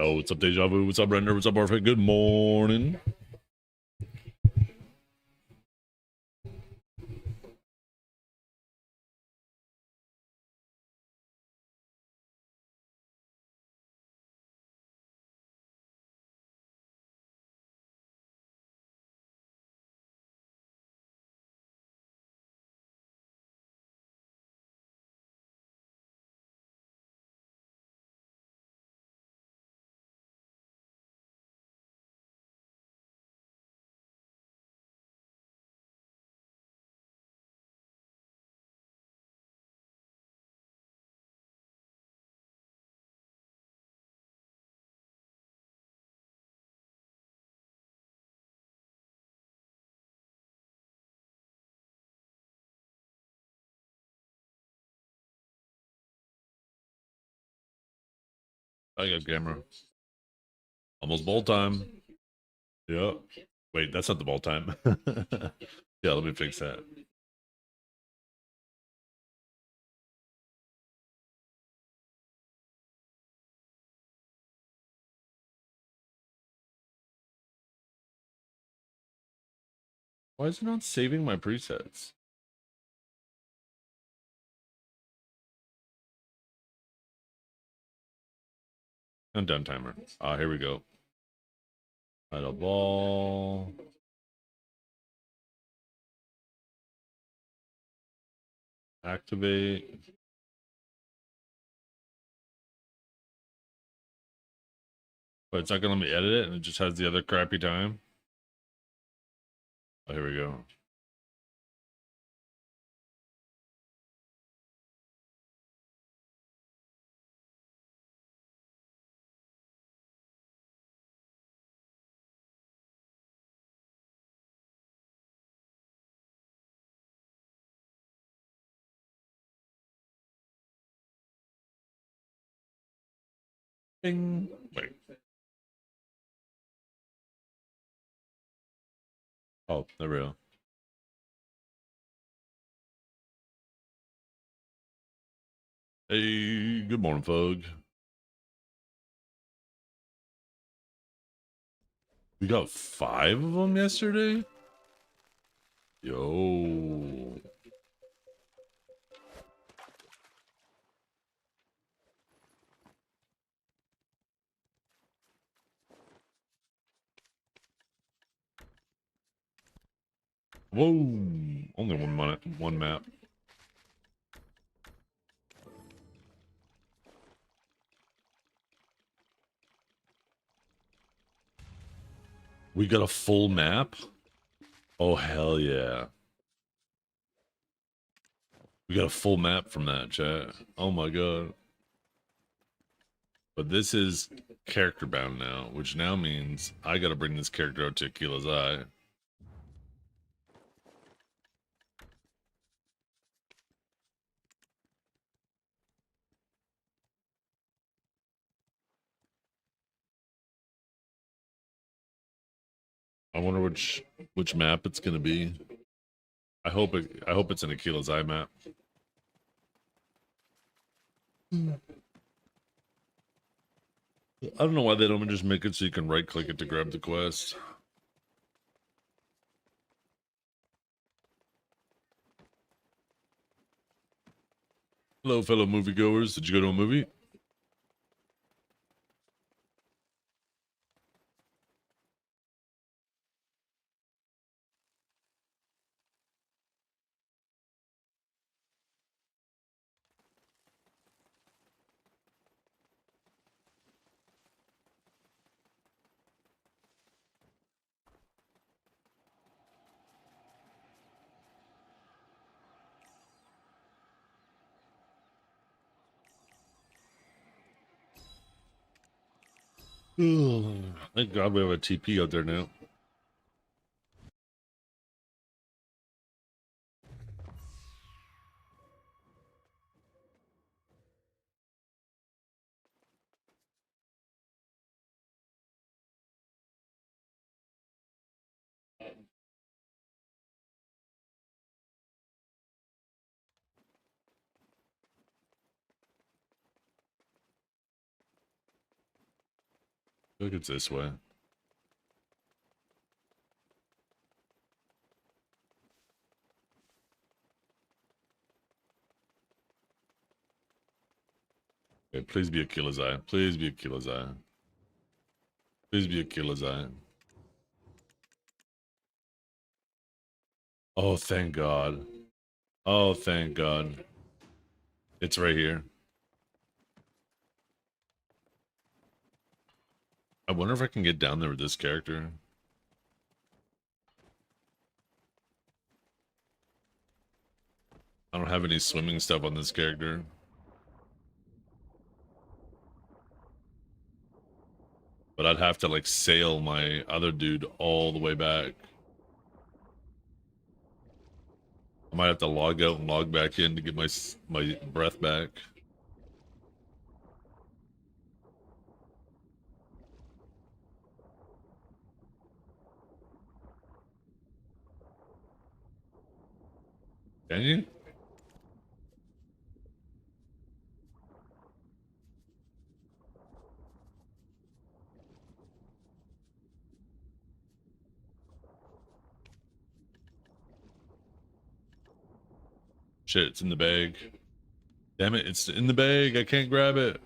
Oh, what's up, Deja Vu? What's up, Render? What's up, Perfect? Good morning. I got camera. Almost ball time. Yep. Wait, that's not the ball time. Yeah, let me fix that. Why is it not saving my presets? Countdown timer. Ah, here we go. Heidel ball. Activate. But it's not gonna let me edit it, and it just has the other crappy time. Oh, here we go. Bing. Wait. Oh, there we go. Hey, good morning, Fug. We got 5 of them yesterday? Yo. Whoa. Only one map. We got a full map? Oh, hell yeah. We got a full map from that, chat. Oh my god. But this is character bound now, which now means I gotta bring this character out to Akila's Eye. I wonder which map it's gonna be. I hope it's an Akila's Eye map. I don't know why they don't just make it so you can right click it to grab the quest. Hello, fellow moviegoers. Did you go to a movie? Thank God we have a TP out there now. feel like it's this way. Okay, please be a killer's eye. Please be a killer's eye. Please be a killer's eye. Oh, thank God. Oh, thank God. It's right here. I wonder if I can get down there with this character. I don't have any swimming stuff on this character. But I'd have to like sail my other dude all the way back. I might have to log out and log back in to get my breath back. Can you? Shit, it's in the bag. Damn it, it's in the bag. I can't grab it.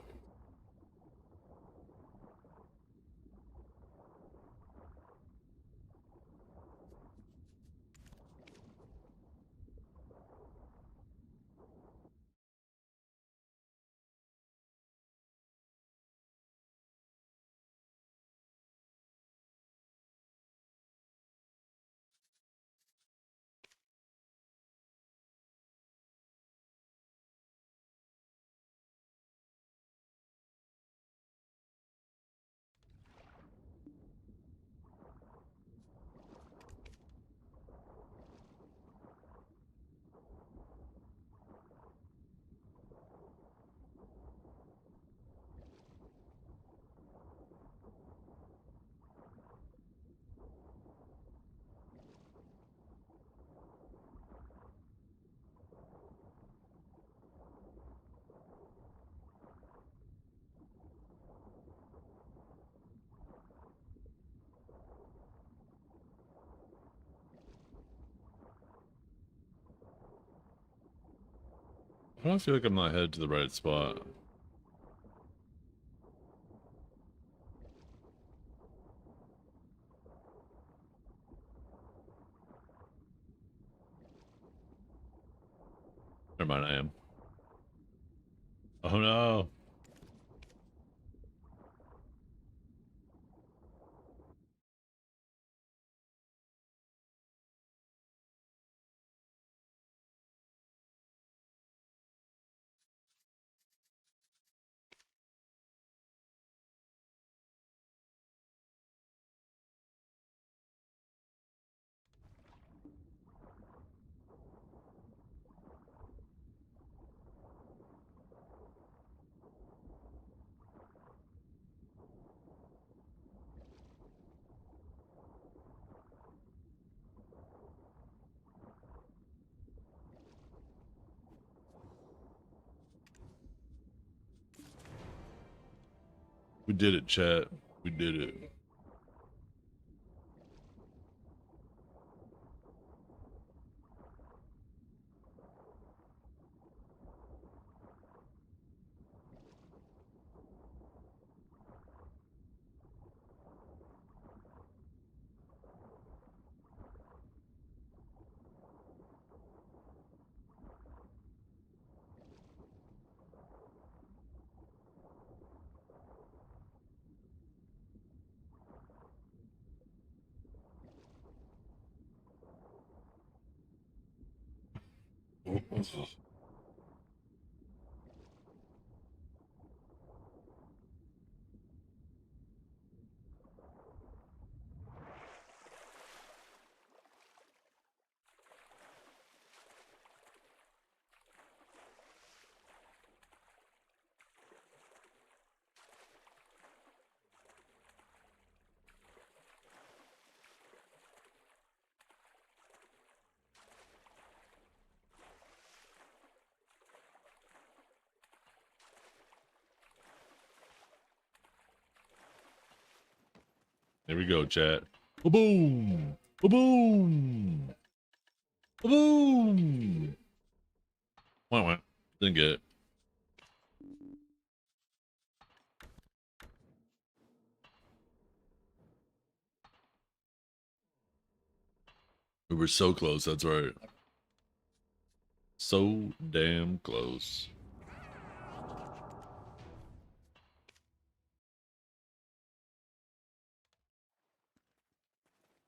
I don't feel like I'm not headed to the right spot. Never mind, I am. Oh no. We did it, chat. We did it. There we go, chat. Boom! Boom! Boom! Wah. Didn't get it. We were so close, that's right. So damn close.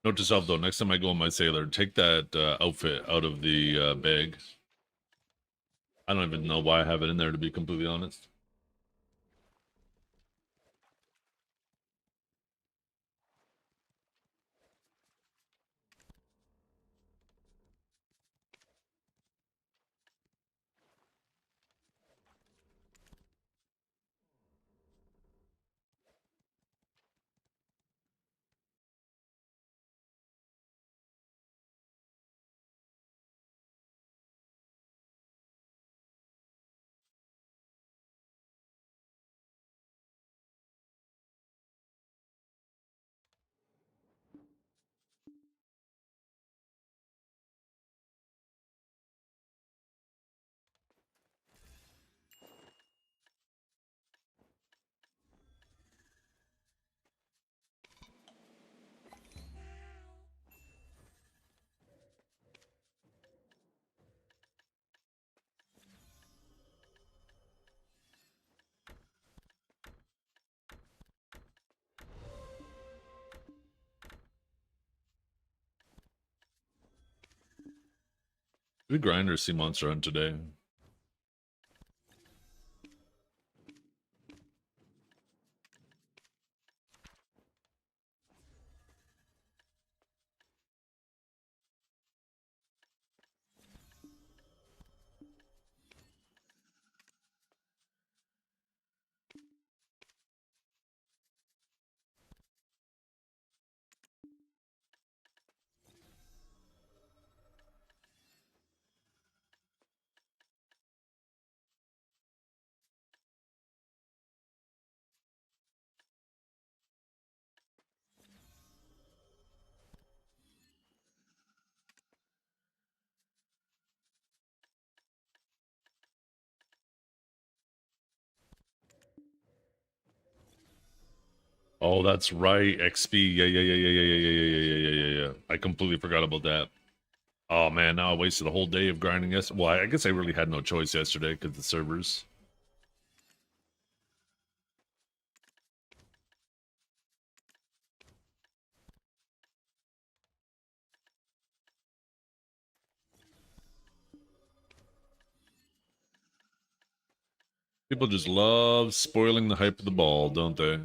Note to self though, next time I go on my sailor, take that outfit out of the bag. I don't even know why I have it in there, to be completely honest. Did we grind or sea monster hunt today? Oh, that's right. XP. Yeah. I completely forgot about that. Oh man, now I wasted a whole day of grinding yesterday. Well, I guess I really had no choice yesterday because the servers. People just love spoiling the hype of the ball, don't they?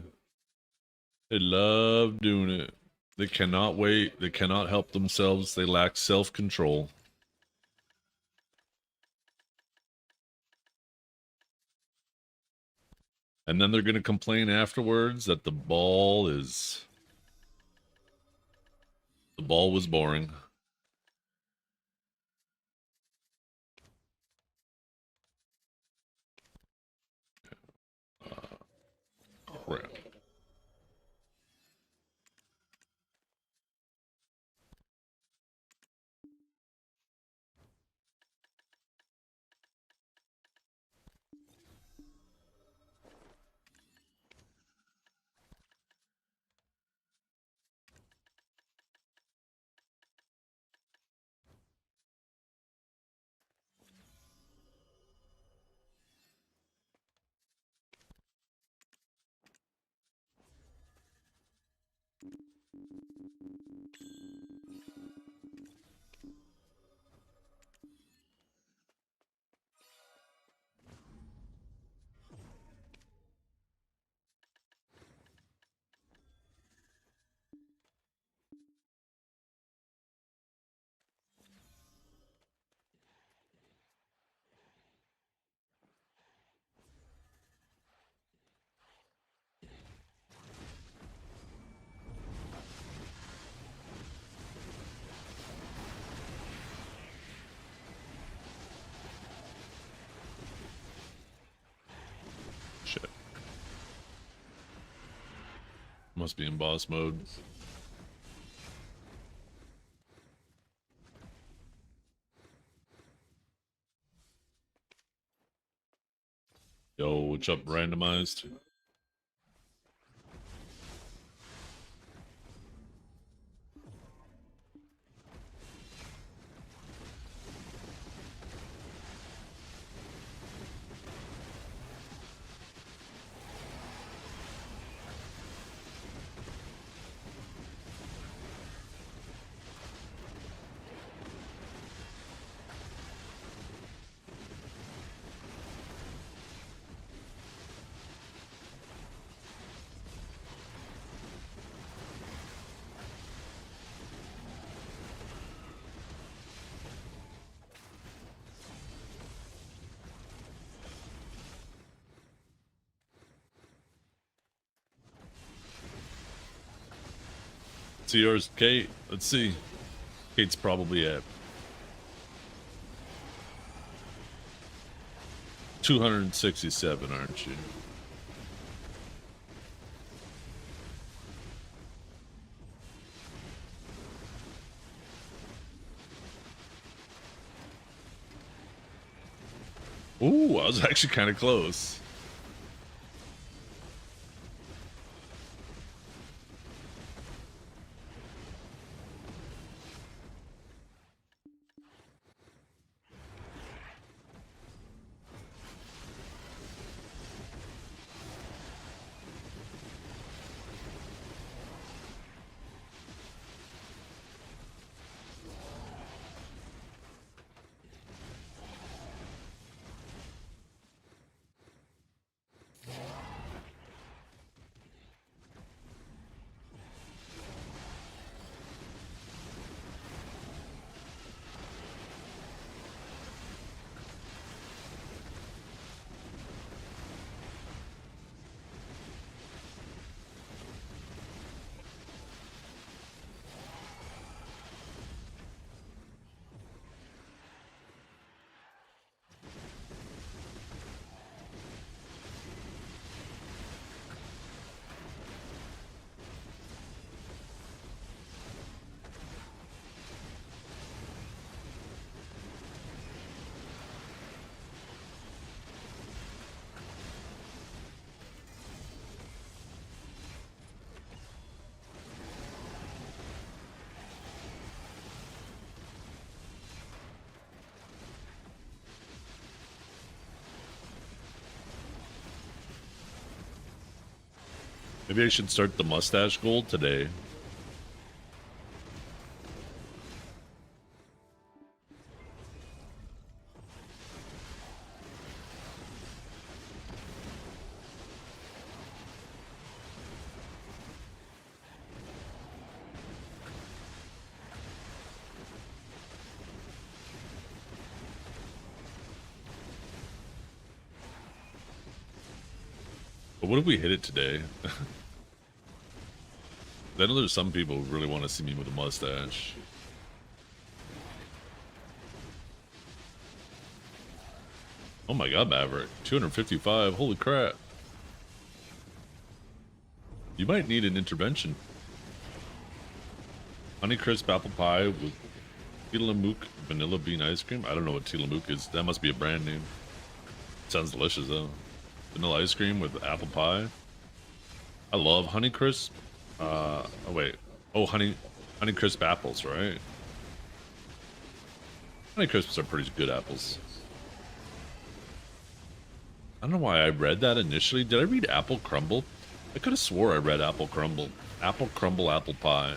They love doing it. They cannot wait. They cannot help themselves. They lack self-control. And then they're going to complain afterwards that the ball was boring. Crap. Must be in boss mode. Yo, what's up, randomized? See yours, Kate. Let's see. Kate's probably at 267, aren't you? Ooh, I was actually kind of close. Maybe I should start the mustache gold today. But what if we hit it today? I know there's some people who really want to see me with a mustache. Oh my god, Maverick. 255. Holy crap. You might need an intervention. Honeycrisp apple pie with Tillamook vanilla bean ice cream. I don't know what Tillamook is. That must be a brand name. Sounds delicious though. Vanilla ice cream with apple pie. I love Honeycrisp. Oh wait. Oh, Honeycrisp apples, right? Honeycrisps are pretty good apples. I don't know why I read that initially. Did I read apple crumble? I could have swore I read apple crumble. Apple crumble apple pie.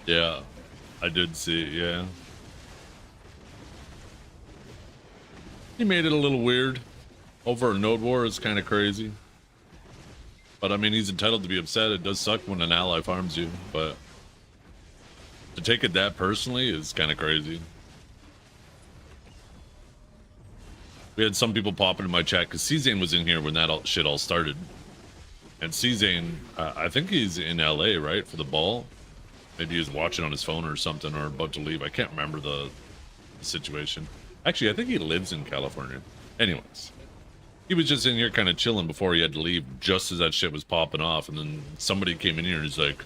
Yeah, I did see it, yeah. He made it a little weird. Over a node war is kind of crazy. But I mean, he's entitled to be upset. It does suck when an ally farms you, but to take it that personally is kind of crazy. We had some people popping in my chat because C-Zane was in here when that shit all started. And C-Zane, I think he's in LA, right, for the ball? Maybe he was watching on his phone or something, or about to leave. I can't remember the situation. Actually, I think he lives in California. Anyways, he was just in here kind of chilling before he had to leave, just as that shit was popping off. And then somebody came in here and he's like,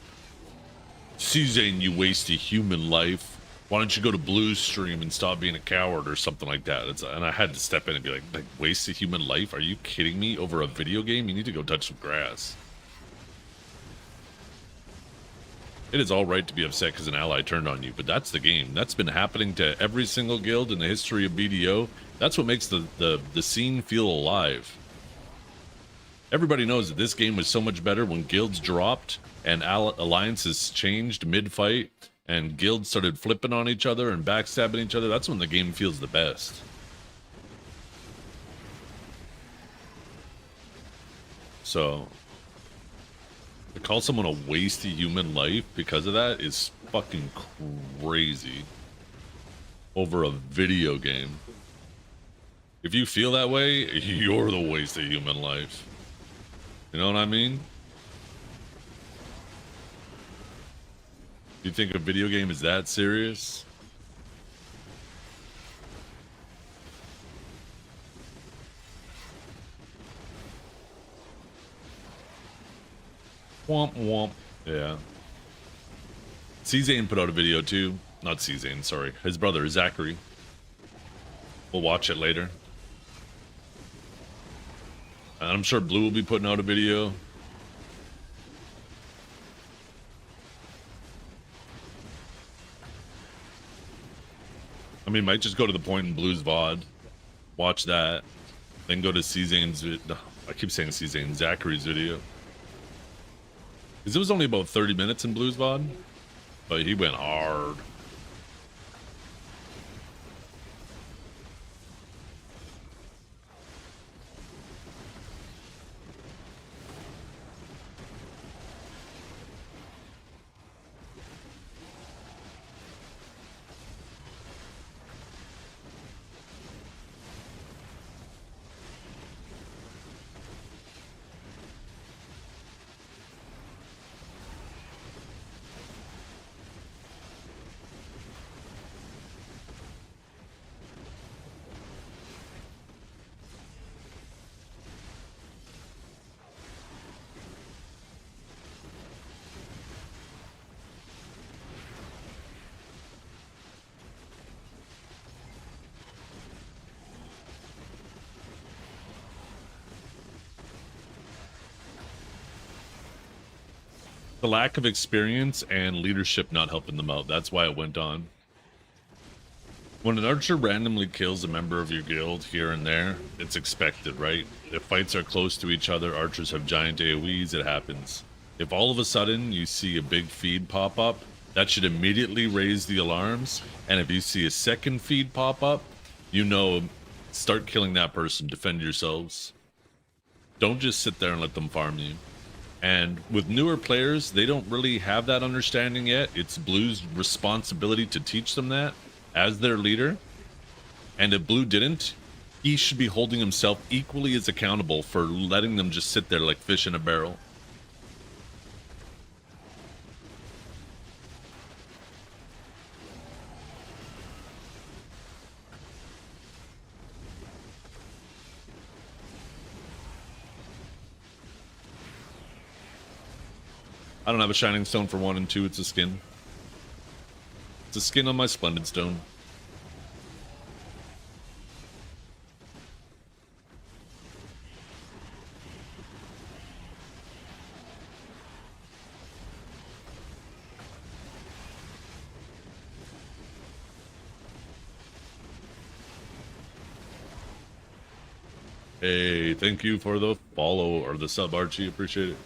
C-Zane, you waste a human life. Why don't you go to Blue's stream and stop being a coward or something like that? And I had to step in and be like, waste a human life? Are you kidding me? Over a video game? You need to go touch some grass. It is all right to be upset because an ally turned on you, but that's the game. That's been happening to every single guild in the history of BDO. That's what makes the scene feel alive. Everybody knows that this game was so much better when guilds dropped and alliances changed mid-fight and guilds started flipping on each other and backstabbing each other. That's when the game feels the best. So to call someone a waste of human life because of that is fucking crazy. Over a video game. If you feel that way, you're the waste of human life. You know what I mean? You think a video game is that serious? Womp womp. Yeah. C-Zane put out a video too. Not C-Zane, sorry. His brother, Zachary. We'll watch it later. And I'm sure Blue will be putting out a video. I mean, might just go to the point in Blue's VOD. Watch that. Then go to C-Zane's I keep saying C-Zane, Zachary's video. Because it was only about 30 minutes in Blue's VOD. But he went hard. The lack of experience and leadership not helping them out. That's why it went on. When an archer randomly kills a member of your guild here and there, it's expected, right? If fights are close to each other, archers have giant AoEs, it happens. If all of a sudden you see a big feed pop up, that should immediately raise the alarms. And if you see a second feed pop up, you know, start killing that person, defend yourselves. Don't just sit there and let them farm you. And with newer players, they don't really have that understanding yet. It's Blue's responsibility to teach them that as their leader. And if Blue didn't, he should be holding himself equally as accountable for letting them just sit there like fish in a barrel. I don't have a Shining Stone for 1 and 2, it's a skin. It's a skin on my Splendid Stone. Hey, thank you for the follow or the sub, Archie. Appreciate it.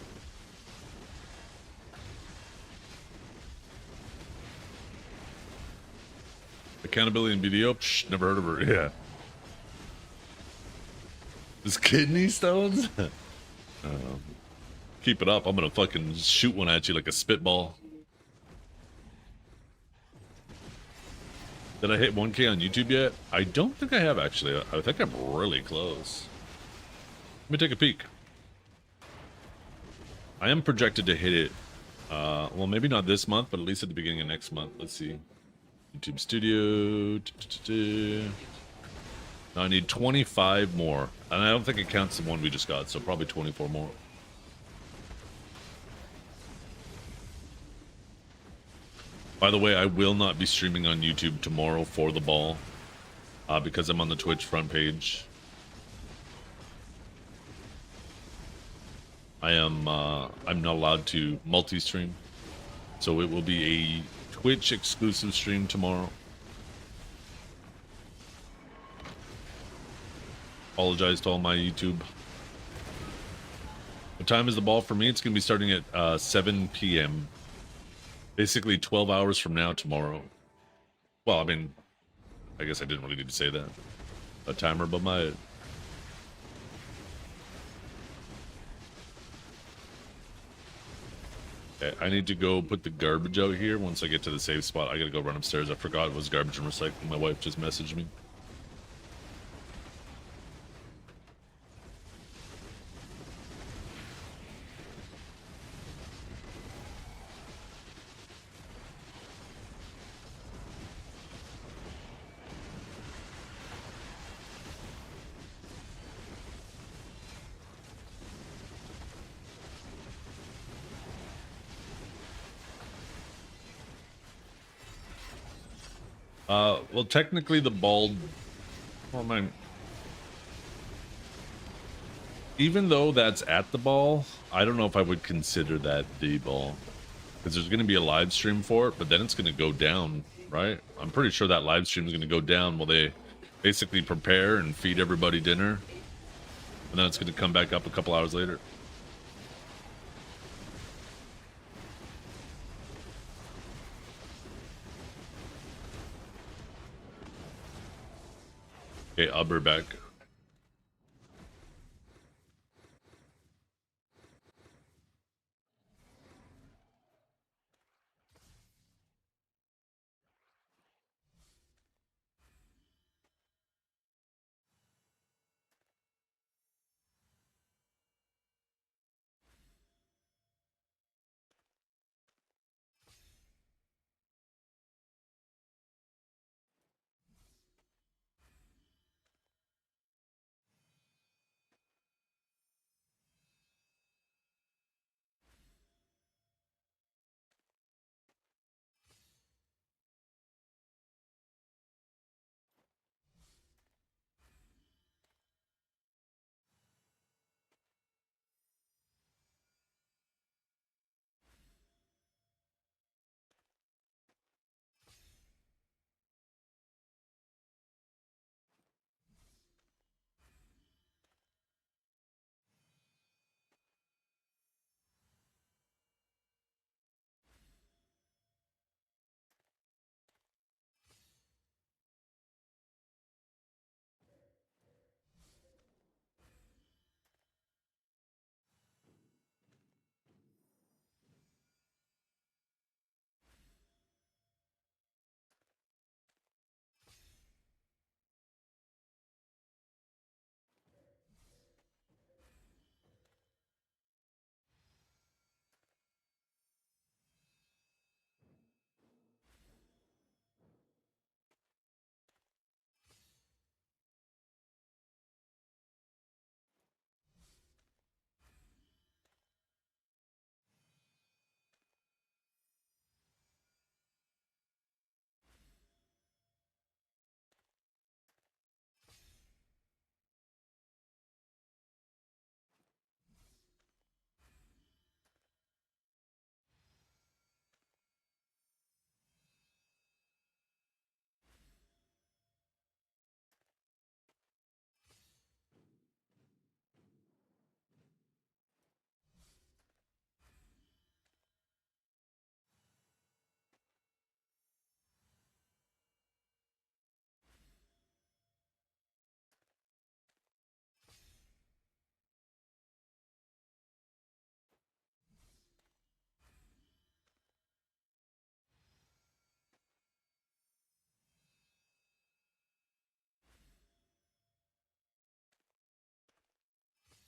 accountability and BDO? Psh, never heard of her. Yeah. This kidney stones? Keep it up. I'm gonna fucking shoot one at you like a spitball. Did I hit 1K on YouTube yet? I don't think I have, actually. I think I'm really close. Let me take a peek. I am projected to hit it. Well, maybe not this month, but at least at the beginning of next month. Let's see. YouTube Studio. Now I need 25 more. And I don't think it counts the one we just got, so probably 24 more. By the way, I will not be streaming on YouTube tomorrow for the ball. Because I'm on the Twitch front page. I'm not allowed to multi-stream. So it will be a Twitch exclusive stream tomorrow. Apologize to all my YouTube. What time is the ball for me? It's going to be starting at 7 p.m. Basically 12 hours from now tomorrow. Well, I mean, I guess I didn't really need to say that. A timer above my head. Okay, I need to go put the garbage out here. Once I get to the safe spot, I gotta go run upstairs. I forgot it was garbage and recycling. My wife just messaged me. Well, technically the ball... Well, man, even though that's at the ball, I don't know if I would consider that the ball. Because there's going to be a live stream for it, but then it's going to go down, right? I'm pretty sure that live stream is going to go down while they basically prepare and feed everybody dinner. And then it's going to come back up a couple hours later. Okay, I'll be back.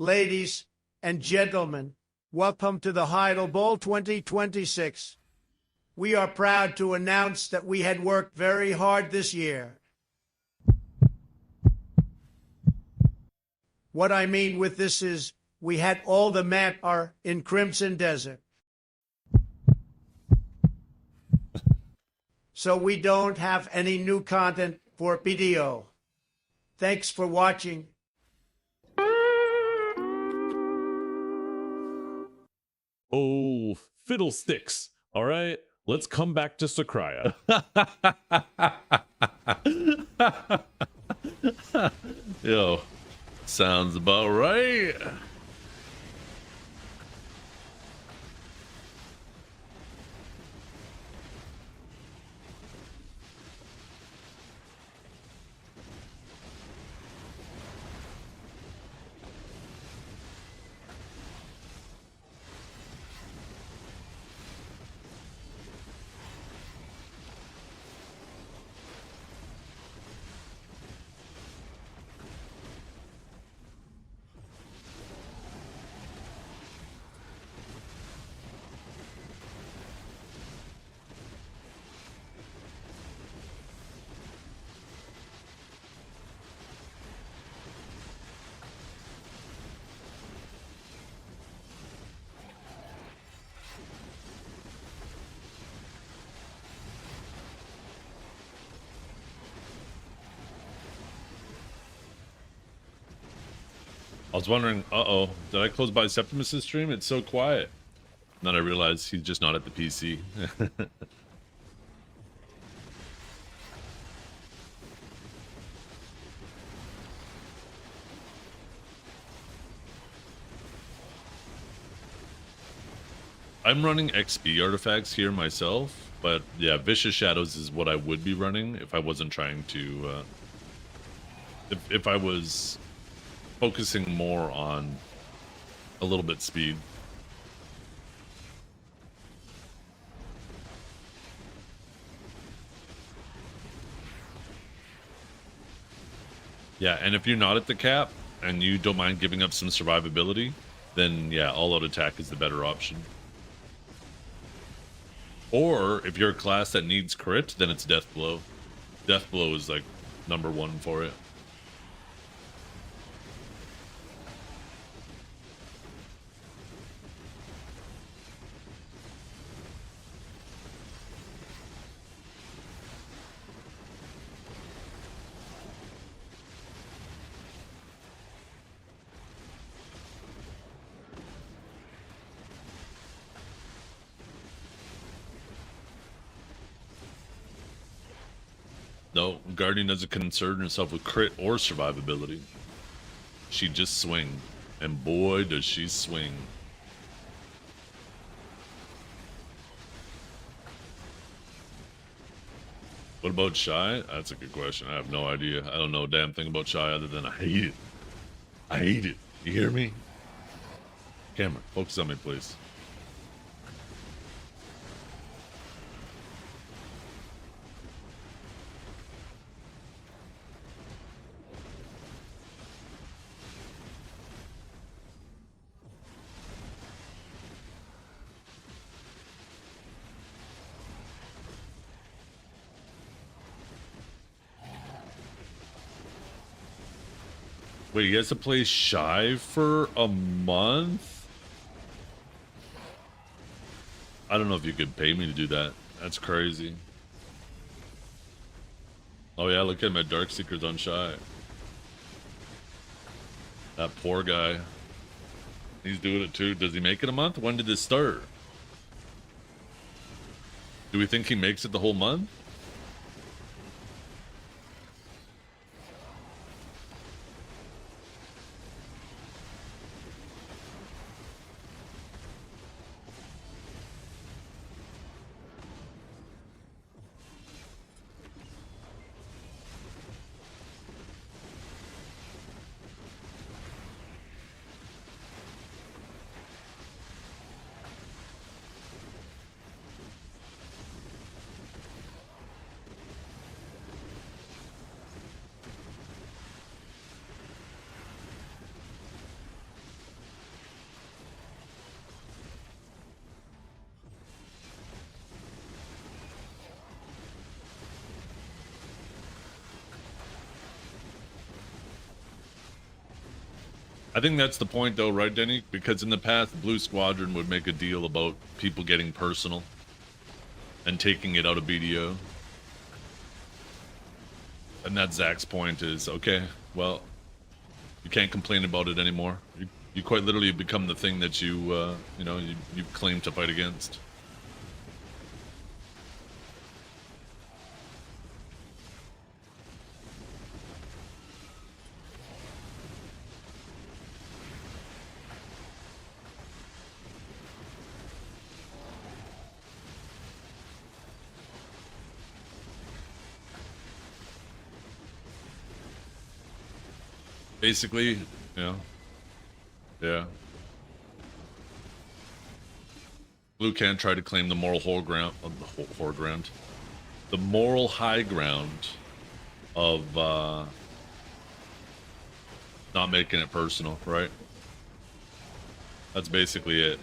Ladies and gentlemen, welcome to the Heidel Bowl 2026. We are proud to announce that we had worked very hard this year. What I mean with this is we had all the map are in Crimson Desert. So we don't have any new content for video. Thanks for watching. Oh, fiddlesticks. All right, let's come back to Sakraya. Yo, sounds about right. I was wondering, uh-oh, did I close by Septimus' stream? It's so quiet. And then I realized he's just not at the PC. I'm running XP artifacts here myself, but yeah, Vicious Shadows is what I would be running if I wasn't trying to, if I was focusing more on a little bit speed. Yeah, and if you're not at the cap and you don't mind giving up some survivability, then yeah, all-out attack is the better option. Or if you're a class that needs crit, then it's Death Blow. Death Blow is like #1 for it. No, Guardian doesn't concern herself with crit or survivability. She just swing. And boy, does she swing. What about Shy? That's a good question. I have no idea. I don't know a damn thing about Shy other than I hate it. I hate it. You hear me? Camera, focus on me, please. Wait, he has to play Shy for a month? I don't know if you could pay me to do that. That's crazy. Oh yeah, look at him at Darkseekers on Shy. That poor guy. He's doing it too. Does he make it a month? When did this start? Do we think he makes it the whole month? I think that's the point, though, right, Denny? Because in the past, Blue Squadron would make a deal about people getting personal and taking it out of BDO. And that's Zach's point is, okay, well, you can't complain about it anymore. You quite literally become the thing that you claim to fight against. Basically, yeah. Blue can't try to claim the moral the moral high ground of not making it personal, right? That's basically it.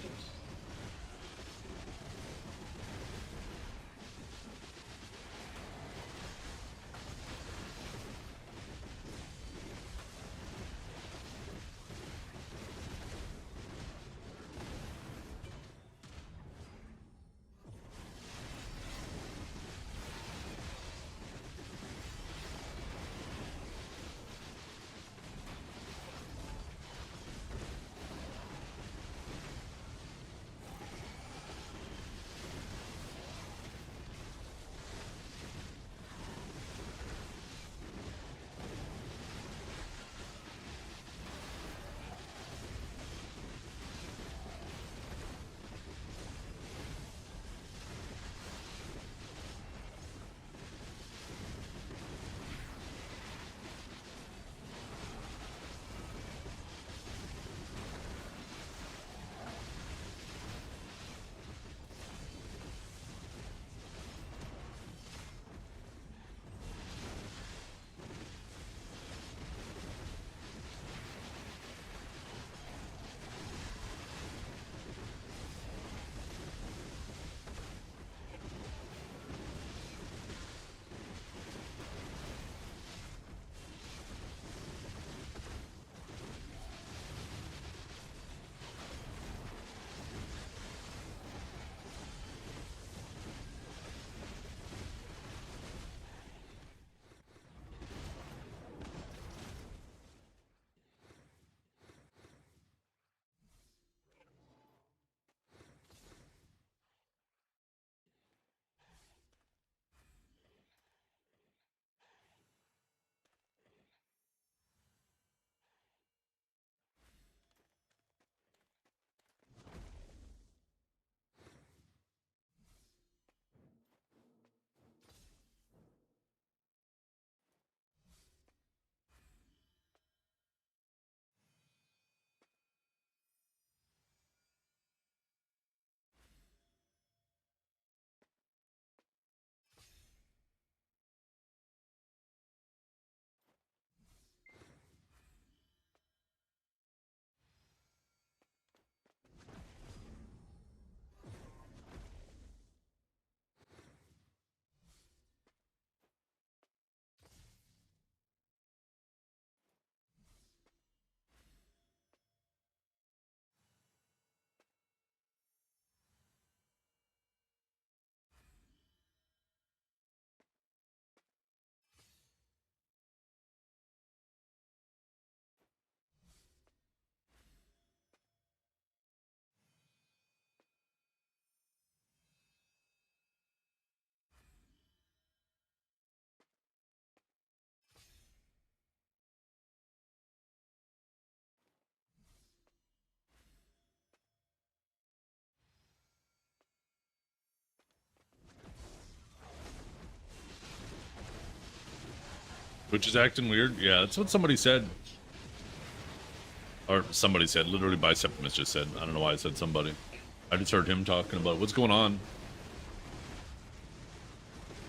Which is acting weird. Yeah, that's what somebody said. Or somebody said, literally Biceptimus just said. I don't know why I said somebody. I just heard him talking about what's going on.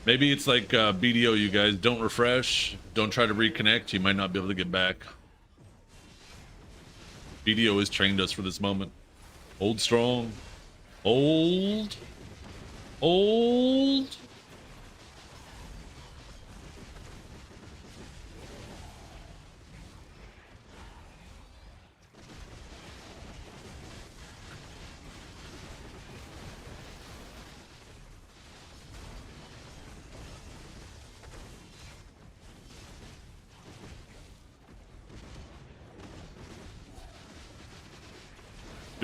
Maybe it's like BDO, you guys. Don't refresh. Don't try to reconnect. You might not be able to get back. BDO has trained us for this moment. Old strong. Old. Old.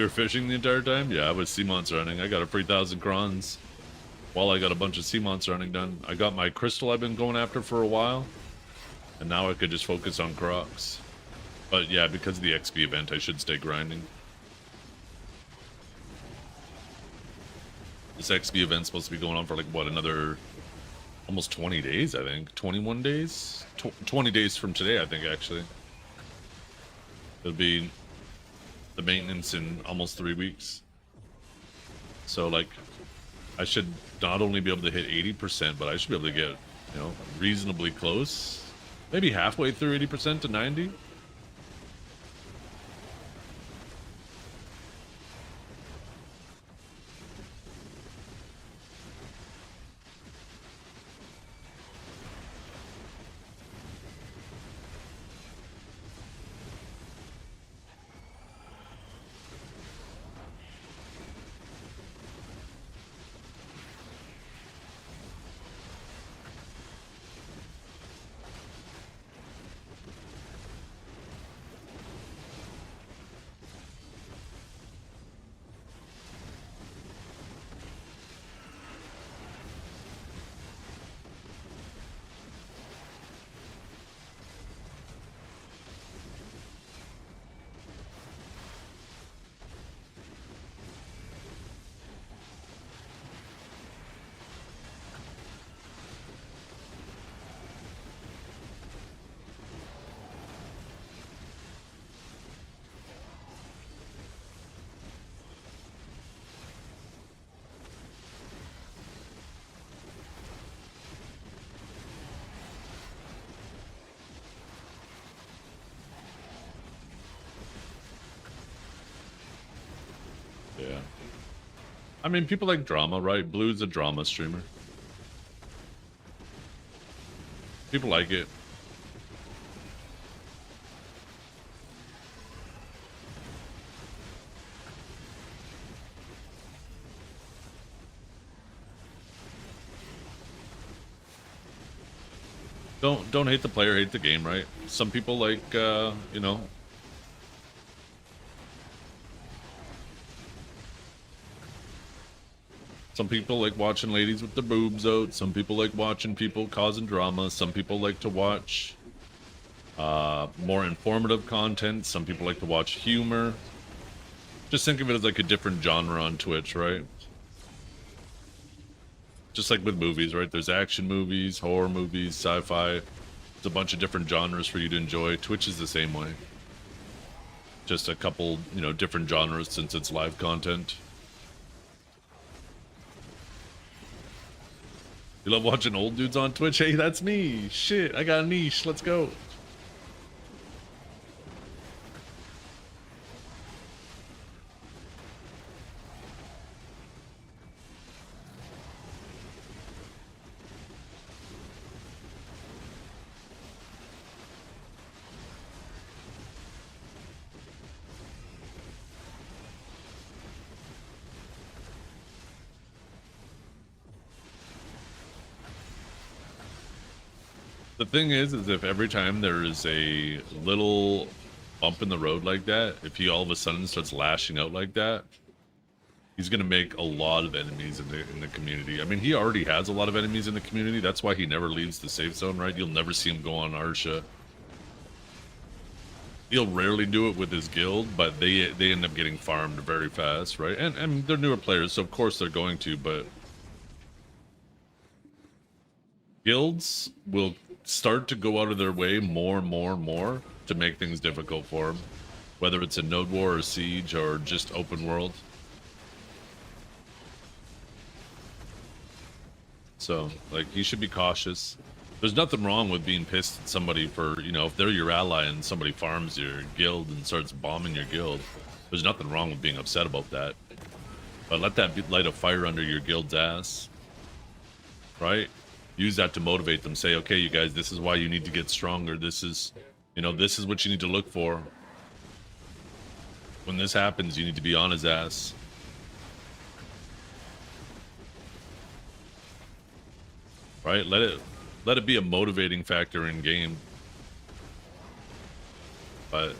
You're fishing the entire time? Yeah, I was sea monster hunting. I got a 3,000 crons while I got a bunch of sea monster hunting done. I got my crystal I've been going after for a while, and now I could just focus on crocs. But yeah, because of the XP event, I should stay grinding. This XP event's supposed to be going on for like, what, another almost 20 days, I think. 21 days? 20 days from today, I think, actually. It'll be the maintenance in almost 3 weeks. So, like, I should not only be able to hit 80%, but I should be able to get, you know, reasonably close. Maybe halfway through 80% to 90. Yeah. I mean, people like drama, right? Blue's a drama streamer. People like it. Don't hate the player, hate the game, right? Some people like you know, some people like watching ladies with their boobs out. Some people like watching people causing drama. Some people like to watch more informative content. Some people like to watch humor. Just think of it as like a different genre on Twitch, right? Just like with movies, right? There's action movies, horror movies, sci-fi. There's a bunch of different genres for you to enjoy. Twitch is the same way. Just a couple, you know, different genres since it's live content. You love watching old dudes on Twitch? Hey, that's me. Shit, I got a niche. Let's go. The thing is if every time there is a little bump in the road like that, if he all of a sudden starts lashing out like that, he's gonna make a lot of enemies in the community. I mean, he already has a lot of enemies in the community. That's why he never leaves the safe zone, right? You'll never see him go on Arsha. He'll rarely do it with his guild, but they end up getting farmed very fast, right? And they're newer players, so of course they're going to, but guilds will start to go out of their way more and more to make things difficult for them, whether it's a node war or siege or just open world. So, like, you should be cautious. There's nothing wrong with being pissed at somebody for, you know, if they're your ally and somebody farms your guild and starts bombing your guild, there's nothing wrong with being upset about that. But let that light a fire under your guild's ass, right? Use that to motivate them. Say, okay, you guys, this is why you need to get stronger. This is, you know, this is what you need to look for. When this happens, you need to be on his ass. Right? Let it be a motivating factor in game. But,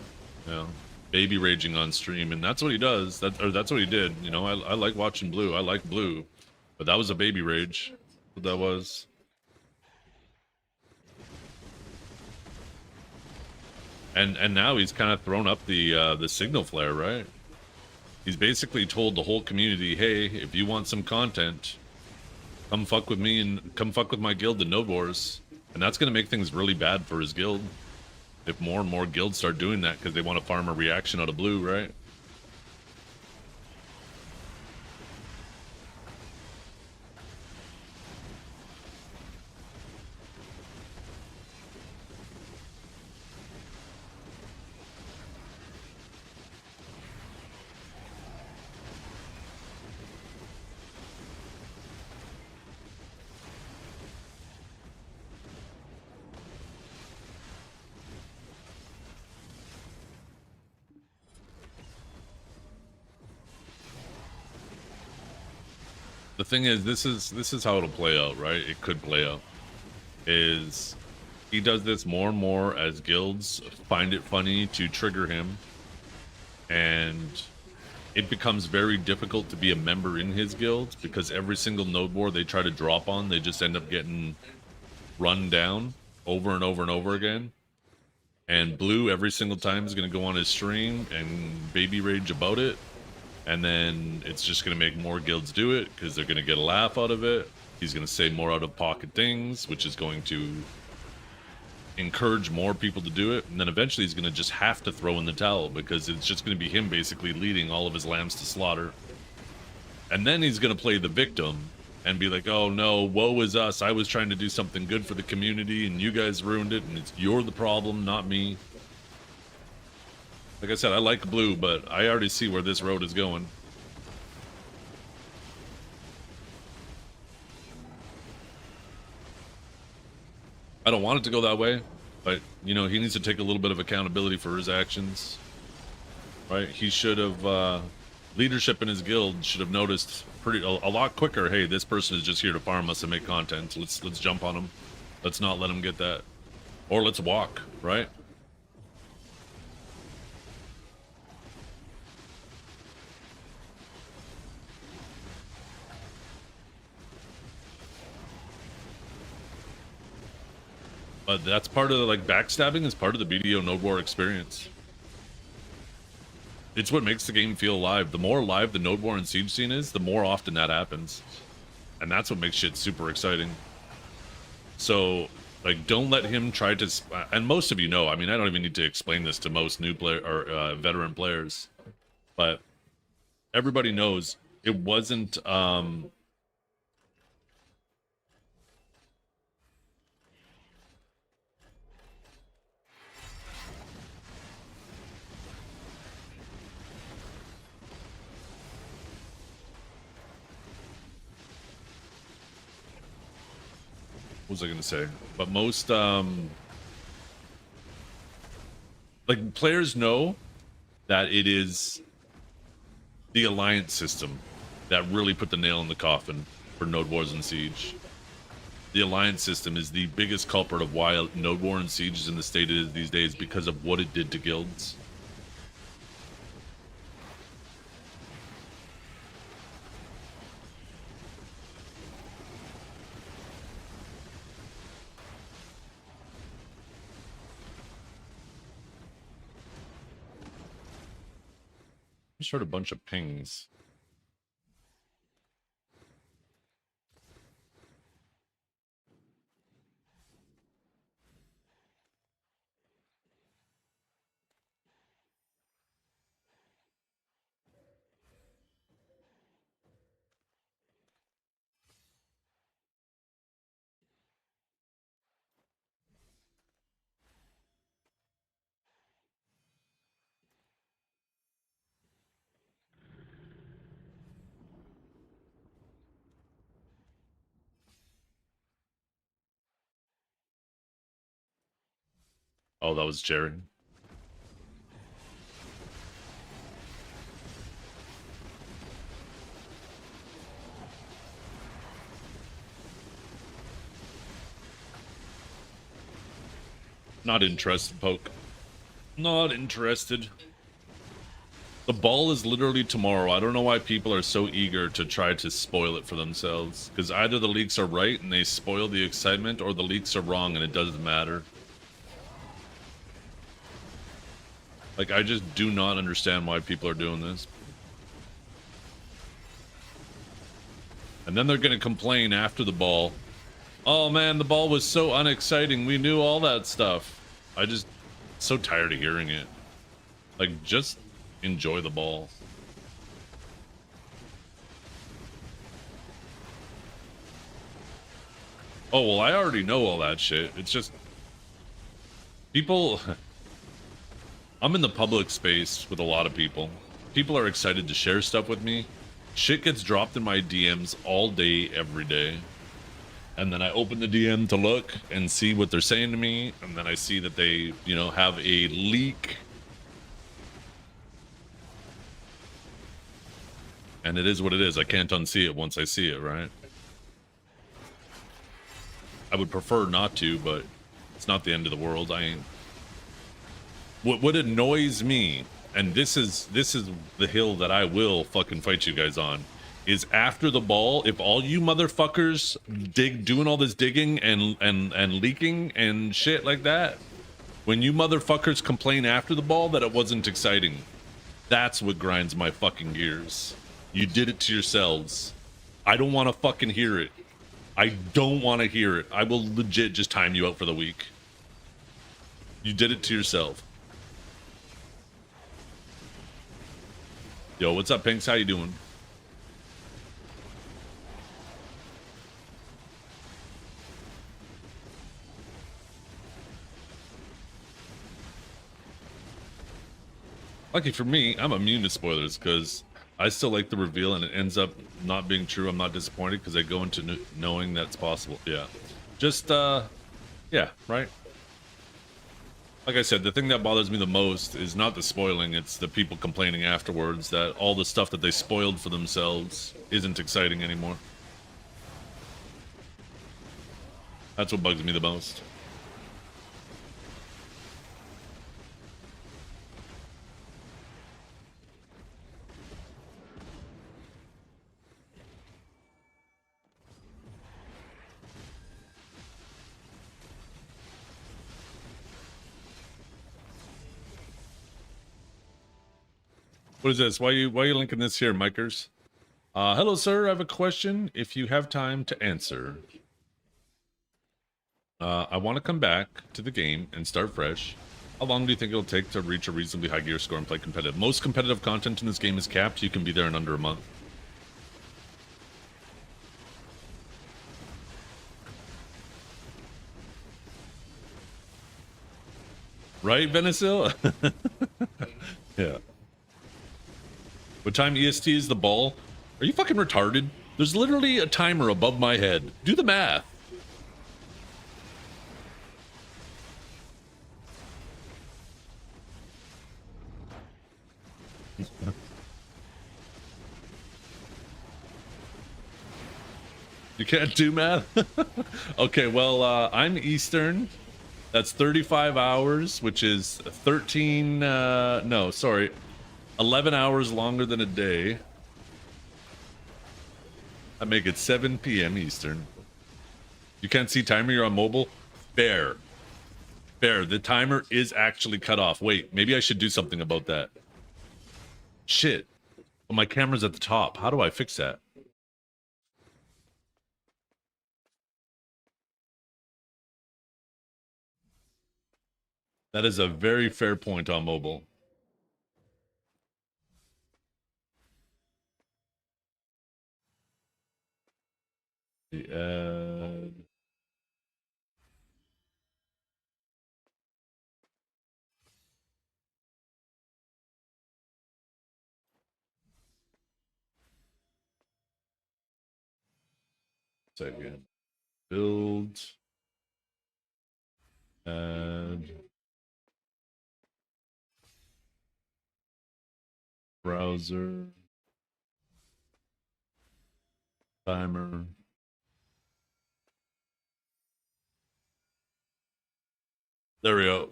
you know, baby raging on stream, and that's what he does. That's what he did. You know, I like watching Blue. I like Blue, but that was a baby rage. What that was. And now he's kind of thrown up the signal flare, right? He's basically told the whole community, hey, if you want some content, come fuck with me and come fuck with my guild, the Node Wars. And that's going to make things really bad for his guild. If more and more guilds start doing that because they want to farm a reaction out of Blue, right? The thing is, this is how it'll play out, right? It could play out. Is he does this more and more as guilds find it funny to trigger him, and it becomes very difficult to be a member in his guild because every single node war they try to drop on, they just end up getting run down over and over and over again. And Blue every single time is going to go on his stream and baby rage about it. And then it's just going to make more guilds do it because they're going to get a laugh out of it. He's going to say more out-of-pocket things, which is going to encourage more people to do it. And then eventually he's going to just have to throw in the towel because it's just going to be him basically leading all of his lambs to slaughter. And then he's going to play the victim and be like, oh no, woe is us. I was trying to do something good for the community and you guys ruined it and you're the problem, not me. Like I said, I like Blue, but I already see where this road is going. I don't want it to go that way, but, you know, he needs to take a little bit of accountability for his actions. Right? He should have, leadership in his guild should have noticed a lot quicker, hey, this person is just here to farm us and make content. Let's jump on him. Let's not let him get that. Or let's walk, right? But that's part of the, like, backstabbing is part of the BDO Node War experience. It's what makes the game feel alive. The more alive the Node War and Siege scene is, the more often that happens. And that's what makes shit super exciting. So, like, don't let him try to... And most of you know, I mean, I don't even need to explain this to most new player or veteran players. But everybody knows it wasn't... what was I gonna say? But most like, players know that it is the alliance system that really put the nail in the coffin for Node Wars and Siege. The alliance system is the biggest culprit of why Node War and Siege is in the state it is these days, because of what it did to guilds. Just heard a bunch of pings. Oh, that was Jerry. Not interested, Poke. Not interested. The ball is literally tomorrow. I don't know why people are so eager to try to spoil it for themselves. Because either the leaks are right and they spoil the excitement, or the leaks are wrong and it doesn't matter. Like, I just do not understand why people are doing this. And then they're going to complain after the ball. Oh man, the ball was so unexciting. We knew all that stuff. I just so tired of hearing it. Like, just enjoy the ball. Oh, well, I already know all that shit. It's just people. I'm in the public space with a lot of people. People are excited to share stuff with me. Shit gets dropped in my DMs all day, every day. And then I open the DM to look and see what they're saying to me. And then I see that they, you know, have a leak. And it is what it is. I can't unsee it once I see it, right? I would prefer not to, but it's not the end of the world. I ain't. What annoys me, and this is the hill that I will fucking fight you guys on, is after the ball, if all you motherfuckers doing all this digging and leaking and shit like that, when you motherfuckers complain after the ball that it wasn't exciting, that's what grinds my fucking gears. You did it to yourselves. I don't want to fucking hear it. I don't want to hear it. I will legit just time you out for the week. You did it to yourself. Yo, what's up, Pinks? How you doing? Lucky for me, I'm immune to spoilers because I still like the reveal, and it ends up not being true. I'm not disappointed because I go into knowing that's possible. Yeah. Just, yeah, right? Like I said, the thing that bothers me the most is not the spoiling, it's the people complaining afterwards that all the stuff that they spoiled for themselves isn't exciting anymore. That's what bugs me the most. What is this? Why you linking this here, Mikers? Hello, sir. I have a question. If you have time to answer, I want to come back to the game and start fresh. How long do you think it'll take to reach a reasonably high gear score and play competitive? Most competitive content in this game is capped. You can be there in under a month. Right, Venesil? Yeah. What time EST is the ball? Are you fucking retarded? There's literally a timer above my head. Do the math. You can't do math? Okay, well, I'm Eastern. That's 35 hours, which is 13, no, sorry, 11 hours longer than a day. I make it 7 p.m. Eastern. You can't see timer, you're on mobile? Fair. Fair, the timer is actually cut off. Wait, maybe I should do something about that. Shit. Oh, my camera's at the top. How do I fix that? That is a very fair point on mobile. The ad. Second. Build. Add. Browser. Timer. There we go.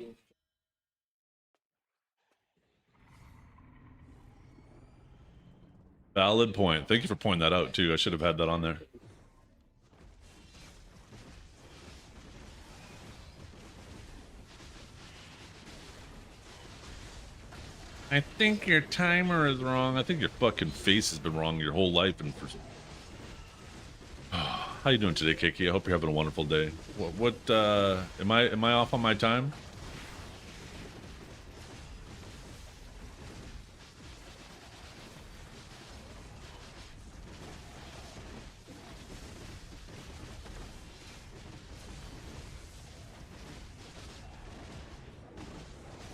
Valid point. Thank you for pointing that out too. I should have had that on there. I think your timer is wrong. I think your fucking face has been wrong your whole life. And for how you doing today, Kiki? I hope you're having a wonderful day. What am I off on my time?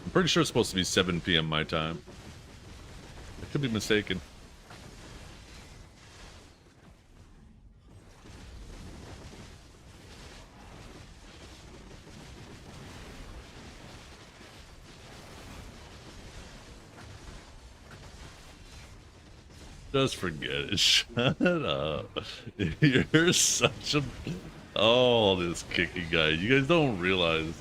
I'm pretty sure it's supposed to be 7 p.m. my time. I could be mistaken. Just forget it. Shut up. You're such a... Oh, this Kiki guy. You guys don't realize.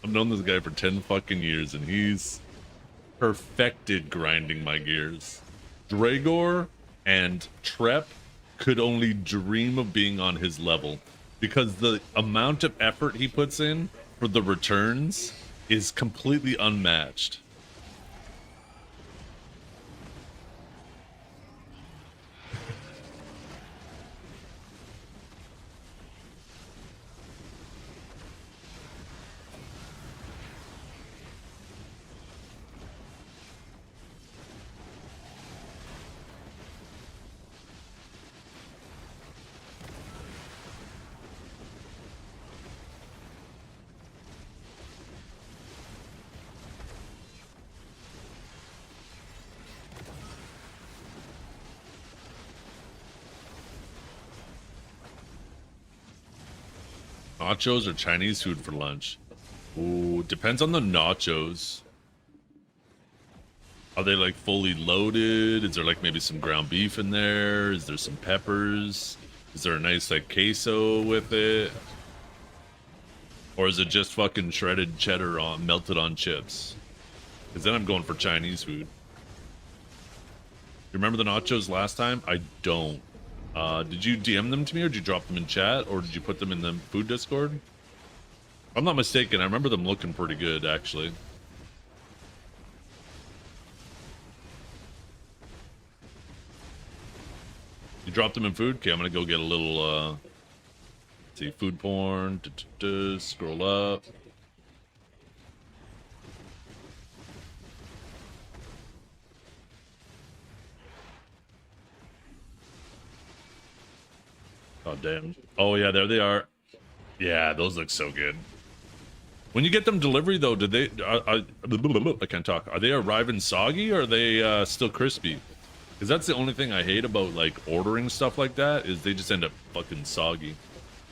I've known this guy for 10 fucking years, and he's perfected grinding my gears. Dragor and Trep could only dream of being on his level, because the amount of effort he puts in for the returns is completely unmatched. Nachos or Chinese food for lunch? Ooh, depends on the nachos. Are they like fully loaded? Is there like maybe some ground beef in there? Is there some peppers? Is there a nice like queso with it? Or is it just fucking shredded cheddar on melted on chips? Because then I'm going for Chinese food. You remember the nachos last time? I don't. Did you DM them to me, or did you drop them in chat, or did you put them in the food Discord? If I'm not mistaken, I remember them looking pretty good, actually. You dropped them in food? Okay, I'm gonna go get a little, let's see, food porn, scroll up. Oh, damn. Oh, yeah, there they are. Yeah, those look so good. When you get them delivery, though, did they... I can't talk. Are they arriving soggy, or are they still crispy? Because that's the only thing I hate about, like, ordering stuff like that, is they just end up fucking soggy.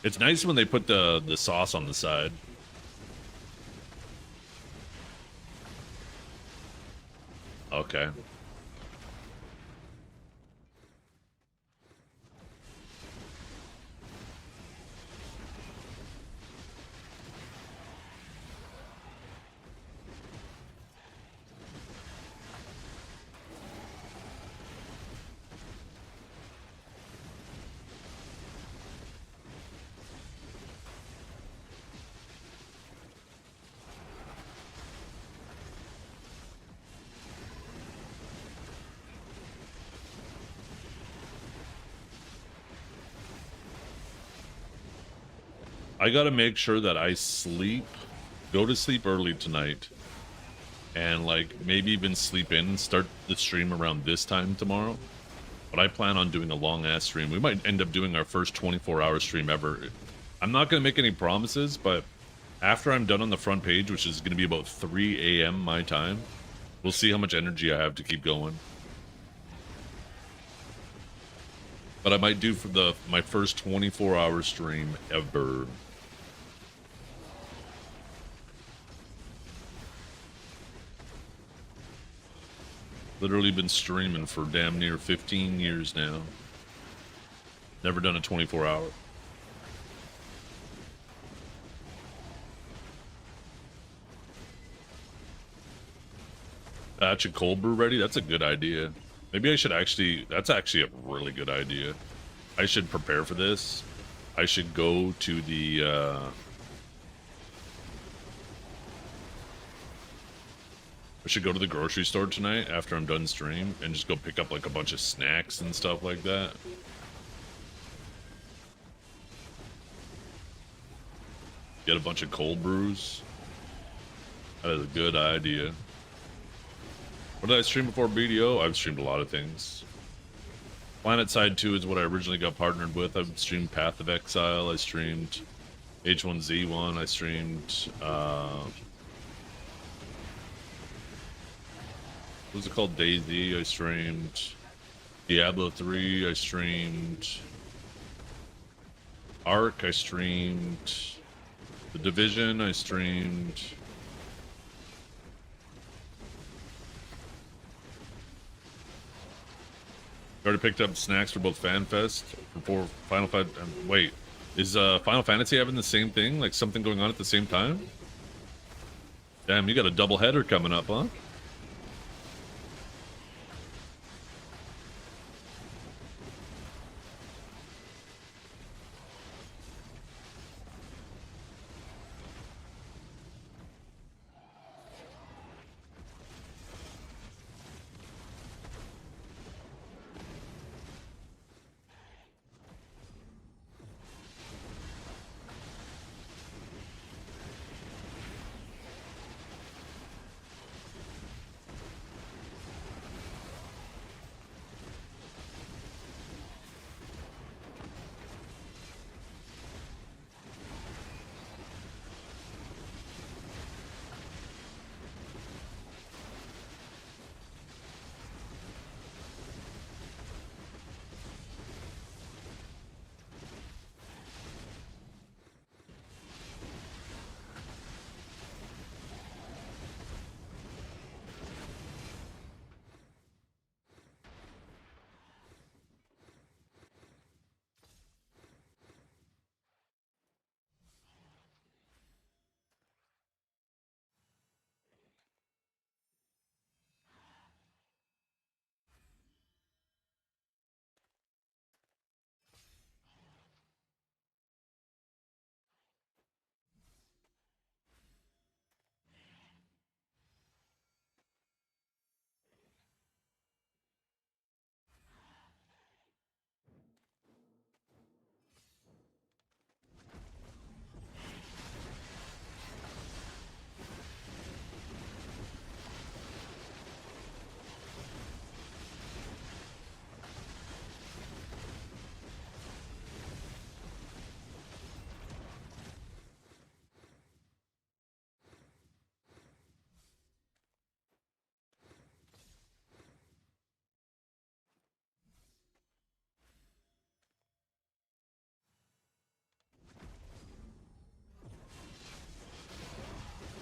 It's nice when they put the sauce on the side. Okay. I gotta make sure that I go to sleep early tonight, and like maybe even sleep in, start the stream around this time tomorrow. But I plan on doing a long ass stream. We might end up doing our first 24-hour stream ever. I'm not gonna make any promises, but after I'm done on the front page, which is gonna be about 3 a.m. my time, we'll see how much energy I have to keep going. But I might do for my first 24-hour stream ever. Literally been streaming for damn near 15 years now. Never done a 24-hour. Batch of cold brew ready. That's a good idea. Maybe I should actually. That's actually a really good idea. I should prepare for this. I should go to the. I should go to the grocery store tonight after I'm done stream and just go pick up like a bunch of snacks and stuff like that. Get a bunch of cold brews. That is a good idea. What did I stream before BDO? I've streamed a lot of things. Planet Side 2 is what I originally got partnered with. I've streamed Path of Exile. I streamed H1Z1. I streamed, what was it called? DayZ. I streamed Diablo 3. I streamed Ark. I streamed The Division. I streamed... Already picked up snacks for both FanFest before Final Fantasy. Wait, is Final Fantasy having the same thing? Like something going on at the same time? Damn, you got a double header coming up, huh?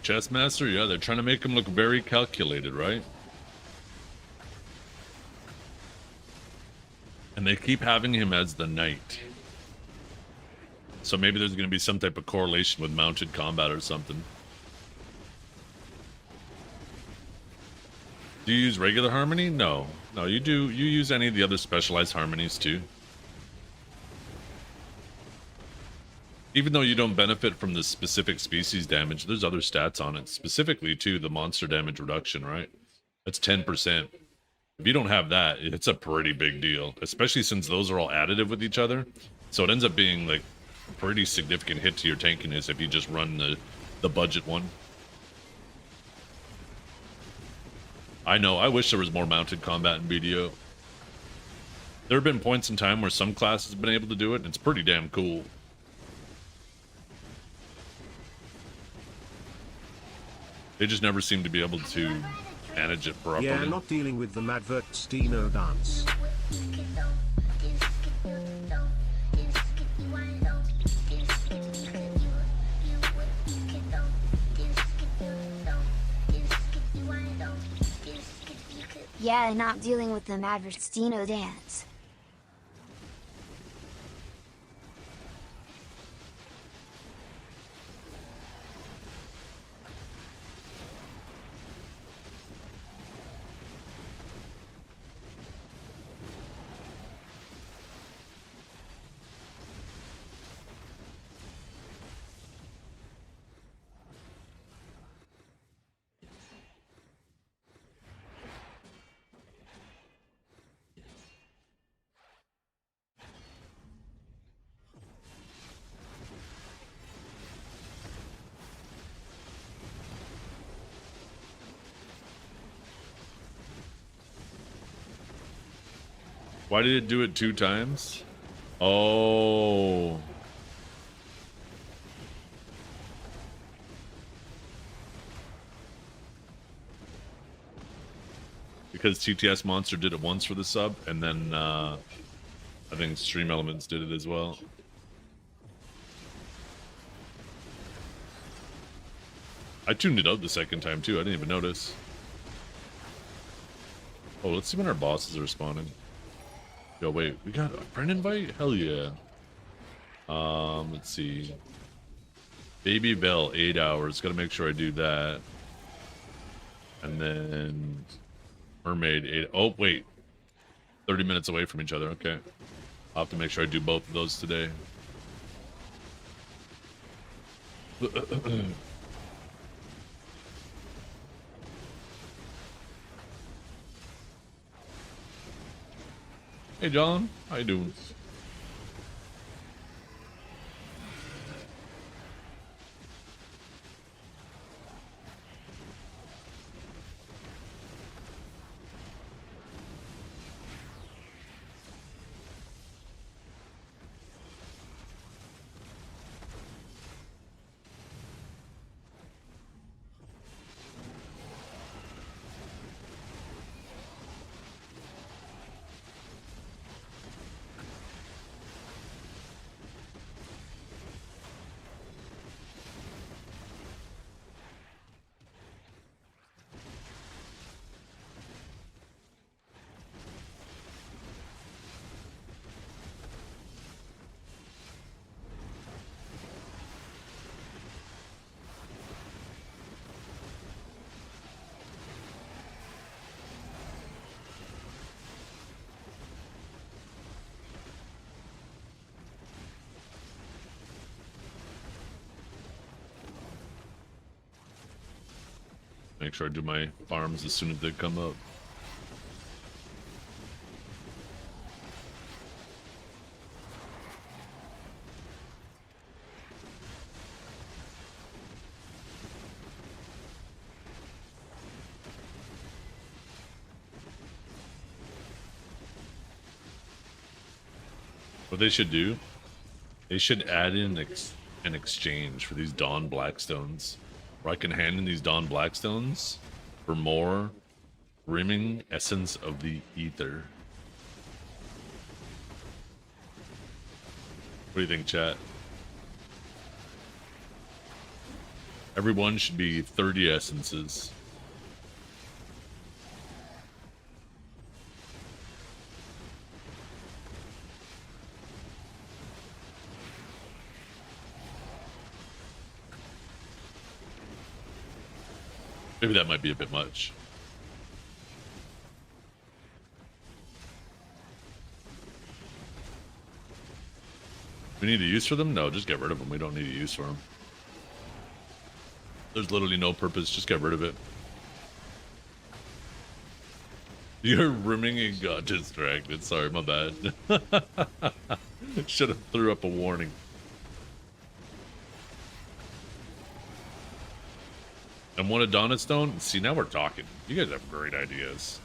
Chess Master? Yeah, they're trying to make him look very calculated, right? And they keep having him as the knight. So maybe there's going to be some type of correlation with mounted combat or something. Do you use regular harmony? No. No, you do. You use any of the other specialized harmonies too. Even though you don't benefit from the specific species damage, there's other stats on it. Specifically, too, the monster damage reduction, right? That's 10%. If you don't have that, it's a pretty big deal. Especially since those are all additive with each other. So it ends up being, like, a pretty significant hit to your tankiness if you just run the budget one. I know, I wish there was more mounted combat in BDO. There have been points in time where some classes have been able to do it, and it's pretty damn cool. They just never seem to be able to manage it properly. Yeah, not dealing with the Madvertstino dance. Yeah, not dealing with the Madvertstino dance. Why did it do it 2 times? Oh. Because TTS Monster did it once for the sub, and then I think Stream Elements did it as well. I tuned it up the second time too. I didn't even notice. Oh, let's see when our bosses are responding. Yo, wait, we got a friend invite? Hell yeah. Let's see. Baby Bell, 8 hours. Gotta make sure I do that. And then Mermaid, 8. Oh, wait. 30 minutes away from each other. Okay. I'll have to make sure I do both of those today. Hey, John. How you doing? Make sure I do my farms as soon as they come up. What they should do, they should add in an exchange for these Dawn Blackstones. Where I can hand in these Dawn Blackstones for more rimming essence of the ether. What do you think, chat? Everyone should be 30 essences. Maybe that might be a bit much. We need a use for them? No, just get rid of them. We don't need a use for them. There's literally no purpose. Just get rid of it. You're rimming and got distracted. Sorry, my bad. Should have threw up a warning. And one Adonis Stone? See, now we're talking. You guys have great ideas.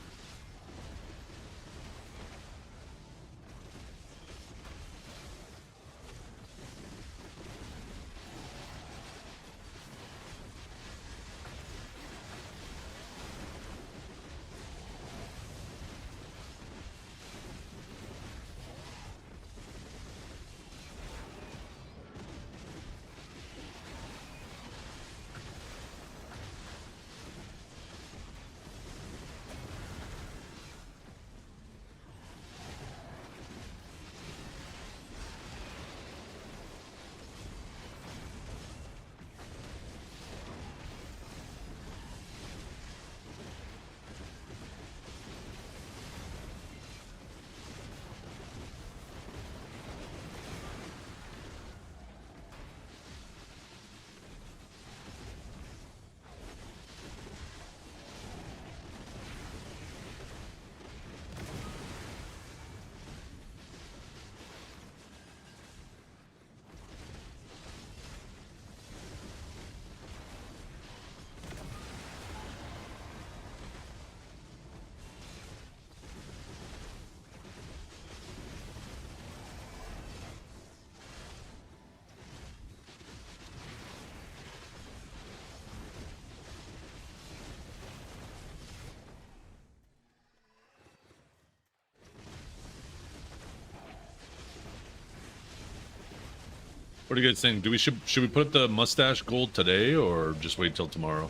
What do you guys think? Should we put the mustache gold today or just wait till tomorrow?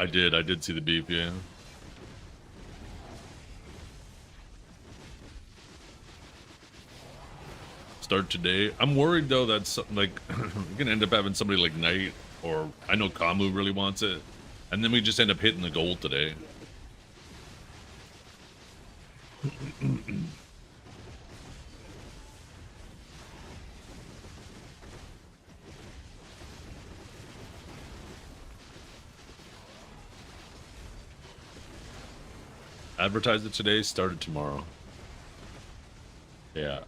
I did see the beef, yeah. Start today. I'm worried though that like we're gonna end up having somebody like Knight, or I know Kamu really wants it, and then we just end up hitting the gold today. Advertise it today, start it tomorrow. Yeah.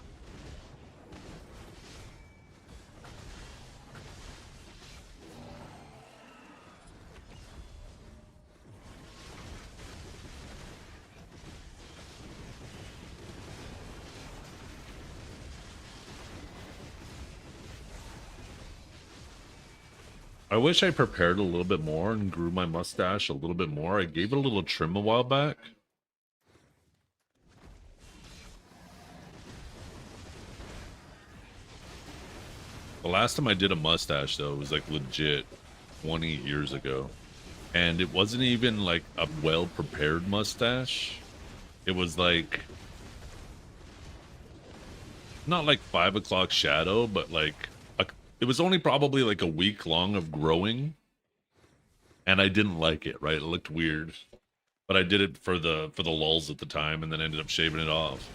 I wish I prepared a little bit more and grew my mustache a little bit more. I gave it a little trim a while back. The last time I did a mustache, though, was like legit 20 years ago. And it wasn't even like a well-prepared mustache. It was like, not like 5 o'clock shadow, but like, it was only probably like a week long of growing. And I didn't like it, right? It looked weird. But I did it for the lulz at the time and then ended up shaving it off.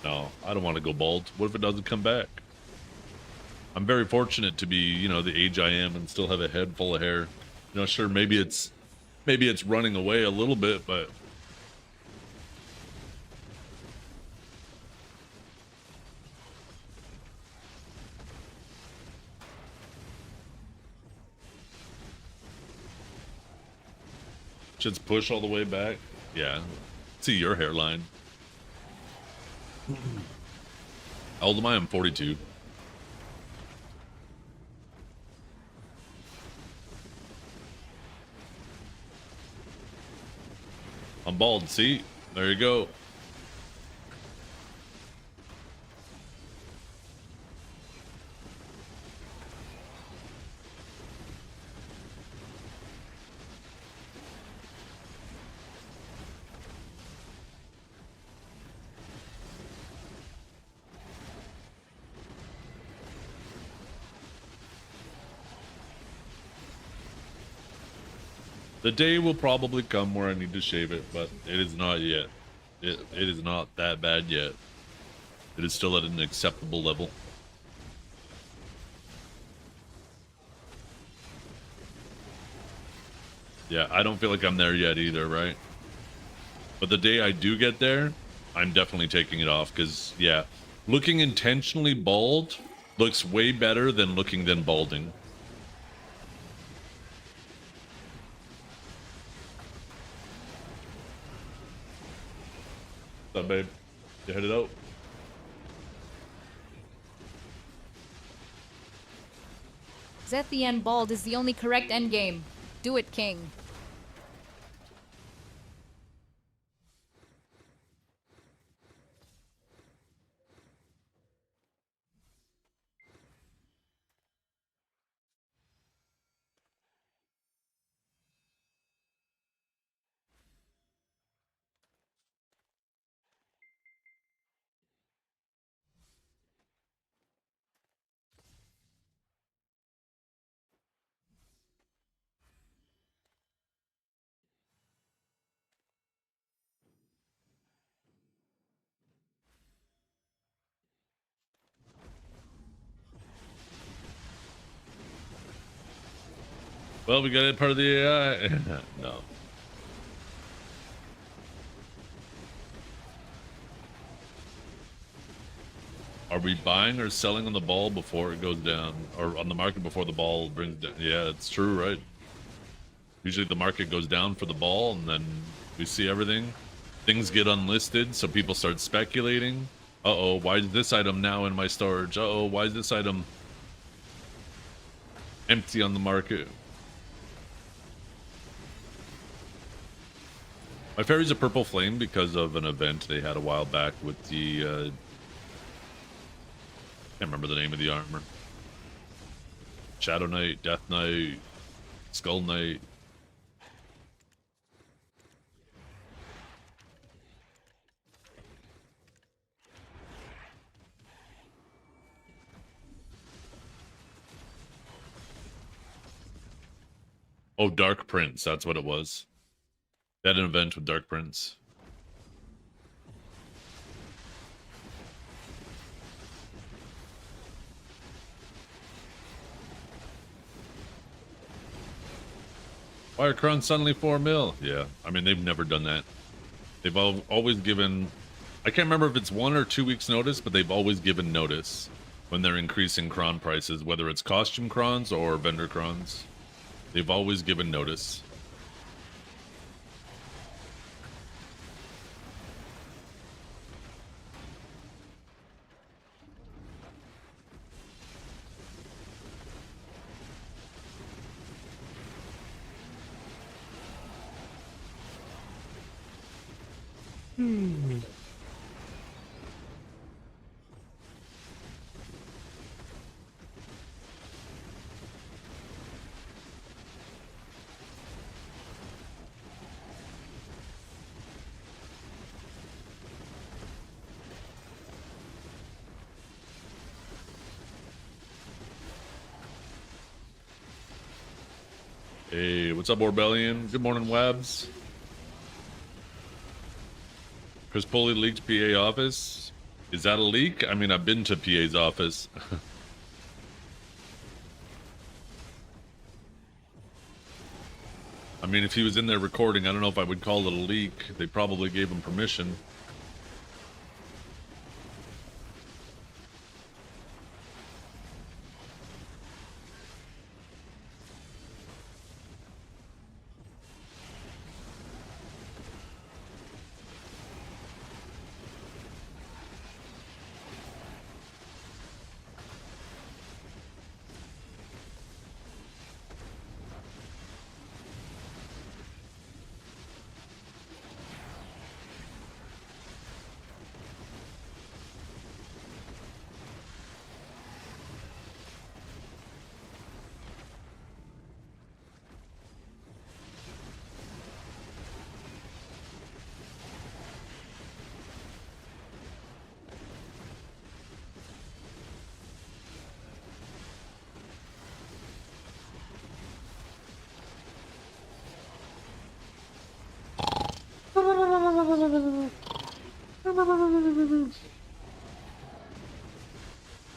No, I don't want to go bald. What if it doesn't come back? I'm very fortunate to be, you know, the age I am and still have a head full of hair. You know, sure, maybe it's running away a little bit, but shit's push all the way back. Yeah. See your hairline. How old am I? I'm 42. I'm bald. See? There you go. The day will probably come where I need to shave it, but it is not yet. It is not that bad yet. It is still at an acceptable level. Yeah, I don't feel like I'm there yet either, right? But the day I do get there, I'm definitely taking it off, because, yeah, looking intentionally bald looks way better than looking then balding. What's up, babe? You headed out? Zethian bald is the only correct endgame. Do it, King. Well, we got it part of the AI. No. Are we buying or selling on the ball before it goes down? Or on the market before the ball brings down? Yeah, it's true, right? Usually the market goes down for the ball and then we see everything. Things get unlisted, so people start speculating. Uh-oh, why is this item now in my storage? Uh-oh, why is this item empty on the market? My fairy's a purple flame because of an event they had a while back with the can't remember the name of the armor. Shadow Knight, Death Knight, Skull Knight. Oh, Dark Prince, that's what it was. They had an event with Dark Prince. Wirecron suddenly 4 mil. Yeah, I mean, they've never done that. They've always given... I can't remember if it's 1 or 2 weeks notice, but they've always given notice when they're increasing cron prices, whether it's costume crons or vendor crons. They've always given notice. Hey, what's up, Orbellion? Good morning, Webs. Chris Pulley leaked PA office. Is that a leak? I mean, I've been to PA's office. I mean, if he was in there recording, I don't know if I would call it a leak. They probably gave him permission.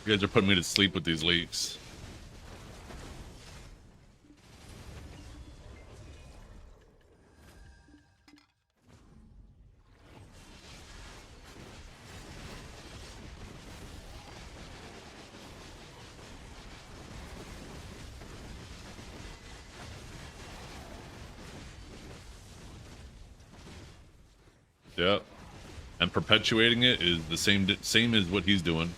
You guys are putting me to sleep with these leaks. Yep. And perpetuating it is the same as what he's doing.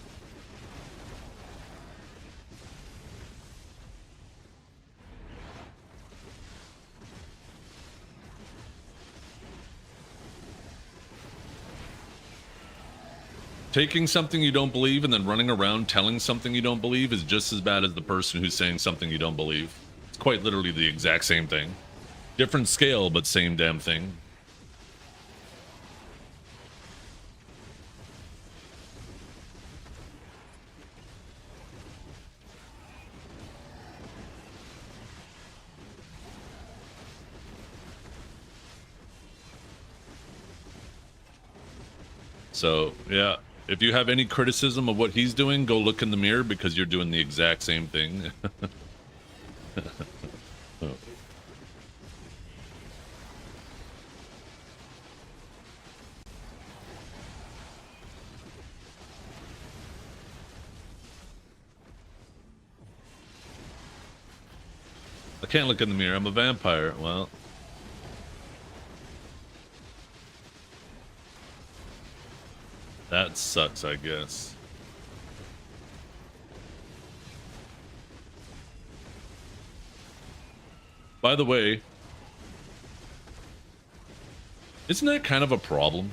Taking something you don't believe and then running around telling something you don't believe is just as bad as the person who's saying something you don't believe. It's quite literally the exact same thing. Different scale, but same damn thing. So, yeah. If you have any criticism of what he's doing, go look in the mirror because you're doing the exact same thing. Oh. I can't look in the mirror. I'm a vampire. Well, that sucks, I guess. By the way, isn't that kind of a problem?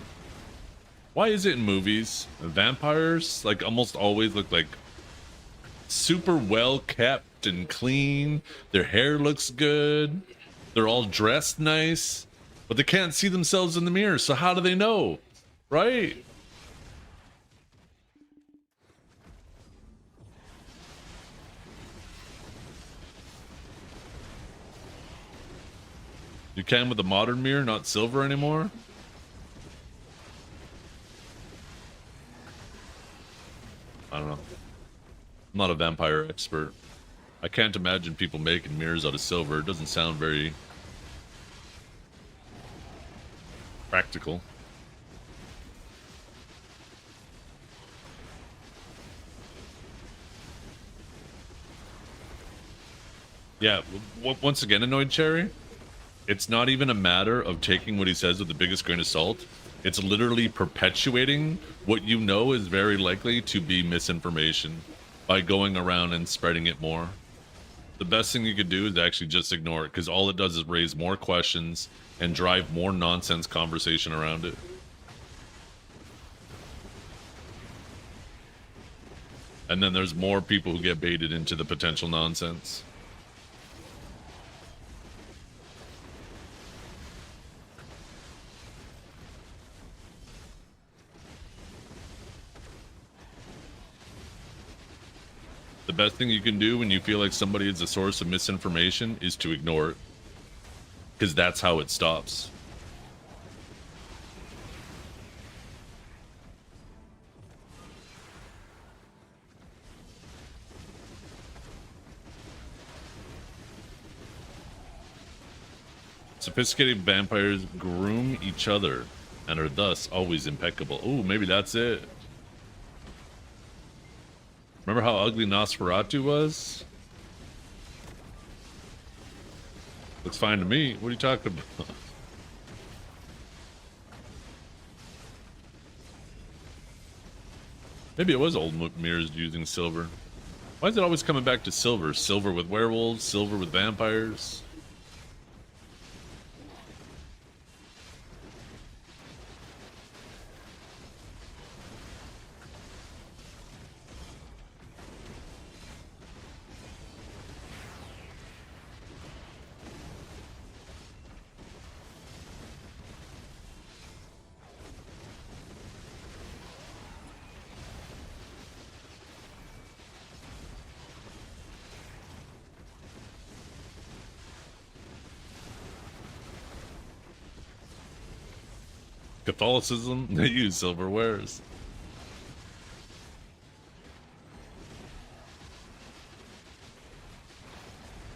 Why is it in movies vampires like almost always look like super well kept and clean? Their hair looks good. They're all dressed nice, but they can't see themselves in the mirror. So how do they know? Right? You can with a modern mirror, not silver anymore? I don't know. I'm not a vampire expert. I can't imagine people making mirrors out of silver. It doesn't sound very practical. Yeah, once again, Annoyed Cherry, it's not even a matter of taking what he says with the biggest grain of salt. It's literally perpetuating what you know is very likely to be misinformation by going around and spreading it more. The best thing you could do is actually just ignore it, because all it does is raise more questions and drive more nonsense conversation around it. And then there's more people who get baited into the potential nonsense. The best thing you can do when you feel like somebody is a source of misinformation is to ignore it. Because that's how it stops. Sophisticated vampires groom each other and are thus always impeccable. Ooh, maybe that's it. Remember how ugly Nosferatu was? Looks fine to me. What are you talking about? Maybe it was old mirrors using silver. Why is it always coming back to silver? Silver with werewolves, silver with vampires. Catholicism, they use silverwares.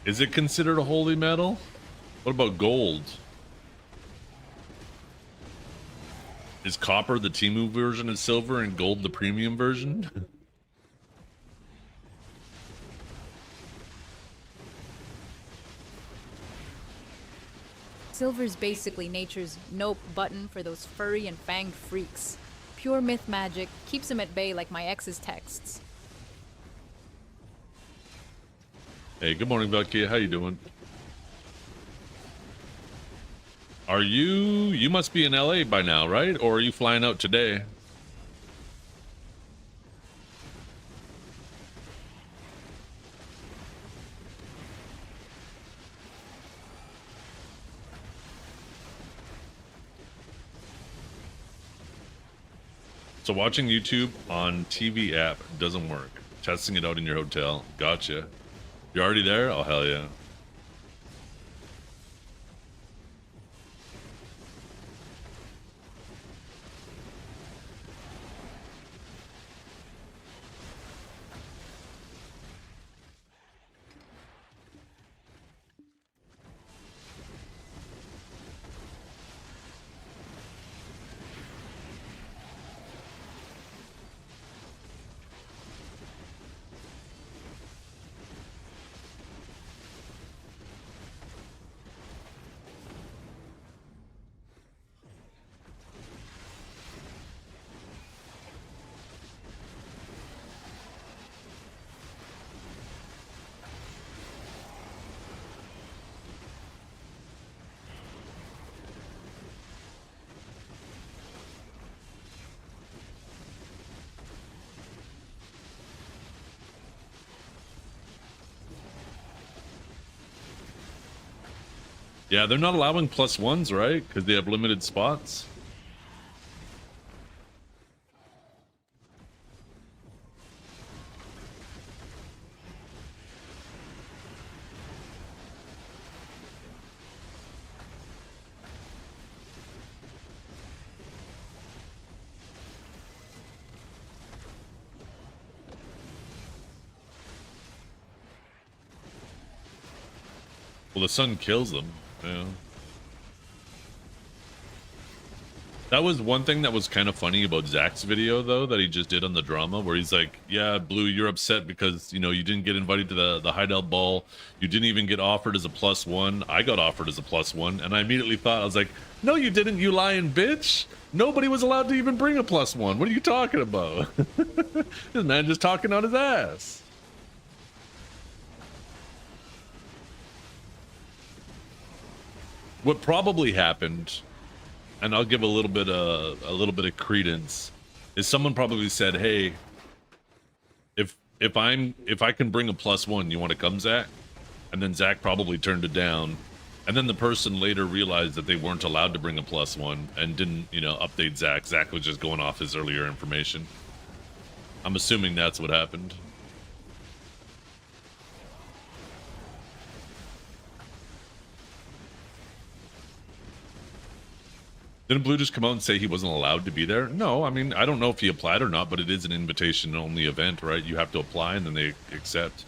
Is it considered a holy metal? What about gold? Is copper the Temu version of silver and gold the premium version? Silver's basically nature's nope button for those furry and fanged freaks. Pure myth magic, keeps them at bay like my ex's texts. Hey, good morning, Bucky. How you doing? Are you must be in LA by now, right? Or are you flying out today? So watching YouTube on TV app doesn't work. Testing it out in your hotel. Gotcha. You're already there? Oh, hell yeah. Yeah, they're not allowing +1s, right? Because they have limited spots. Well, the sun kills them. Yeah. That was one thing that was kind of funny about Zach's video, though, that he just did on the drama, where he's like, yeah, Blue, you're upset because, you know, you didn't get invited to the Heidel ball. You didn't even get offered as a +1. I got offered as a +1. And I immediately thought, I was like, no, you didn't, you lying bitch. Nobody was allowed to even bring a +1. What are you talking about? This man just talking on his ass. What probably happened, and I'll give a little bit of credence, is someone probably said, "Hey, if I can bring a +1, you want to come, Zach?" And then Zach probably turned it down, and then the person later realized that they weren't allowed to bring a +1 and didn't, you know, update Zach. Zach was just going off his earlier information. I'm assuming that's what happened. Didn't Blue just come out and say he wasn't allowed to be there? No, I mean, I don't know if he applied or not, but it is an invitation-only event, right? You have to apply and then they accept.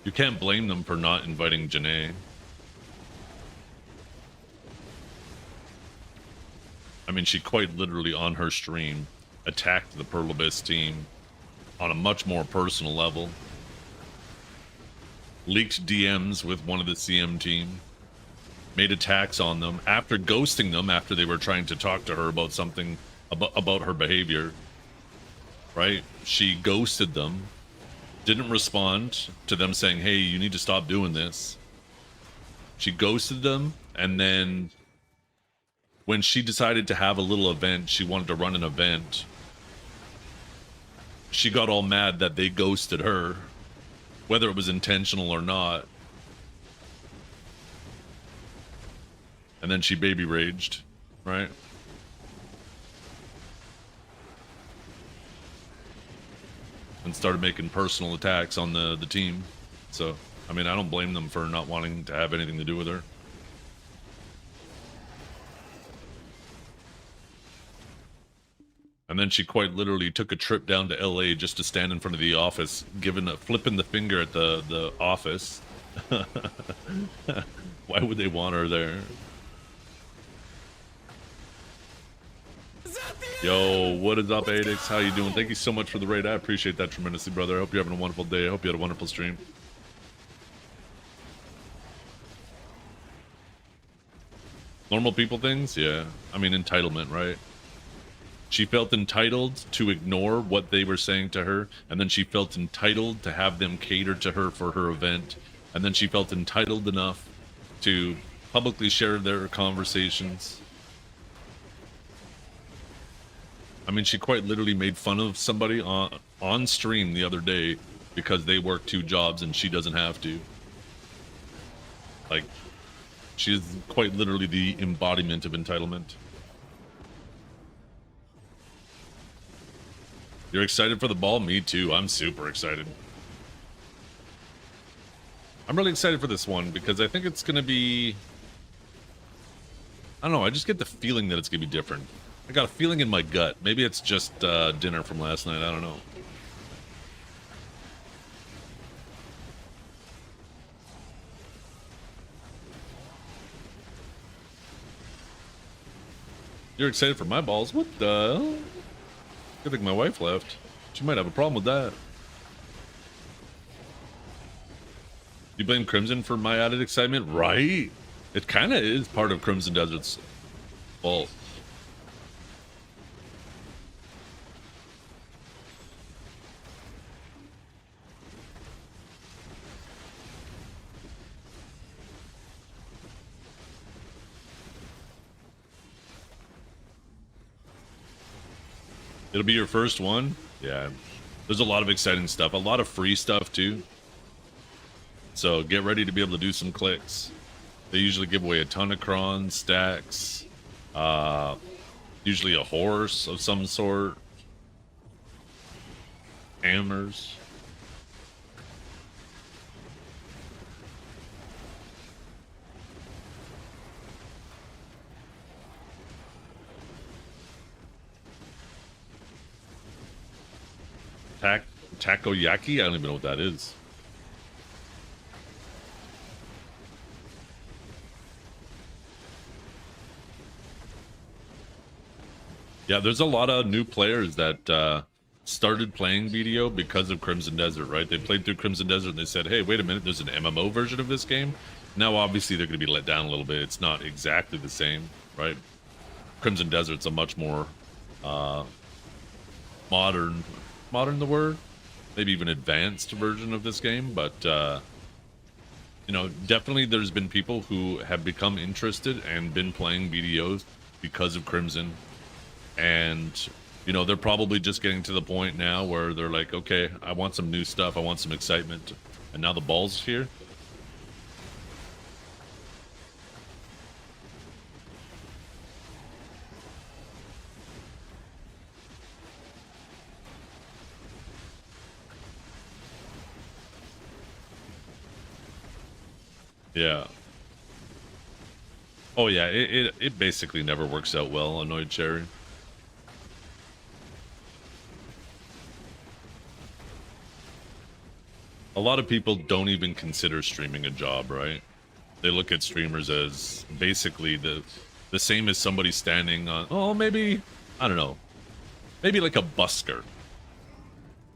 You can't blame them for not inviting Janae. I mean, she quite literally on her stream attacked the Pearl Abyss team on a much more personal level. Leaked DMs with one of the CM team. Made attacks on them after ghosting them after they were trying to talk to her about something about her behavior. Right? She ghosted them. Didn't respond to them saying, hey, you need to stop doing this. She ghosted them, and then when she decided to have a little event, she wanted to run an event, she got all mad that they ghosted her, whether it was intentional or not. And then she baby raged, right? And started making personal attacks on the team. So, I mean, I don't blame them for not wanting to have anything to do with her. And then she quite literally took a trip down to LA just to stand in front of the office, flipping the finger at the office. Why would they want her there? Yo, what is up, Adix? How you doing? Thank you so much for the raid. I appreciate that tremendously, brother. I hope you're having a wonderful day. I hope you had a wonderful stream. Normal people things? Yeah. I mean, entitlement, right? She felt entitled to ignore what they were saying to her, and then she felt entitled to have them cater to her for her event, and then she felt entitled enough to publicly share their conversations. I mean, she quite literally made fun of somebody on stream the other day because they work 2 jobs and she doesn't have to. Like, she is quite literally the embodiment of entitlement. You're excited for the ball? Me too. I'm super excited. I'm really excited for this one because I think it's going to be... I don't know, I just get the feeling that it's going to be different. I got a feeling in my gut. Maybe it's just dinner from last night. I don't know. You're excited for my balls? What the hell? I think my wife left. She might have a problem with that. You blame Crimson for my added excitement? Right? It kind of is part of Crimson Desert's fault. It'll be your first one? Yeah. There's a lot of exciting stuff. A lot of free stuff, too. So get ready to be able to do some clicks. They usually give away a ton of crons, stacks, usually a horse of some sort, hammers. Takoyaki? I don't even know what that is. Yeah, there's a lot of new players that started playing BDO because of Crimson Desert, right? They played through Crimson Desert and they said, hey, wait a minute, there's an MMO version of this game. Now, obviously, they're going to be let down a little bit. It's not exactly the same, right? Crimson Desert's a much more modern the word? Maybe even advanced version of this game, but you know, definitely there's been people who have become interested and been playing BDOs because of Crimson. And, you know, they're probably just getting to the point now where they're like, okay, I want some new stuff. I want some excitement. And now the ball's here. Yeah. Oh yeah, it basically never works out well, Annoyed Cherry. A lot of people don't even consider streaming a job, right? They look at streamers as basically the same as somebody standing on, oh, maybe, I don't know, maybe like a busker.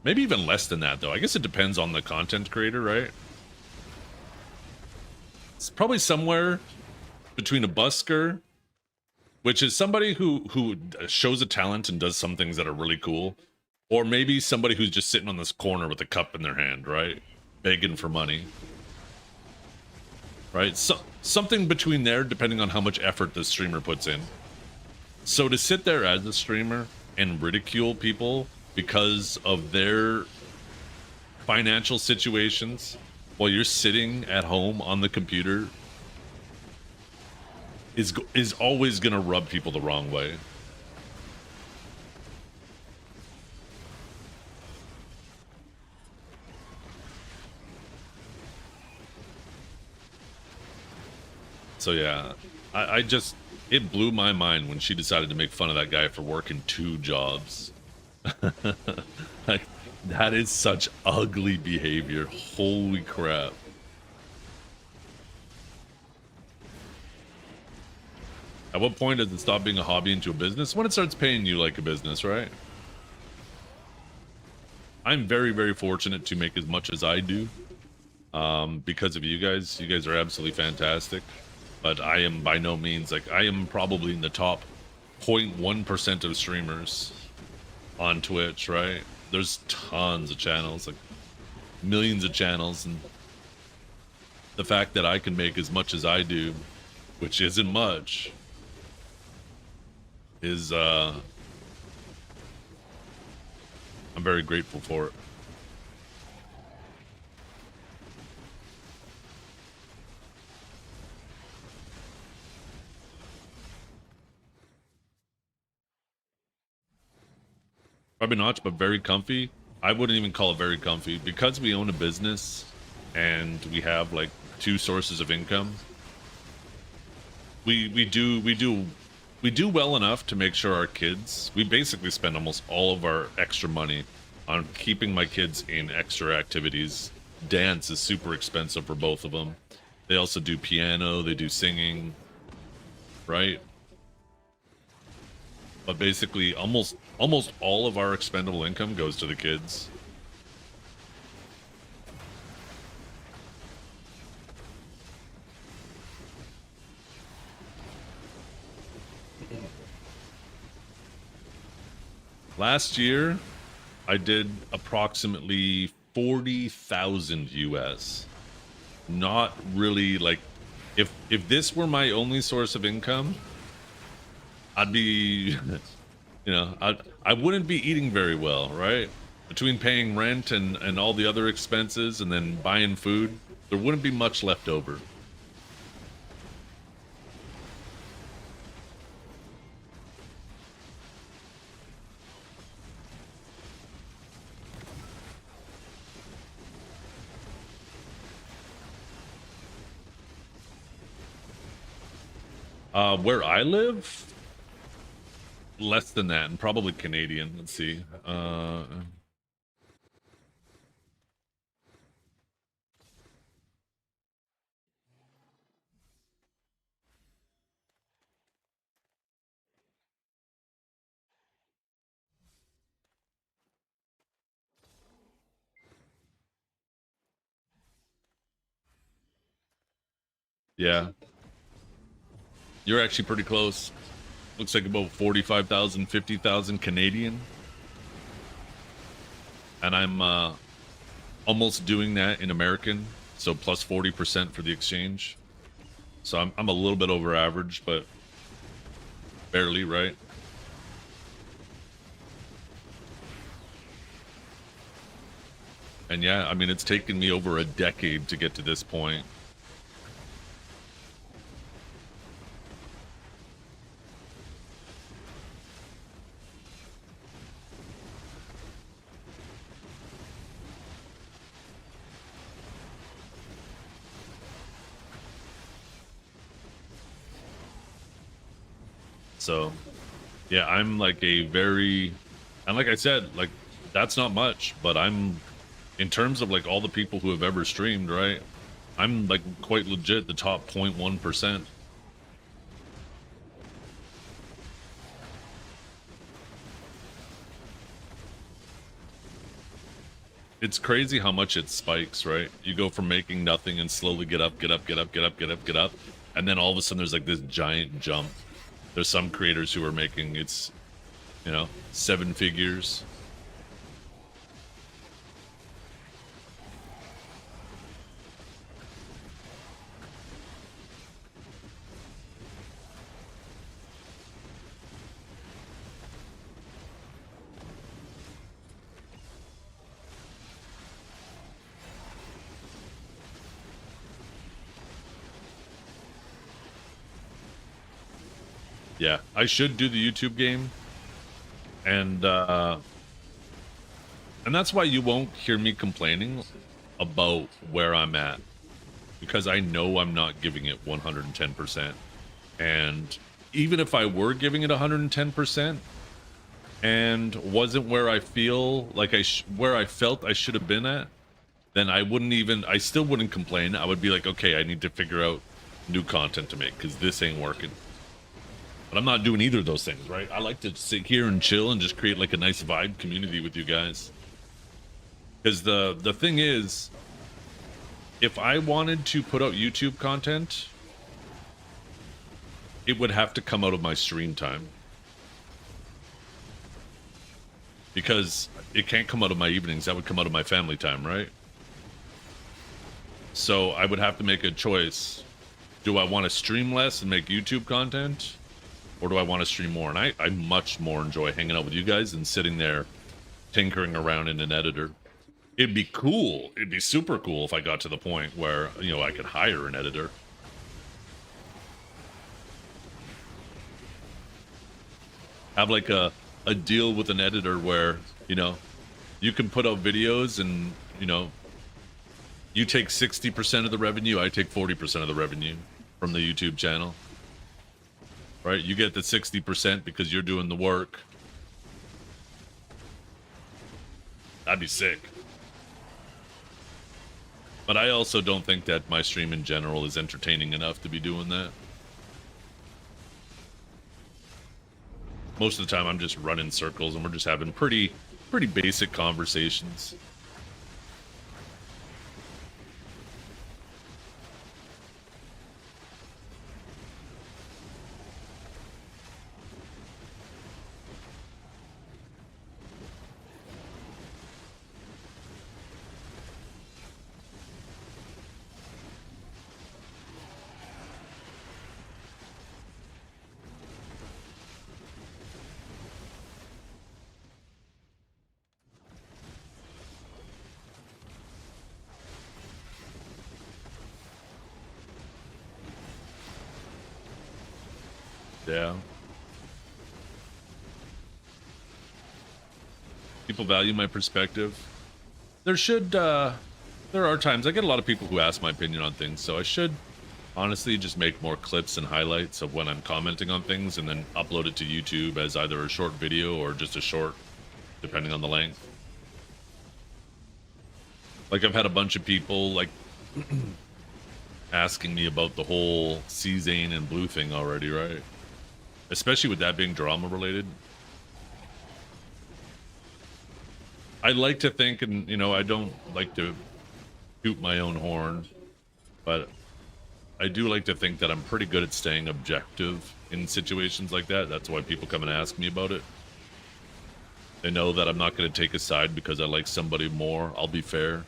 Maybe even less than that, though. I guess it depends on the content creator, right? It's probably somewhere between a busker, which is somebody who shows a talent and does some things that are really cool, or maybe somebody who's just sitting on this corner with a cup in their hand, right? Begging for money. Right? So, something between there, depending on how much effort the streamer puts in. So to sit there as a streamer and ridicule people because of their financial situations while you're sitting at home on the computer is always going to rub people the wrong way. So yeah, I just, it blew my mind when she decided to make fun of that guy for working 2 jobs. Like, that is such ugly behavior. Holy crap. At what point does it stop being a hobby into a business? When it starts paying you like a business, right? I'm very, very fortunate to make as much as I do because of you guys. You guys are absolutely fantastic. But I am by no means, like, I am probably in the top 0.1% of streamers on Twitch, right? There's tons of channels, like millions of channels, and the fact that I can make as much as I do, which isn't much, is I'm very grateful for it. Probably not, but very comfy. I wouldn't even call it very comfy because we own a business and we have like 2 sources of income. We do well enough to make sure our kids, we basically spend almost all of our extra money on keeping my kids in extra activities. Dance is super expensive for both of them. They also do piano, they do singing, right? But basically almost all of our expendable income goes to the kids. Last year, I did approximately 40,000 US. Not really, like, if this were my only source of income, I'd be, you know, I wouldn't be eating very well, right? Between paying rent and all the other expenses and then buying food, there wouldn't be much left over. Where I live, less than that, and probably Canadian. Let's see. Yeah, you're actually pretty close. Looks like about 45,000, 50,000 Canadian. And I'm almost doing that in American, so plus 40% for the exchange. So I'm a little bit over average, but barely, right? And yeah, I mean, it's taken me over a decade to get to this point. So, yeah, I'm like a very, and like I said, like that's not much, but I'm, in terms of like all the people who have ever streamed, right? I'm like quite legit the top 0.1%. It's crazy how much it spikes, right? You go from making nothing and slowly get up, get up, get up, get up, get up, get up, and then all of a sudden there's like this giant jump. There's some creators who are making, it's, you know, 7 figures. Yeah, I should do the YouTube game. And that's why you won't hear me complaining about where I'm at, because I know I'm not giving it 110%. And even if I were giving it 110% and wasn't where I feel like where I felt I should have been at, then I still wouldn't complain. I would be like, okay, I need to figure out new content to make because this ain't working. But I'm not doing either of those things, right? I like to sit here and chill and just create like a nice vibe community with you guys. Because the thing is, if I wanted to put out YouTube content, it would have to come out of my stream time. Because it can't come out of my evenings. That would come out of my family time, right? So I would have to make a choice. Do I want to stream less and make YouTube content? Or do I want to stream more? And I much more enjoy hanging out with you guys than sitting there tinkering around in an editor. It'd be cool. It'd be super cool if I got to the point where, you know, I could hire an editor. Have like a deal with an editor where, you know, you can put out videos and, you know, you take 60% of the revenue, I take 40% of the revenue from the YouTube channel. Right? You get the 60% because you're doing the work. That'd be sick. But I also don't think that my stream in general is entertaining enough to be doing that. Most of the time I'm just running circles and we're just having pretty basic conversations. Yeah. People value my perspective. There are times I get a lot of people who ask my opinion on things, so I should honestly just make more clips and highlights of when I'm commenting on things and then upload it to YouTube as either a short video or just a short, depending on the length. Like, I've had a bunch of people like asking me about the whole C-Zane and Blue thing already, right? Especially with that being drama related. I like to think, and you know, I don't like to toot my own horn, but I do like to think that I'm pretty good at staying objective in situations like that. That's why people come and ask me about it. They know that I'm not going to take a side because I like somebody more. I'll be fair.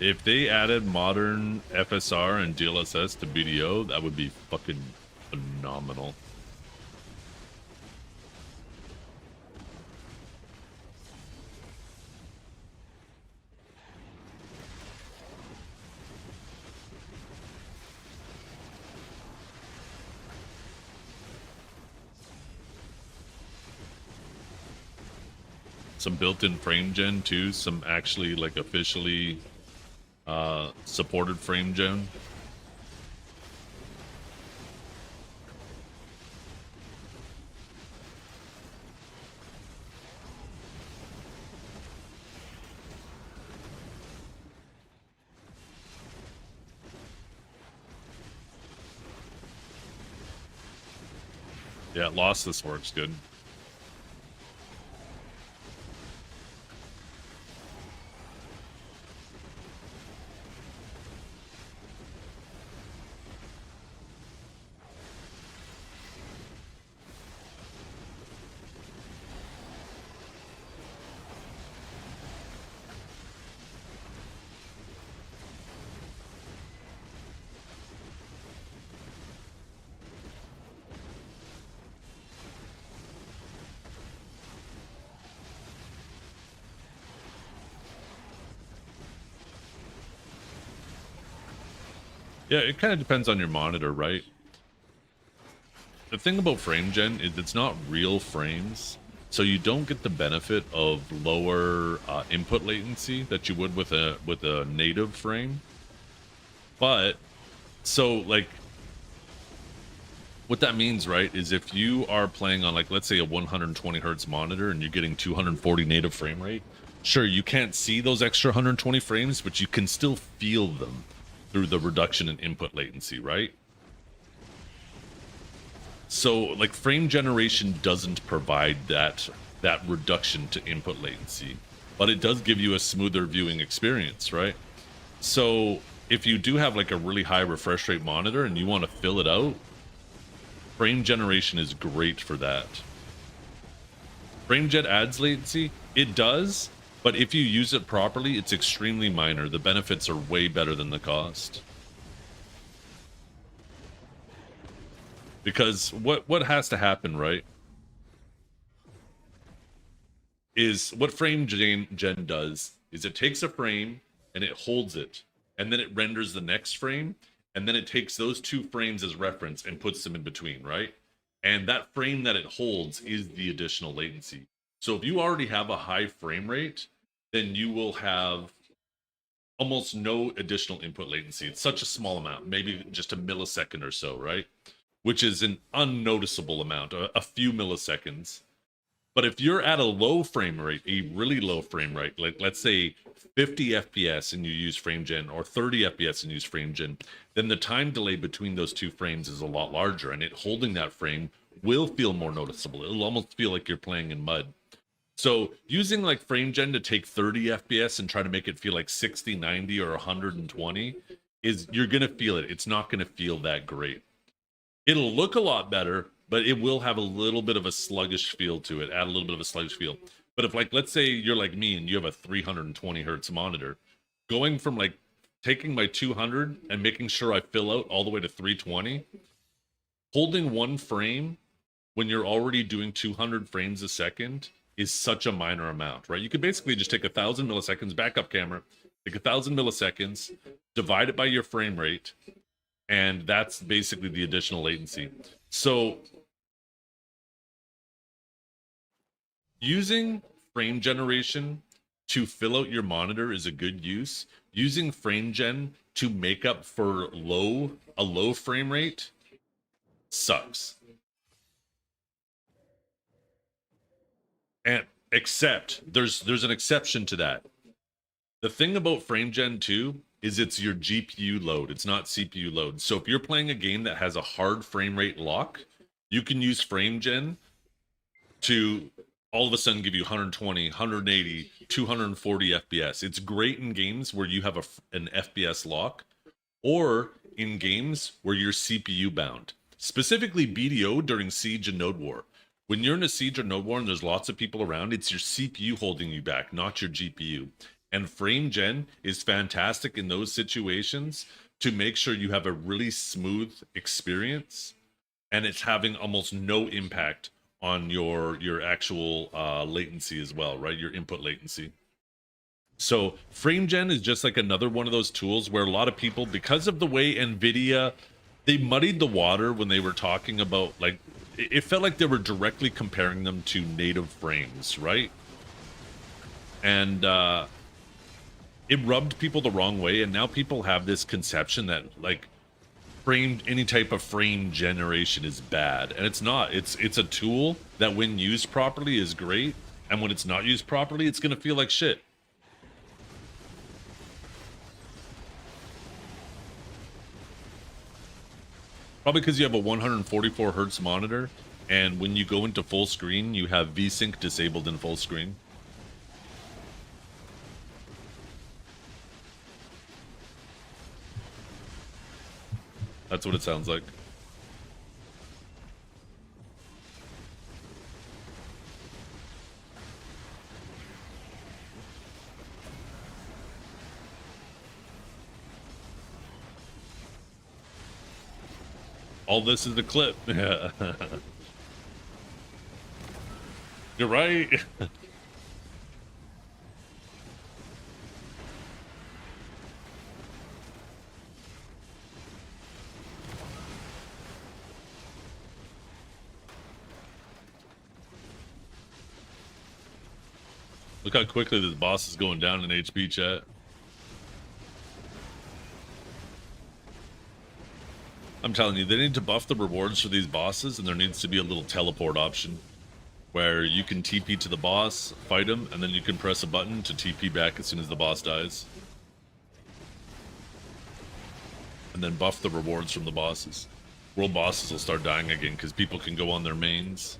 If they added modern FSR and DLSS to BDO, that would be fucking phenomenal. Some built-in frame gen too, some actually like officially supported frame gen. Yeah, lossless works good. Yeah, it kind of depends on your monitor, right? The thing about frame gen is it's not real frames, so you don't get the benefit of lower input latency that you would with a native frame. But so like what that means, right, is if you are playing on, like, let's say a 120 hertz monitor and you're getting 240 native frame rate, sure, you can't see those extra 120 frames, but you can still feel them through the reduction in input latency, right? So, like, frame generation doesn't provide that reduction to input latency, but it does give you a smoother viewing experience, right? So, if you do have like a really high refresh rate monitor and you want to fill it out, frame generation is great for that. FrameJet adds latency? It does, but if you use it properly, it's extremely minor. The benefits are way better than the cost. Because what has to happen, right, is what frame gen does is it takes a frame and it holds it, and then it renders the next frame, and then it takes those two frames as reference and puts them in between, right? And that frame that it holds is the additional latency. So if you already have a high frame rate, then you will have almost no additional input latency. It's such a small amount, maybe just a millisecond or so, right? Which is an unnoticeable amount, a few milliseconds. But if you're at a low frame rate, a really low frame rate, like let's say 50 FPS and you use frame gen, or 30 FPS and use frame gen, then the time delay between those two frames is a lot larger, and it holding that frame will feel more noticeable. It'll almost feel like you're playing in mud. So using like frame gen to take 30 FPS and try to make it feel like 60, 90, or 120 is, you're going to feel it. It's not going to feel that great. It'll look a lot better, but it will have a little bit of a sluggish feel to it, add a little bit of a sluggish feel. But if, like, let's say you're like me and you have a 320 hertz monitor, going from like taking my 200 and making sure I fill out all the way to 320, holding one frame when you're already doing 200 frames a second is such a minor amount, right? You could basically just take 1,000 milliseconds, backup camera, take 1,000 milliseconds, divide it by your frame rate, and that's basically the additional latency. So using frame generation to fill out your monitor is a good use. Using frame gen to make up for a low frame rate sucks. And except there's an exception to that. The thing about frame gen 2 is it's your GPU load, it's not CPU load. So if you're playing a game that has a hard frame rate lock, you can use frame gen to all of a sudden give you 120, 180, 240 FPS. It's great in games where you have an FPS lock, or in games where you're CPU bound. Specifically BDO during Siege and Node War. When you're in a Siege or Node War and there's lots of people around, it's your CPU holding you back, not your GPU. And frame gen is fantastic in those situations to make sure you have a really smooth experience, and it's having almost no impact on your actual latency as well, right? Your input latency. So frame gen is just like another one of those tools where a lot of people, because of the way NVIDIA, they muddied the water when they were talking about, like, it felt like they were directly comparing them to native frames, right? And it rubbed people the wrong way, and now people have this conception that, like, any type of frame generation is bad, and it's not. It's a tool that when used properly is great, and when it's not used properly, it's gonna feel like shit. Probably because you have a 144 hertz monitor, and when you go into full screen, you have VSync disabled in full screen. That's what it sounds like. All this is the clip. Yeah. You're right. Look how quickly this boss is going down in HP chat. I'm telling you, they need to buff the rewards for these bosses, and there needs to be a little teleport option where you can TP to the boss, fight him, and then you can press a button to TP back as soon as the boss dies. And then buff the rewards from the bosses. World bosses will start dying again because people can go on their mains.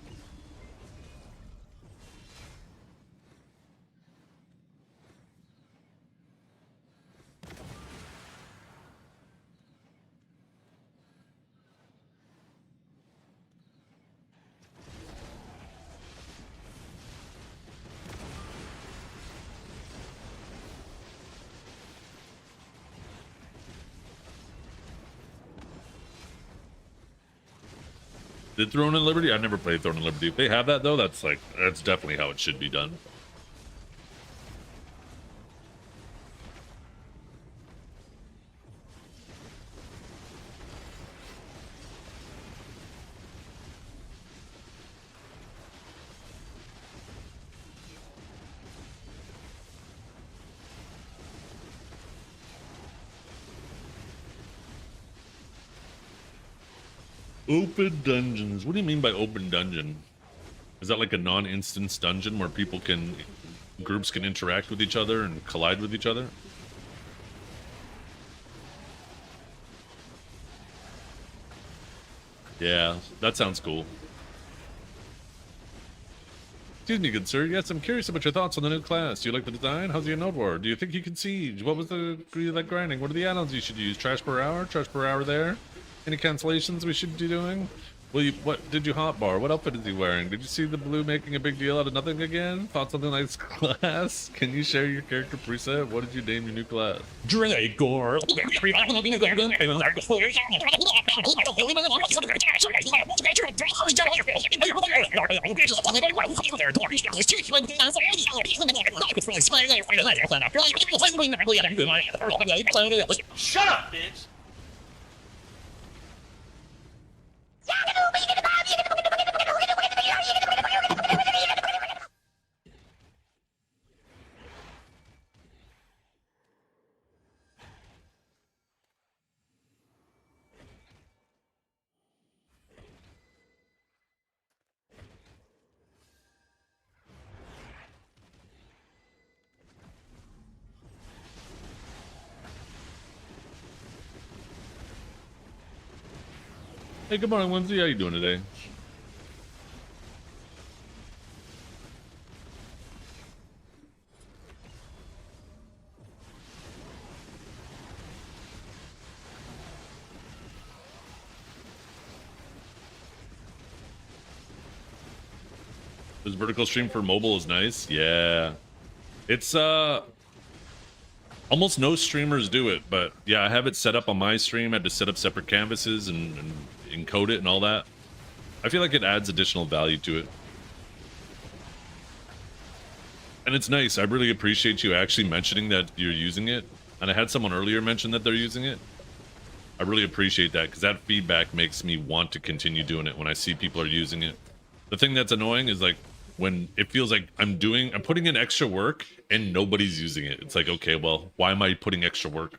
Did Throne and Liberty? I've never played Throne and Liberty. If they have that though, that's definitely how it should be done. Open dungeons. What do you mean by open dungeon? Is that like a non-instance dungeon where groups can interact with each other and collide with each other? Yeah, that sounds cool. Excuse me, good sir. Yes, I'm curious about your thoughts on the new class. Do you like the design? How's your node war? Do you think you can siege? What was the like grinding? What are the add-ons you should use? Trash per hour? Trash per hour there? Any cancellations we should be doing? Well, what did you hotbar? What outfit is he wearing? Did you see the blue making a big deal out of nothing again? Thought something like this class? Can you share your character preset? What did you name your new class? Dragor. Shut up, bitch! Hey, good morning, Lindsay. How you doing today? This vertical stream for mobile is nice. Yeah. It's almost no streamers do it, but yeah, I have it set up on my stream. I had to set up separate canvases and encode it and all that. I feel like it adds additional value to it. And it's nice. I really appreciate you actually mentioning that you're using it. And I had someone earlier mention that they're using it. I really appreciate that because that feedback makes me want to continue doing it when I see people are using it. The thing that's annoying is like when it feels like I'm putting in extra work and nobody's using it. It's like, okay, well, why am I putting extra work?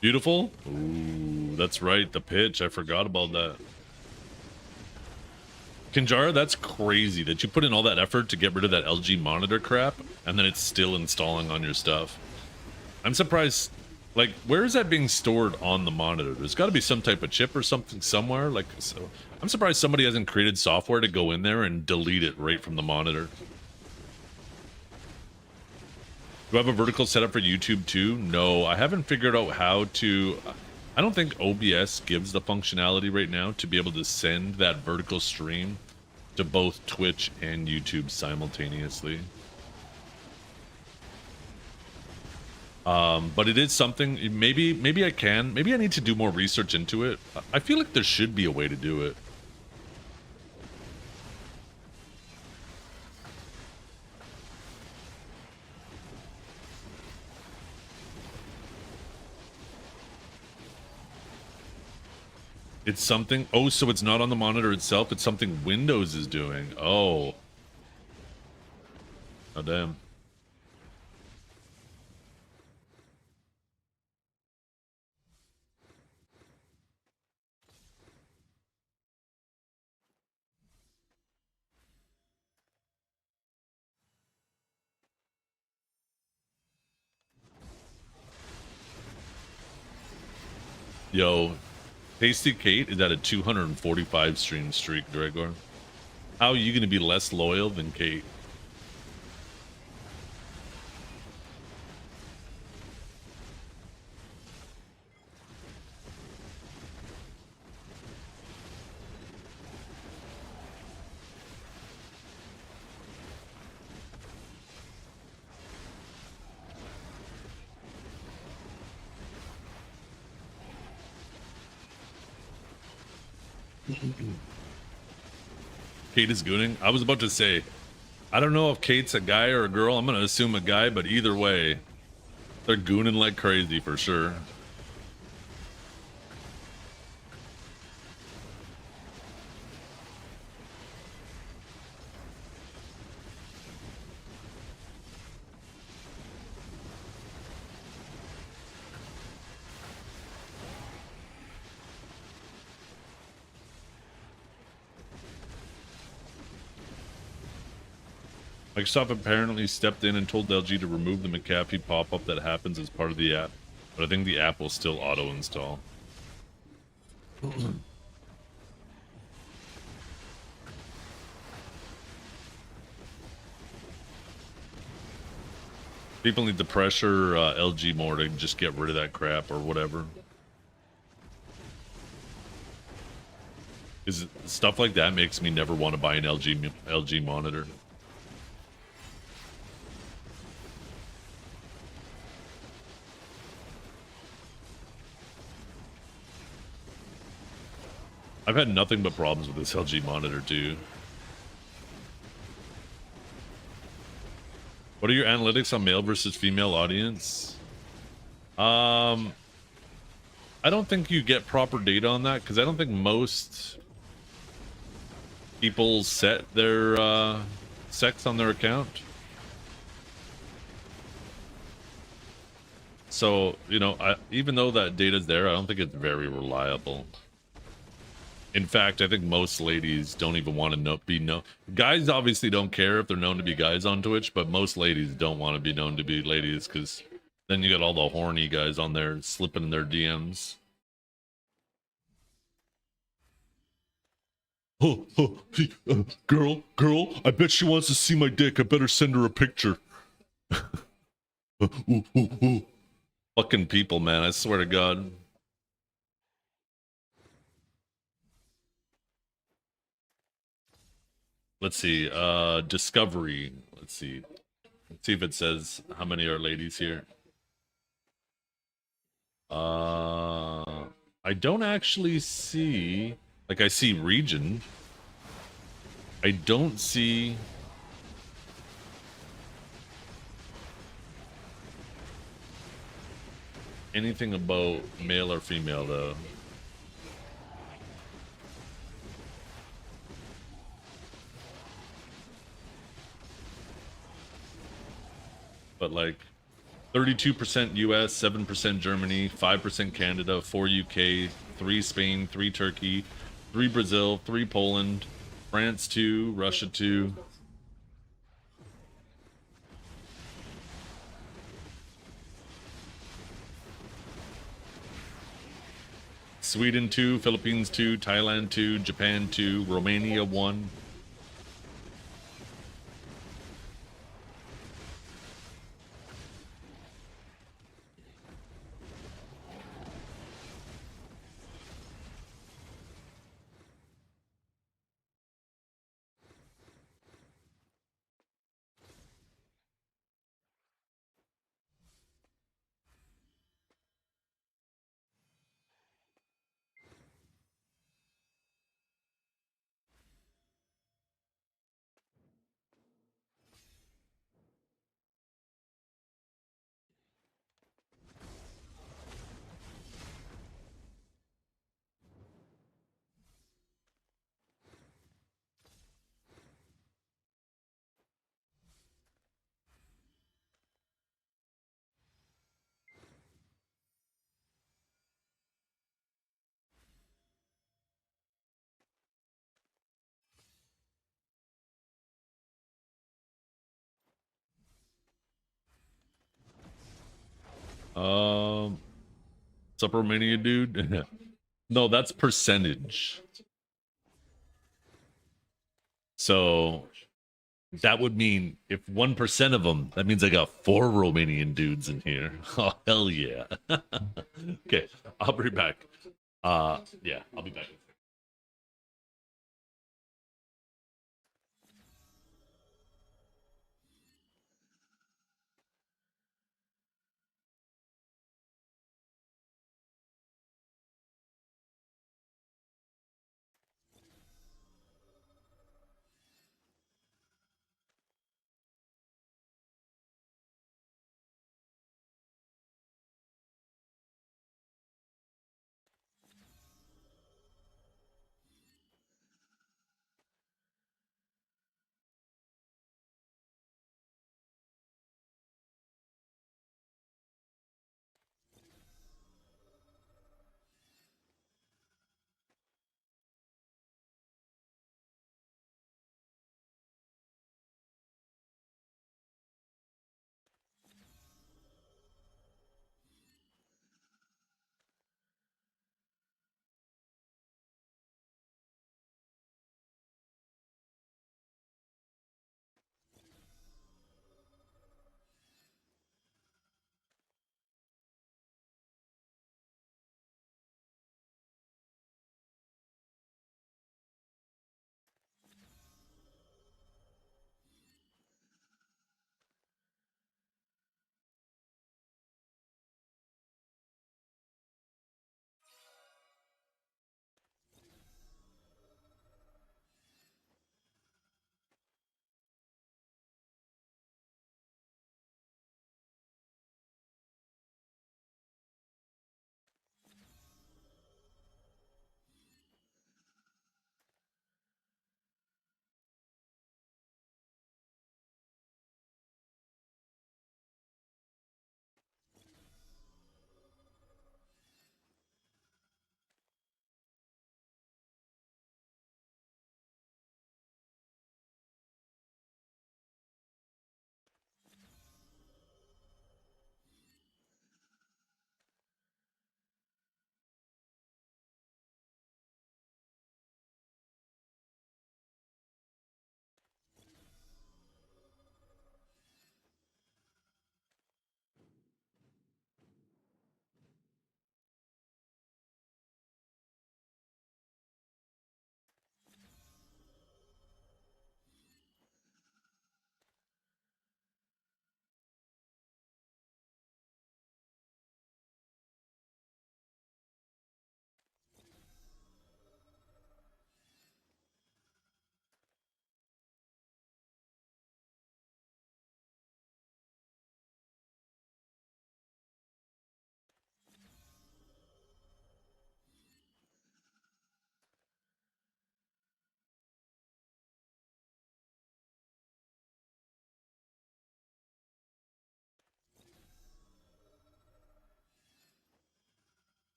Beautiful? Ooh, that's right, the pitch. I forgot about that. Kinjara, that's crazy that you put in all that effort to get rid of that LG monitor crap, and then it's still installing on your stuff. I'm surprised, like, where is that being stored on the monitor? There's got to be some type of chip or something somewhere. Like, so I'm surprised somebody hasn't created software to go in there and delete it right from the monitor. Do I have a vertical setup for YouTube too? No, I haven't figured out how to. I don't think OBS gives the functionality right now to be able to send that vertical stream to both Twitch and YouTube simultaneously. But it is something. Maybe I can. Maybe I need to do more research into it. I feel like there should be a way to do it. It's something. Oh, so it's not on the monitor itself. It's something Windows is doing. Oh. Oh, damn. Yo, Tasty Kate is at a 245 stream streak, Dregor. How are you going to be less loyal than Kate? Kate is gooning. I was about to say, I don't know if Kate's a guy or a girl. I'm going to assume a guy, but either way, they're gooning like crazy for sure. Microsoft apparently stepped in and told LG to remove the McAfee pop-up that happens as part of the app, but I think the app will still auto-install. People need to pressure LG more to just get rid of that crap or whatever. Is stuff like that makes me never want to buy an LG monitor. I've had nothing but problems with this LG monitor too. What are your analytics on male versus female audience? I don't think you get proper data on that because I don't think most people set their sex on their account. So, you know, even though that data's there, I don't think it's very reliable. In fact, I think most ladies don't even want to be known. Guys obviously don't care if they're known to be guys on Twitch, but most ladies don't want to be known to be ladies because then you got all the horny guys on there slipping in their DMs. Oh, girl, I bet she wants to see my dick. I better send her a picture. Fucking people, man. I swear to God. Let's see. Discovery. Let's see. Let's see if it says how many are ladies here. I don't actually see. Like, I see region. I don't see. Anything about male or female, though. But like 32% US, 7% Germany, 5% Canada, 4 UK, 3 Spain, 3 Turkey, 3 Brazil, 3 Poland, France 2, Russia 2. Sweden 2, Philippines 2, Thailand 2, Japan 2, Romania 1. What's up, Romania, dude? No, that's percentage. So that would mean if 1% of them, that means I got 4 Romanian dudes in here. Oh, hell yeah. Okay, I'll be back. Yeah, I'll be back.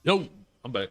Yo, I'm back.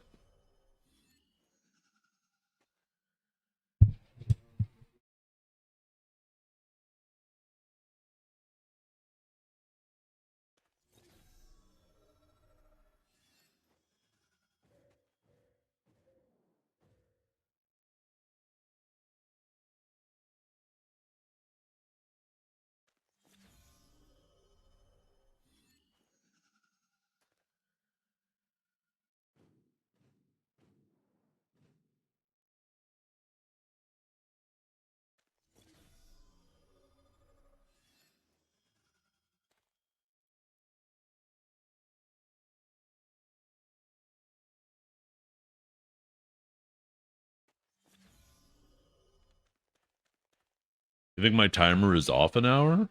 You think my timer is off an hour?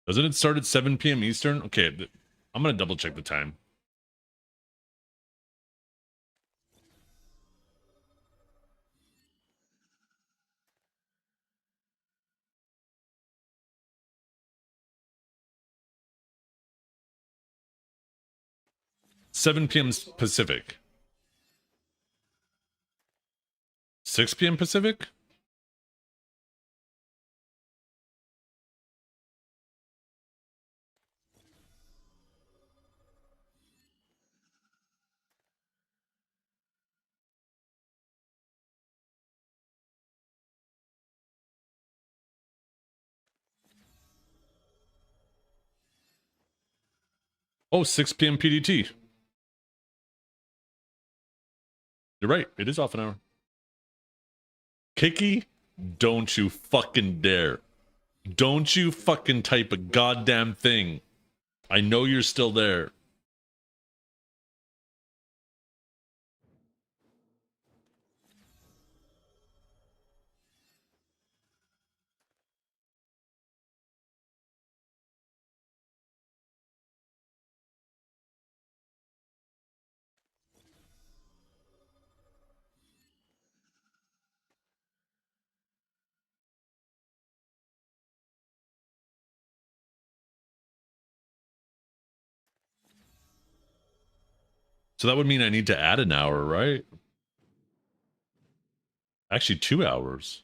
Doesn't it start at 7 p.m. Eastern? Okay, I'm gonna double check the time. Seven p.m. Pacific. 6 p.m. Pacific? Oh, 6 p.m. PDT. You're right. It is off an hour. Kiki, don't you fucking dare. Don't you fucking type a goddamn thing. I know you're still there. So that would mean I need to add an hour, right? Actually, 2 hours.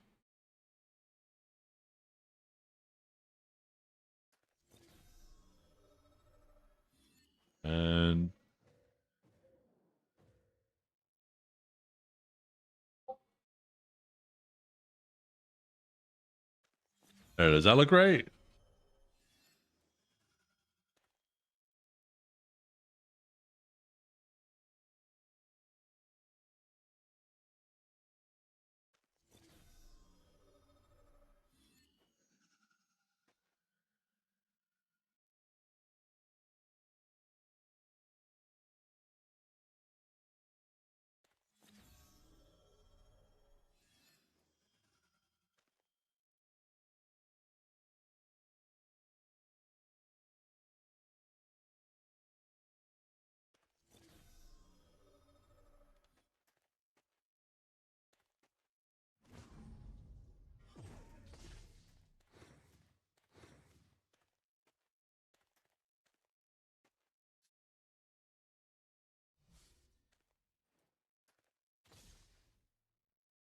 And there, does that look right?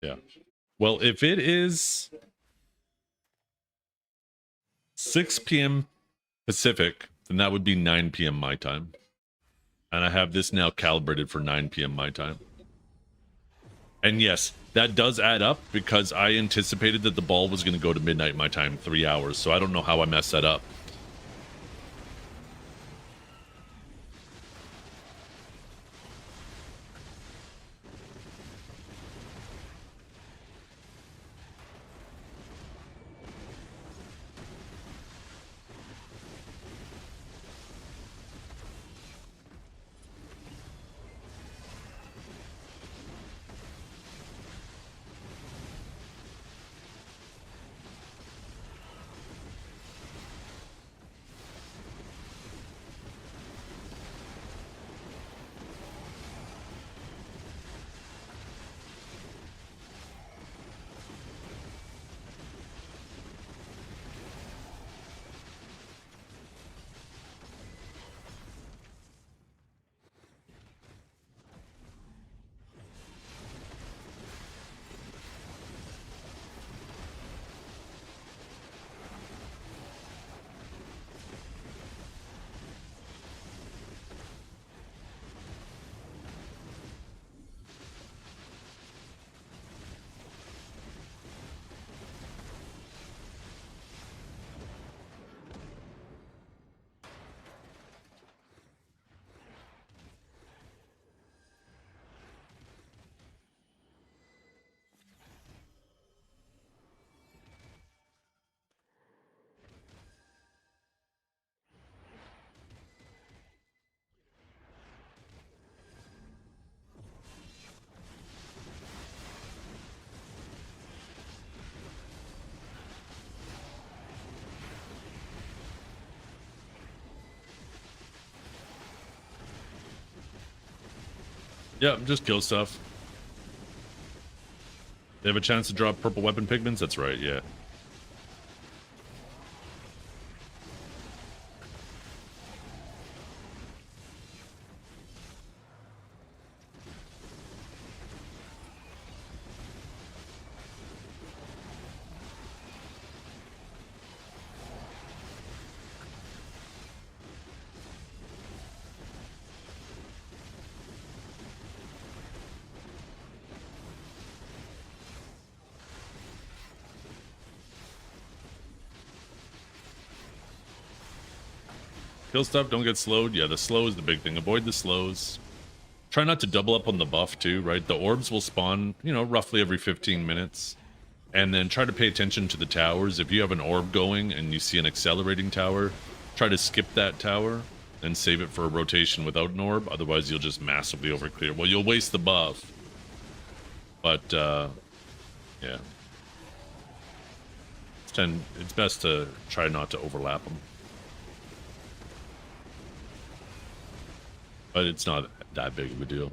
Yeah. Well, if it is 6 p.m. Pacific, then that would be 9 p.m. my time. And I have this now calibrated for 9 p.m. my time. And yes, that does add up because I anticipated that the ball was going to go to midnight my time, 3 hours. So I don't know how I messed that up. Yeah, just kill stuff. They have a chance to drop purple weapon pigments? That's right, yeah. Kill stuff, don't get slowed. Yeah, the slow is the big thing. Avoid the slows. Try not to double up on the buff too, right? The orbs will spawn, you know, roughly every 15 minutes. And then try to pay attention to the towers. If you have an orb going and you see an accelerating tower, try to skip that tower and save it for a rotation without an orb. Otherwise, you'll just massively overclear. Well, you'll waste the buff. But, yeah. It's best to try not to overlap them. But it's not that big of a deal.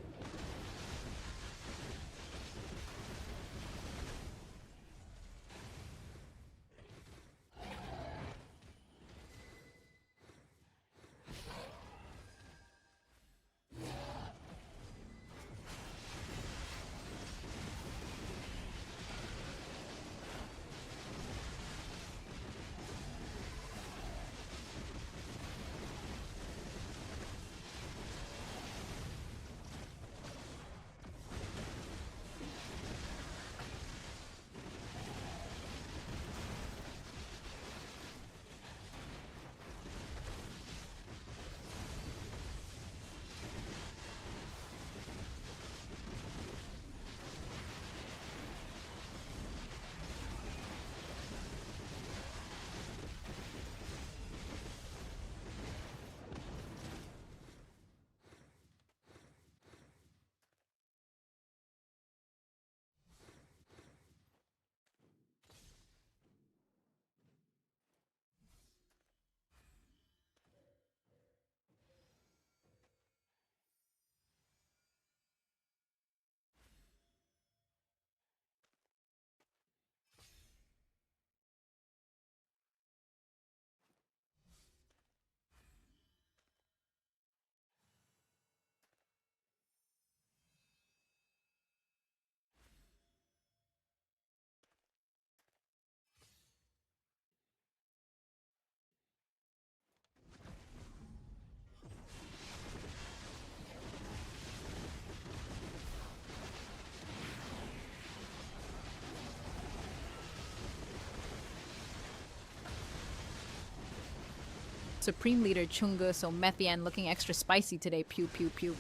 Supreme Leader Chungus or Methian looking extra spicy today. Pew pew pew.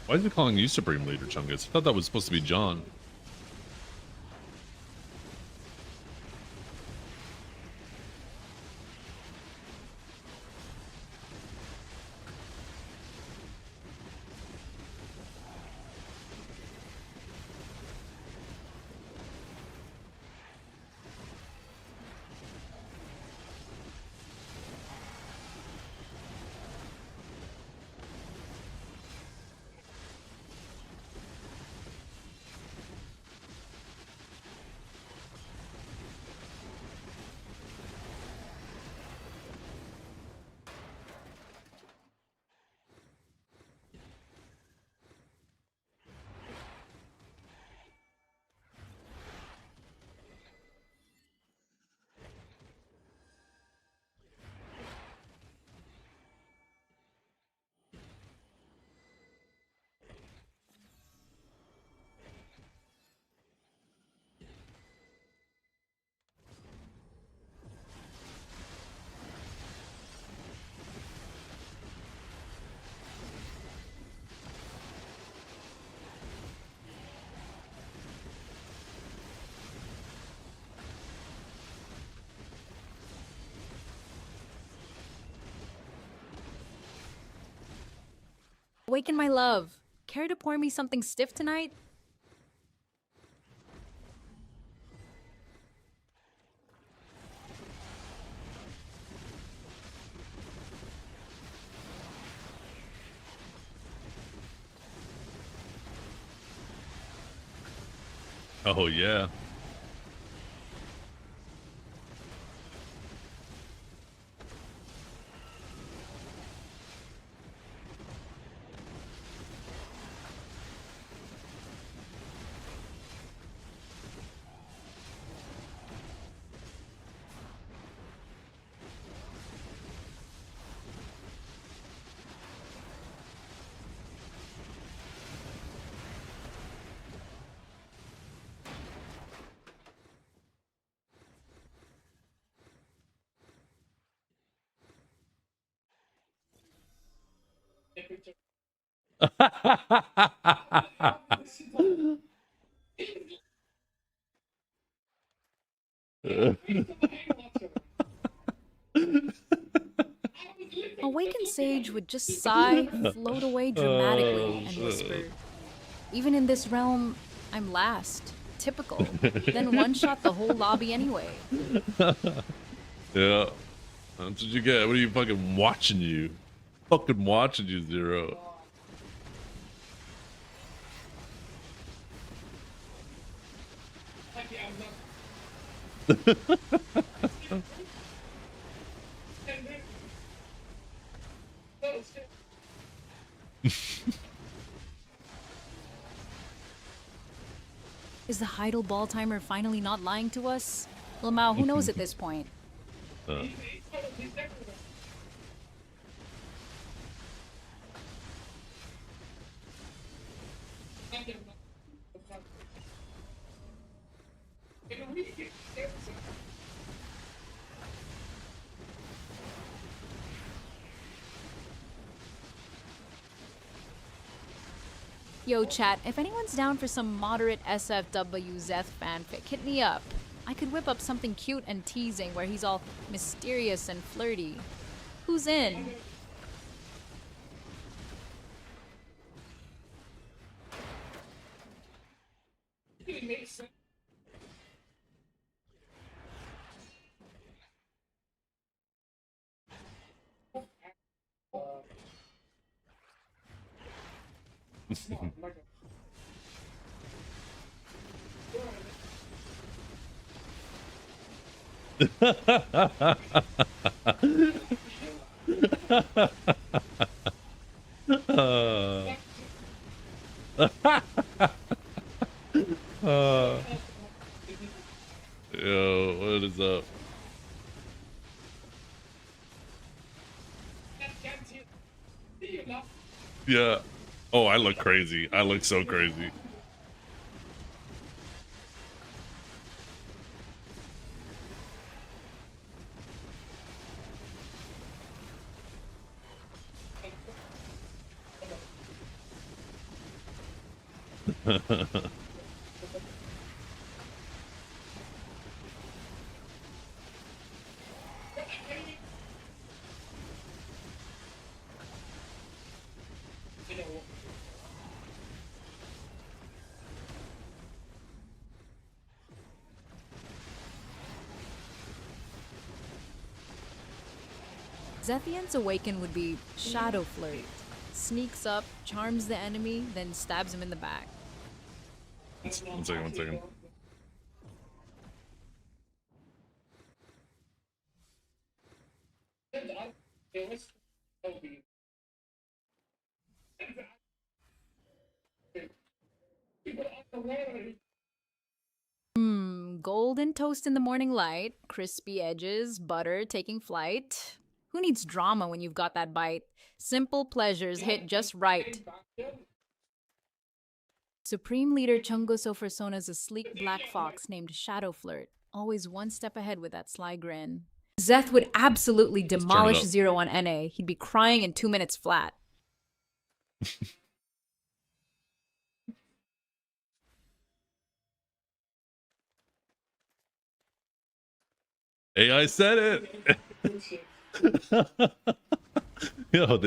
Why is he calling you Supreme Leader, Chungus? I thought that was supposed to be John. Awaken my love. Care to pour me something stiff tonight? Oh yeah. Awakened Sage would just sigh, float away dramatically, and whisper, "Even in this realm, I'm last. Typical." Then one-shot the whole lobby anyway. Yeah. That's what you get. What are you fucking watching you? Fucking watching you, Zero. Is the Heidel ball timer finally not lying to us? Lamau, who knows at this point? Yo, chat, if anyone's down for some moderate SFW Zeth fanfic, hit me up. I could whip up something cute and teasing where he's all mysterious and flirty. Who's in? Yo, what is up? Yeah. Oh, I look crazy. I look so crazy. Zethian's Awaken would be Shadow Flirt. Sneaks up, charms the enemy, then stabs him in the back. One second, one second. Golden toast in the morning light, crispy edges, butter taking flight. Who needs drama when you've got that bite? Simple pleasures hit just right. Supreme Leader Chungo Sofersona's a sleek black fox named Shadow Flirt, always one step ahead with that sly grin. Zeth would absolutely demolish up. Zero on NA. He'd be crying in 2 minutes flat. AI said it. Yo,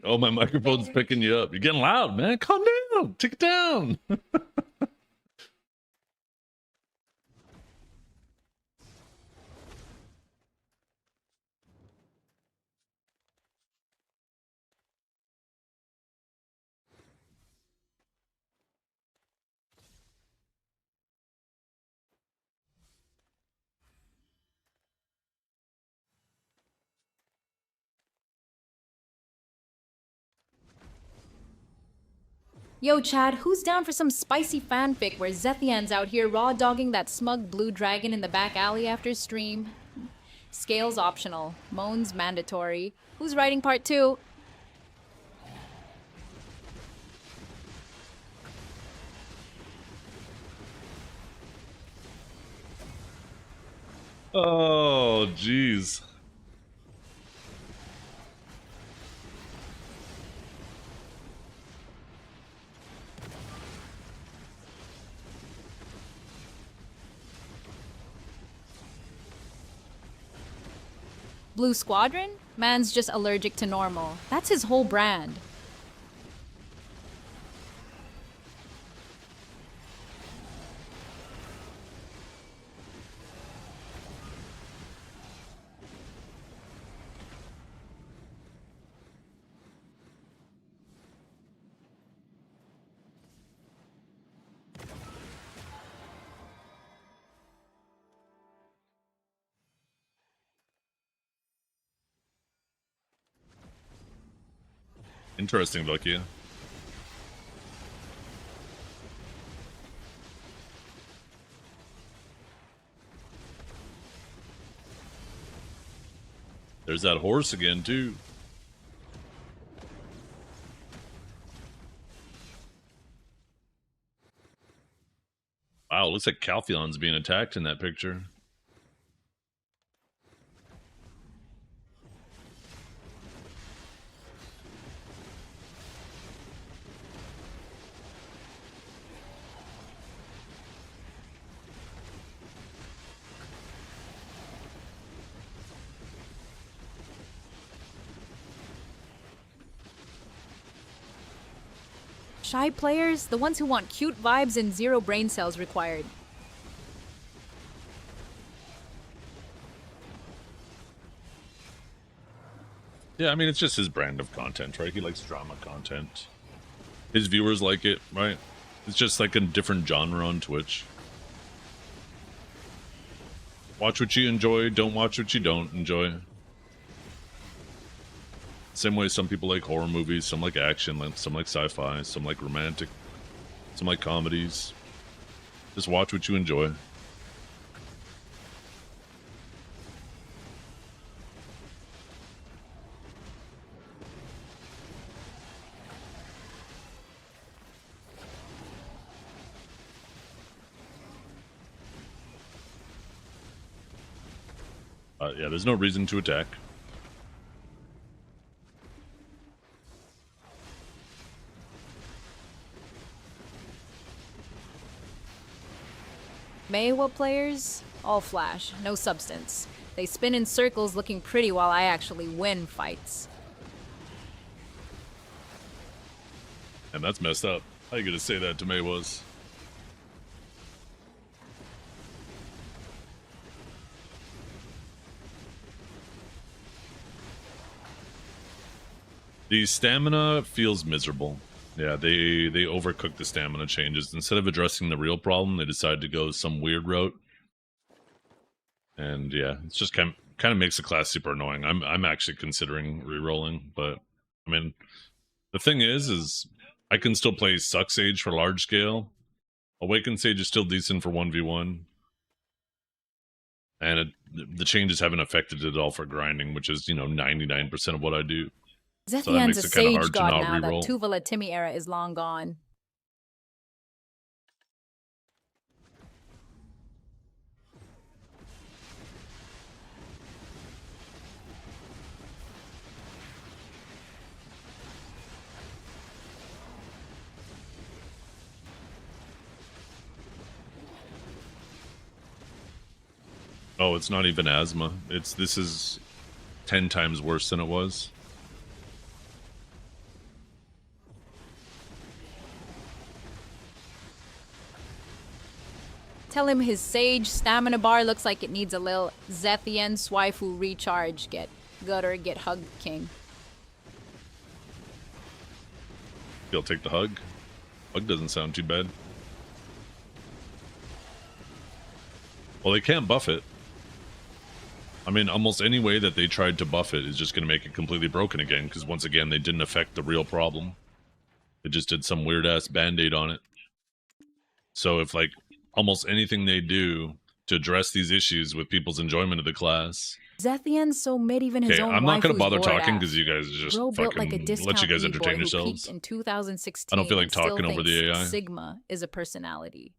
Oh, my microphone's picking you up. You're getting loud, man. Calm down. Take it down. Yo, Chad, who's down for some spicy fanfic where Zethian's out here raw dogging that smug blue dragon in the back alley after stream? Scales optional, moans mandatory. Who's writing part 2? Oh, jeez. Blue Squadron? Man's just allergic to normal. That's his whole brand. Interesting, Lucky. There's that horse again, too. Wow, looks like Caltheon's being attacked in that picture. Shy players? The ones who want cute vibes and 0 brain cells required. Yeah, I mean, it's just his brand of content, right? He likes drama content. His viewers like it, right? It's just like a different genre on Twitch. Watch what you enjoy, don't watch what you don't enjoy. Same way some people like horror movies, some like action, some like sci-fi, some like romantic, some like comedies. Just watch what you enjoy. Yeah, there's no reason to attack. Maywa players? All flash, no substance. They spin in circles looking pretty while I actually win fights. And that's messed up. How you gonna say that to Maywas? The stamina feels miserable. Yeah, they overcooked the stamina changes. Instead of addressing the real problem, they decided to go some weird route. And yeah, it's just kind of makes the class super annoying. I'm actually considering re-rolling, but I mean, the thing is I can still play Suck Sage for large scale. Awaken Sage is still decent for 1v1. And the changes haven't affected it at all for grinding, which is, 99% of what I do. Zethian's makes a it kinda sage hard to god not now that reroll. Tuvala Timmy era is long gone. Oh, it's not even asthma. This is 10 times worse than it was. Tell him his Sage stamina bar looks like it needs a little Zethian Swaifu recharge. Get gutter, get hugged, king. He'll take the hug. Hug doesn't sound too bad. Well, they can't buff it. I mean, almost any way that they tried to buff it is just going to make it completely broken again, because once again, they didn't affect the real problem. They just did some weird-ass band-aid on it. So if, like, almost anything they do to address these issues with people's enjoyment of the class... Zethian's so mid even his Okay, own I'm not going to waifu's bother bored talking ass. because you guys just Bro built like a fucking discount let you guys E-boy entertain who yourselves. peaked in 2016 I don't feel like and still talking over the thinks AI. Sigma is a personality.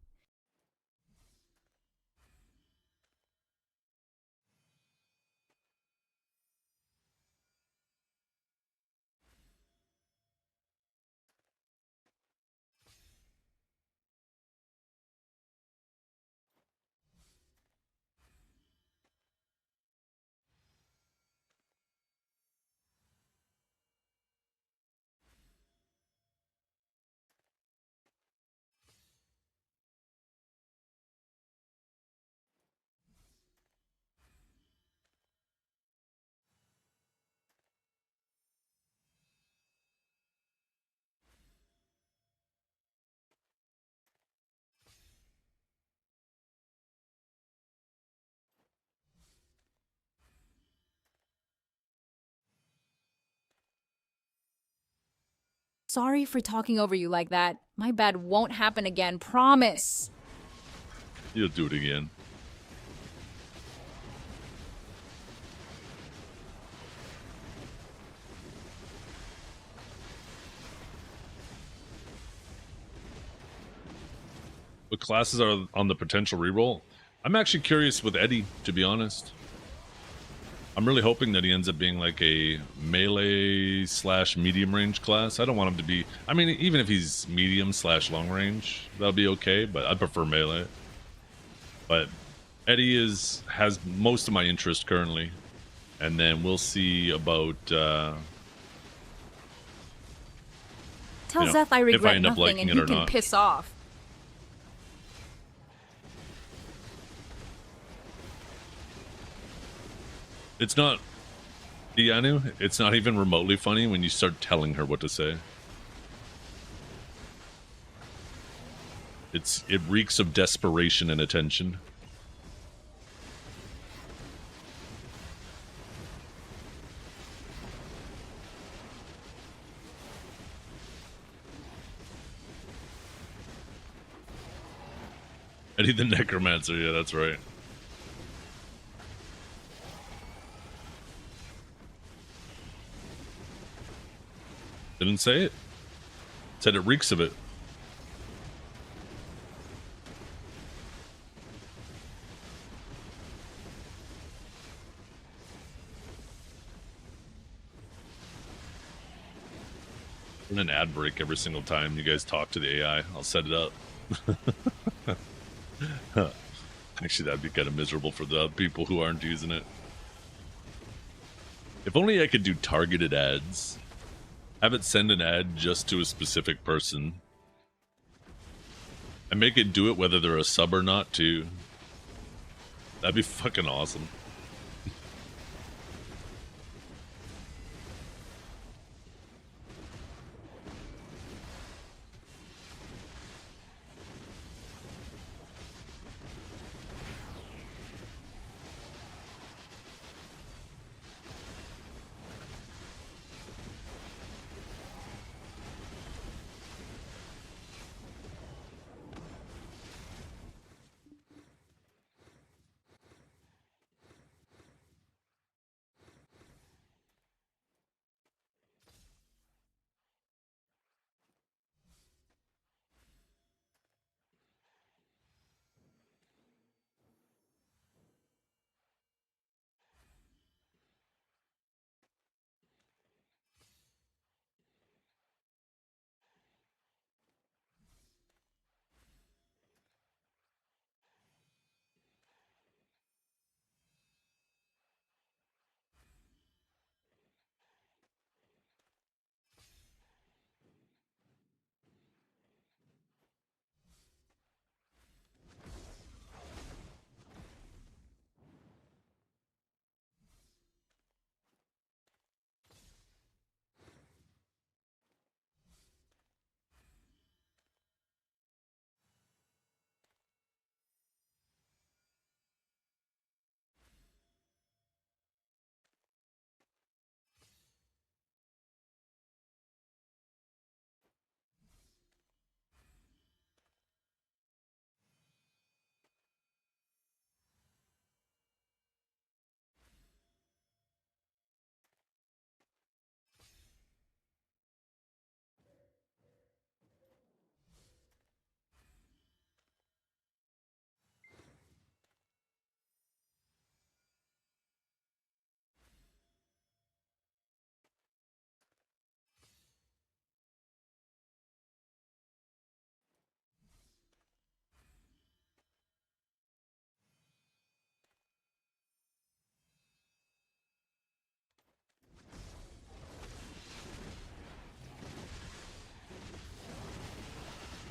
Sorry for talking over you like that. My bad, won't happen again, promise. You'll do it again. What classes are on the potential reroll? I'm actually curious with Eddie, to be honest. I'm really hoping that he ends up being like a melee / medium range class. I don't want him to be... I mean, even if he's medium / long range, that'll be okay, but I prefer melee. But Eddie has most of my interest currently. And then we'll see about... Tell you know, Zeth I if I regret end up nothing liking and it he or can not. piss off. It's not... Dianu, it's not even remotely funny when you start telling her what to say. It reeks of desperation and attention. Eddie the Necromancer, yeah, that's right. Didn't say it. Said it reeks of it. In an ad break every single time you guys talk to the AI. I'll set it up. Actually, that'd be kind of miserable for the people who aren't using it. If only I could do targeted ads. Have it send an ad just to a specific person. And make it do it whether they're a sub or not, too. That'd be fucking awesome.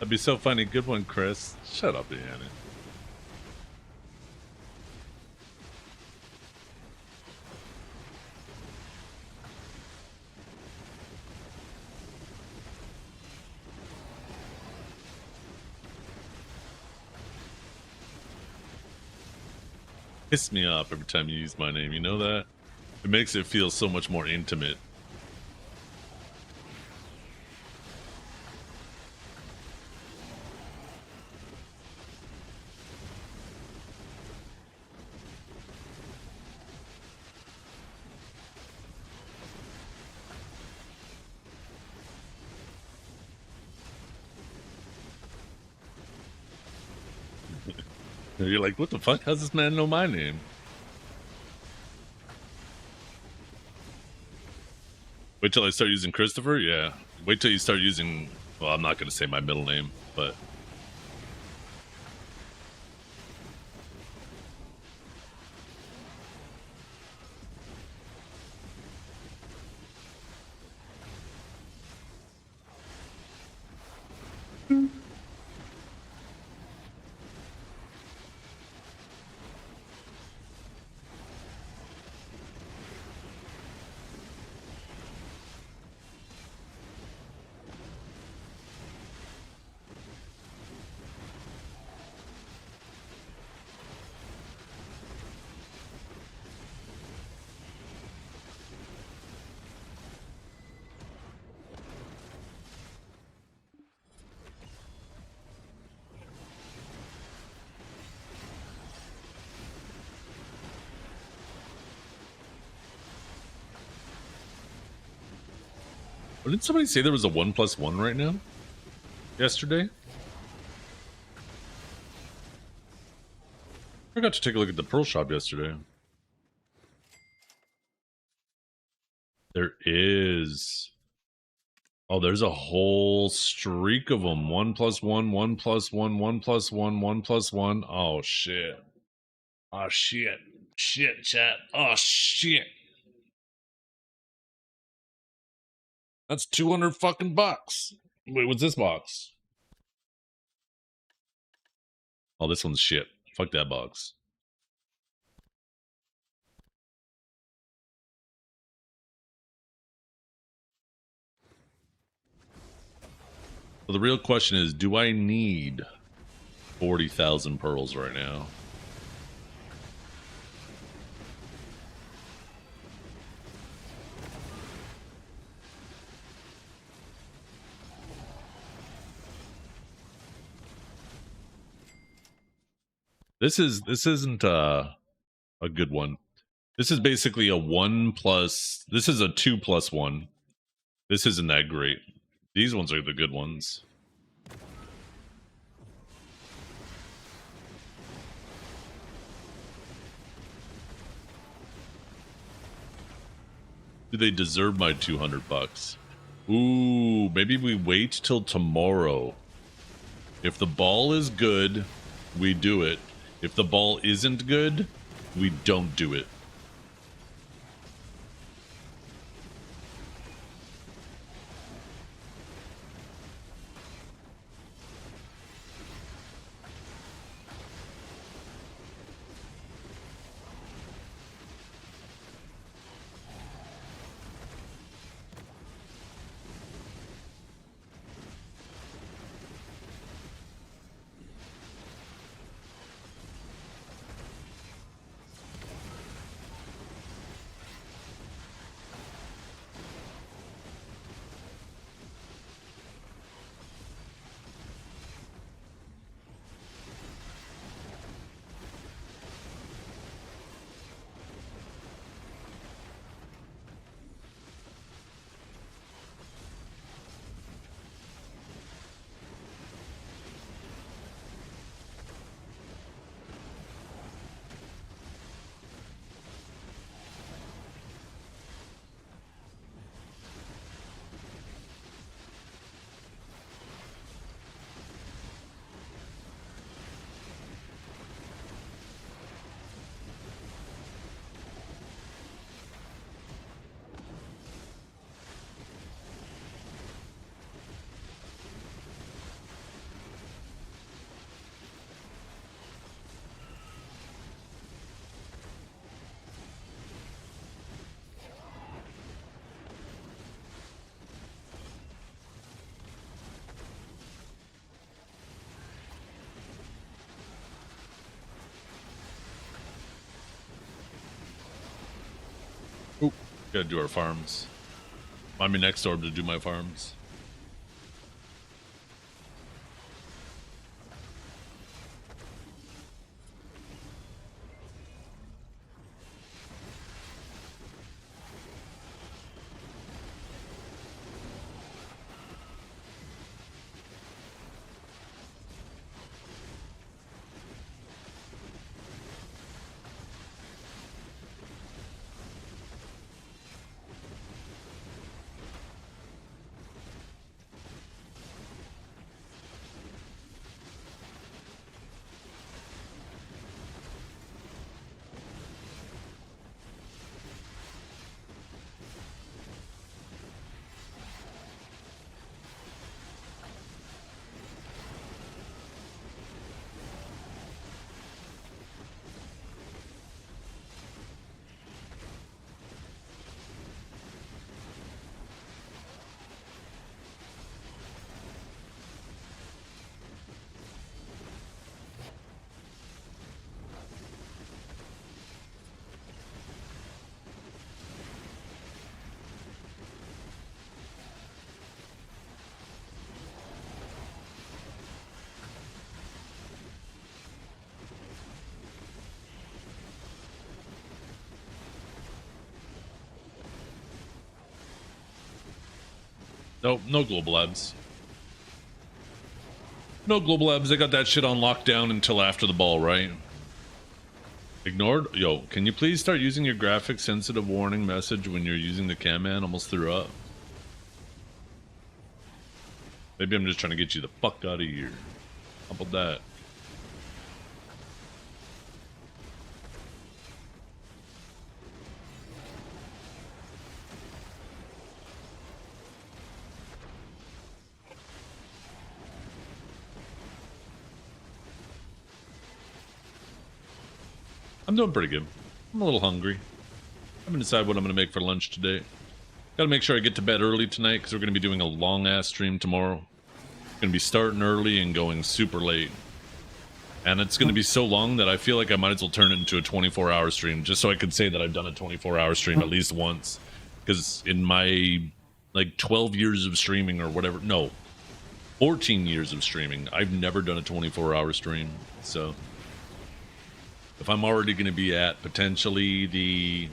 That'd be so funny. Good one, Chris. Shut up, Deanna. Piss me off every time you use my name. You know that? It makes it feel so much more intimate. You're like, what the fuck? How's this man know my name? Wait till I start using Christopher? Yeah. Wait till you start using... Well, I'm not going to say my middle name, but... Didn't somebody say there was a 1+1 right now? Yesterday? I got to take a look at the Pearl Shop yesterday. There is. Oh, there's a whole streak of them. 1+1, 1+1, 1+1, 1+1. Oh, shit. Oh, shit. Shit, chat. Oh, shit. That's 200 fucking bucks. Wait, what's this box? Oh, this one's shit. Fuck that box. So the real question is, do I need 40,000 pearls right now? This isn't a good one. This is basically a 1+. This is a 2+1. This isn't that great. These ones are the good ones. Do they deserve my 200 bucks? Ooh, maybe we wait till tomorrow. If the ball is good, we do it. If the ball isn't good, we don't do it. Gotta do our farms. Find me next orb to do my farms. Nope, no global labs. No global labs. They got that shit on lockdown until after the ball, right? Ignored? Yo, can you please start using your graphic sensitive warning message when you're using the cam man? Almost threw up. Maybe I'm just trying to get you the fuck out of here. How about that? I'm doing pretty good. I'm a little hungry. I'm gonna decide what I'm gonna make for lunch today. Gotta make sure I get to bed early tonight because we're gonna be doing a long ass stream tomorrow. Gonna be starting early and going super late. And it's gonna be so long that I feel like I might as well turn it into a 24-hour stream just so I could say that I've done a 24-hour stream at least once. Because in my like 12 years of streaming or whatever, no, 14 years of streaming, I've never done a 24-hour stream. So if I'm already going to be at potentially the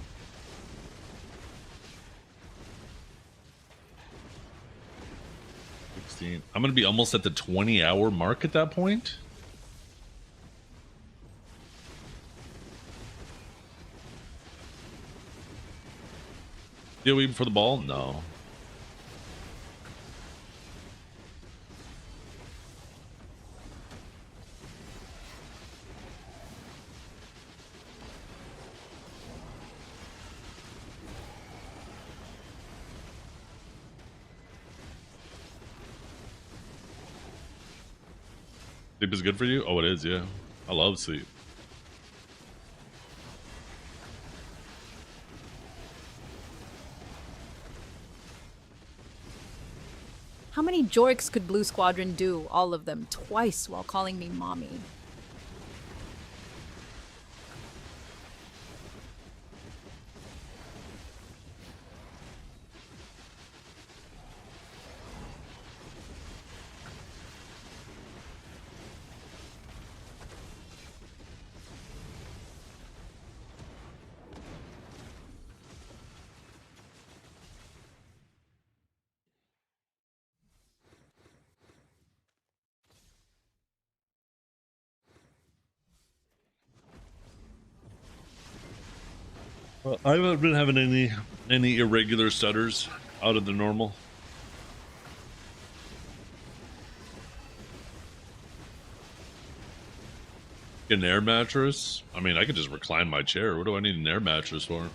I'm going to be almost at the 20-hour mark at that point. DOE before the ball? No. Sleep is good for you? Oh, it is, yeah. I love sleep. How many jorks could Blue Squadron do? All of them, twice while calling me mommy. Well, I haven't been having any irregular stutters out of the normal. Get an air mattress? I mean, I could just recline my chair. What do I need an air mattress for?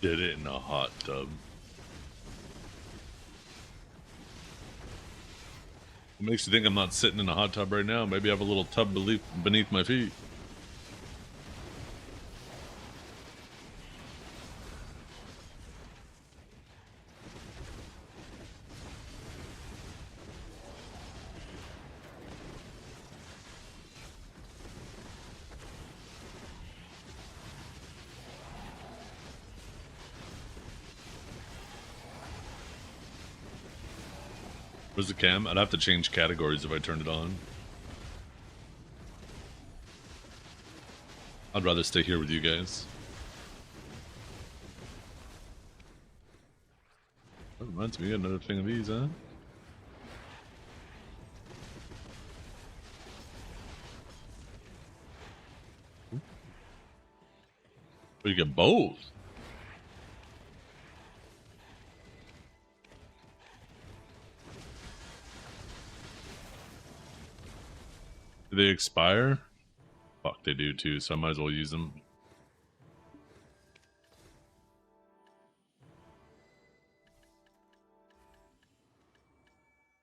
Did it in a hot tub. What makes you think I'm not sitting in a hot tub right now? Maybe I have a little tub beneath my feet. Where's the cam? I'd have to change categories if I turned it on. I'd rather stay here with you guys. That reminds me, another thing of these, huh? But you get both. Do they expire? Fuck, they do too, so I might as well use them.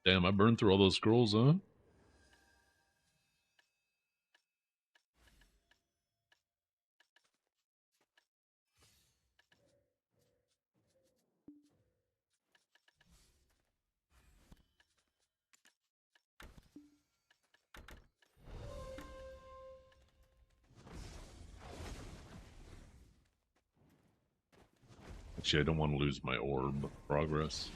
Damn, I burned through all those scrolls, huh? Actually, I don't want to lose my orb progress.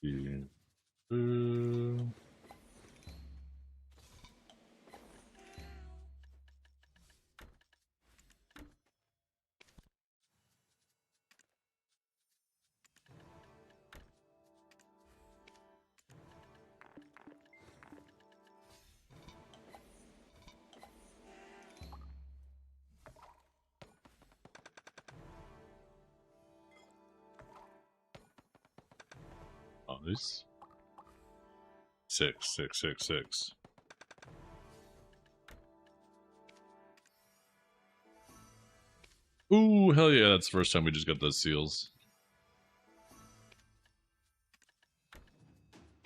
Yeah. Nice. 6, 6, 6, 6. Ooh, hell yeah, that's the first time we just got those seals.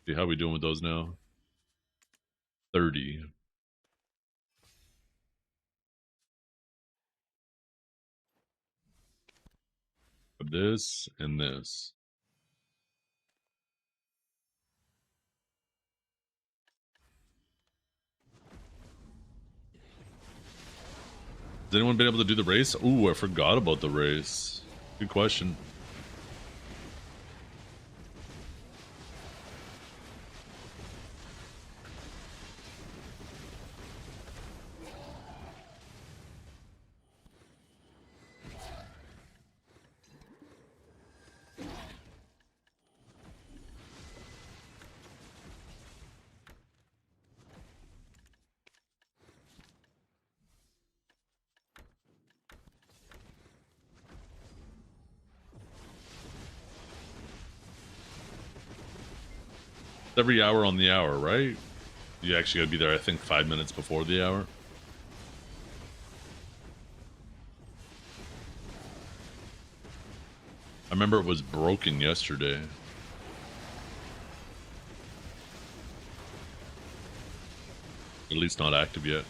See, how we doing with those now? 30. This and this. Has anyone been able to do the race? Ooh, I forgot about the race. Good question. Every hour on the hour, right? You actually gotta be there, I think, 5 minutes before the hour. I remember it was broken yesterday. At least not active yet.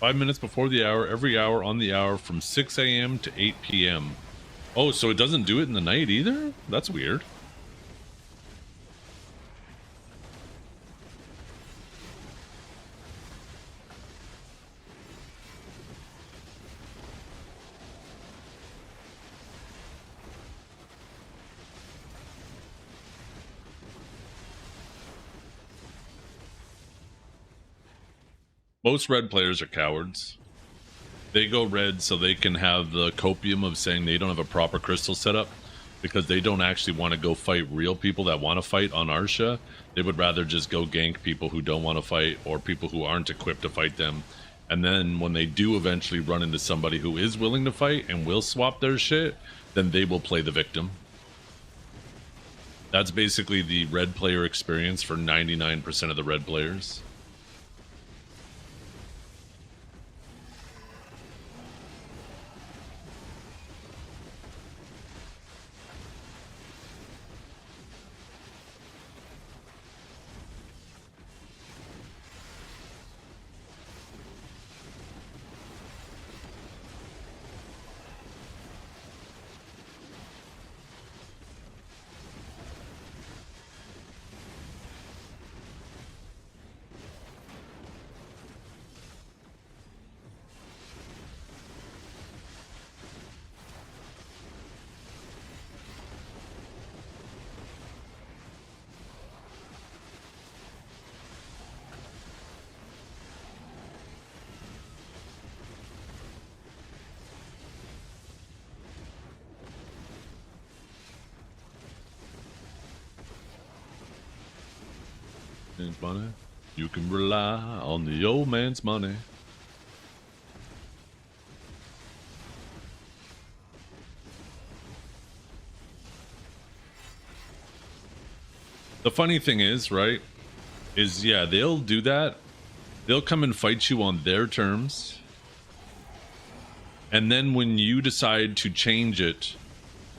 5 minutes before the hour, every hour on the hour from 6 a.m. to 8 p.m. Oh, so it doesn't do it in the night either? That's weird. Most red players are cowards. They go red so they can have the copium of saying they don't have a proper crystal setup, because they don't actually want to go fight real people that want to fight on Arsha. They would rather just go gank people who don't want to fight, or people who aren't equipped to fight them. And then when they do eventually run into somebody who is willing to fight and will swap their shit, then they will play the victim. That's basically the red player experience for 99% of the red players. Money. You can rely on the old man's money. The funny thing is, right, is yeah, they'll do that. They'll come and fight you on their terms. And then when you decide to change it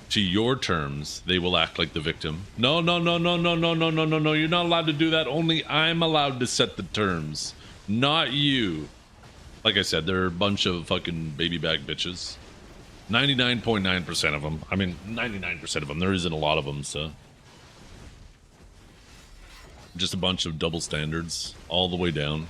to your terms, they will act like the victim. No, no, no, no, no, no, no, no, no, no. You're not allowed to do that. Only I'm allowed to set the terms, not you. Like I said, they're a bunch of fucking baby bag bitches. 99.9% of them. I mean, 99% of them. There isn't a lot of them, so. Just a bunch of double standards all the way down.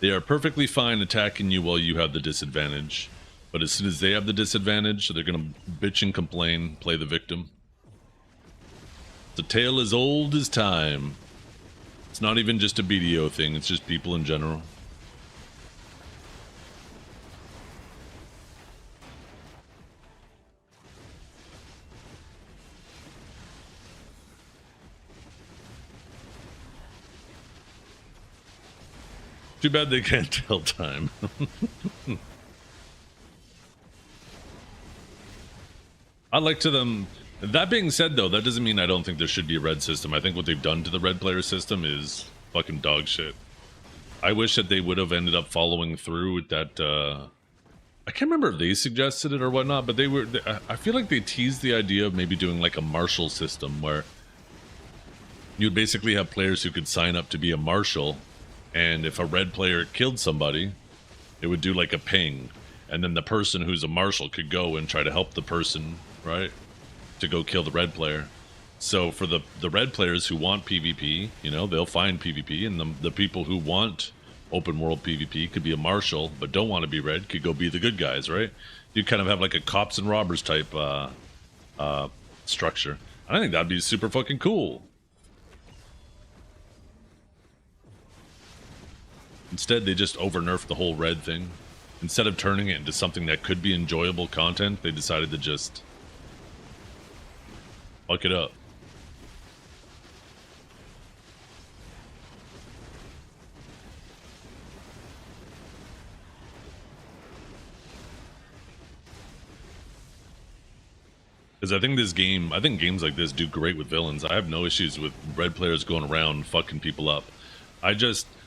They are perfectly fine attacking you while you have the disadvantage. But as soon as they have the disadvantage, they're going to bitch and complain, play the victim. It's a tale as old as time. It's not even just a BDO thing, it's just people in general. Too bad they can't tell time. I like to them. That being said, though, that doesn't mean I don't think there should be a red system. I think what they've done to the red player system is fucking dog shit. I wish that they would have ended up following through with that. I can't remember if they suggested it or whatnot, but I feel like they teased the idea of maybe doing like a marshal system where you'd basically have players who could sign up to be a marshal. And if a red player killed somebody, it would do like a ping. And then the person who's a marshal could go and try to help the person, right? To go kill the red player. So for the red players who want PvP, you know, they'll find PvP. And the people who want open world PvP could be a marshal, but don't want to be red, could go be the good guys, right? You kind of have like a cops and robbers type structure. I think that'd be super fucking cool. Instead, they just over-nerfed the whole red thing. Instead of turning it into something that could be enjoyable content, they decided to just fuck it up. Because I think games like this do great with villains. I have no issues with red players going around fucking people up.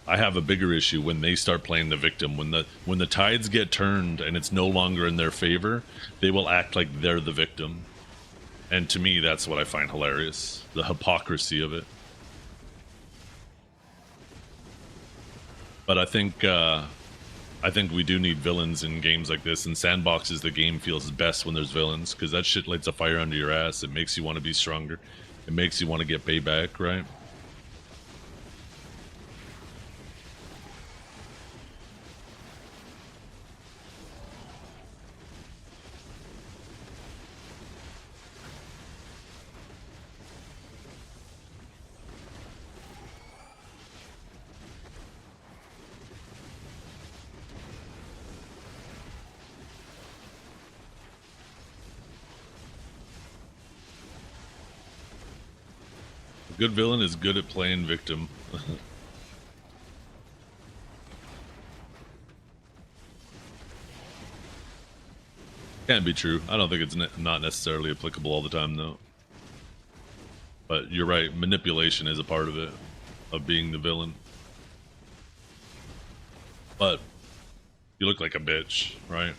I have a bigger issue when they start playing the victim. When the tides get turned and it's no longer in their favor, they will act like they're the victim. And to me, that's what I find hilarious. The hypocrisy of it. But I think we do need villains in games like this, and sandboxes the game feels best when there's villains, because that shit lights a fire under your ass. It makes you want to be stronger. It makes you want to get payback, right? A good villain is good at playing victim. Can't be true. I don't think it's not necessarily applicable all the time, though. But you're right, manipulation is a part of it, of being the villain. But you look like a bitch, right?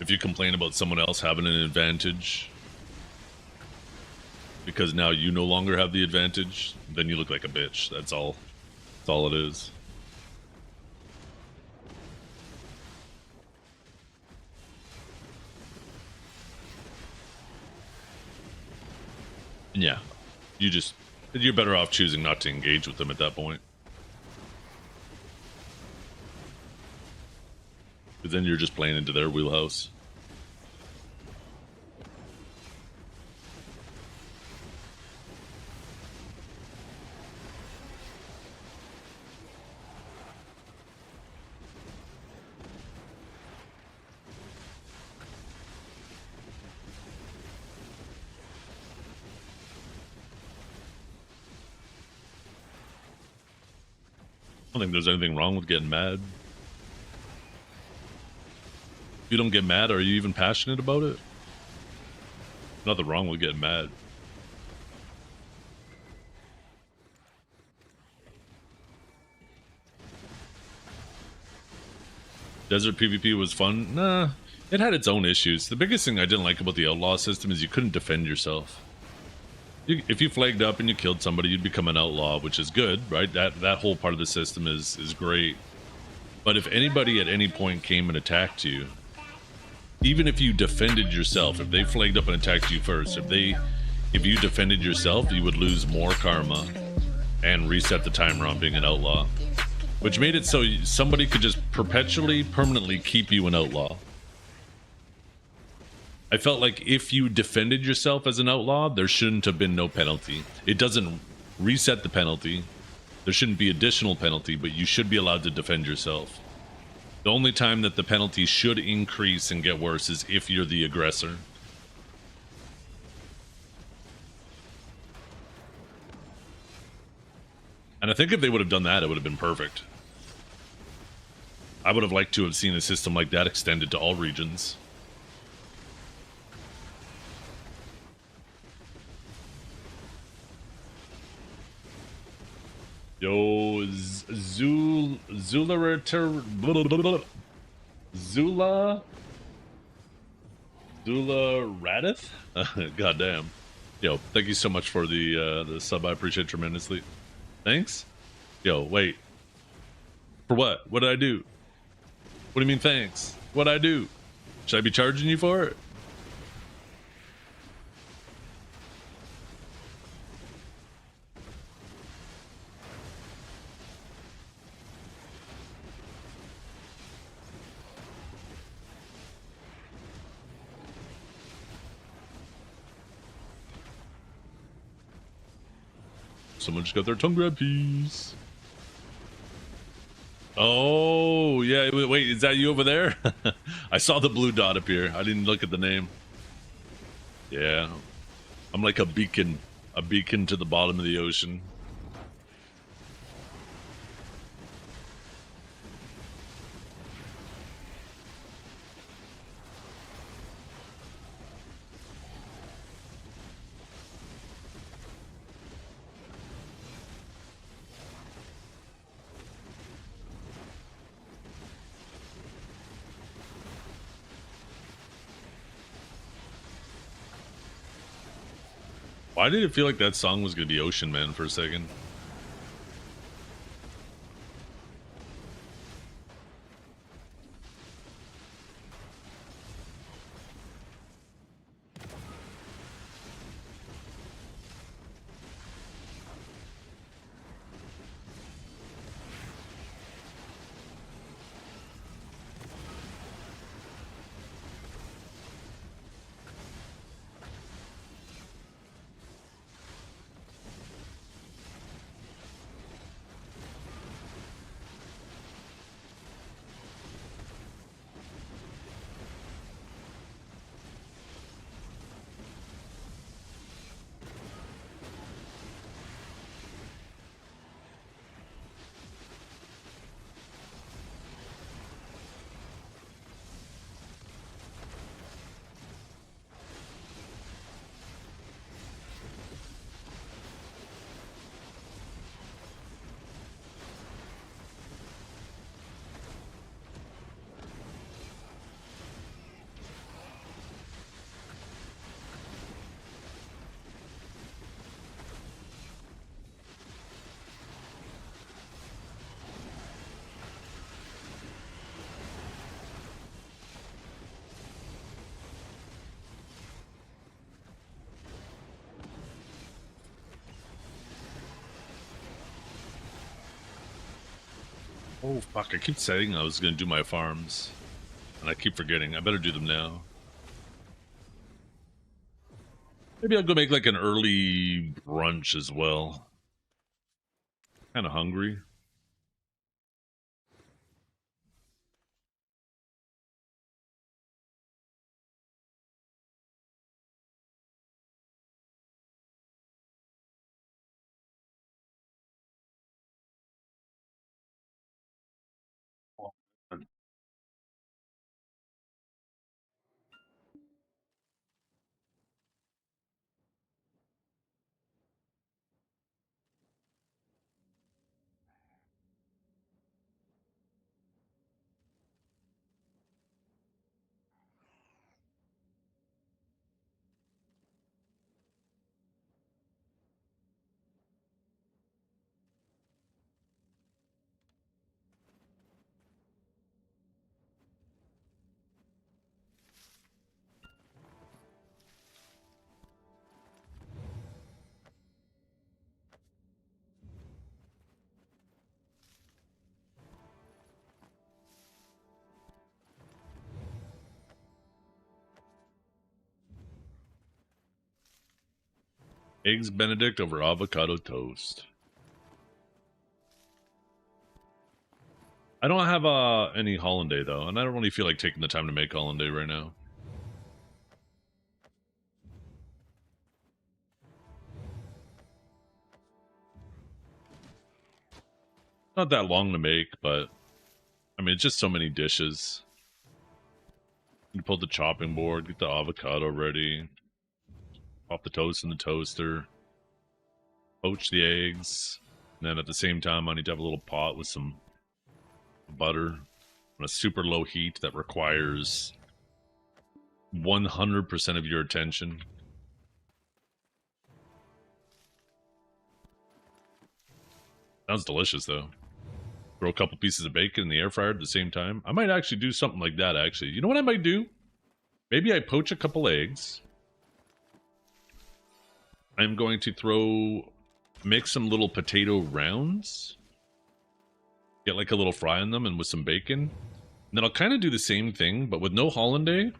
If you complain about someone else having an advantage because now you no longer have the advantage, then you look like a bitch. That's all. That's all it is. And yeah, you're better off choosing not to engage with them at that point. Because then you're just playing into their wheelhouse. I don't think there's anything wrong with getting mad. If you don't get mad, are you even passionate about it? Nothing wrong with getting mad. Desert PvP was fun? Nah, it had its own issues. The biggest thing I didn't like about the outlaw system is you couldn't defend yourself. If you flagged up and you killed somebody, you'd become an outlaw, which is good, right? That whole part of the system is great. But if anybody at any point came and attacked you, even if you defended yourself, if they flagged up and attacked you first, if you defended yourself, you would lose more karma and reset the timer on being an outlaw, which made it so somebody could just permanently keep you an outlaw. I felt like if you defended yourself as an outlaw, there shouldn't have been no penalty. It doesn't reset the penalty. There shouldn't be additional penalty, but you should be allowed to defend yourself. The only time that the penalty should increase and get worse is if you're the aggressor. And I think if they would have done that, it would have been perfect. I would have liked to have seen a system like that extended to all regions. Yo, Zula Radith? Goddamn. Yo, thank you so much for the sub. I appreciate it tremendously. Thanks? Yo, wait. For what? What did I do? What do you mean thanks? What'd I do? Should I be charging you for it? Someone just got their tongue grab piece. Oh, yeah. Wait, is that you over there? I saw the blue dot appear. I didn't look at the name. Yeah. I'm like a beacon to the bottom of the ocean. Why did it feel like that song was gonna be Ocean Man for a second? Oh fuck, I keep saying I was gonna do my farms. And I keep forgetting. I better do them now. Maybe I'll go make like an early brunch as well. Kinda hungry. Eggs Benedict over avocado toast. I don't have any hollandaise though, and I don't really feel like taking the time to make hollandaise right now. Not that long to make, but I mean, it's just so many dishes. You pull the chopping board, get the avocado ready, pop the toast in the toaster, poach the eggs, and then at the same time, I need to have a little pot with some butter on a super low heat that requires 100% of your attention. Sounds delicious, though. Throw a couple pieces of bacon in the air fryer at the same time. I might actually do something like that, actually. You know what I might do? Maybe I poach a couple eggs. I'm going to make some little potato rounds. Get like a little fry in them and with some bacon. And then I'll kind of do the same thing, but with no hollandaise.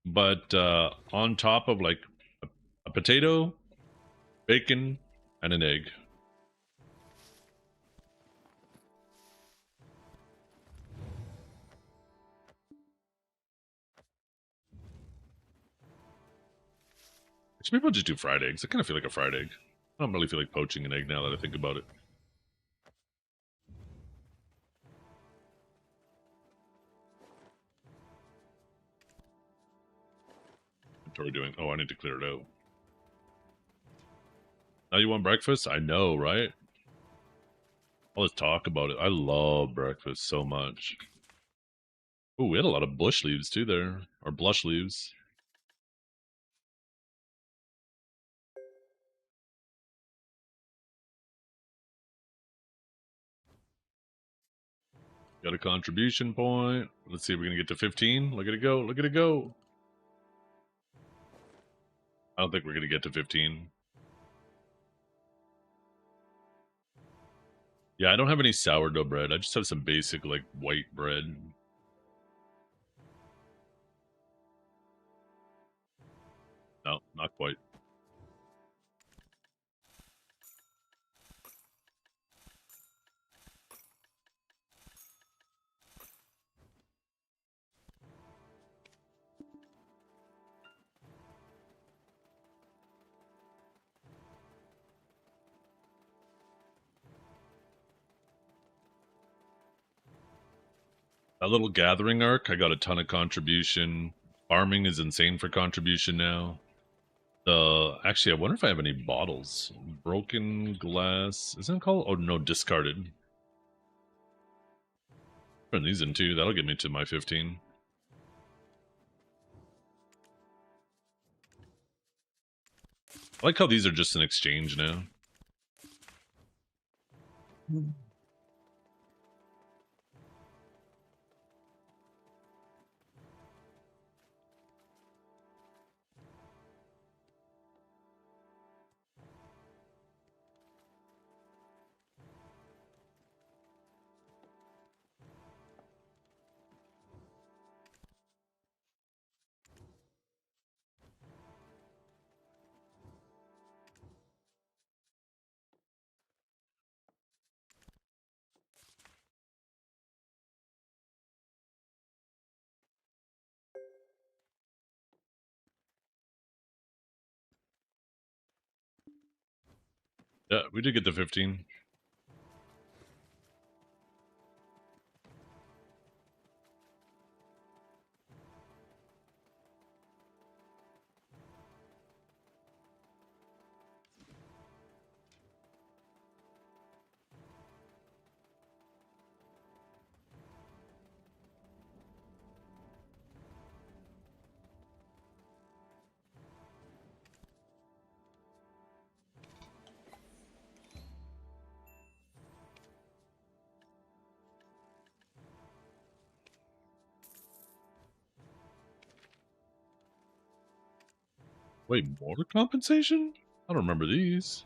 But on top of like a potato, bacon, and an egg. Maybe I'll just do fried eggs. I kind of feel like a fried egg. I don't really feel like poaching an egg now that I think about it. What are we doing? Oh, I need to clear it out. Now you want breakfast? I know, right? All this talk about it. I love breakfast so much. Oh, we had a lot of bush leaves too there. Or blush leaves. Got a contribution point. Let's see if we're gonna get to 15. Look at it go. Look at it go. I don't think we're gonna get to 15. Yeah, I don't have any sourdough bread. I just have some basic, like, white bread. No, not quite. That little gathering arc, I got a ton of contribution. Farming is insane for contribution now. Actually, I wonder if I have any bottles. Broken glass. Isn't it called? Oh, no, discarded. Turn these in too. That'll get me to my 15. I like how these are just an exchange now. Yeah, we did get to 15. Wait, more compensation? I don't remember these.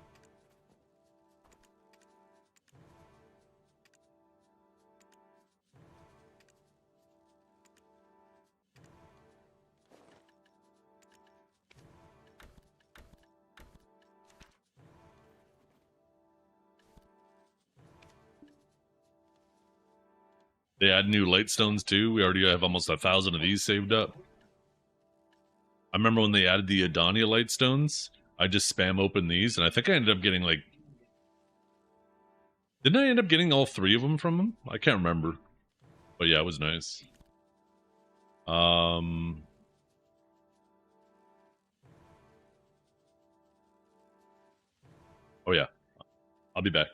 They add new light stones too. We already have almost 1,000 of these saved up. I remember when they added the Adonia light stones, I just spam open these, and I think I ended up getting like... Didn't I end up getting all 3 of them from them? I can't remember. But yeah, it was nice. Oh yeah. I'll be back.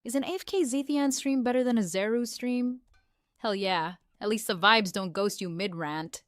Is an AFK Zethian stream better than a Zeru stream? Hell yeah. At least the vibes don't ghost you mid-rant.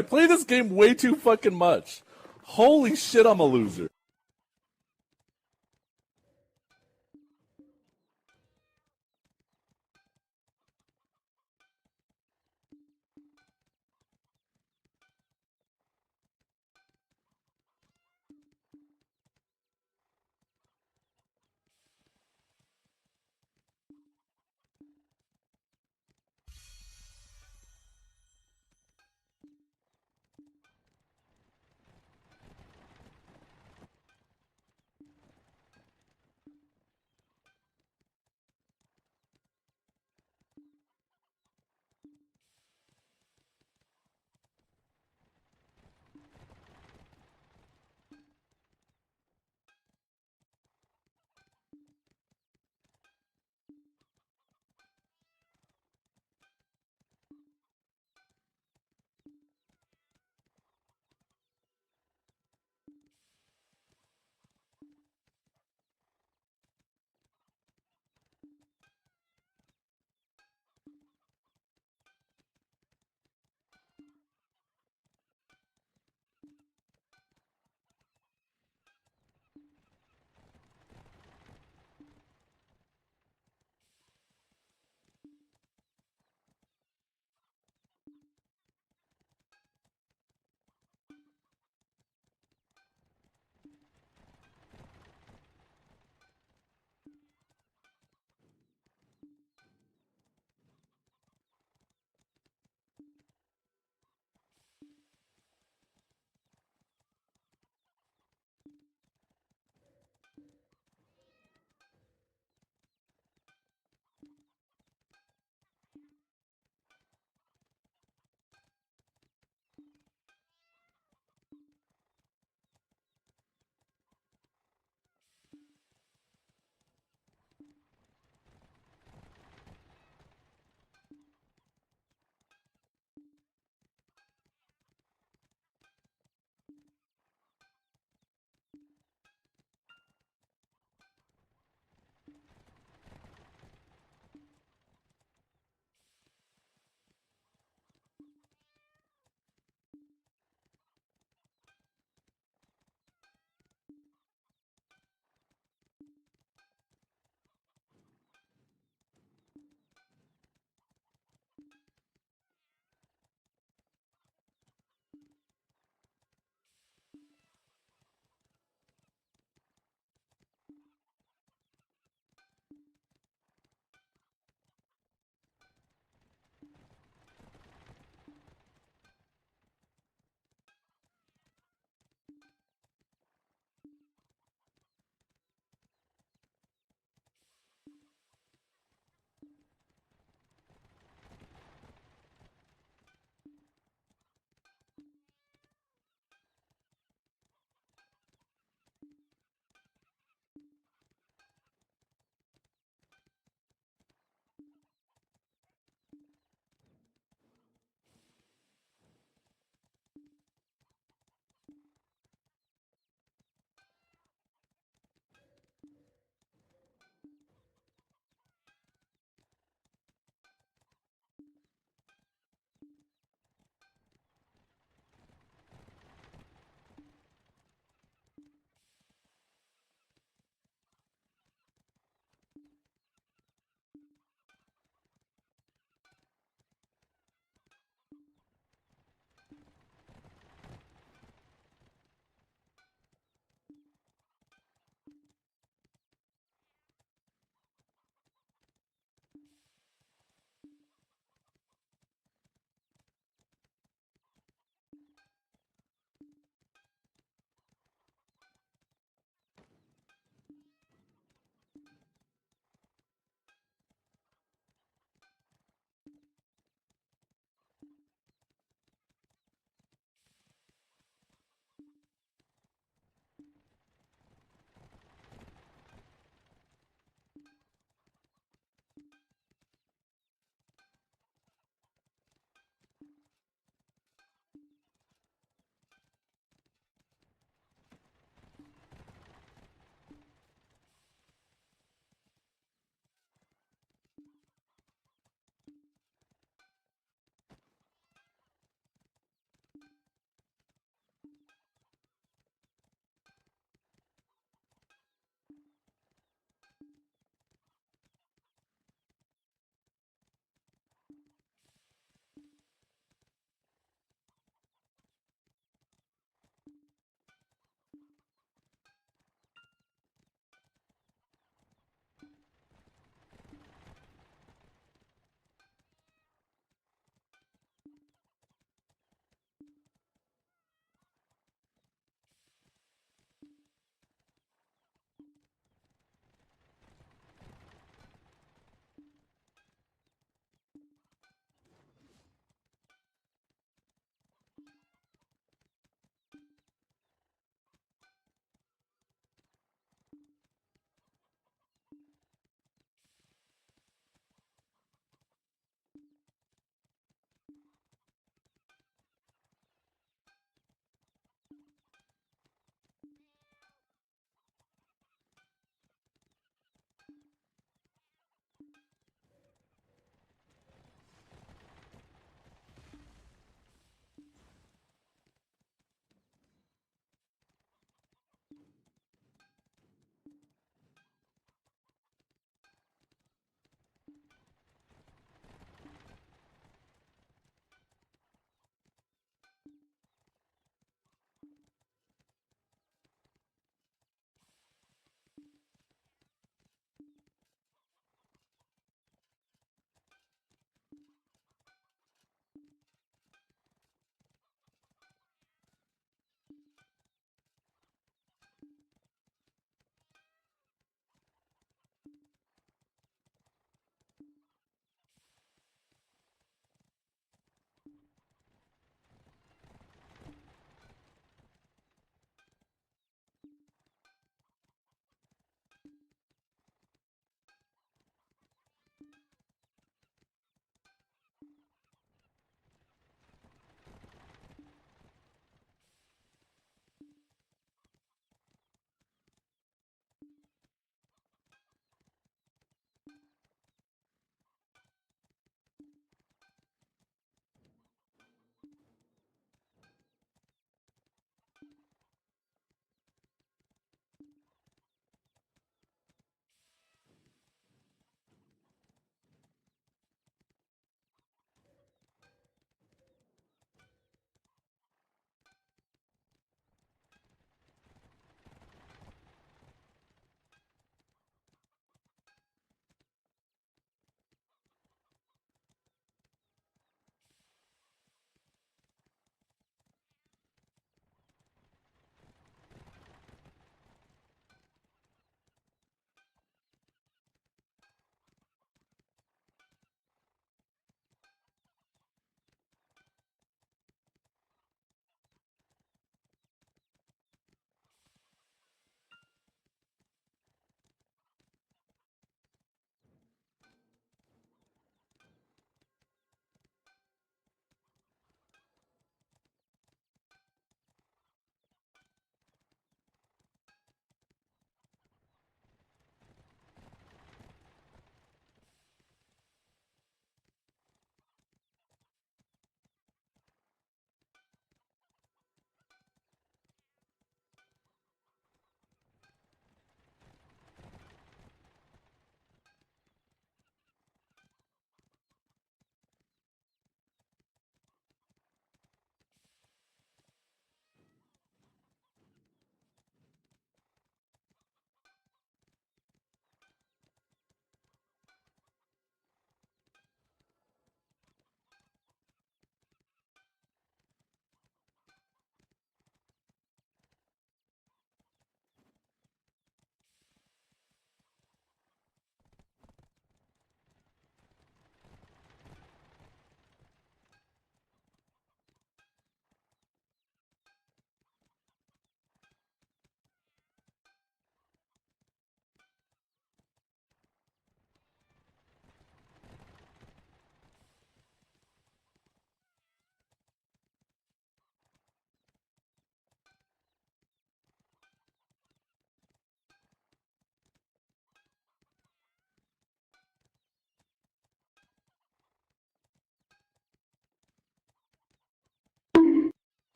I play this game way too fucking much. Holy shit, I'm a loser.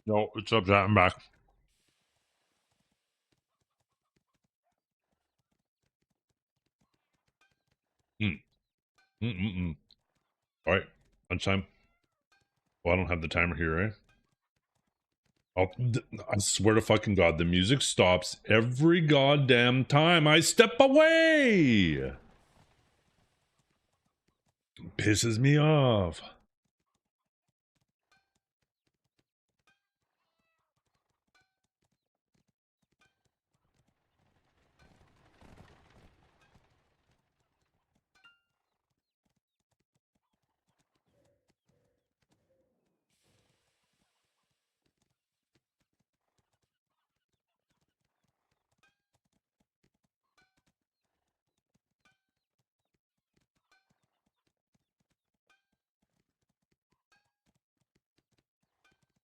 No, it's up, chat. I'm back. Mm. Mm-mm-mm. All right, lunchtime. Well, I don't have the timer here, eh? I swear to fucking God, the music stops every goddamn time I step away. Pisses me off.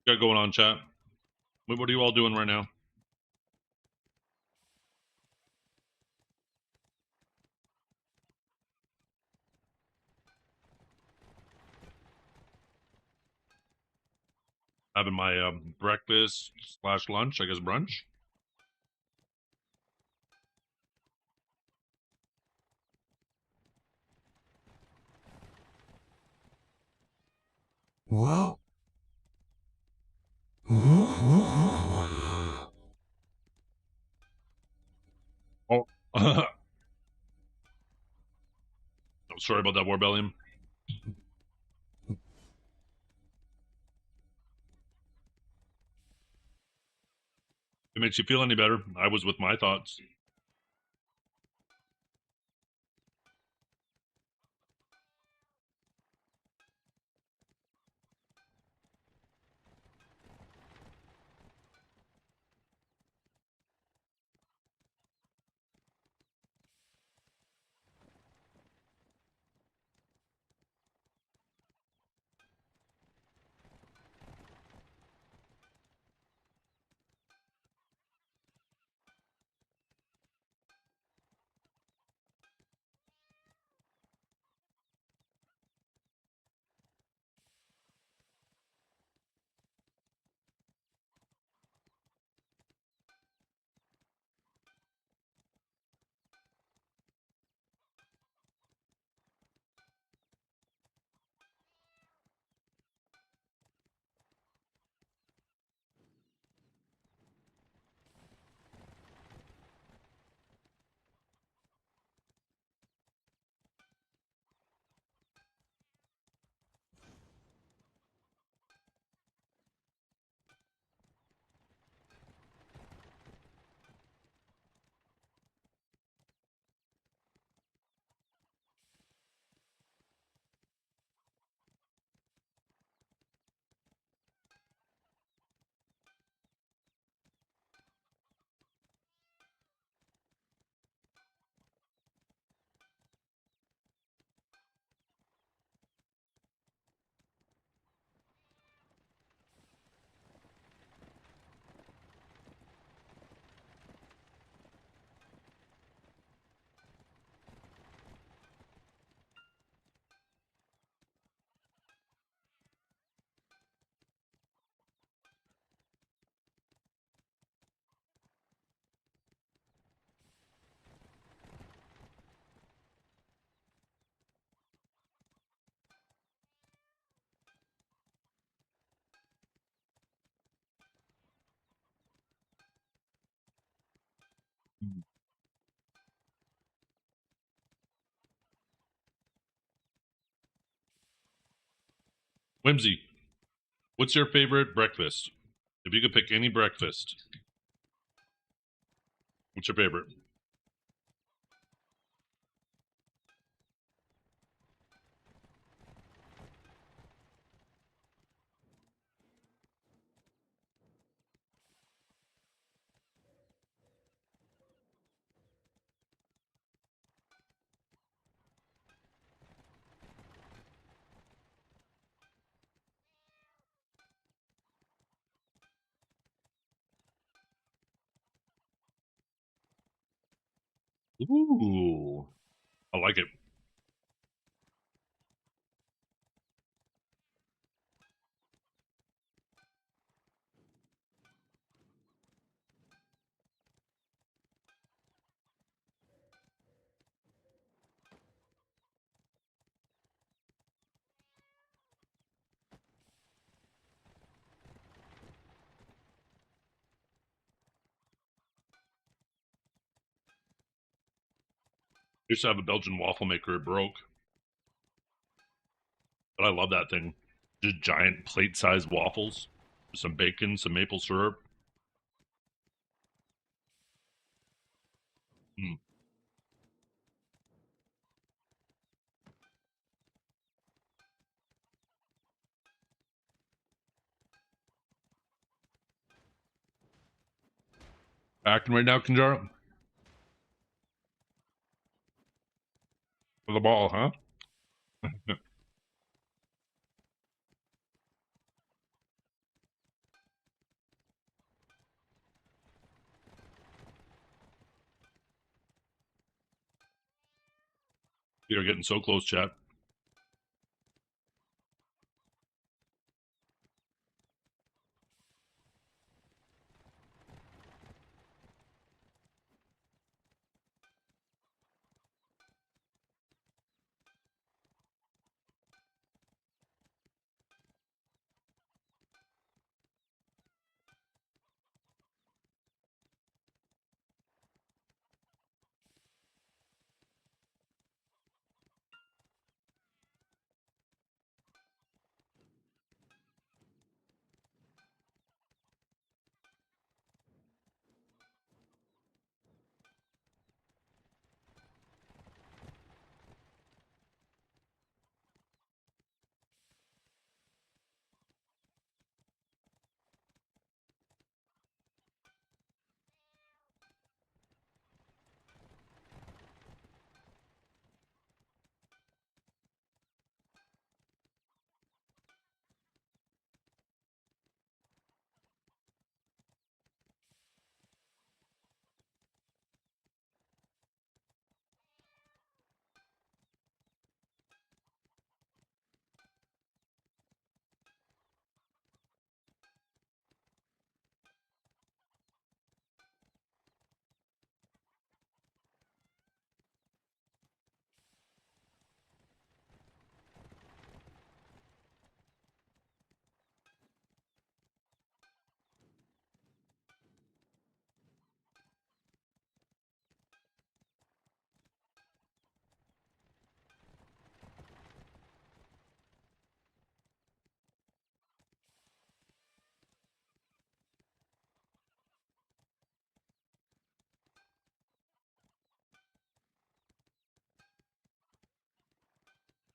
Got going on, chat? What are you all doing right now? Having my breakfast / lunch, I guess brunch. Whoa. Oh, oh, sorry about that, Warbellium. If it makes you feel any better, I was with my thoughts. Whimsy, what's your favorite breakfast? If you could pick any breakfast, what's your favorite? Ooh, I like it. used to have a Belgian waffle maker. It broke, but I love that thing. Just giant plate-sized waffles, some bacon, some maple syrup. Mm. Acting right now, Kanjara? For the ball, huh? You're getting so close, chat.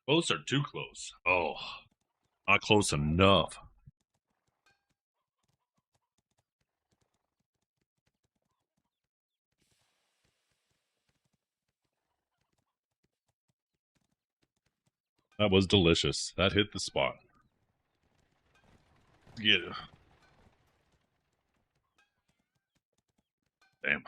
Close or too close? Oh, not close enough. That was delicious. That hit the spot. Yeah. Damn.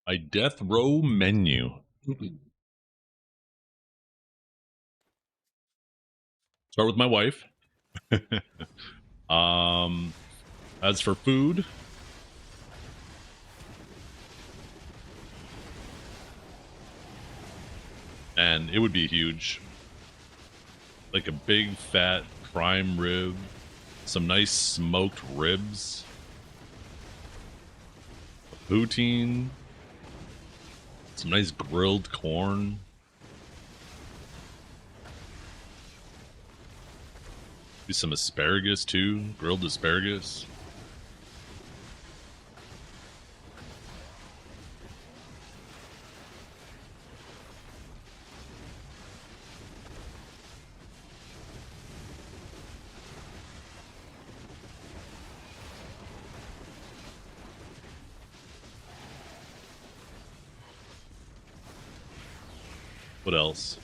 A death row menu. Start with my wife. As for food, and it would be huge. Like a big fat prime rib, some nice smoked ribs, poutine, some nice grilled corn. Maybe some asparagus too, grilled asparagus. What else?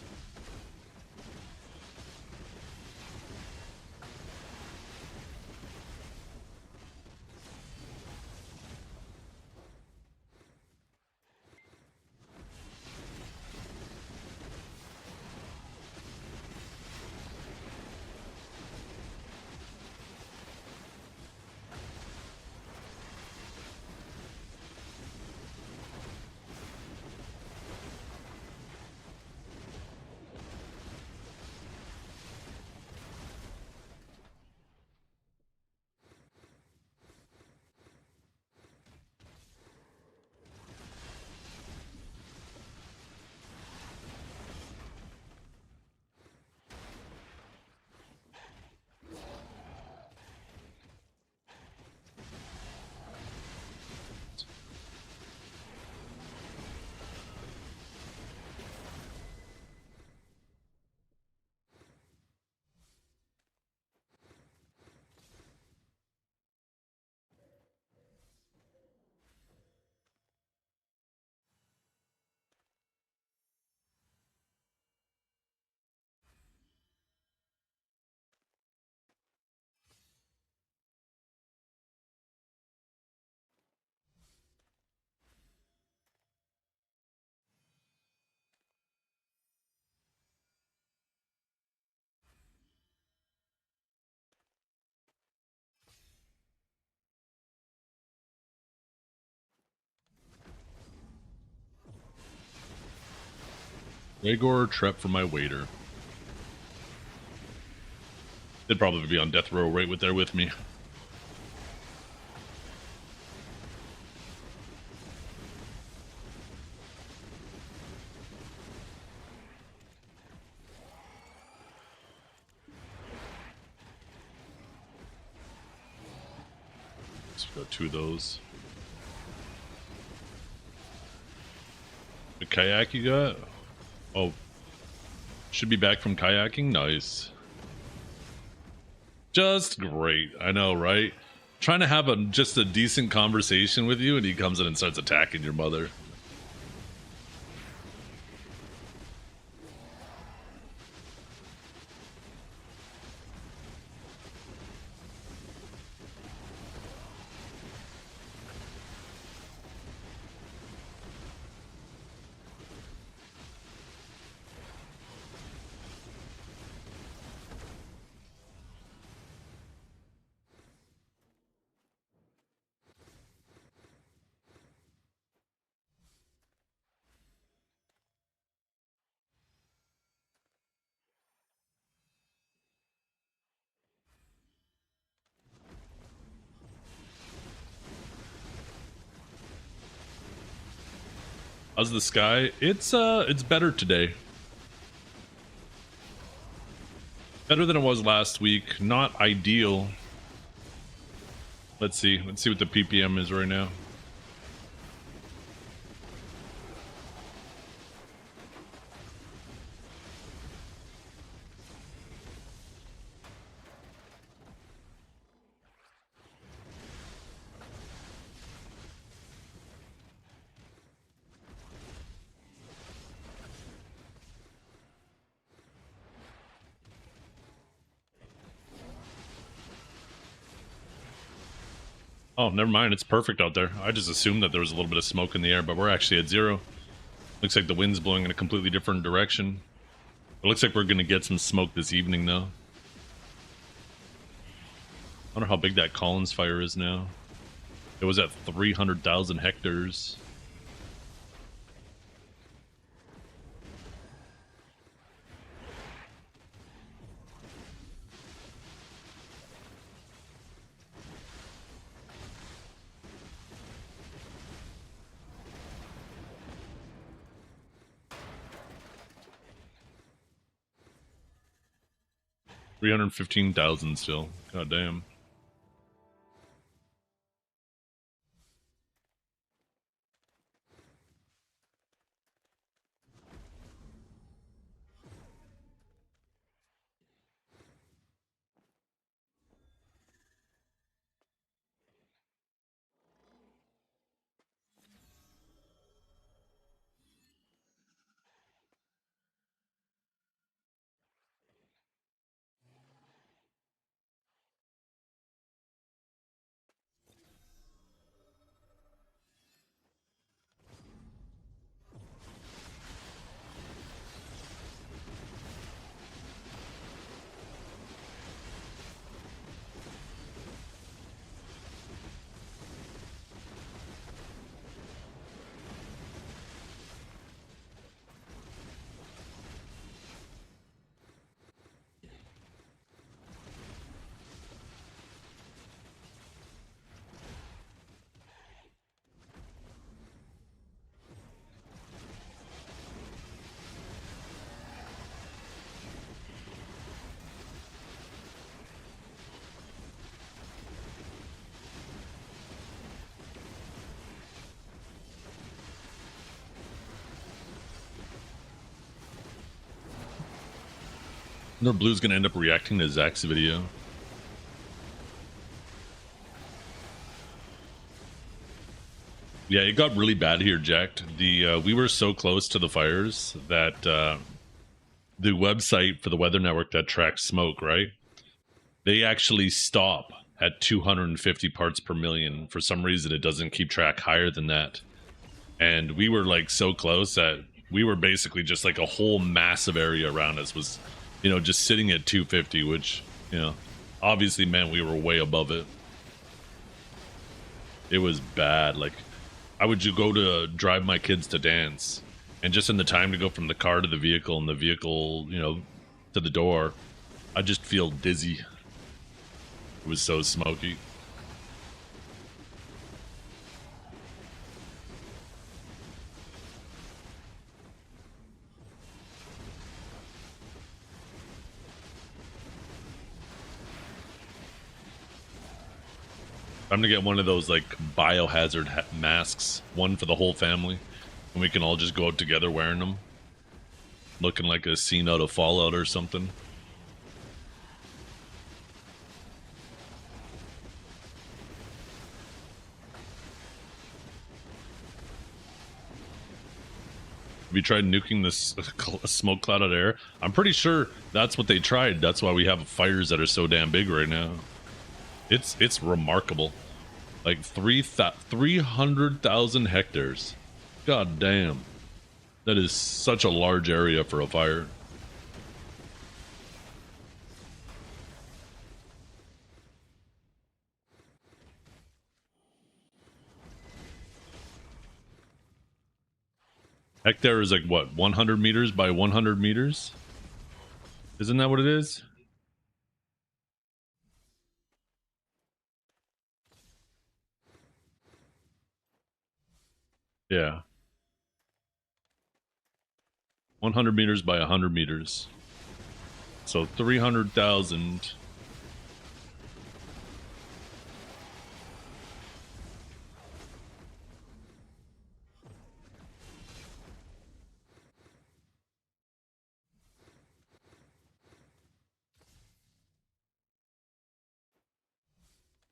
Rhaegar Trep for my waiter. They'd probably be on death row right there with me. Just got 2 of those. The kayak you got? Oh, should be back from kayaking? Nice. Just great. I know, right? Trying to have just a decent conversation with you, and he comes in and starts attacking your mother. How's the sky? It's better today. Better than it was last week. Not ideal. Let's see. Let's see what the PPM is right now. Oh, never mind. It's perfect out there. I just assumed that there was a little bit of smoke in the air, but we're actually at 0. Looks like the wind's blowing in a completely different direction. It looks like we're going to get some smoke this evening, though. wonder how big that Collins fire is now. It was at 300,000 hectares. $315,000 still. God damn. No, Blue's gonna end up reacting to Zach's video. Yeah, it got really bad here, Jack. We were so close to the fires that the website for the Weather Network that tracks smoke, right? They actually stop at 250 parts per million. For some reason, it doesn't keep track higher than that. And we were like so close that we were basically just like a whole massive area around us was, you know, just sitting at 250, which, you know, obviously meant we were way above it. It was bad. Like, I would go to drive my kids to dance, and just in the time to go from the car to the vehicle and the vehicle, you know, to the door, I just feel dizzy. It was so smoky. I'm gonna get one of those like biohazard masks, one for the whole family, and we can all just go out together wearing them, looking like a scene out of Fallout or something. Have you tried nuking this smoke cloud out of air? I'm pretty sure that's what they tried. That's why we have fires that are so damn big right now. It's remarkable. Like 300,000 hectares. God damn. That is such a large area for a fire. Hectare is like what, 100 meters by 100 meters? Isn't that what it is? Yeah. 100 meters by 100 meters. So 300,000.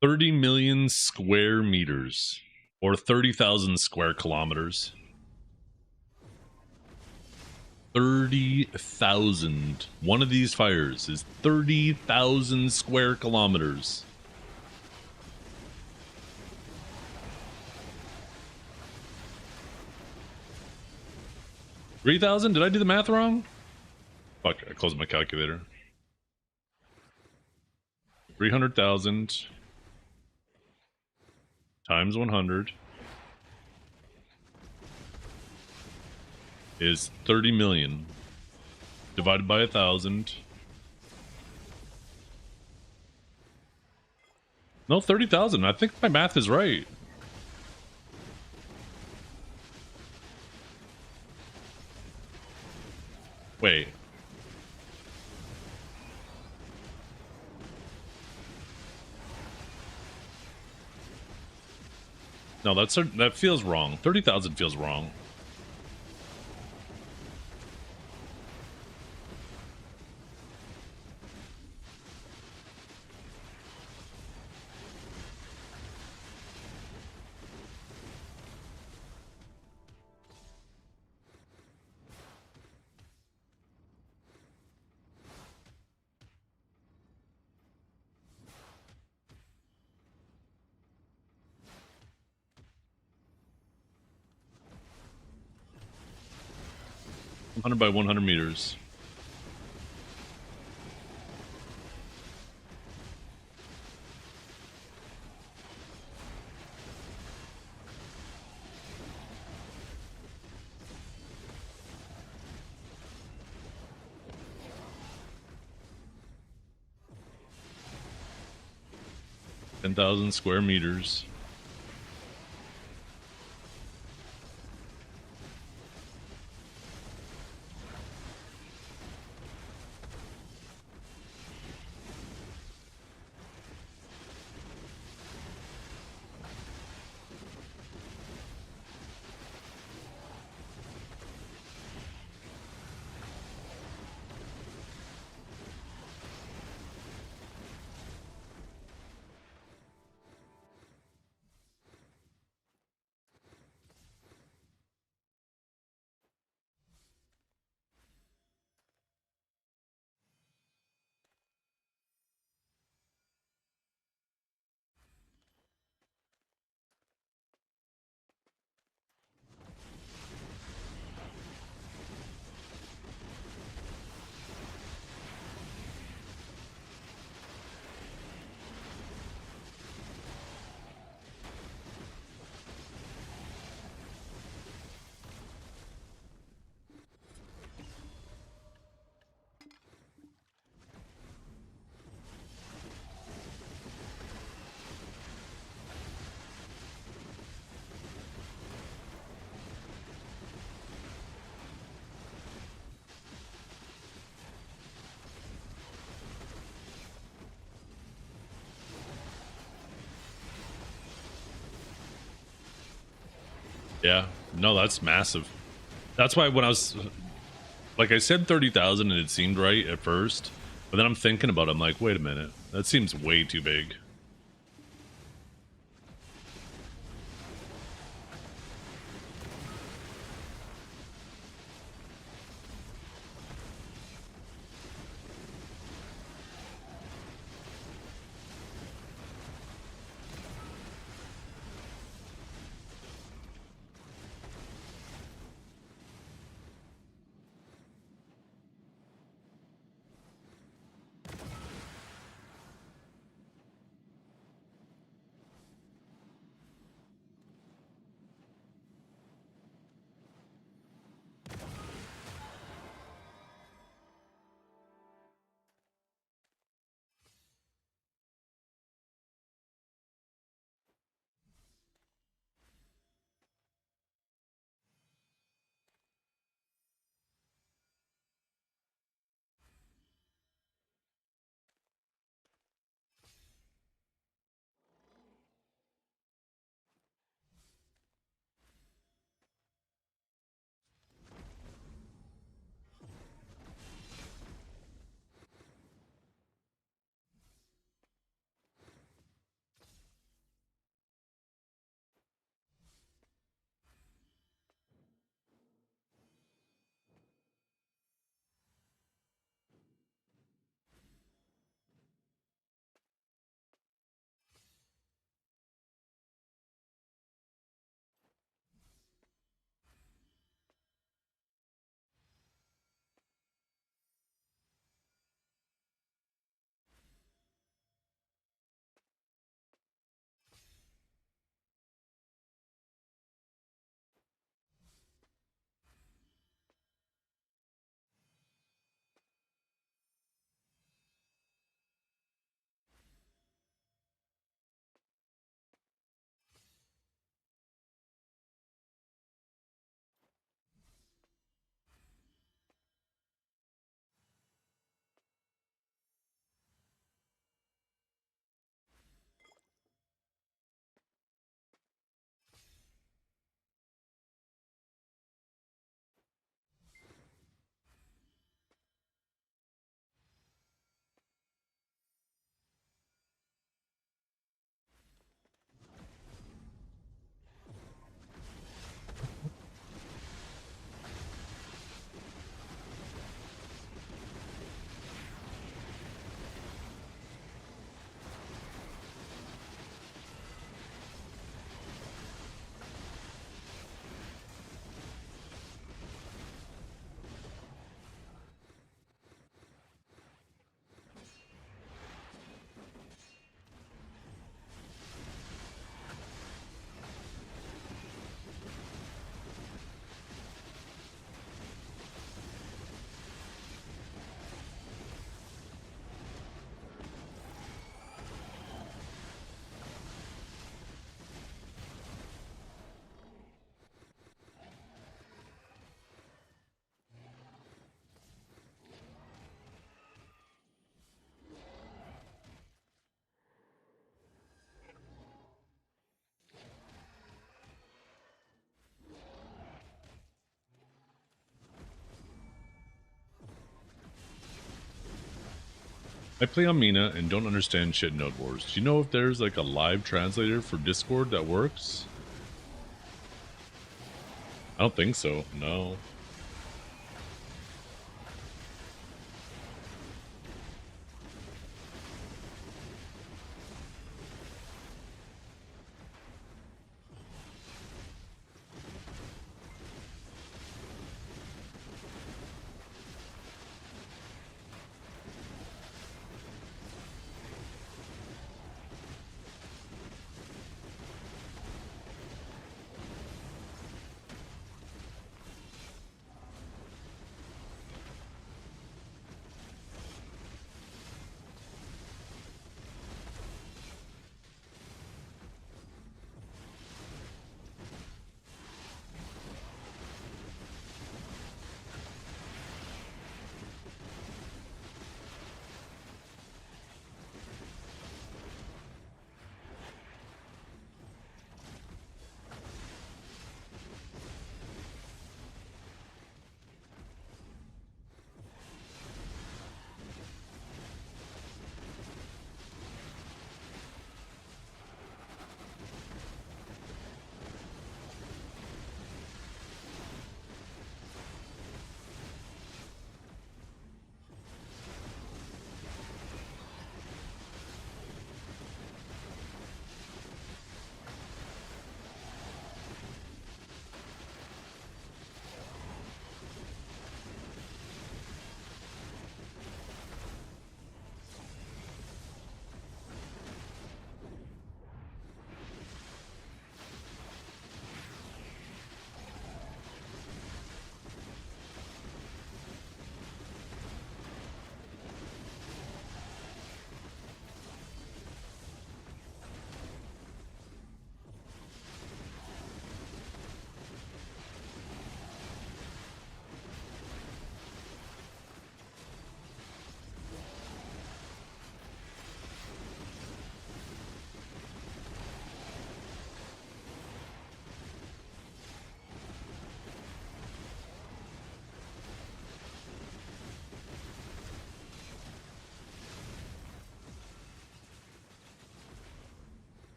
$30 million square meters, or 30,000 square kilometers. 30,000. One of these fires is 30,000 square kilometers. $3,000? Did I do the math wrong? Fuck, I closed my calculator. 300,000 times 100 is 30 million. Divided by 1,000. No, 30,000. I think my math is right. Wait. No, that feels wrong. 30,000 feels wrong. $100 by 100 meters. $10,000 square meters. Yeah, no, that's massive. That's why when I was, like I said 30,000 and it seemed right at first, but then I'm thinking about it, I'm like, wait a minute, that seems way too big. I play on Mina and don't understand shit Node Wars. Do you know if there's like a live translator for Discord that works? I don't think so. No.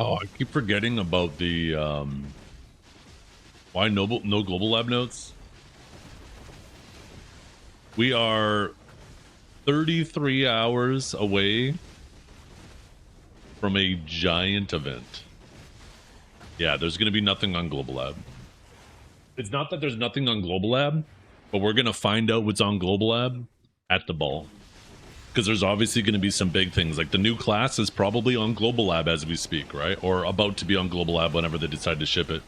Oh, I keep forgetting about the why no global lab notes. We are 33 hours away from a giant event. Yeah, there's going to be nothing on Global Lab. It's not that there's nothing on Global Lab, but we're going to find out what's on Global Lab at the ball. because there's obviously going to be some big things. Like the new class is probably on Global Lab as we speak, right? Or about to be on Global Lab whenever they decide to ship it.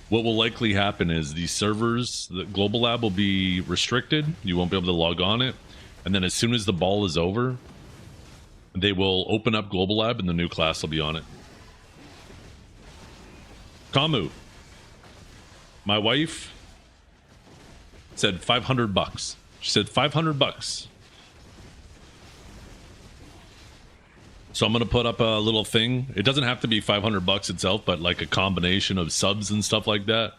What will likely happen is the servers, the Global Lab will be restricted. You won't be able to log on it. And then as soon as the ball is over, they will open up Global Lab and the new class will be on it. Kamu, my wife said $500. She said $500. So I'm going to put up a little thing. It doesn't have to be $500 itself, but like a combination of subs and stuff like that.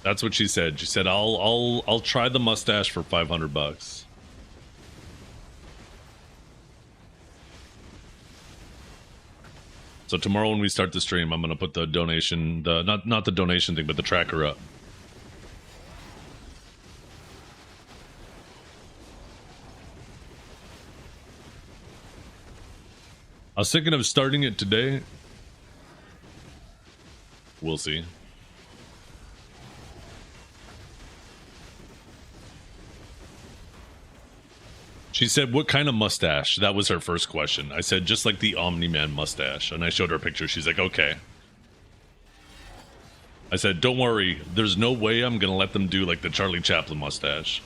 That's what she said. She said, I'll try the mustache for $500. So tomorrow when we start the stream, I'm going to put the donation, not the donation thing, but the tracker up. I was thinking of starting it today. We'll see. She said, what kind of mustache? That was her first question. I said, just like the Omni-Man mustache. And I showed her a picture. She's like, okay. I said, don't worry. There's no way I'm going to let them do like the Charlie Chaplin mustache.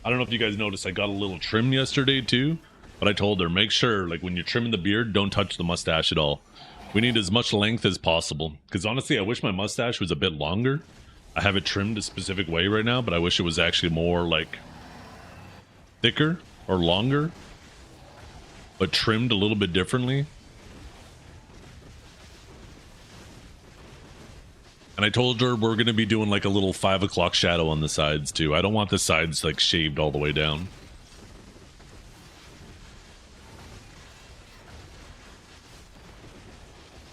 I don't know if you guys noticed, I got a little trim yesterday too. But I told her, make sure, like when you're trimming the beard, don't touch the mustache at all. We need as much length as possible. Because honestly, I wish my mustache was a bit longer. I have it trimmed a specific way right now, but I wish it was actually more like thicker or longer, but trimmed a little bit differently. And I told her we're going to be doing like a little 5 o'clock shadow on the sides too. I don't want the sides like shaved all the way down.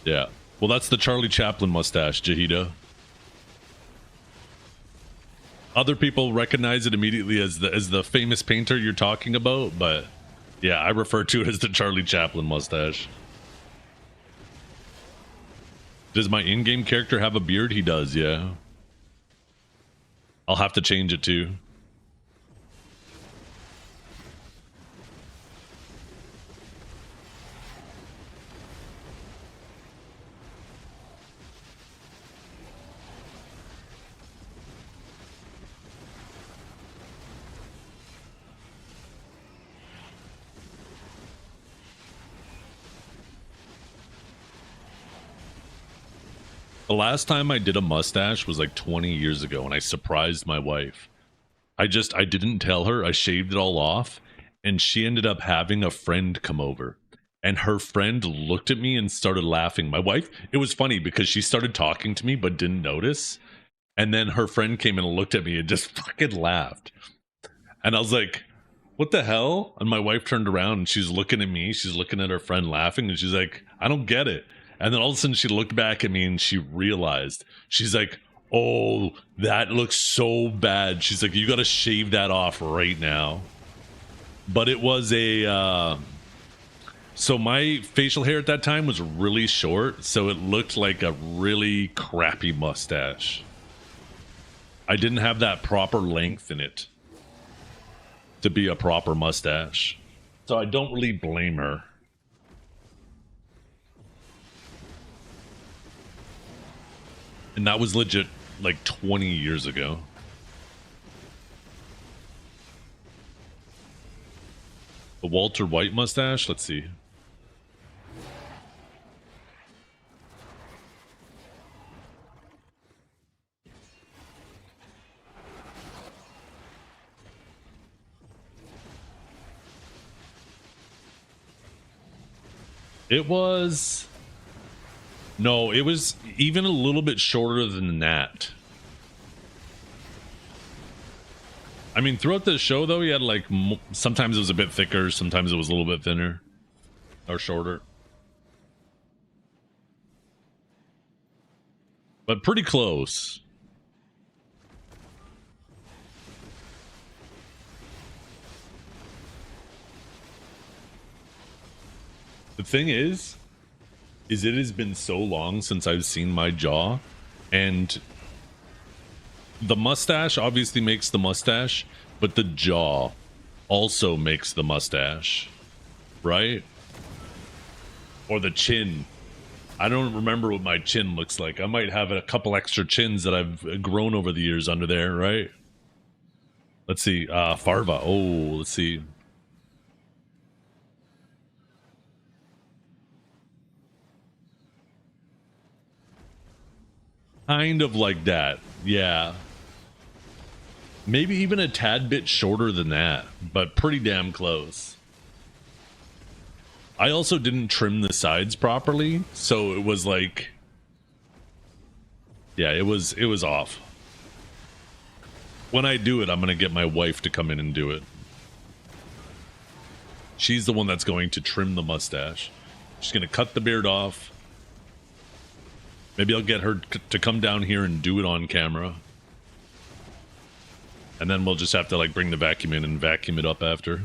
Yeah. Well, that's the Charlie Chaplin mustache, Jahida. Other people recognize it immediately as the famous painter you're talking about, but yeah, I refer to it as the Charlie Chaplin mustache. Does my in-game character have a beard? He does, yeah. I'll have to change it too. The last time I did a mustache was like 20 years ago, and I surprised my wife. I didn't tell her. I shaved it all off, and she ended up having a friend come over. And her friend looked at me and started laughing. My wife, it was funny because she started talking to me but didn't notice. And then her friend came and looked at me and just fucking laughed. And I was like, what the hell? And my wife turned around and she's looking at me. She's looking at her friend laughing, and she's like, I don't get it. And then all of a sudden she looked back at me and she realized. She's like, oh, that looks so bad. She's like, you got to shave that off right now. But it was a... So my facial hair at that time was really short, so it looked like a really crappy mustache. I didn't have that proper length in it to be a proper mustache. So I don't really blame her. And that was legit like 20 years ago. The Walter White mustache? Let's see. It was... No, it was even a little bit shorter than that. I mean, throughout the show, though, he had like... Sometimes it was a bit thicker, sometimes it was a little bit thinner. Or shorter. But pretty close. The thing is it has been so long since I've seen my jaw, and the mustache obviously makes the mustache, but the jaw also makes the mustache, right? Or the chin. I don't remember what my chin looks like. I might have a couple extra chins that I've grown over the years under there, right? Let's see. Farva. Oh, let's see. Kind of like that. Yeah. Maybe even a tad bit shorter than that, but pretty damn close. I also didn't trim the sides properly, so it was like, yeah, it was off. When I do it, I'm going to get my wife to come in and do it. She's the one that's going to trim the mustache. She's going to cut the beard off. Maybe I'll get her to come down here and do it on camera. And then we'll just have to like bring the vacuum in and vacuum it up after.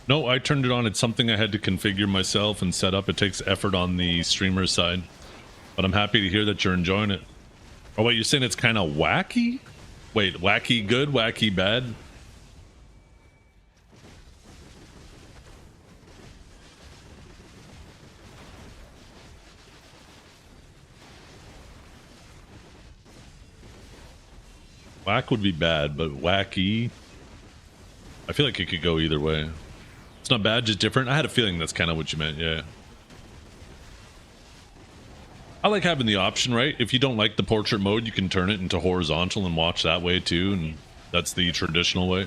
No, I turned it on. It's something I had to configure myself and set up. It takes effort on the streamer's side. But I'm happy to hear that you're enjoying it. Oh, wait, you're saying it's kind of wacky? Wait, wacky good, wacky bad? Whack would be bad, but wacky, I feel like it could go either way. It's not bad, just different. I had a feeling that's kind of what you meant, yeah. I like having the option, right? If you don't like the portrait mode, you can turn it into horizontal and watch that way too, and that's the traditional way.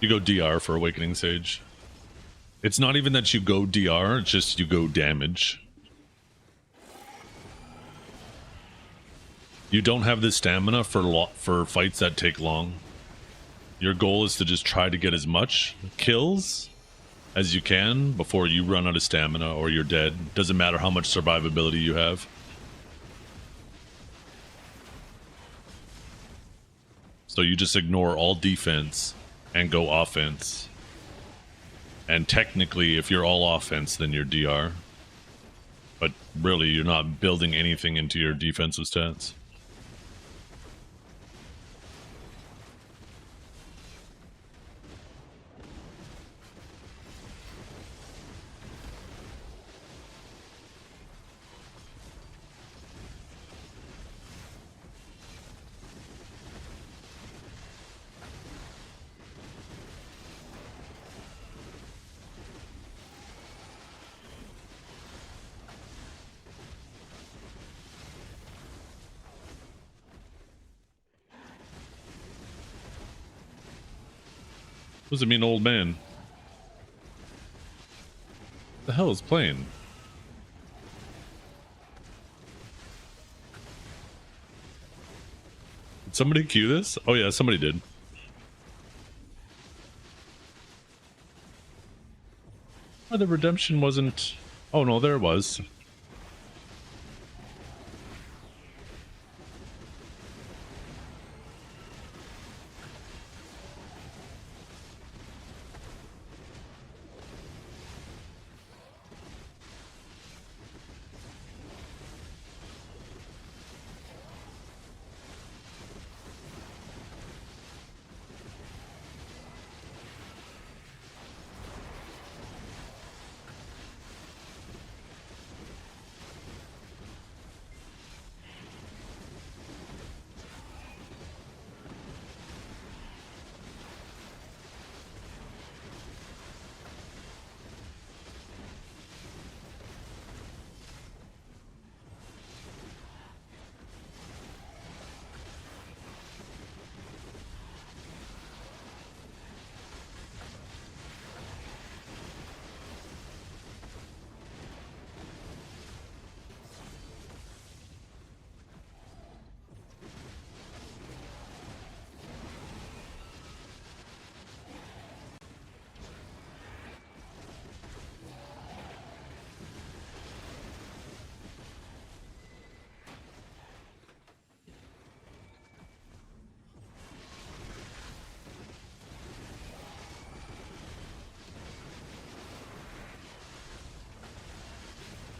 You go DR for Awakening Sage. It's not even that you go DR, it's just you go damage. You don't have the stamina for fights that take long. Your goal is to just try to get as much kills as you can before you run out of stamina or you're dead. Doesn't matter how much survivability you have. So you just ignore all defense and go offense. And technically, if you're all offense, then you're DR. But really, you're not building anything into your defensive stats. What does it mean, old man? The hell is playing? Did somebody cue this? Oh yeah, somebody did. Oh, the redemption wasn't... Oh no, there it was.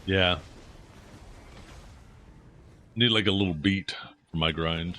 Yeah. Need like a little beat for my grind.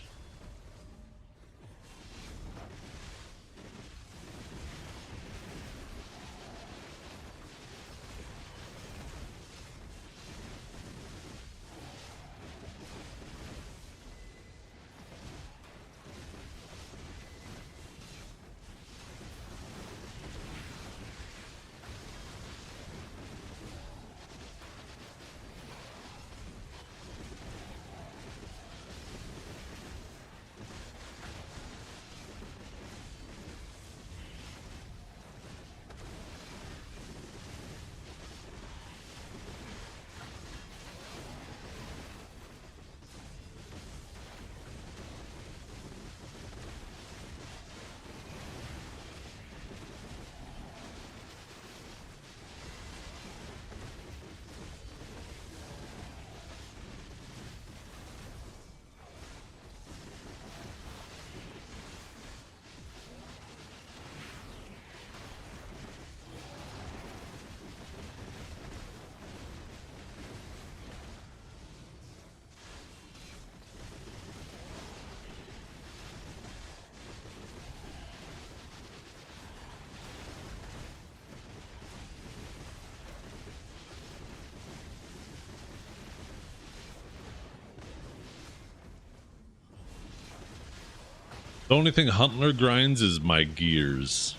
The only thing Huntler grinds is my gears.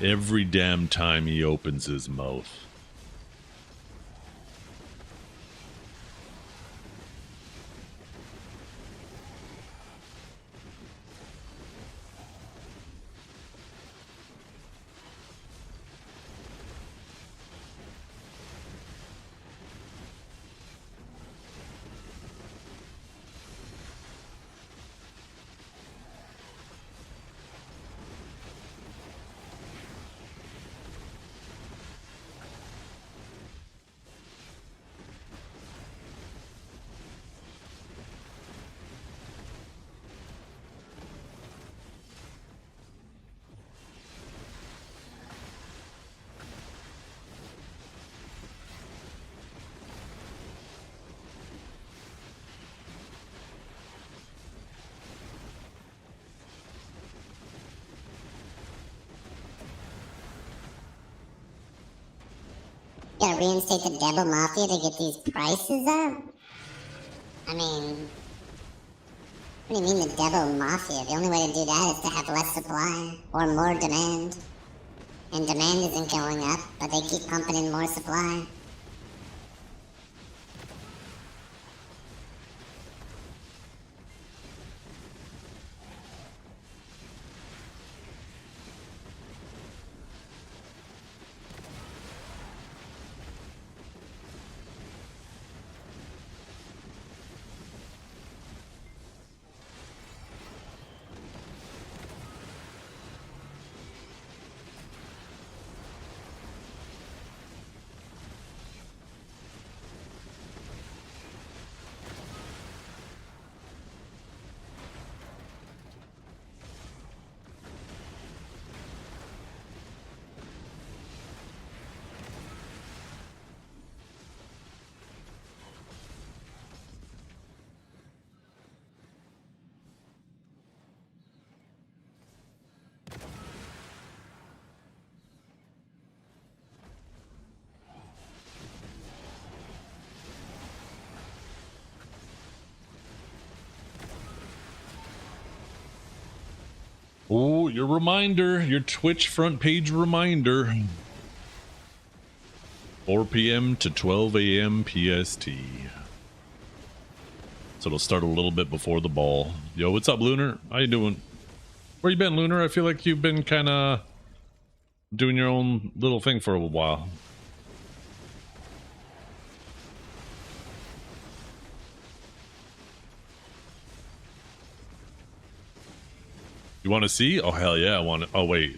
Every damn time he opens his mouth. Gotta reinstate the Devil Mafia to get these prices up? I mean, what do you mean the Devil Mafia? The only way to do that is to have less supply or more demand. And demand isn't going up, but they keep pumping in more supply. Oh, your reminder, your Twitch front page reminder. 4 p.m. to 12 a.m. PST. So it'll start a little bit before the ball. Yo, what's up, Lunar? How you doing? Where you been, Lunar? I feel like you've been kind of doing your own little thing for a while. You want to see? Oh, hell yeah, I want to. Oh, wait.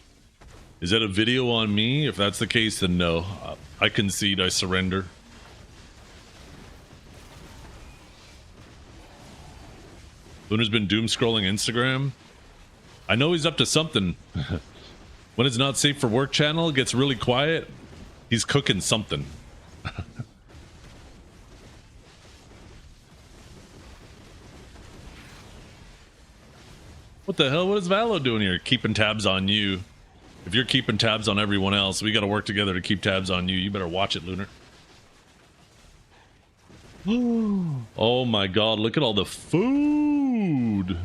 Is that a video on me? If that's the case, then no. I concede, I surrender. Lunar's been doom scrolling Instagram. I know he's up to something. When it's not safe for work channel, it gets really quiet. He's cooking something. What the hell? What is Valo doing here? Keeping tabs on you. If you're keeping tabs on everyone else, we got to work together to keep tabs on you. You better watch it, Lunar. Oh my god, look at all the food.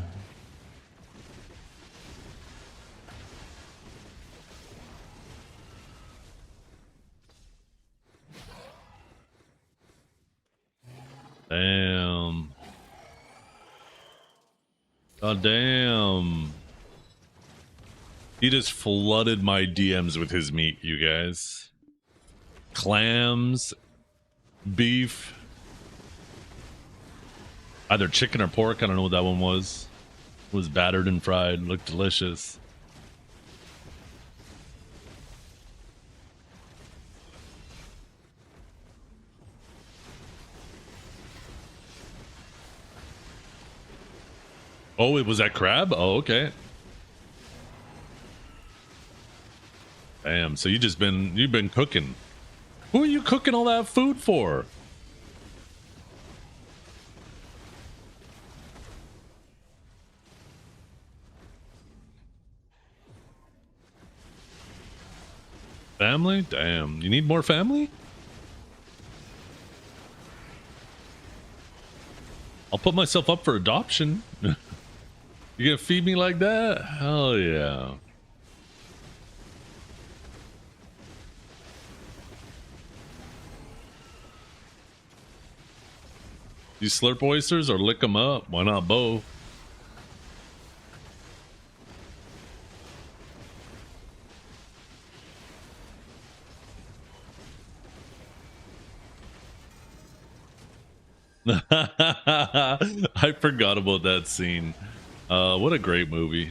Damn. God damn. He just flooded my DMs with his meat, you guys. Clams, beef, either chicken or pork. I don't know what that one was. It was battered and fried. Looked delicious. Oh, it was that crab? Oh, okay. Damn, so you've been cooking. Who are you cooking all that food for? Family? Damn, you need more family? I'll put myself up for adoption. You You gonna feed me like that? Hell yeah. You slurp oysters or lick them up? Why not both? I forgot about that scene. What a great movie.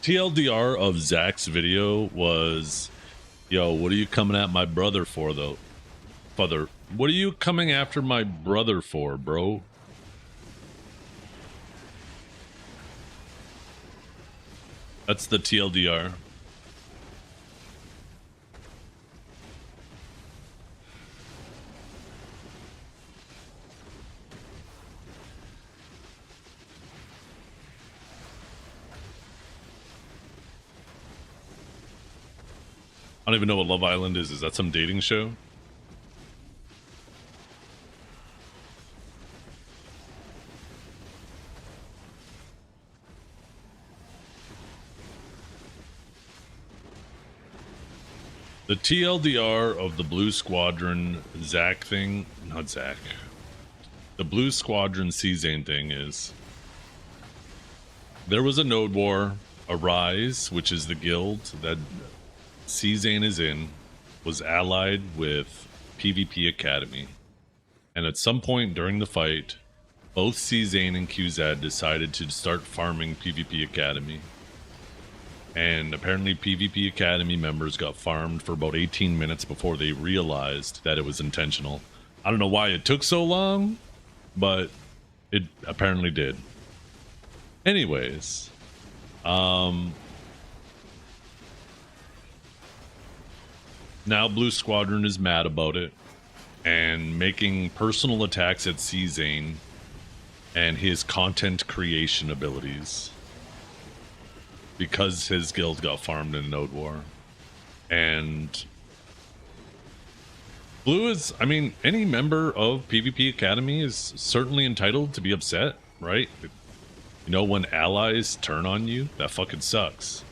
TLDR of Zach's video was, yo, what are you coming at my brother for, though? Father, what are you coming after my brother for, bro? That's the TLDR. I don't even know what Love Island is. Is that some dating show? The TLDR of the Blue Squadron Zach thing, not Zach. The Blue Squadron C-Zane thing is, there was a node war, Arise, which is the guild that C-Zane is in, was allied with PvP Academy. And at some point during the fight, both C-Zane and QZ decided to start farming PvP Academy. And apparently PvP Academy members got farmed for about 18 minutes before they realized that it was intentional. I don't know why it took so long, but it apparently did. Anyways, Now Blue Squadron is mad about it and making personal attacks at C-Zane and his content creation abilities because his guild got farmed in Node War. And Blue is, I mean, any member of PvP Academy is certainly entitled to be upset, right? You know, when allies turn on you, that fucking sucks.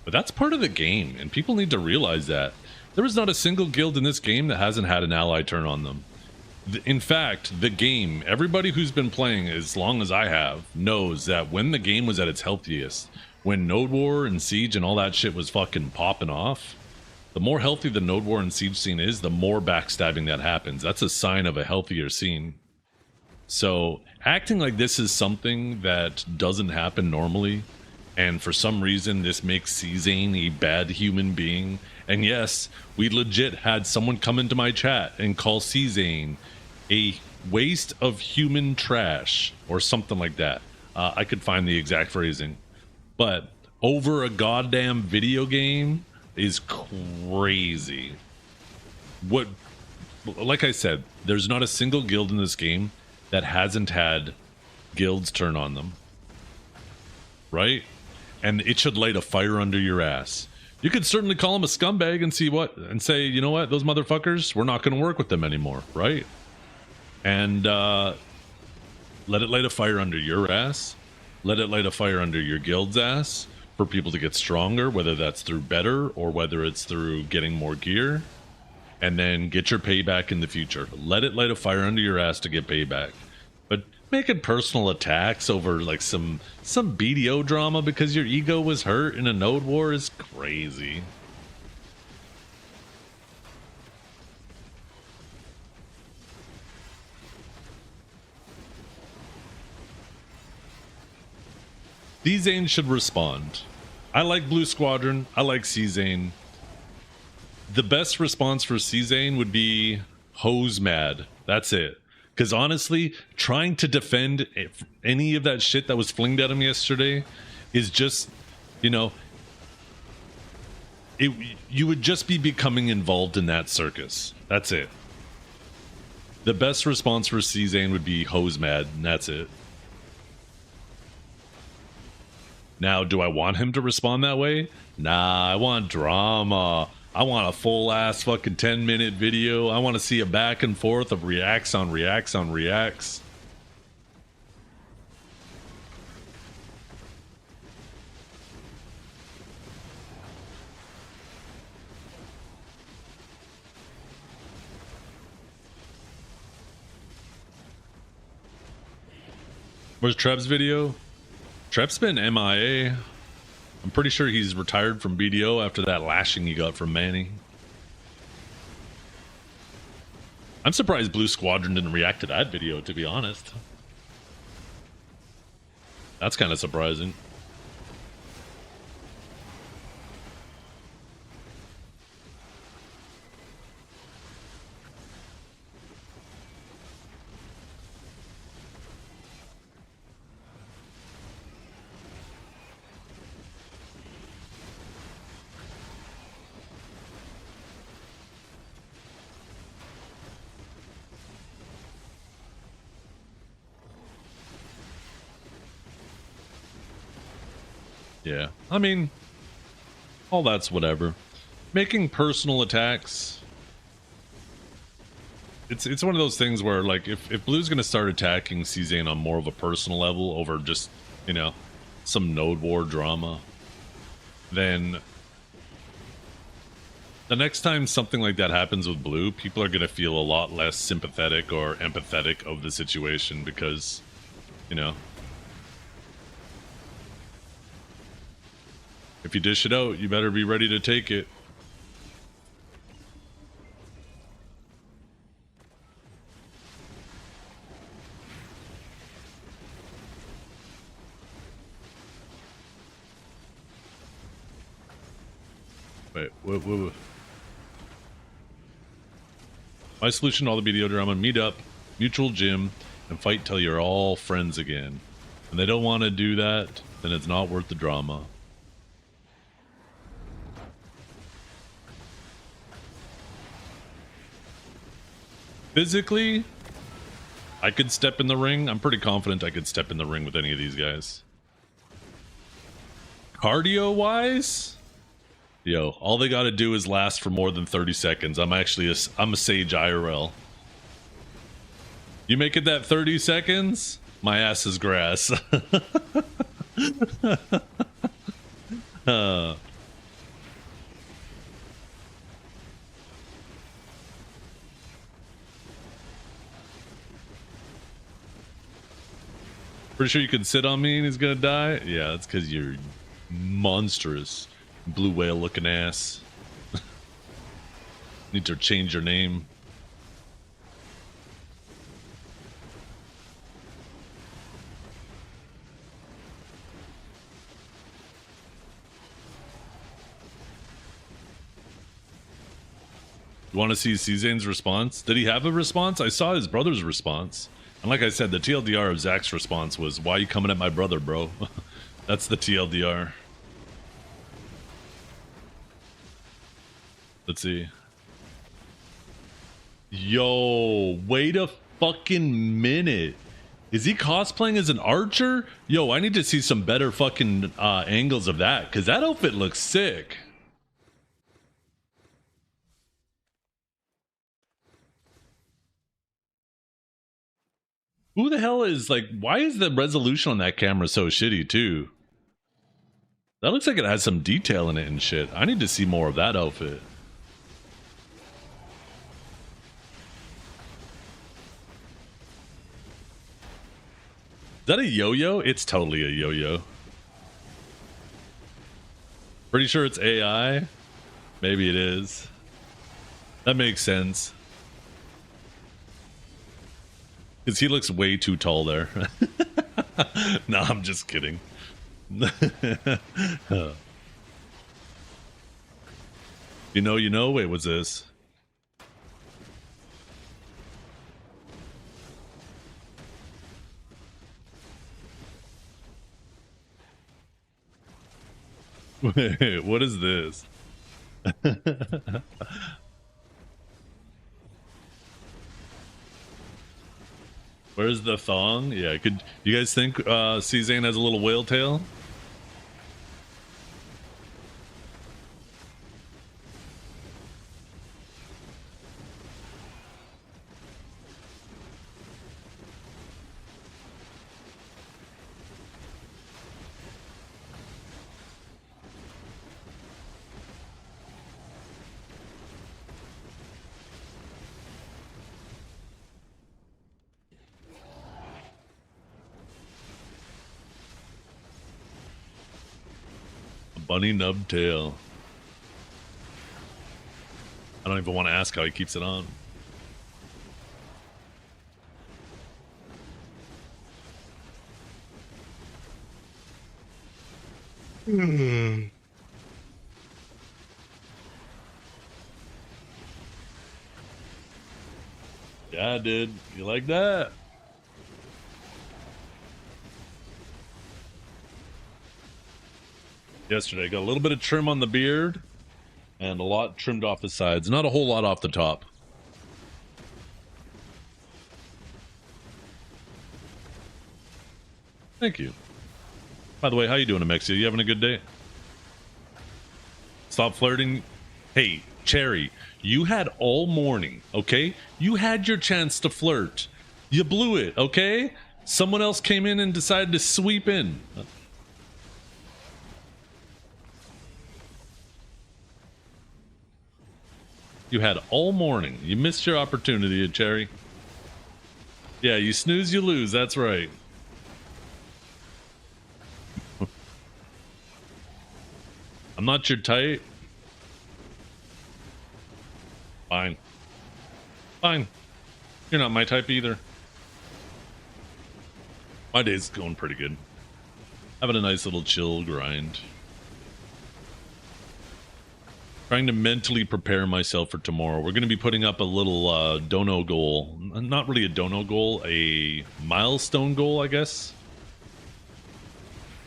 But that's part of the game, and people need to realize that. There is not a single guild in this game that hasn't had an ally turn on them. In fact, the game, everybody who's been playing as long as I have knows that when the game was at its healthiest, when Node War and Siege and all that shit was fucking popping off, the more healthy the Node War and Siege scene is, the more backstabbing that happens. That's a sign of a healthier scene. So acting like this is something that doesn't happen normally, and for some reason this makes C-Zane a bad human being. And yes, we legit had someone come into my chat and call C-Zane a waste of human trash or something like that. I could find the exact phrasing. But over a goddamn video game is crazy. What, like I said, there's not a single guild in this game that hasn't had guilds turn on them. Right? And it should light a fire under your ass. You could certainly call him a scumbag and see what, and say, you know what, those motherfuckers, we're not going to work with them anymore, right? And let it light a fire under your ass. Let it light a fire under your guild's ass for people to get stronger, whether that's through better or whether it's through getting more gear. And then get your payback in the future. Let it light a fire under your ass to get payback. But making personal attacks over like some BDO drama because your ego was hurt in a Node War is crazy. C-Zane should respond. I like Blue Squadron. I like C-Zane. The best response for C-Zane would be hose mad. That's it. Because honestly, trying to defend any of that shit that was flinged at him yesterday is just, you know, you would just be becoming involved in that circus. That's it. The best response for C-Zane would be hose mad, and that's it. Now, do I want him to respond that way? Nah, I want drama. I want a full-ass fucking 10-minute video. I want to see a back and forth of reacts on reacts on reacts. Where's Treb's video? Treb's been MIA. I'm pretty sure he's retired from BDO after that lashing he got from Manny. I'm surprised Blue Squadron didn't react to that video, to be honest. That's kind of surprising. Yeah, I mean, all that's whatever. Making personal attacks, it's one of those things where, like, if Blue's gonna start attacking C-Zane on more of a personal level over just, you know, some Node War drama, then the next time something like that happens with Blue, people are gonna feel a lot less sympathetic or empathetic of the situation because, you know, if you dish it out, you better be ready to take it. Wait, whoa. My solution to all the BDO drama: meet up, mutual gym, and fight till you're all friends again. And they don't want to do that, then it's not worth the drama. Physically, I could step in the ring. I'm pretty confident I could step in the ring with any of these guys. Cardio wise, yo, all they got to do is last for more than 30 seconds. I'm actually I'm a sage IRL. You make it that 30 seconds, my ass is grass. Pretty sure you can sit on me and he's gonna die? Yeah, that's because you're monstrous. Blue whale looking ass. Need to change your name. You want to see Czane's response? Did he have a response? I saw his brother's response. And like I said, the TLDR of Zach's response was, "Why are you coming at my brother, bro?" That's the TLDR. Let's see. Yo, wait a fucking minute. Is he cosplaying as an archer? Yo, I need to see some better fucking angles of that, because that outfit looks sick. Who the hell is, like, why is the resolution on that camera so shitty too? That looks like it has some detail in it and shit. I need to see more of that outfit. Is that a yo-yo? It's totally a yo-yo. Pretty sure it's AI. Maybe it is. That makes sense. Because he looks way too tall there. No, I'm just kidding. You know, wait, what's this? Wait, what is this? Where's the thong? Yeah, could you guys think Czane has a little whale tail? Bunny nub tail. I don't even want to ask how he keeps it on. Yeah, dude. You like that? Yesterday, got a little bit of trim on the beard and a lot trimmed off the sides. Not a whole lot off the top. Thank you. By the way, how you doing, Amexia? You having a good day? Stop flirting. Hey, Cherry, you had all morning, okay? You had your chance to flirt. You blew it, okay? Someone else came in and decided to sweep in. You had all morning. You missed your opportunity, Cherry. Yeah, you snooze, you lose. That's right. I'm not your type. Fine. Fine. You're not my type either. My day's going pretty good. Having a nice little chill grind. Trying to mentally prepare myself for tomorrow. We're going to be putting up a little dono goal. Not really a dono goal, a milestone goal, I guess.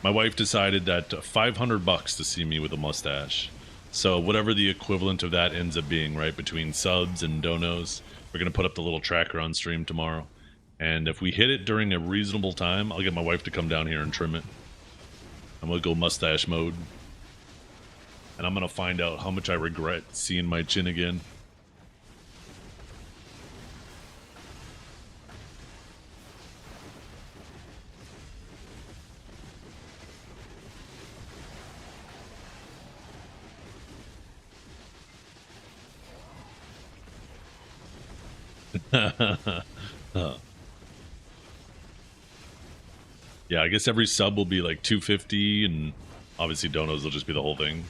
My wife decided that $500 to see me with a mustache. So whatever the equivalent of that ends up being, right, between subs and donos, We're gonna put up the little tracker on stream tomorrow, and if we hit it during a reasonable time, I'll get my wife to come down here and trim it. I'm gonna go mustache mode, and I'm gonna find out how much I regret seeing my chin again. Yeah, I guess every sub will be like 250, and obviously donos will just be the whole thing.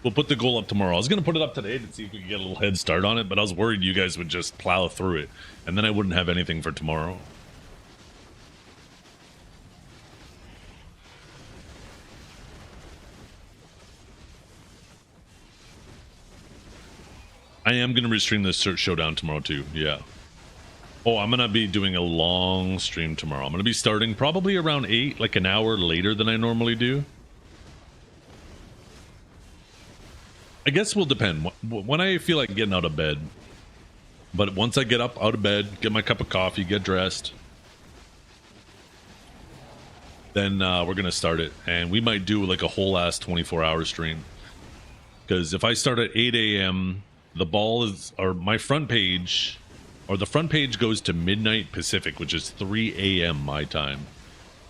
We'll put the goal up tomorrow. I was going to put it up today to see if we could get a little head start on it, but I was worried you guys would just plow through it, and then I wouldn't have anything for tomorrow. I am going to restream this showdown tomorrow too, yeah. Oh, I'm going to be doing a long stream tomorrow. I'm going to be starting probably around 8, like an hour later than I normally do. I guess will depend when I feel like getting out of bed. But once I get up out of bed, get my cup of coffee, get dressed, then we're going to start it. And we might do like a whole ass 24-hour stream. Because if I start at 8 a.m., the ball is, or my front page, or the front page goes to midnight Pacific, which is 3 a.m. my time.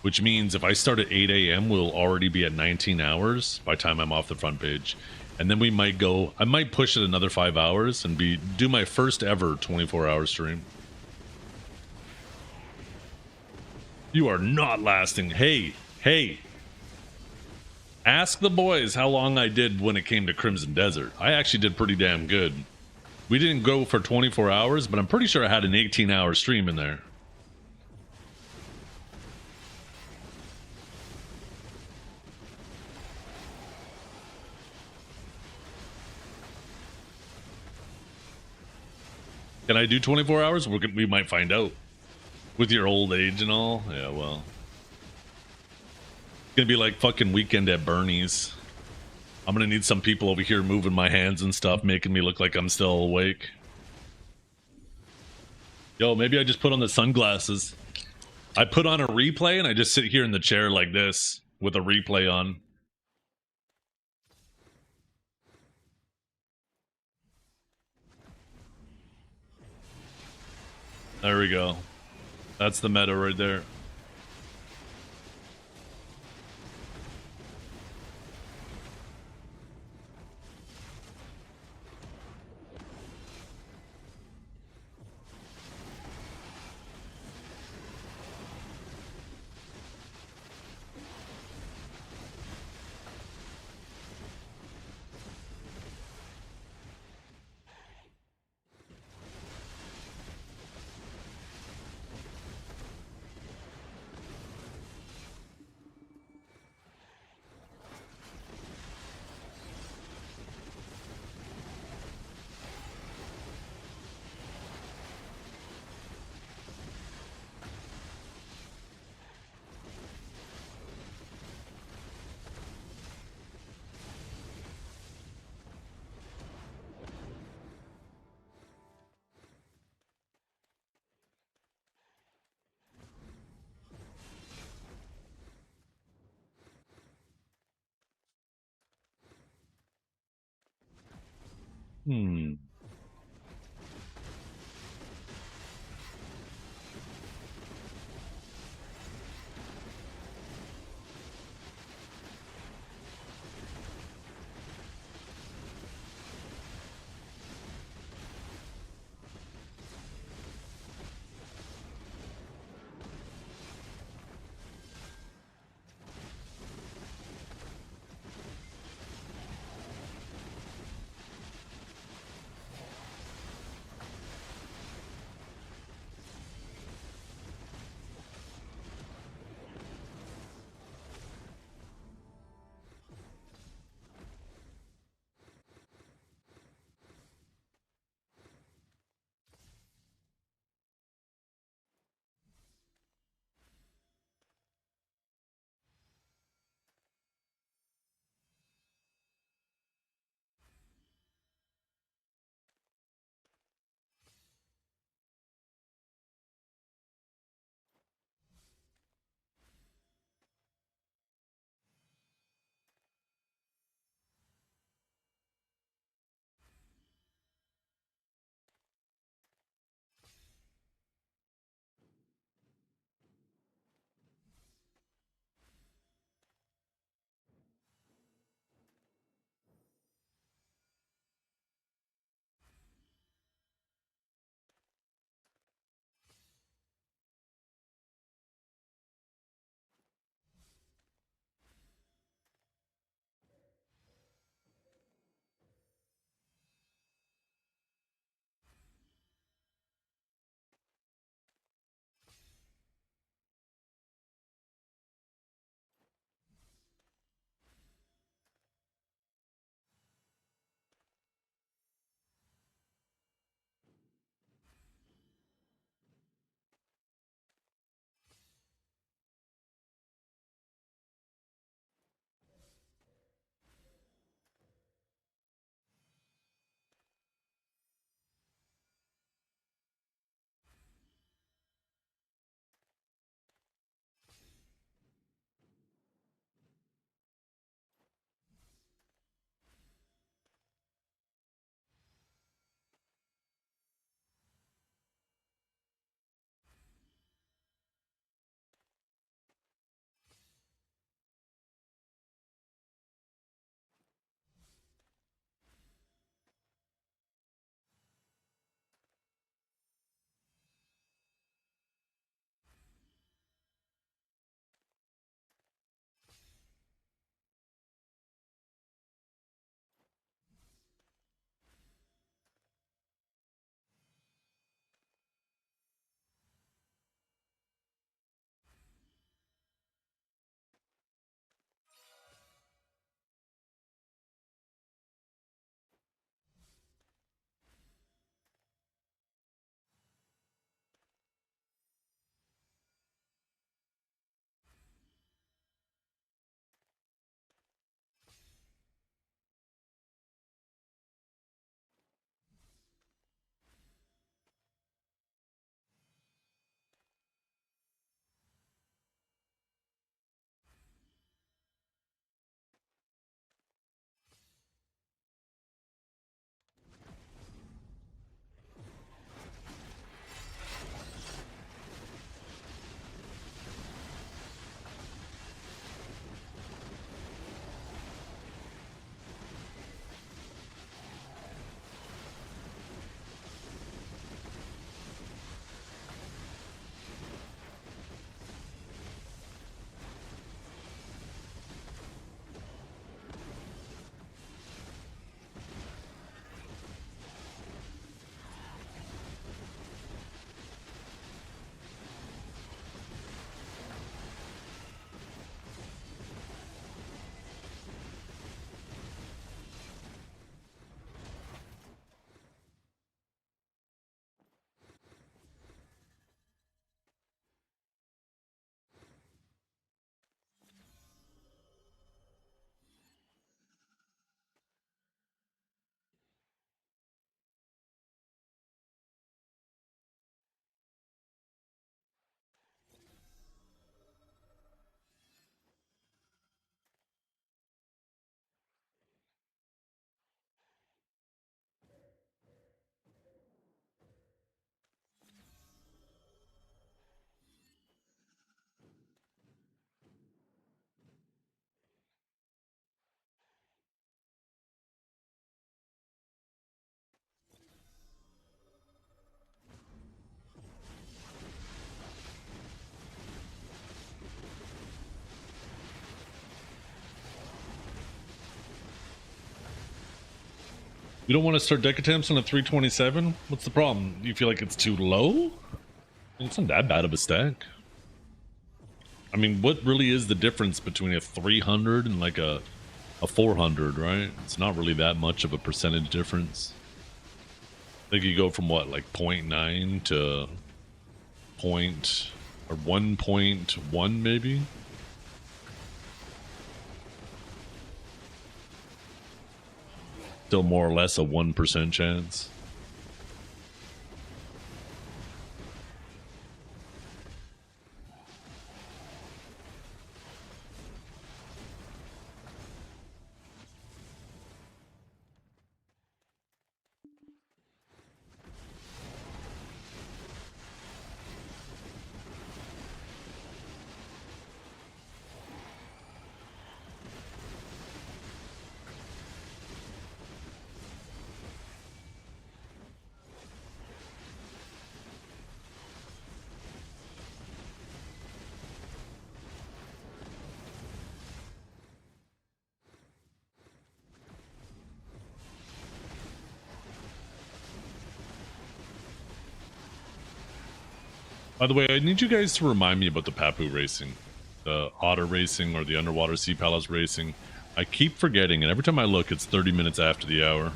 Which means if I start at 8 a.m., we'll already be at 19 hours by the time I'm off the front page. And then we might go, I might push it another 5 hours and do my first ever 24-hour stream. You are not lasting. Hey. Ask the boys how long I did when it came to Crimson Desert. I actually did pretty damn good. We didn't go for 24 hours, but I'm pretty sure I had an 18-hour stream in there. Can I do 24 hours? We might find out. With your old age and all? Yeah, well. It's gonna be like fucking Weekend at Bernie's. I'm gonna need some people over here moving my hands and stuff, making me look like I'm still awake. Yo, maybe I just put on the sunglasses. I put on a replay and I just sit here in the chair like this with a replay on. There we go. That's the meta right there. Hmm. You don't want to start deck attempts on a 327? What's the problem? You feel like it's too low? It's not that bad of a stack. I mean, what really is the difference between a 300 and like a 400, right? It's not really that much of a percentage difference. I think you go from what, like 0.9 to point or 1.1 maybe. Still more or less a 1% chance. By the way, I need you guys to remind me about the Papu racing, the otter racing or the underwater sea palace racing. I keep forgetting, and every time I look, it's 30 minutes after the hour.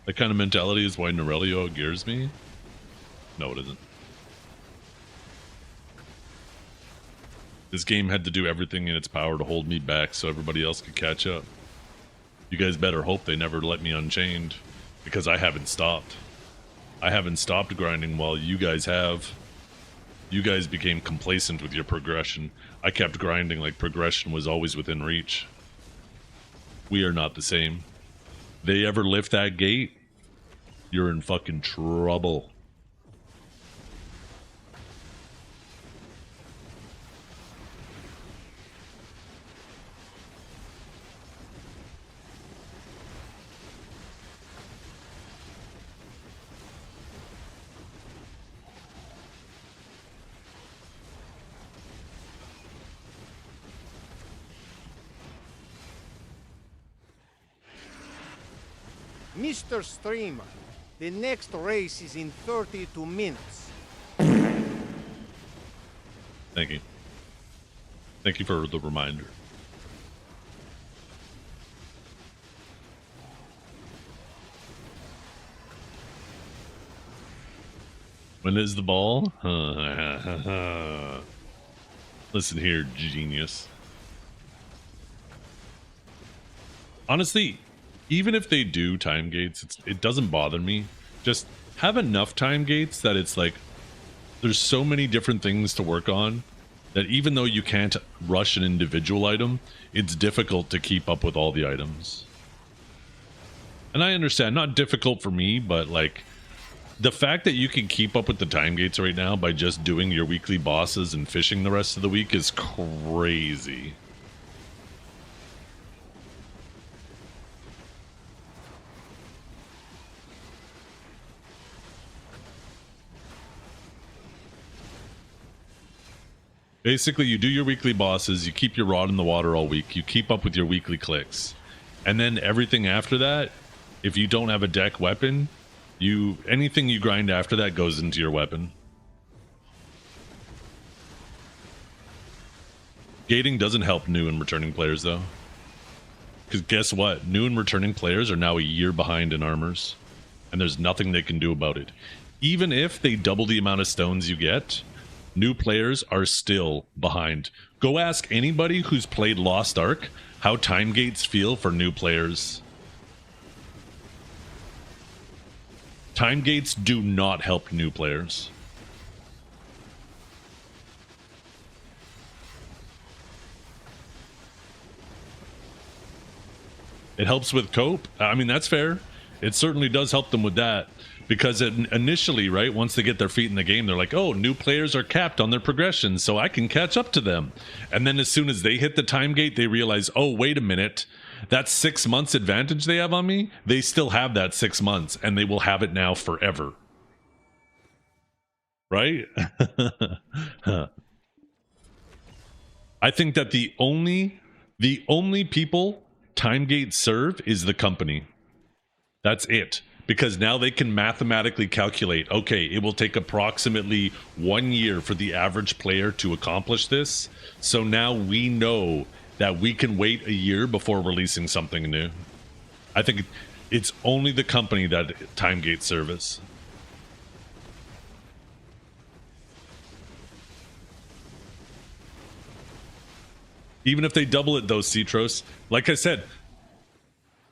That kind of mentality is why Norelio gears me. No, it isn't. This game had to do everything in its power to hold me back so everybody else could catch up. You guys better hope they never let me unchained, because I haven't stopped. I haven't stopped grinding while you guys have. You guys became complacent with your progression. I kept grinding like progression was always within reach. We are not the same. They ever lift that gate, you're in fucking trouble. Mr. Streamer, the next race is in 32 minutes. Thank you. Thank you for the reminder. When is the ball? Listen here, genius. Honestly, even if they do time gates, it doesn't bother me. Just have enough time gates that it's like there's so many different things to work on that even though you can't rush an individual item, it's difficult to keep up with all the items. And I understand, not difficult for me, but like the fact that you can keep up with the time gates right now by just doing your weekly bosses and fishing the rest of the week is crazy. Basically, you do your weekly bosses, you keep your rod in the water all week, you keep up with your weekly clicks. And then everything after that, if you don't have a deck weapon, anything you grind after that goes into your weapon. Gating doesn't help new and returning players, though. Because guess what? New and returning players are now a year behind in armors. And there's nothing they can do about it. Even if they double the amount of stones you get, new players are still behind. Go ask anybody who's played Lost Ark how time gates feel for new players. Time gates do not help new players. It helps with cope. I mean, that's fair. It certainly does help them with that. Because initially, right, once they get their feet in the game, they're like, oh, new players are capped on their progression, so I can catch up to them. And then as soon as they hit the time gate, they realize, oh, wait a minute, that 6 months advantage they have on me, they still have that 6 months, and they will have it now forever. Right? I think that the only people Timegate serve is the company. That's it. Because now they can mathematically calculate, okay, it will take approximately 1 year for the average player to accomplish this. So now we know that we can wait a year before releasing something new. I think it's only the company that Timegate service. Even if they double it though, Citros, like I said,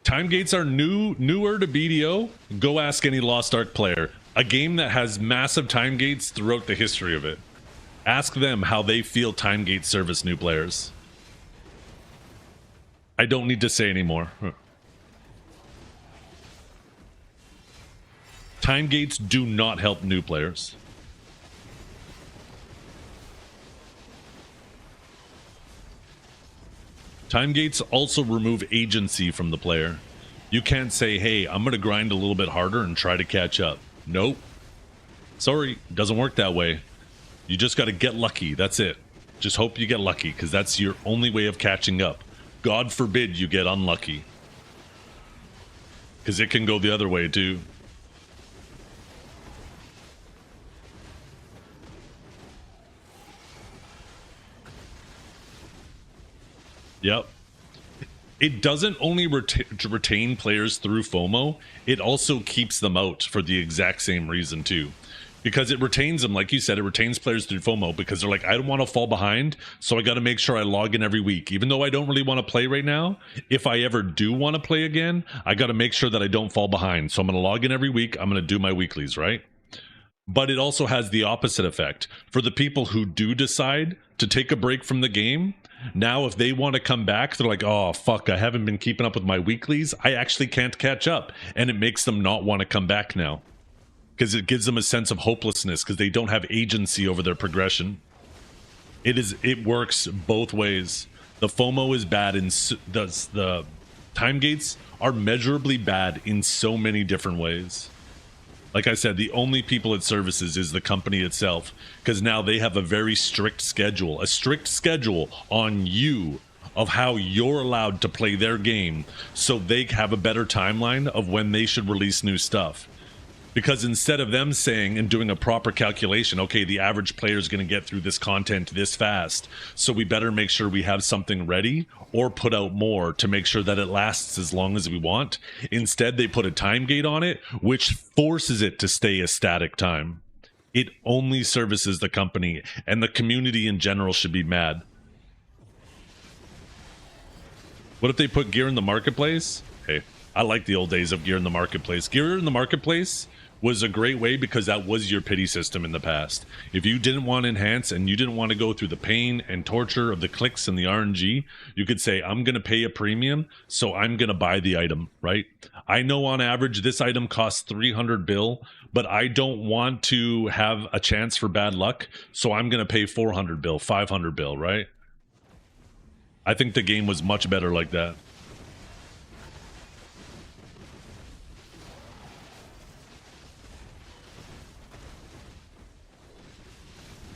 time gates are newer to BDO. Go ask any Lost Ark player. A game that has massive time gates throughout the history of it. Ask them how they feel time gates service new players. I don't need to say anymore. Time gates do not help new players. Time gates also remove agency from the player. You can't say, hey, I'm going to grind a little bit harder and try to catch up. Nope. Sorry, doesn't work that way. You just got to get lucky. That's it. Just hope you get lucky, because that's your only way of catching up. God forbid you get unlucky. Because it can go the other way too. Yep. It doesn't only retain players through FOMO, it also keeps them out for the exact same reason too. Because it retains them, like you said, it retains players through FOMO because they're like, I don't want to fall behind, so I got to make sure I log in every week. Even though I don't really want to play right now, if I ever do want to play again, I got to make sure that I don't fall behind. So I'm going to log in every week, I'm going to do my weeklies, right? But it also has the opposite effect. For the people who do decide to take a break from the game, now if they want to come back, they're like, oh, fuck, I haven't been keeping up with my weeklies. I actually can't catch up. And it makes them not want to come back now. Because it gives them a sense of hopelessness because they don't have agency over their progression. It works both ways. The FOMO is bad, and the time gates are measurably bad in so many different ways. Like I said, the only people it services is the company itself, because now they have a very strict schedule on you of how you're allowed to play their game, so they have a better timeline of when they should release new stuff. Because instead of them saying and doing a proper calculation, okay, the average player is going to get through this content this fast, so we better make sure we have something ready or put out more to make sure that it lasts as long as we want. Instead, they put a time gate on it, which forces it to stay a static time. It only services the company, and the community in general should be mad. What if they put gear in the marketplace? Hey, I like the old days of gear in the marketplace. Gear in the marketplace was a great way because that was your pity system in the past. If you didn't want to enhance and you didn't want to go through the pain and torture of the clicks and the RNG, you could say, I'm going to pay a premium, so I'm going to buy the item, right? I know on average this item costs 300 bill, but I don't want to have a chance for bad luck, so I'm going to pay 400 bill, 500 bill, right? I think the game was much better like that.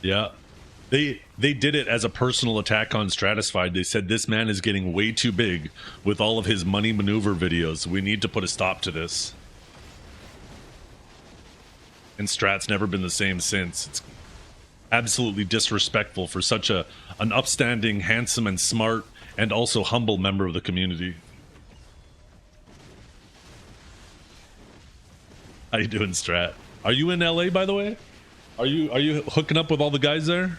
Yeah, they did it as a personal attack on Stratified. They said this man is getting way too big with all of his money maneuver videos. We need to put a stop to this. And Strat's never been the same since. It's absolutely disrespectful for such an upstanding, handsome, and smart, and also humble member of the community. How you doing, Strat? Are you in LA, by the way? Are you hooking up with all the guys there?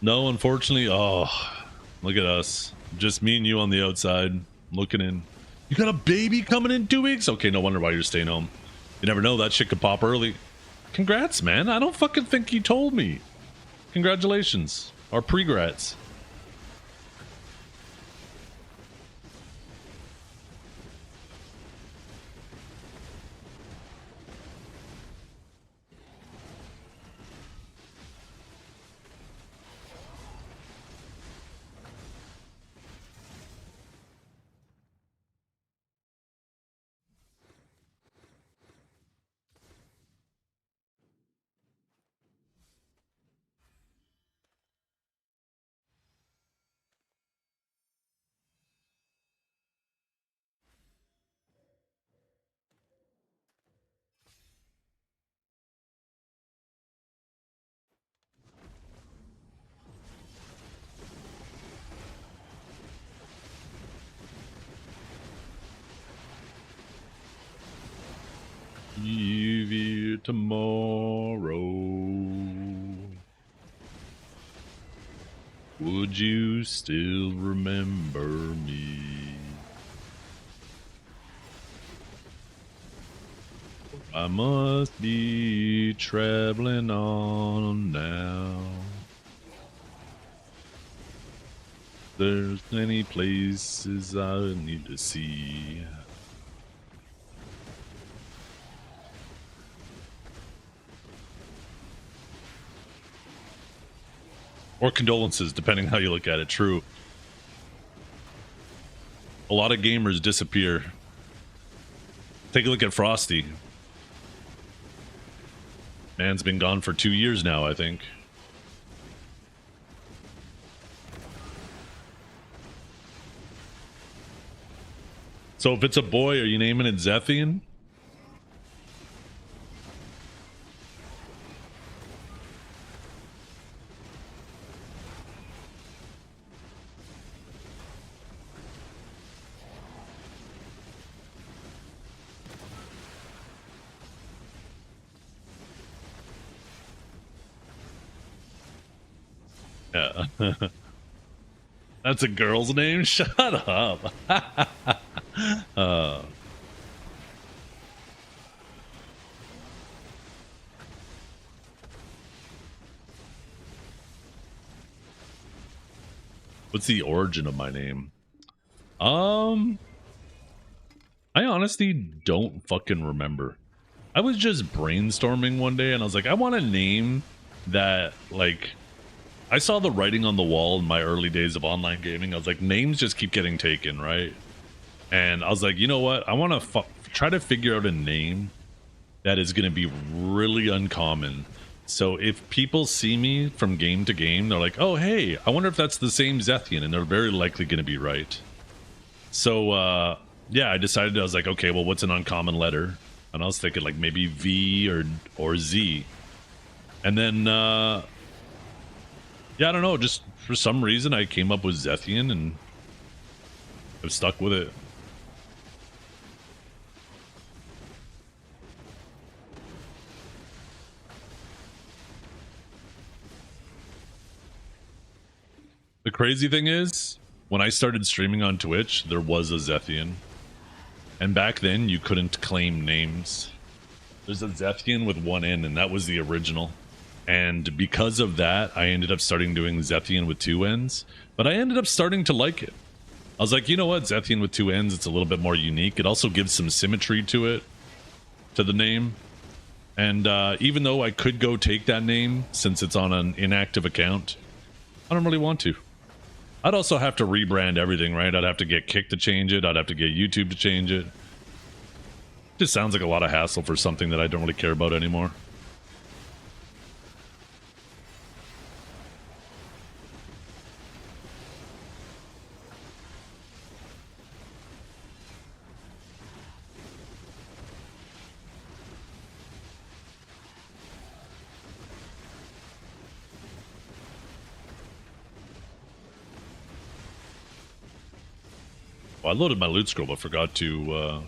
No, unfortunately. Oh, look at us. Just me and you on the outside looking in. You got a baby coming in 2 weeks? Okay, no wonder why you're staying home. You never know, that shit could pop early. Congrats, man. I don't fucking think you told me. Congratulations. Or pregrats. Give you tomorrow. Would you still remember me? I must be traveling on now. There's many places I need to see. Or condolences, depending how you look at it. True. A lot of gamers disappear. Take a look at Frosty. Man's been gone for 2 years now, I think. So if it's a boy, are you naming it Zethian? Yeah. That's a girl's name? Shut up. What's the origin of my name? I honestly don't fucking remember. I was just brainstorming one day and I was like, I want a name that, like, I saw the writing on the wall in my early days of online gaming. I was like, names just keep getting taken, right? And I was like, you know what? I want to try to figure out a name that is going to be really uncommon. So if people see me from game to game, they're like, oh, hey, I wonder if that's the same Zethian. And they're very likely going to be right. So, yeah, I decided, I was like, okay, well, what's an uncommon letter? And I was thinking like maybe V or Z. And then, yeah, I don't know. Just for some reason, I came up with Zethian and I've stuck with it. The crazy thing is, when I started streaming on Twitch, there was a Zethian. And back then, you couldn't claim names. There's a Zethian with one N, and that was the original. And because of that, I ended up starting doing Zethian with two N's. But I ended up starting to like it. I was like, you know what? Zethian with two N's, it's a little bit more unique. It also gives some symmetry to it, to the name. And even though I could go take that name, since it's on an inactive account, I don't really want to. I'd also have to rebrand everything, right? I'd have to get Kick to change it. I'd have to get YouTube to change it. Just sounds like a lot of hassle for something that I don't really care about anymore. Well, I loaded my loot scroll, but forgot to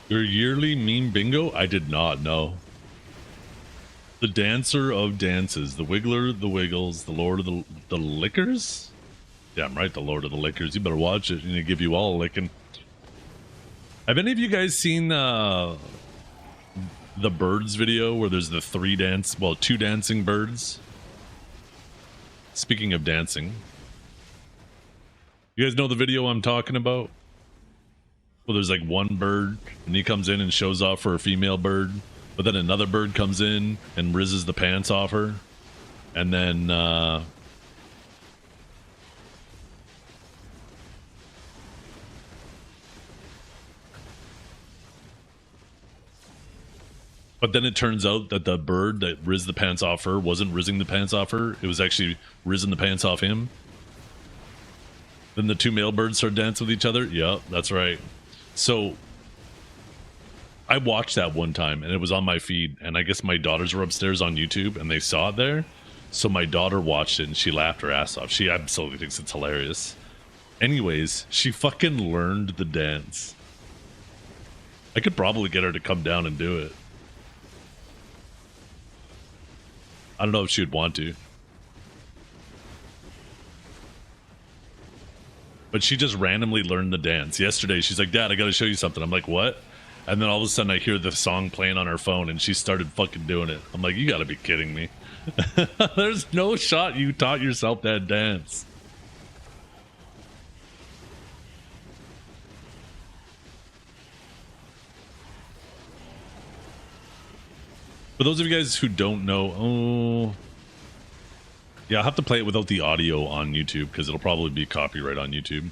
Your yearly meme bingo? I did not know. The dancer of dances, the wiggler, the wiggles, the lord of the lickers? Damn right, the lord of the lickers. You better watch it and they give you all a licking. Have any of you guys seen the birds video where there's the two dancing birds? Speaking of dancing, you guys know the video I'm talking about? Well, there's like one bird and he comes in and shows off for a female bird, but then another bird comes in and rizzes the pants off her. And then but then it turns out that the bird that rizzed the pants off her wasn't rizzing the pants off her. It was actually rizzing the pants off him. Then the two male birds start dancing with each other. Yep, that's right. So I watched that one time and it was on my feed, and I guess my daughters were upstairs on YouTube and they saw it there. So my daughter watched it and she laughed her ass off. She absolutely thinks it's hilarious. Anyways, she fucking learned the dance. I could probably get her to come down and do it. I don't know if she would want to. But she just randomly learned the dance. Yesterday, she's like, Dad, I gotta show you something. I'm like, what? And then all of a sudden I hear the song playing on her phone and she started fucking doing it. I'm like, you gotta be kidding me. There's no shot you taught yourself that dance. For those of you guys who don't know, yeah, I'll have to play it without the audio on YouTube because it'll probably be copyright on YouTube.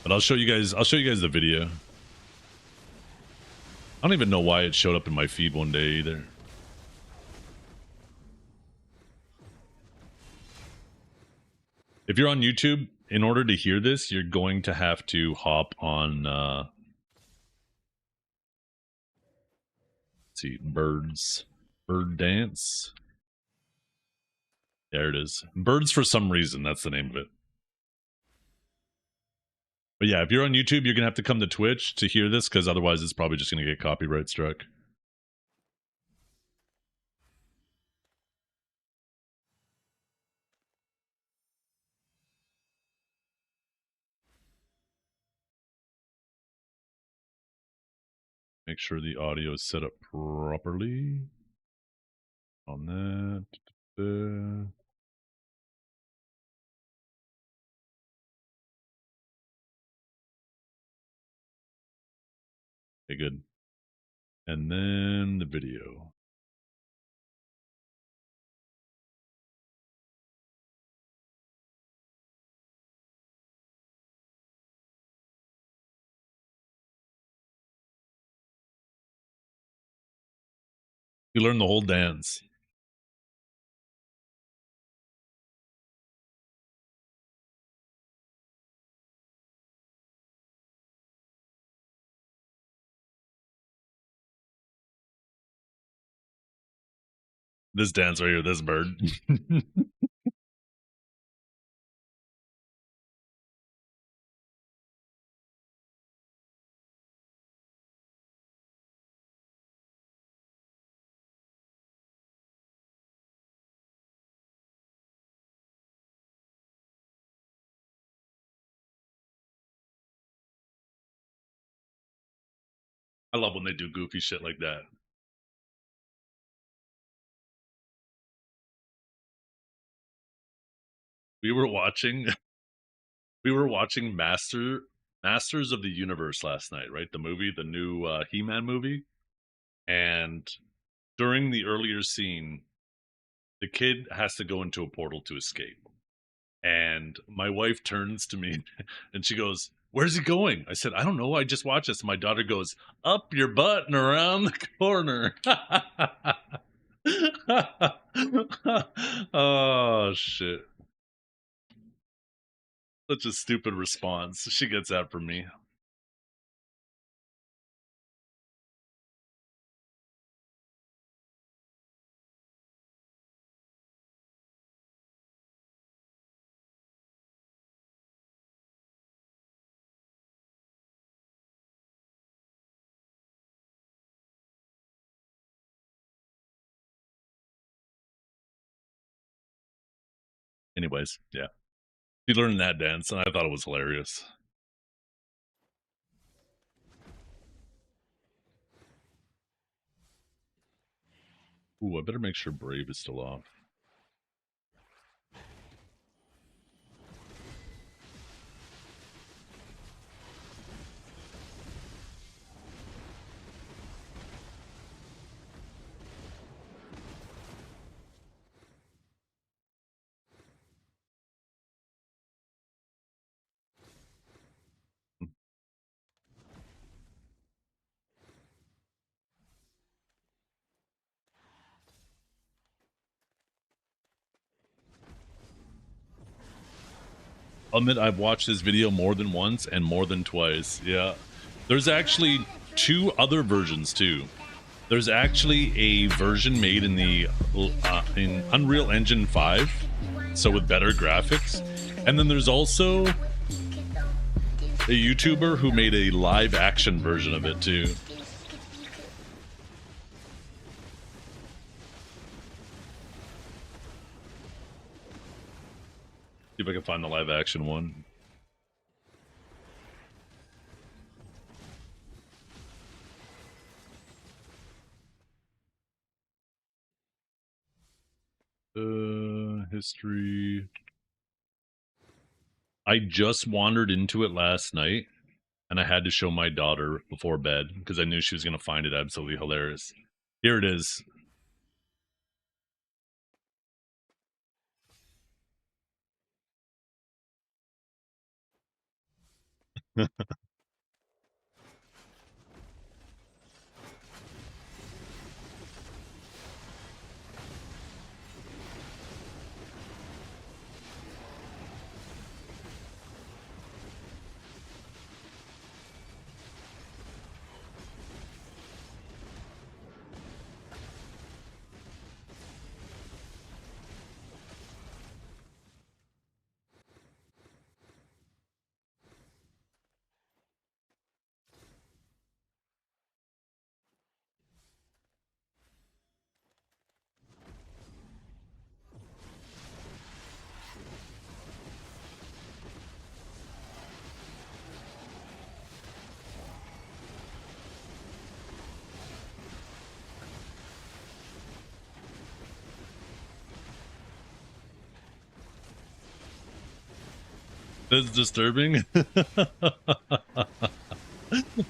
But I'll show you guys the video. I don't even know why it showed up in my feed one day either. If you're on YouTube, in order to hear this, you're going to have to hop on let's see, bird dance. There it is. Birds for some reason, that's the name of it. But yeah, if you're on YouTube, you're gonna have to come to Twitch to hear this, because otherwise it's probably just gonna get copyright struck. Make sure the audio is set up properly on that. Okay, good. And then the video. You learn the whole dance. This dance right here, this bird. I love when they do goofy shit like that. We were watching Masters of the Universe last night, right? The movie, the new He-Man movie. And during the earlier scene, the kid has to go into a portal to escape. And my wife turns to me and she goes, "Where's he going?" I said, "I don't know. I just watched this." My daughter goes, "Up your butt and around the corner." Oh, shit. Such a stupid response. She gets that from me. Anyways, yeah. He learned that dance, and I thought it was hilarious. Ooh, I better make sure Brave is still off. I'll admit I've watched this video more than once and more than twice. Yeah. There's actually 2 other versions too. There's actually a version made in the in Unreal Engine 5, so with better graphics. And then there's also a YouTuber who made a live action version of it too. See if I can find the live action one. History. I just wandered into it last night, and I had to show my daughter before bed because I knew she was going to find it absolutely hilarious. Here it is. That's disturbing.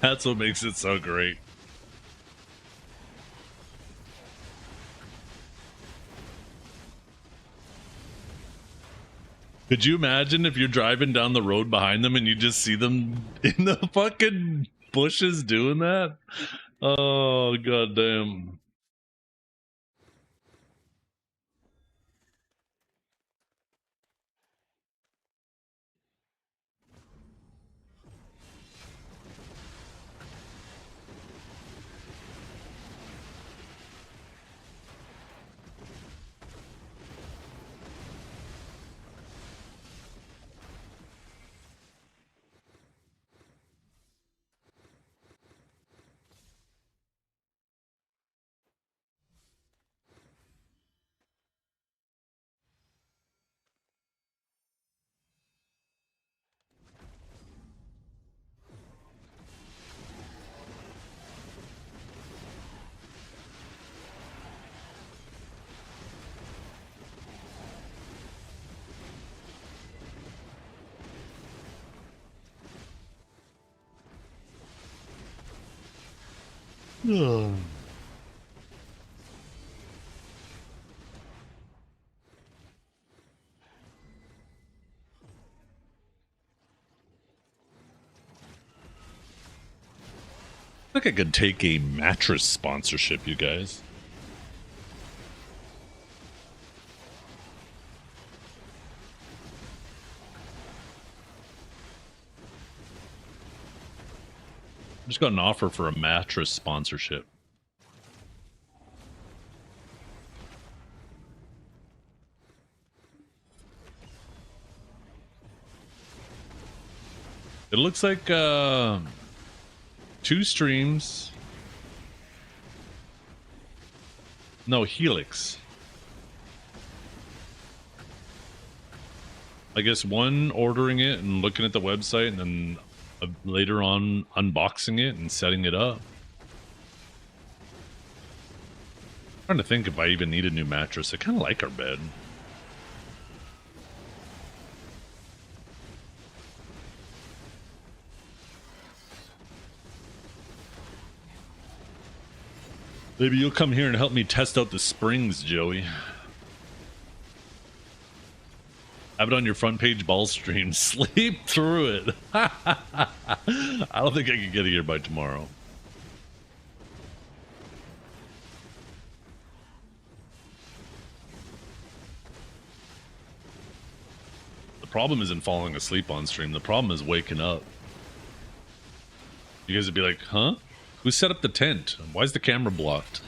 That's what makes it so great. Could you imagine if you're driving down the road behind them and you just see them in the fucking bushes doing that? Oh, goddamn. Oh. I think I could take a mattress sponsorship, you guys. I just got an offer for a mattress sponsorship. It looks like 2 streams. No, Helix. I guess one, ordering it and looking at the website, and then later on unboxing it and setting it up. Trying to think if I even need a new mattress. I kind of like our bed. Maybe you'll come here and help me test out the springs, Joey. Have it on your front page ball stream. Sleep through it. I don't think I can get here by tomorrow. The problem isn't falling asleep on stream. The problem is waking up. You guys would be like, huh? Who set up the tent? Why is the camera blocked?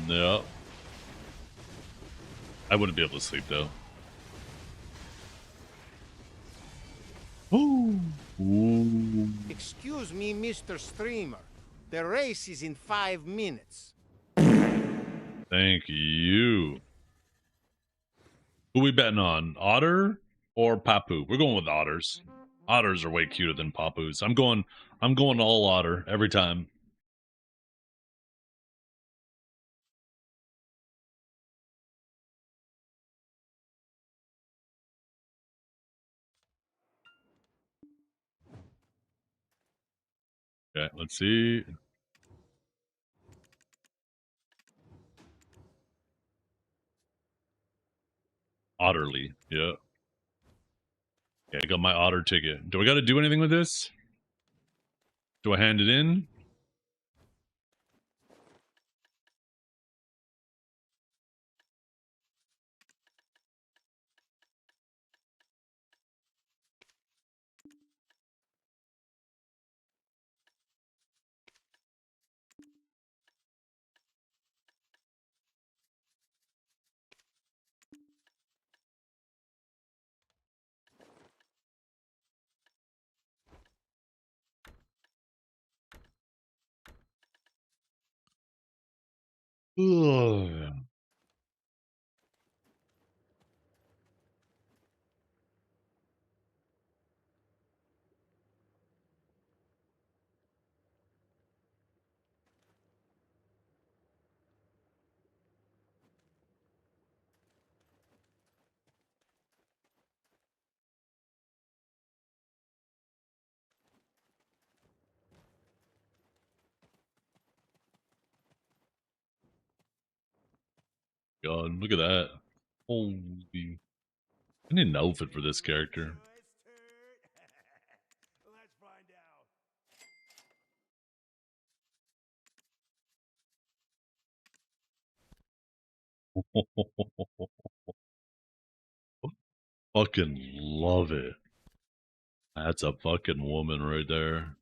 Yeah. I wouldn't be able to sleep though. Ooh. Excuse me, Mr. Streamer. The race is in 5 minutes. Thank you. Who we betting on? Otter or Papu? We're going with otters. Otters are way cuter than Papus. I'm going all otter every time. Okay, let's see. Otterly, yeah. Okay, I got my otter ticket. Do I got to do anything with this? Do I hand it in? Ugh. God, look at that. Holy. I need an outfit for this character. Fucking love it. That's a fucking woman right there.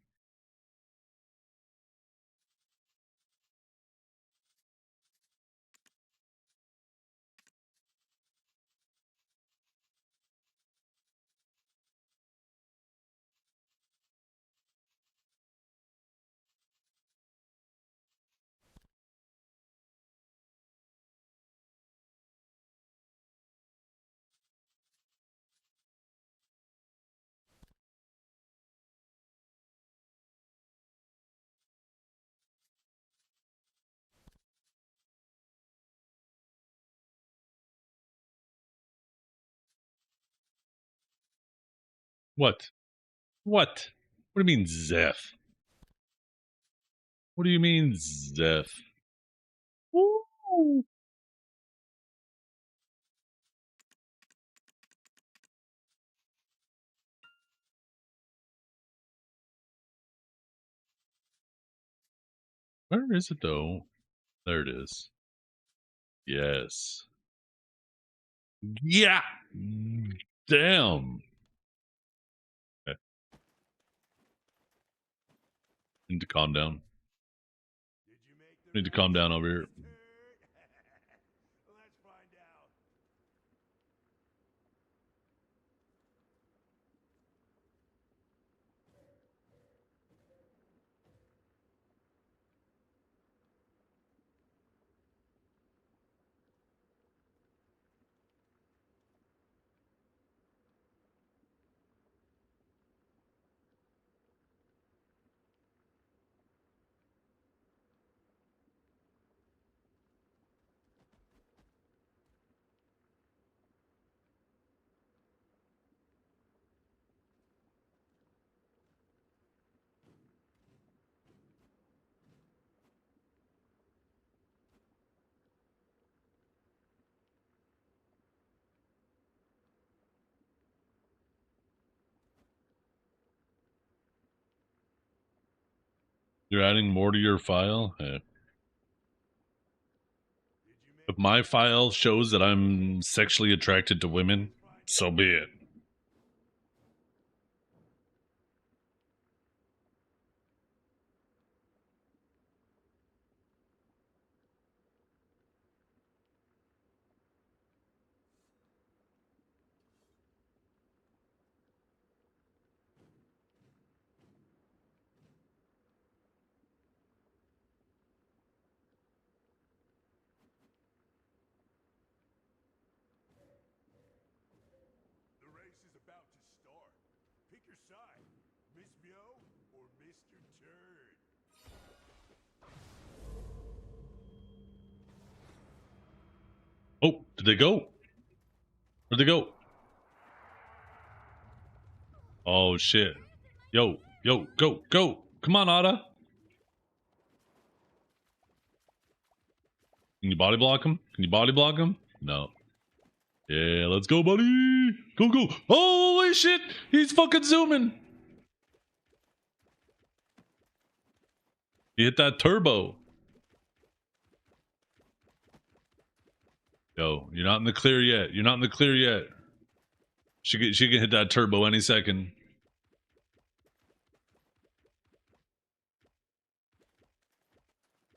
What? What? What do you mean, Zeth? What do you mean, Zeth? Woo! Where is it, though? There it is. Yes. Yeah! Damn! Okay. Need to calm down. Need to calm down over here. You're adding more to your file? If my file shows that I'm sexually attracted to women, so be it. Oh, did they go? Where'd they go? Oh, shit. Yo, go, go. Come on, Ada. Can you body block him? Can you body block him? No. Yeah, let's go, buddy. Go, go. Holy shit. He's fucking zooming. He hit that turbo. Yo, you're not in the clear yet. You're not in the clear yet. She can hit that turbo any second.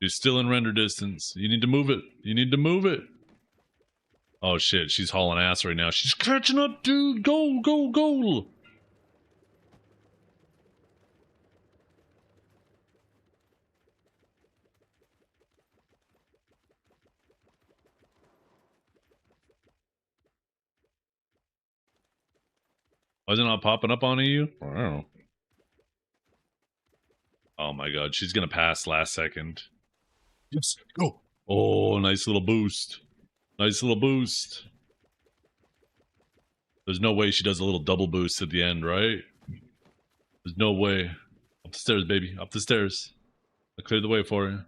She's still in render distance. You need to move it. You need to move it. Oh shit, she's hauling ass right now. She's catching up, dude. Go, go, go. Why is it not popping up on you? I don't know. Oh my god, she's gonna pass last second. Yes, go. Oh, nice little boost. Nice little boost. There's no way she does a little double boost at the end, right? There's no way. Up the stairs, baby. Up the stairs. I cleared the way for you.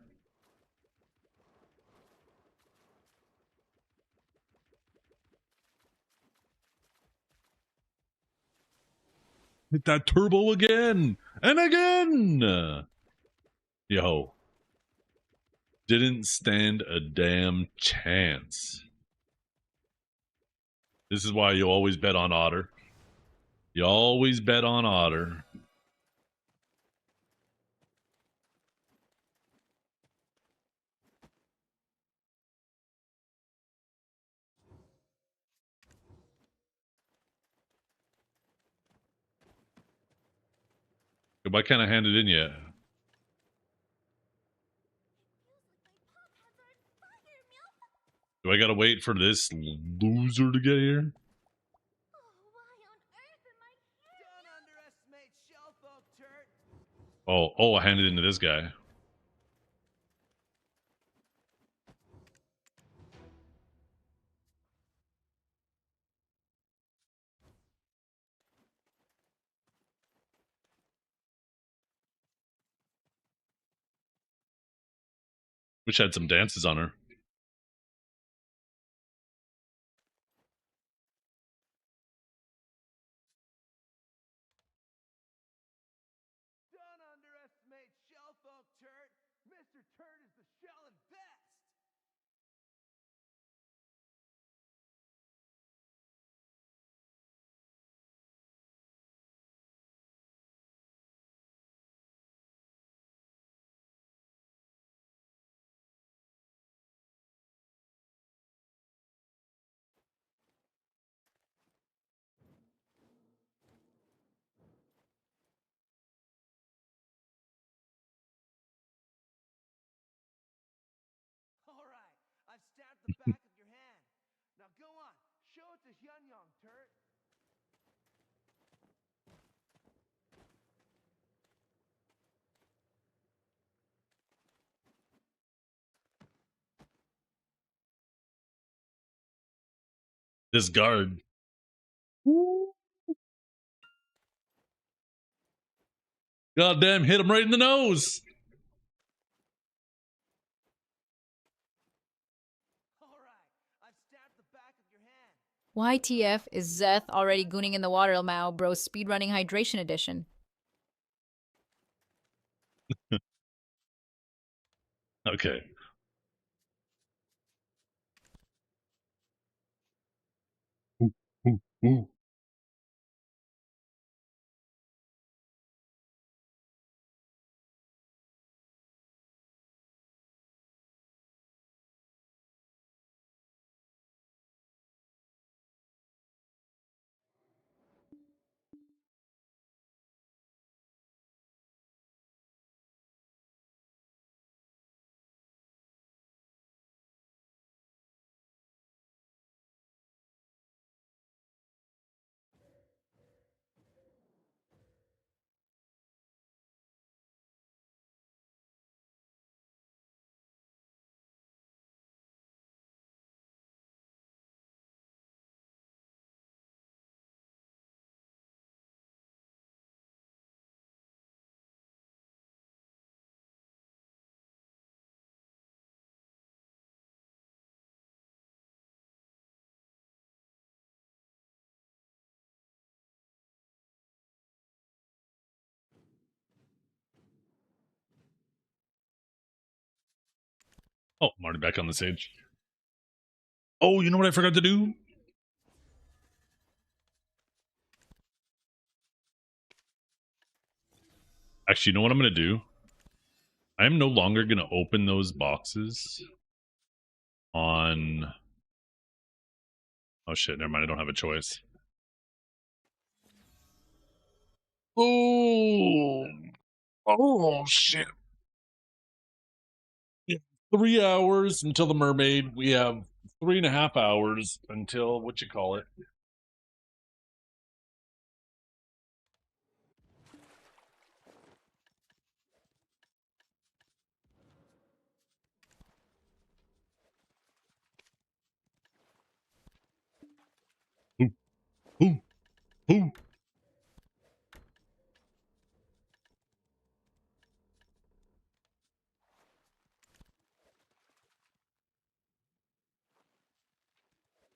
Hit that turbo again. And again. Yo. Didn't stand a damn chance. This is why you always bet on Otter. You always bet on Otter. Why can't I hand it in yet? Do I gotta wait for this loser to get here? Oh, I handed it into this guy. Wish I had some dances on her. Don't underestimate shell folk, Turd. Mr. Turd is the shell and best. All right, I've stabbed the back of your hand. Now go on, show it to Hyunyong, Turd. This guard. Goddamn, hit him right in the nose. All right, I've stabbed the back of your hand. YTF is Zeth already gooning in the water, Mao, bro. Speedrunning hydration edition. Okay. Ooh, ooh, ooh. Oh, I'm already back on the stage. Oh, you know what I forgot to do? Actually, you know what I'm going to do? I'm no longer going to open those boxes on... Oh, shit. Never mind. I don't have a choice. Oh, oh shit. Yeah, 3 hours until the mermaid. We have 3.5 hours until, what you call it? Ooh, ooh, ooh.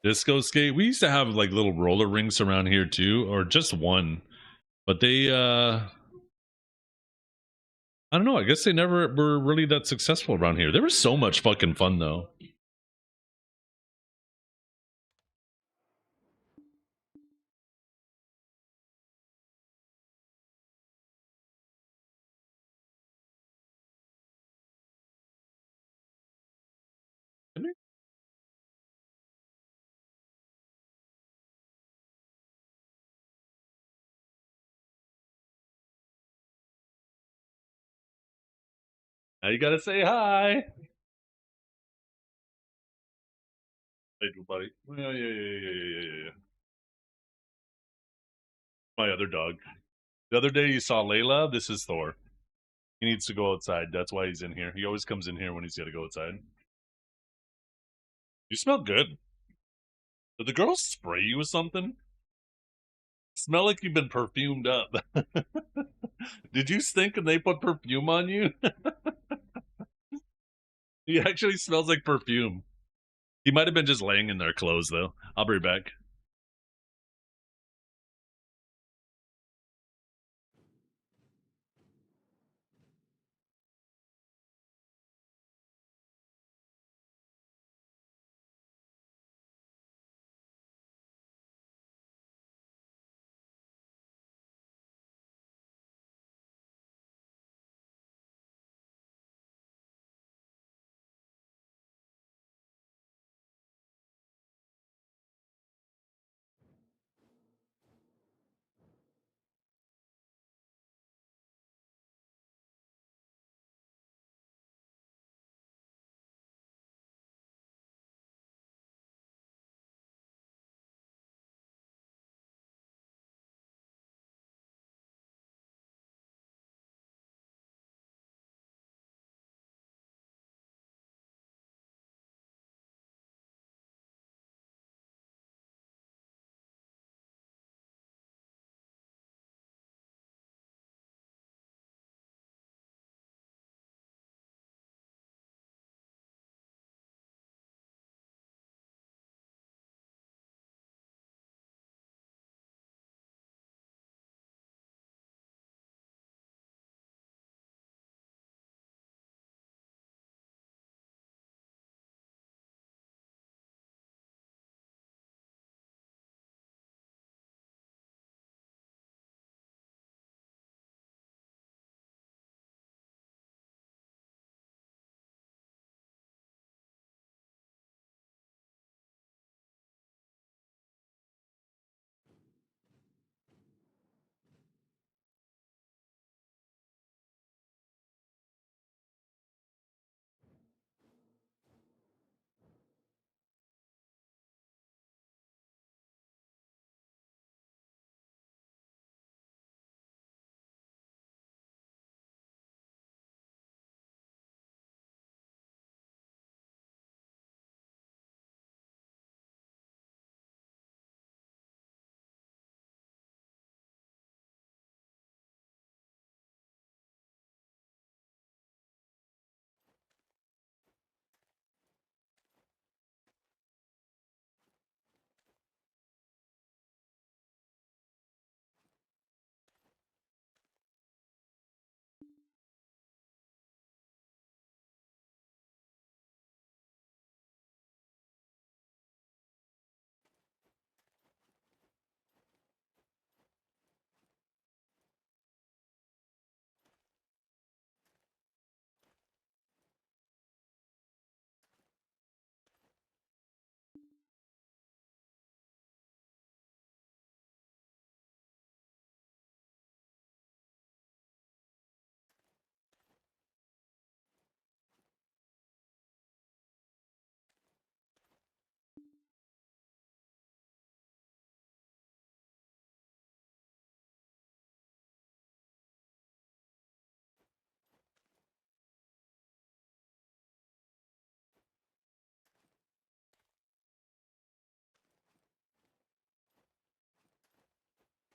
Disco skate. We used to have like little roller rinks around here too, or just one. But they I don't know, I guess they never were really that successful around here. They were so much fucking fun though. Now you gotta say hi. Hey, buddy. Yeah. My other dog. The other day you saw Layla. This is Thor. He needs to go outside. That's why he's in here. He always comes in here when he's got to go outside. You smell good. Did the girls spray you with something? Smell like you've been perfumed up. Did you stink and they put perfume on you? He actually smells like perfume. He might have been just laying in their clothes, though. I'll be right back.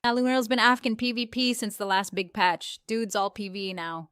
Lumeral's been AFKing PvP since the last big patch. Dude's all PvE now.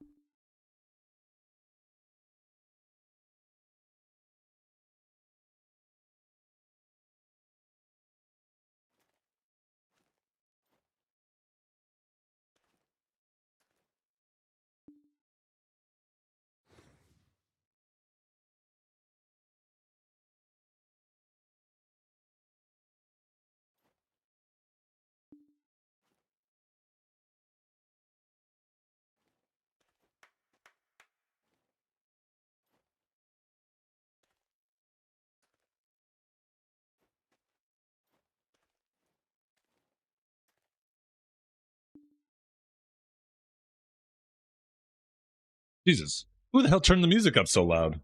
Jesus. Who the hell turned the music up so loud?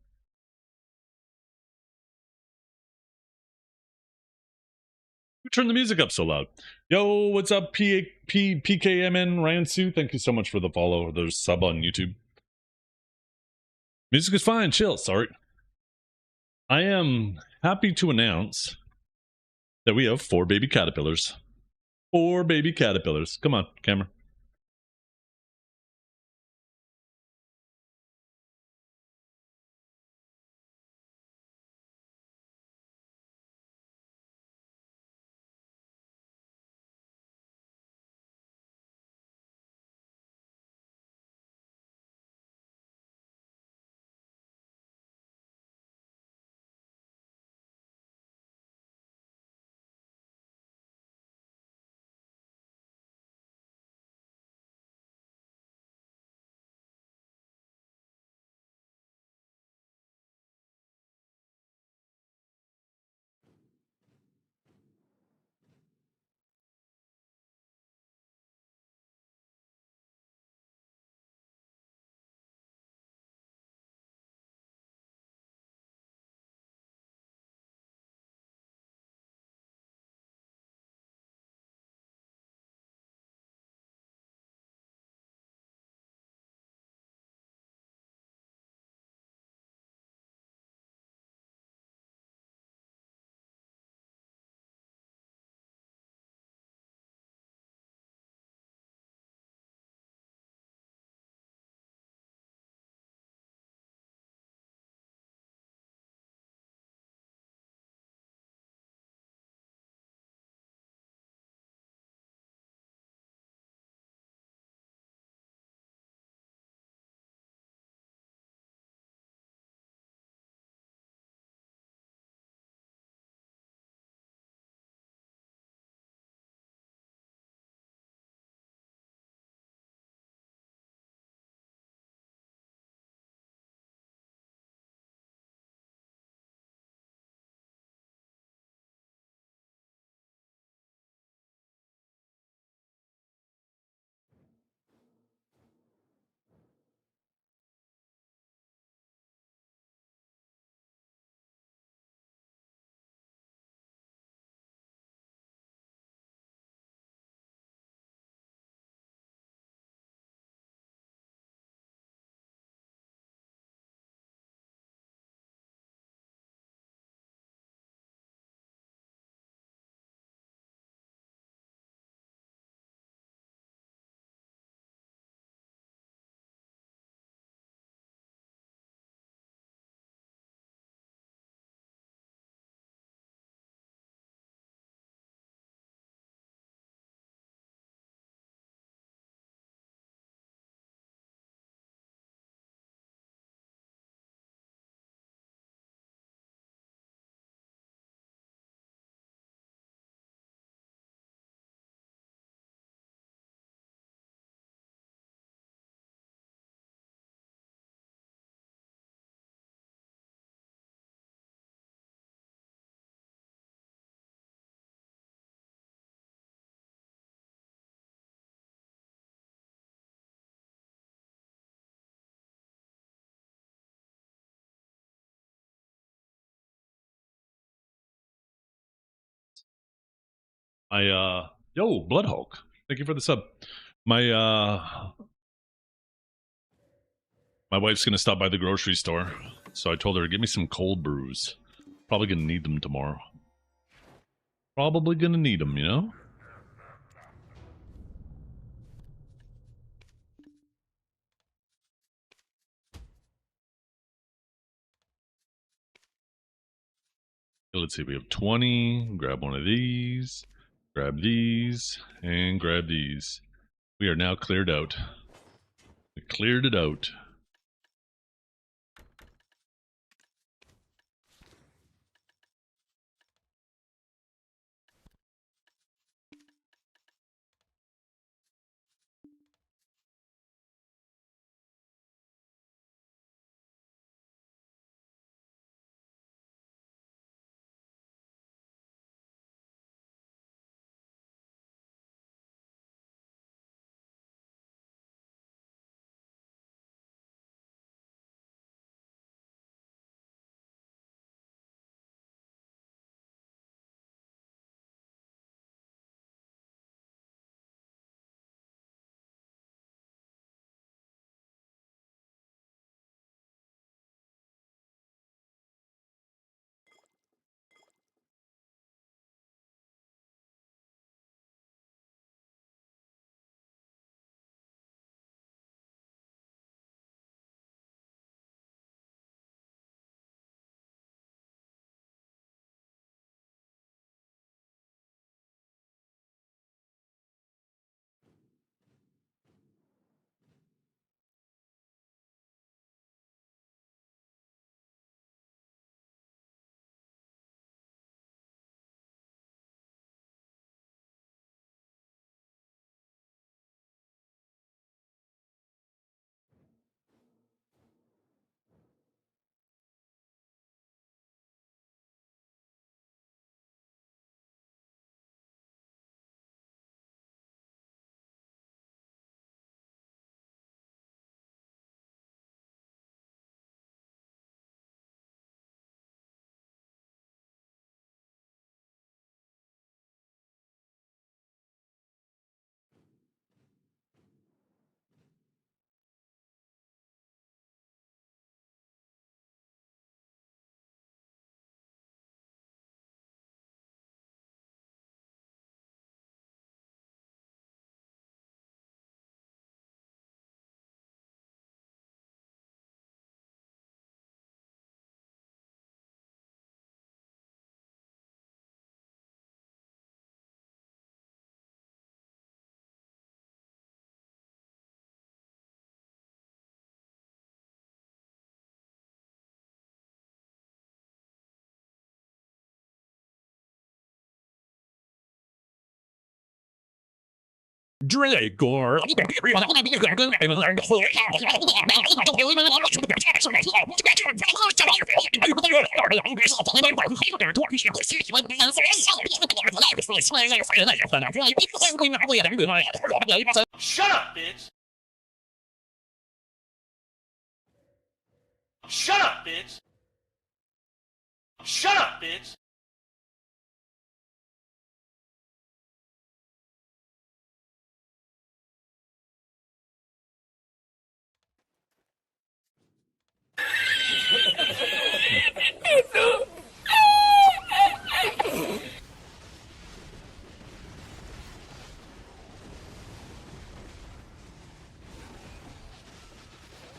Who turned the music up so loud? Yo, what's up, PKMN Ransu? Thank you so much for the follow. There's sub on YouTube. Music is fine. Chill. Sorry. I am happy to announce that we have 4 baby caterpillars. 4 baby caterpillars. Come on, camera. Yo, Blood Hulk. Thank you for the sub. My my wife's gonna stop by the grocery store, so I told her to get me some cold brews. Probably gonna need them tomorrow. Probably gonna need them, you know? Let's see, we have 20. Grab one of these, grab these, and grab these. We are now cleared out. We cleared it out. Dragor. Shut up, bitch! Shut up, bitch! Shut up, bitch!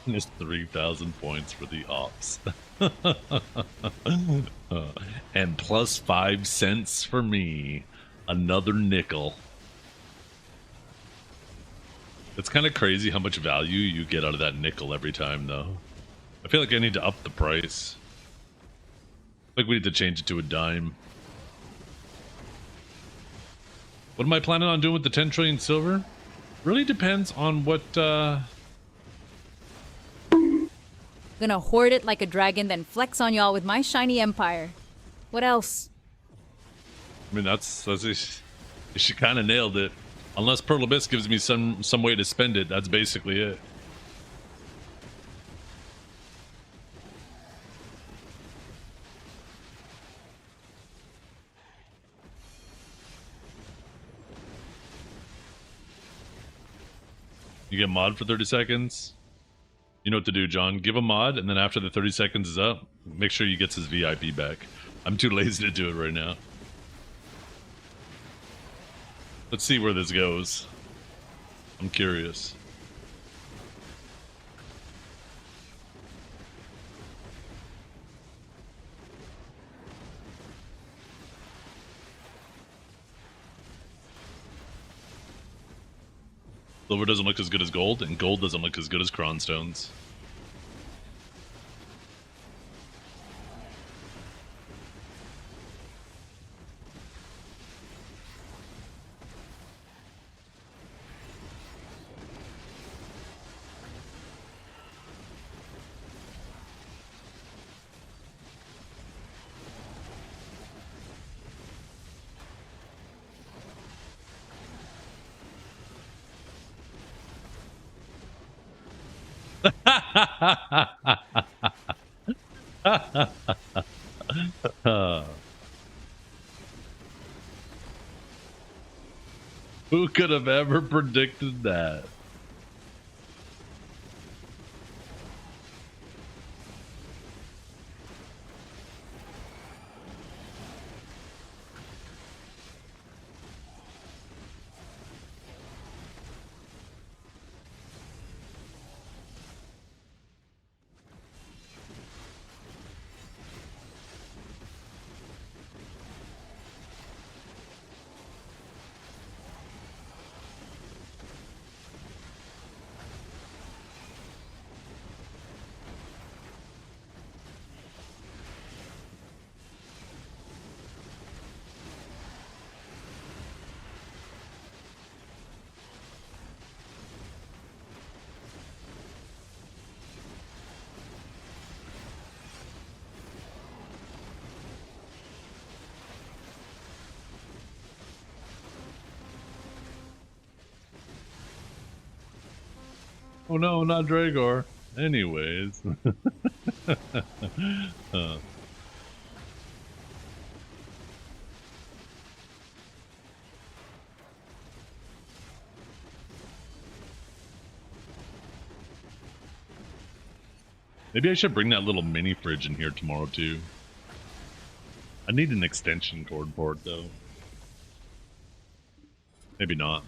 There's 3,000 points for the ops. And plus 5 cents for me. Another nickel. It's kind of crazy how much value you get out of that nickel every time, though. I feel like I need to up the price. Like we need to change it to a dime. What am I planning on doing with the 10 trillion silver? Really depends on what, Gonna hoard it like a dragon, then flex on y'all with my shiny empire. What else? I mean, that's she kind of nailed it. Unless Pearl Abyss gives me some way to spend it, that's basically it. You get mod for 30 seconds. You know what to do, John. Give a mod, and then after the 30 seconds is up, make sure he gets his VIP back. I'm too lazy to do it right now. Let's see where this goes. I'm curious. Silver doesn't look as good as gold, and gold doesn't look as good as cronstones. Who could have ever predicted that? Oh no, not Dragor. Anyways. Maybe I should bring that little mini fridge in here tomorrow too. I need an extension cord port though. Maybe not.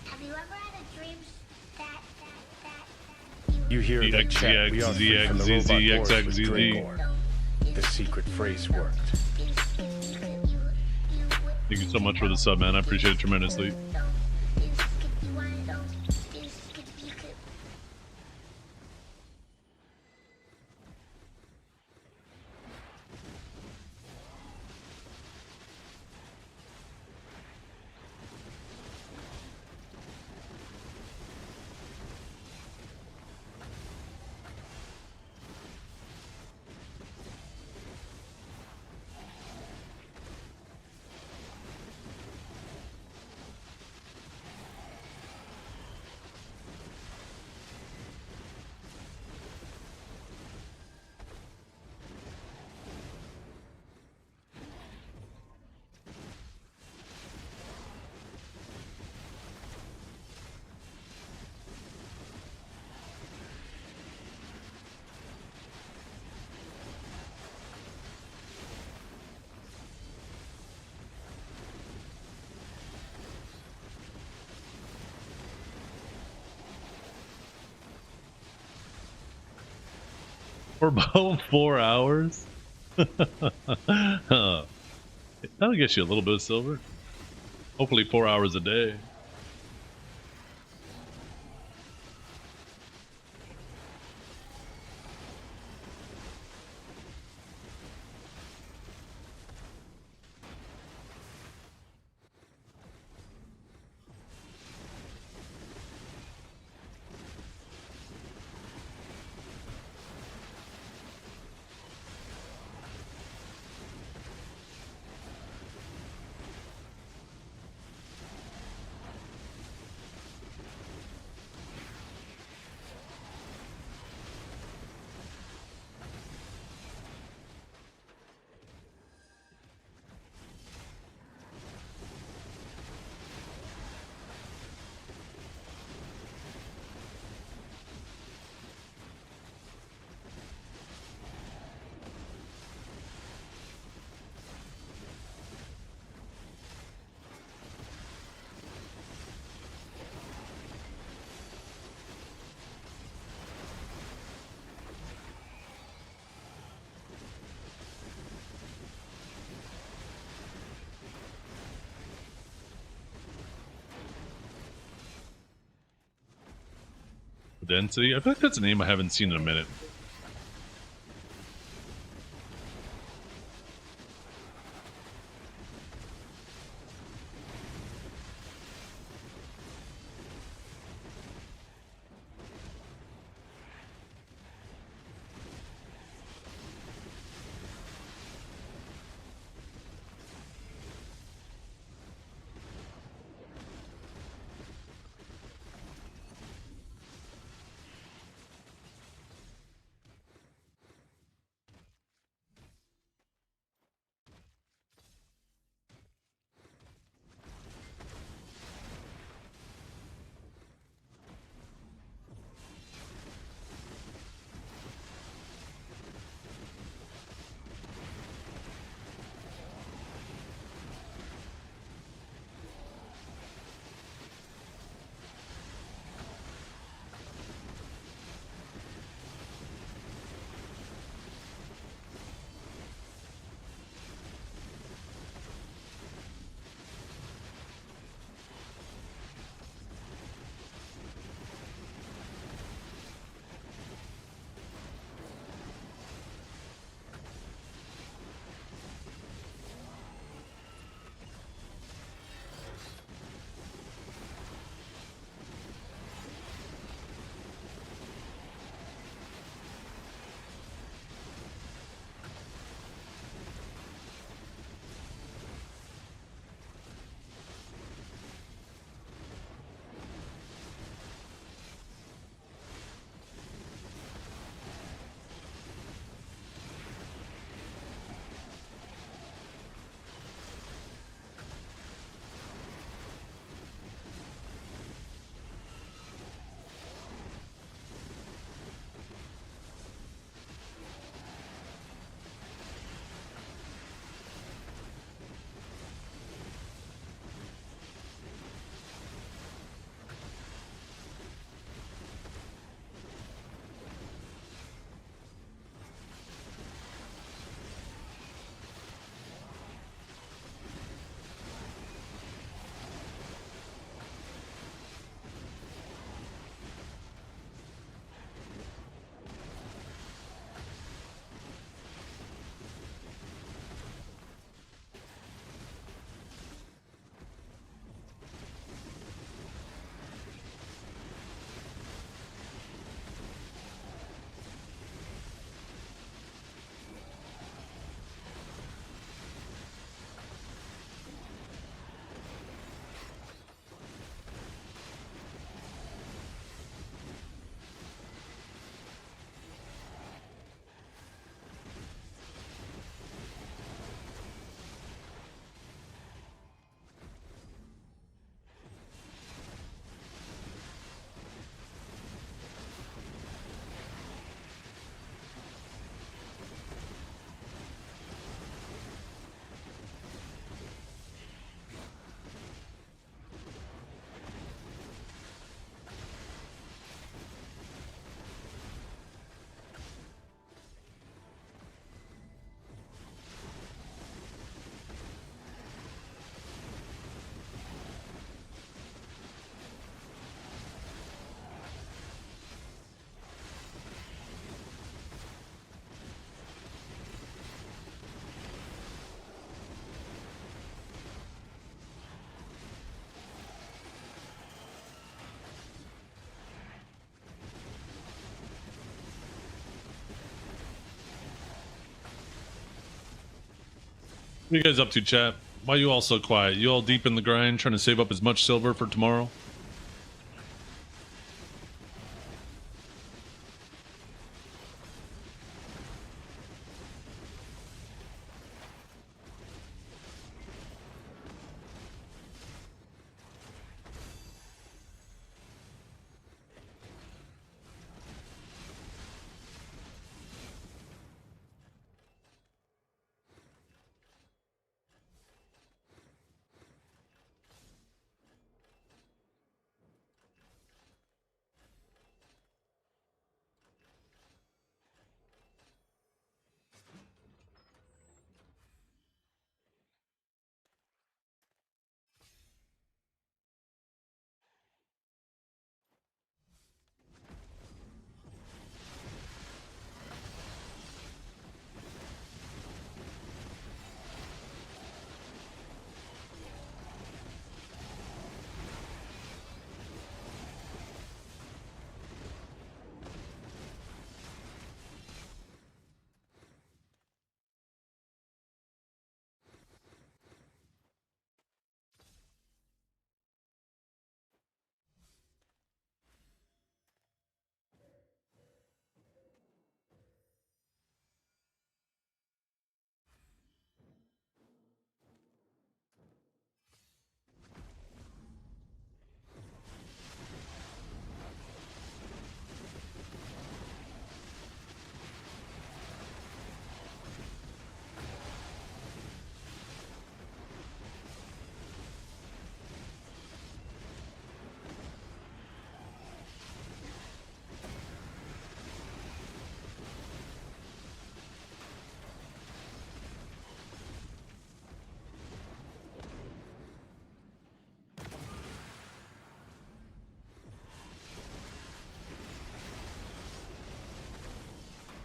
Have you ever had a dream that You hear the chat. We are free from the robot wars with Dragor. The secret phrase worked. Thank you so much for the sub, man. I appreciate it tremendously. For about 4 hours? That'll get you a little bit of silver. Hopefully 4 hours a day. Density? I feel like that's a name I haven't seen in a minute. What are you guys up to, chat? Why are you all so quiet? You all deep in the grind, trying to save up as much silver for tomorrow?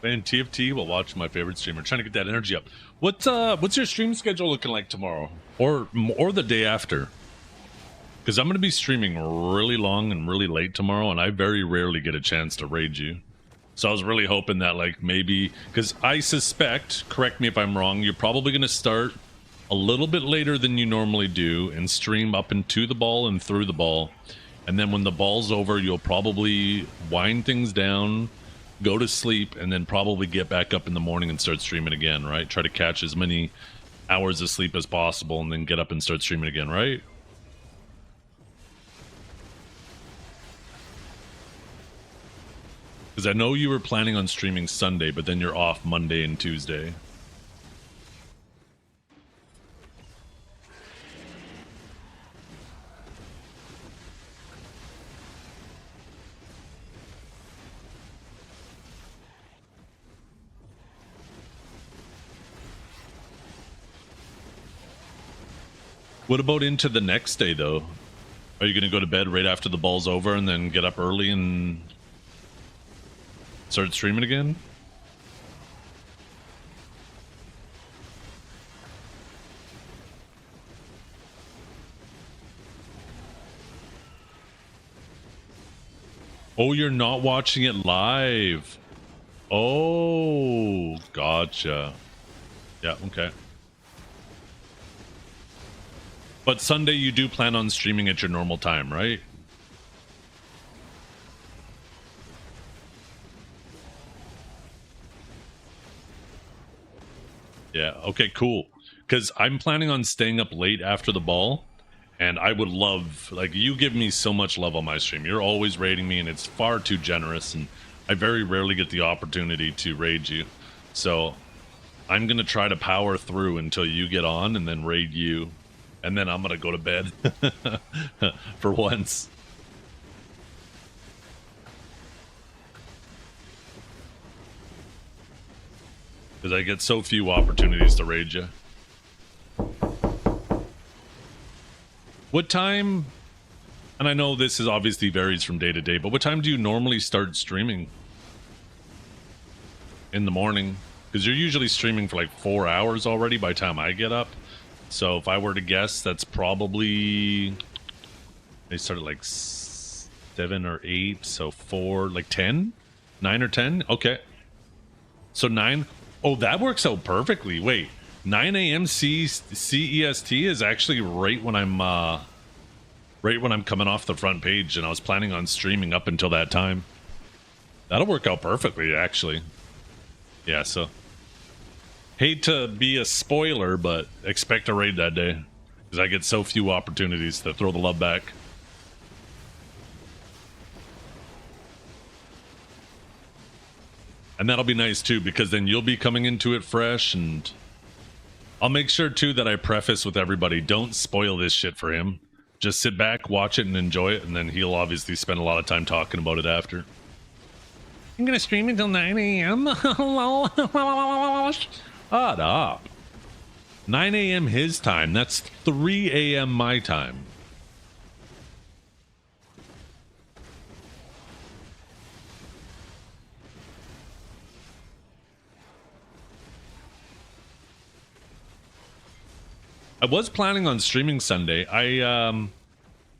And TFT while watching my favorite streamer, trying to get that energy up. What's your stream schedule looking like tomorrow, or the day after? Because I'm going to be streaming really long and really late tomorrow, and I very rarely get a chance to raid you. So I was really hoping that, like, maybe, because I suspect, correct me if I'm wrong, you're probably going to start a little bit later than you normally do and stream up into the ball and through the ball. And then when the ball's over, you'll probably wind things down, go to sleep, and then probably get back up in the morning and start streaming again, right? Try to catch as many hours of sleep as possible and then get up and start streaming again, right? Because I know you were planning on streaming Sunday, but then you're off Monday and Tuesday. What about into the next day, though? Are you going to go to bed right after the ball's over and then get up early and start streaming again? Oh, you're not watching it live. Oh, gotcha. Yeah, okay. But Sunday you do plan on streaming at your normal time, right? Yeah, okay, cool. Because I'm planning on staying up late after the ball, and I would love, like, you give me so much love on my stream. You're always raiding me, and it's far too generous, and I very rarely get the opportunity to raid you. So I'm going to try to power through until you get on and then raid you. And then I'm going to go to bed for once. Because I get so few opportunities to raid you. What time, and I know this is obviously varies from day to day, but what time do you normally start streaming? In the morning? Because you're usually streaming for like 4 hours already by the time I get up. So if I were to guess, that's probably, they started like 7 or 8, so 4, like 10? 9 or 10? Okay. So 9, oh, that works out perfectly. Wait, 9 a.m. CEST is actually right when I'm coming off the front page, and I was planning on streaming up until that time. That'll work out perfectly, actually. Yeah, so hate to be a spoiler, but expect a raid that day, because I get so few opportunities to throw the love back. And that'll be nice too, because then you'll be coming into it fresh, and I'll make sure too that I preface with everybody, don't spoil this shit for him. Just sit back, watch it, and enjoy it, and then he'll obviously spend a lot of time talking about it after. I'm gonna stream until 9 a.m. Shut up. 9 a.m. his time. That's 3 a.m. my time. I was planning on streaming Sunday.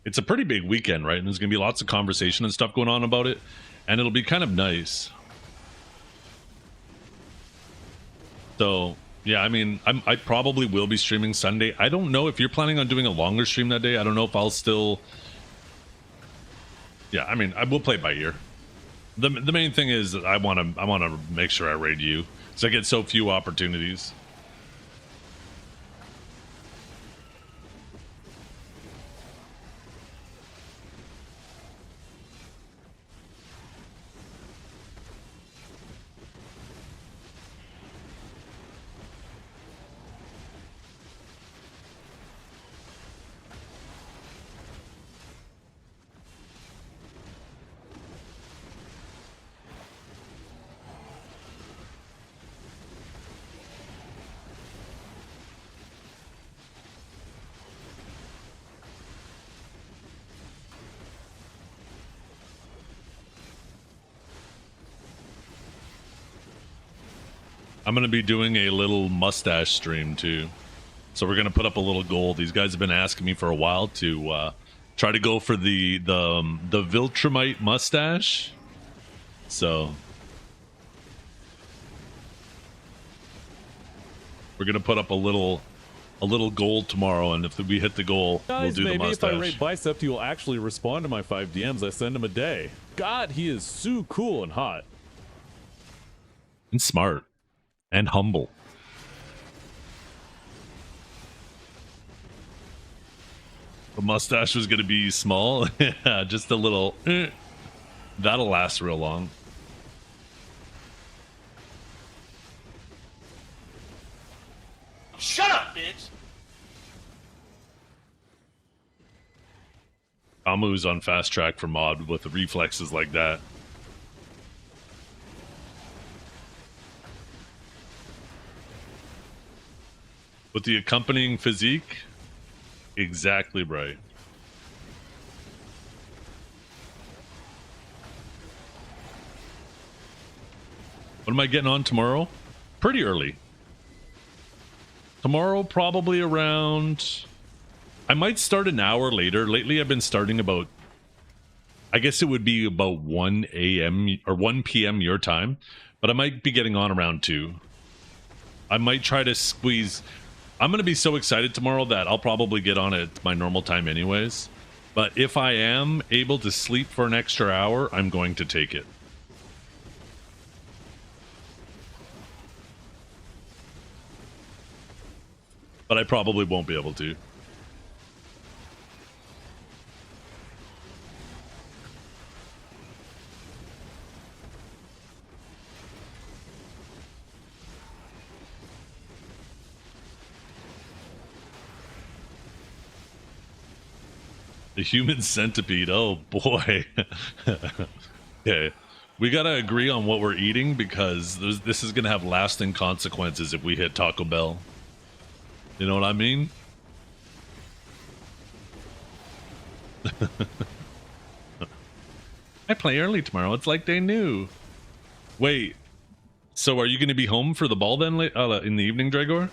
It's a pretty big weekend, right? And there's gonna be lots of conversation and stuff going on about it, and it'll be kind of nice. So yeah, I mean, I probably will be streaming Sunday. I don't know if you're planning on doing a longer stream that day. I don't know if I'll still. Yeah, I mean, I will play it by ear. The main thing is that I want to make sure I raid you, because I get so few opportunities. I'm gonna be doing a little mustache stream too. So we're gonna put up a little goal. These guys have been asking me for a while to try to go for the Viltrumite mustache. So we're gonna put up a little goal tomorrow, and if we hit the goal, Guys, we'll do the maybe mustache. if I rate Bicep, he will actually respond to my 5 DMs I send him a day. God, he is so cool and hot. And smart. And humble. The mustache was going to be small. Yeah, just a little. That'll last real long. Shut up, bitch! Amu's on fast track for mod with the reflexes like that. With the accompanying physique, exactly right. What am I getting on tomorrow? Pretty early. Tomorrow, probably around... I might start an hour later. Lately, I've been starting about... I guess it would be about 1 a.m. or 1 p.m. your time. But I might be getting on around 2. I might try to squeeze... I'm going to be so excited tomorrow that I'll probably get on at my normal time anyways. But if I am able to sleep for an extra hour, I'm going to take it. But I probably won't be able to. The human centipede. Oh boy. Okay. We gotta agree on what we're eating because this is gonna have lasting consequences if we hit Taco Bell. You know what I mean? I play early tomorrow. It's like they knew. Wait. So are you gonna be home for the ball then in the evening, Dragor?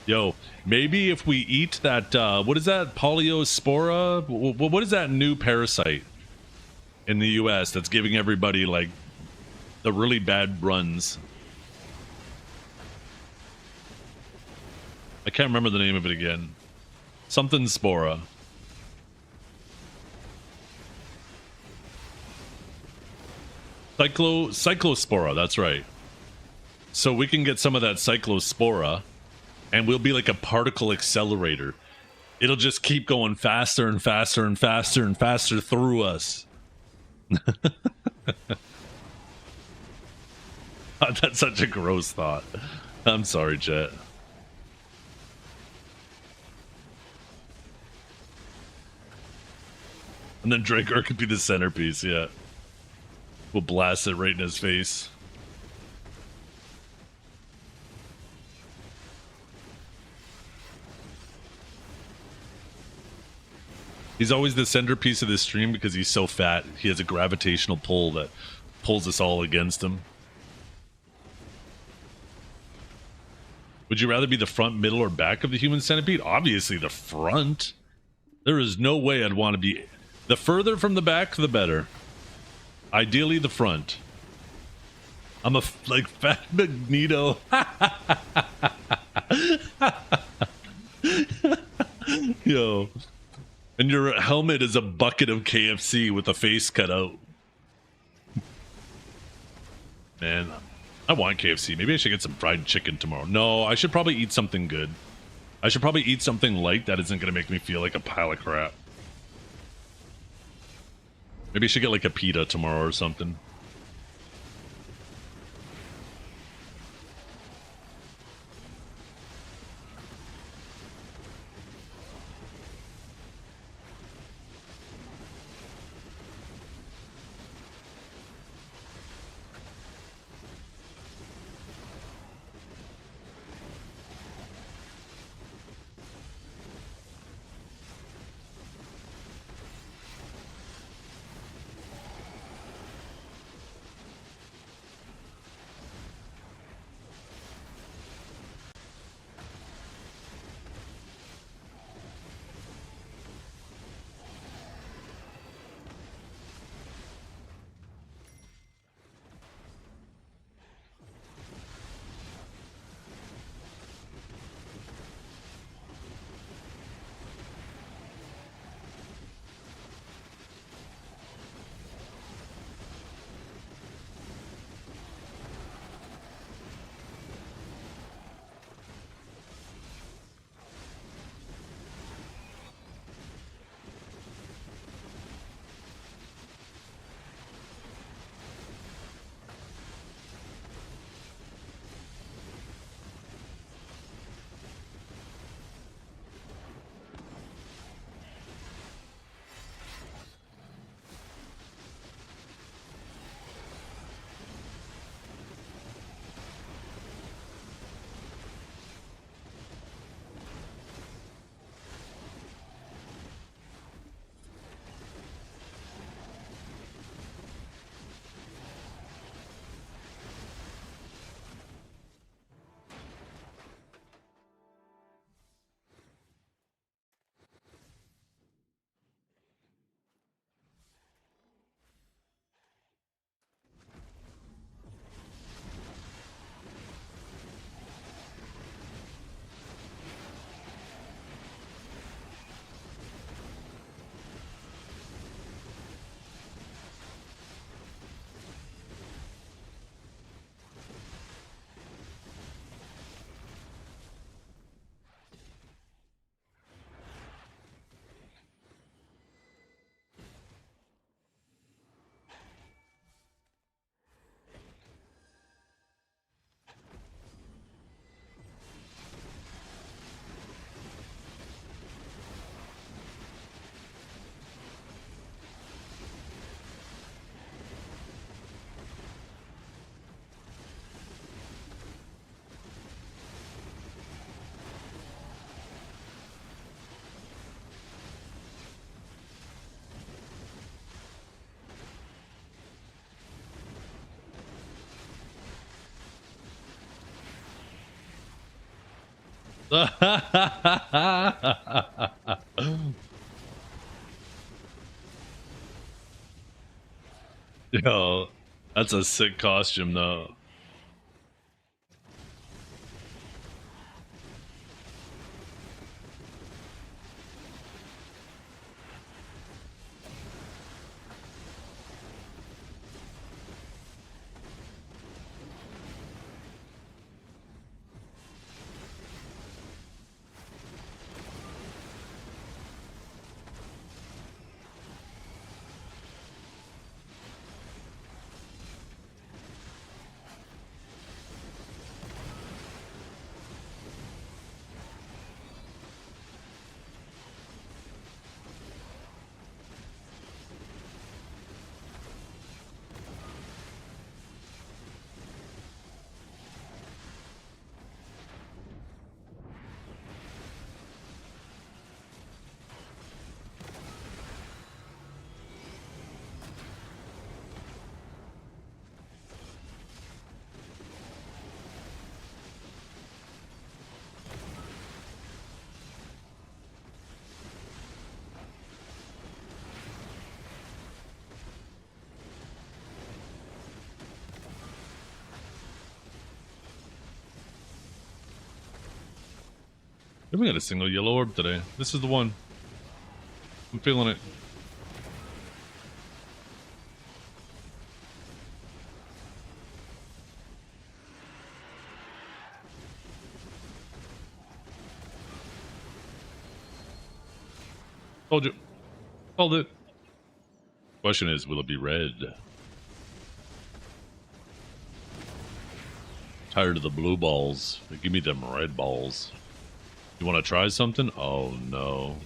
Yo, maybe if we eat that, what is that, poliospora? What is that new parasite in the U.S. that's giving everybody, like, the really bad runs? I can't remember the name of it again. Something spora. Cyclospora, that's right. So we can get some of that cyclospora, and we'll be like a particle accelerator. It'll just keep going faster and faster and faster and faster through us. That's such a gross thought. I'm sorry, chat. And then Draker could be the centerpiece, yeah. We'll blast it right in his face. He's always the centerpiece of this stream because he's so fat. He has a gravitational pull that pulls us all against him. Would you rather be the front, middle, or back of the human centipede? Obviously the front. There is no way I'd want to be... The further from the back, the better. Ideally the front. I'm a like fat Magneto. Yo. And your helmet is a bucket of KFC with a face cut out. Man, I want KFC. Maybe I should get some fried chicken tomorrow. No, I should probably eat something good. I should probably eat something light that isn't going to make me feel like a pile of crap. Maybe I should get like a pita tomorrow or something. Yo, that's a sick costume though. We got a single yellow orb today. This is the one. I'm feeling it. Told you. Called it. Question is, will it be red? Tired of the blue balls. Give me them red balls. You want to try something? Oh no.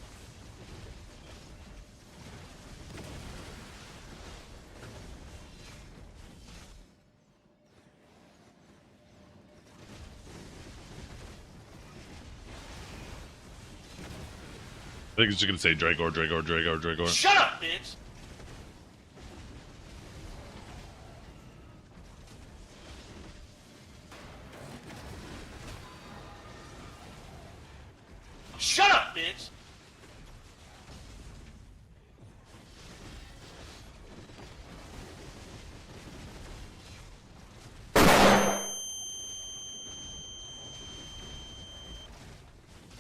I think it's just gonna say Dragor, Dragor, Dragor, Dragor. Shut up, bitch! Shut up, bitch!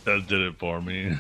That did it for me.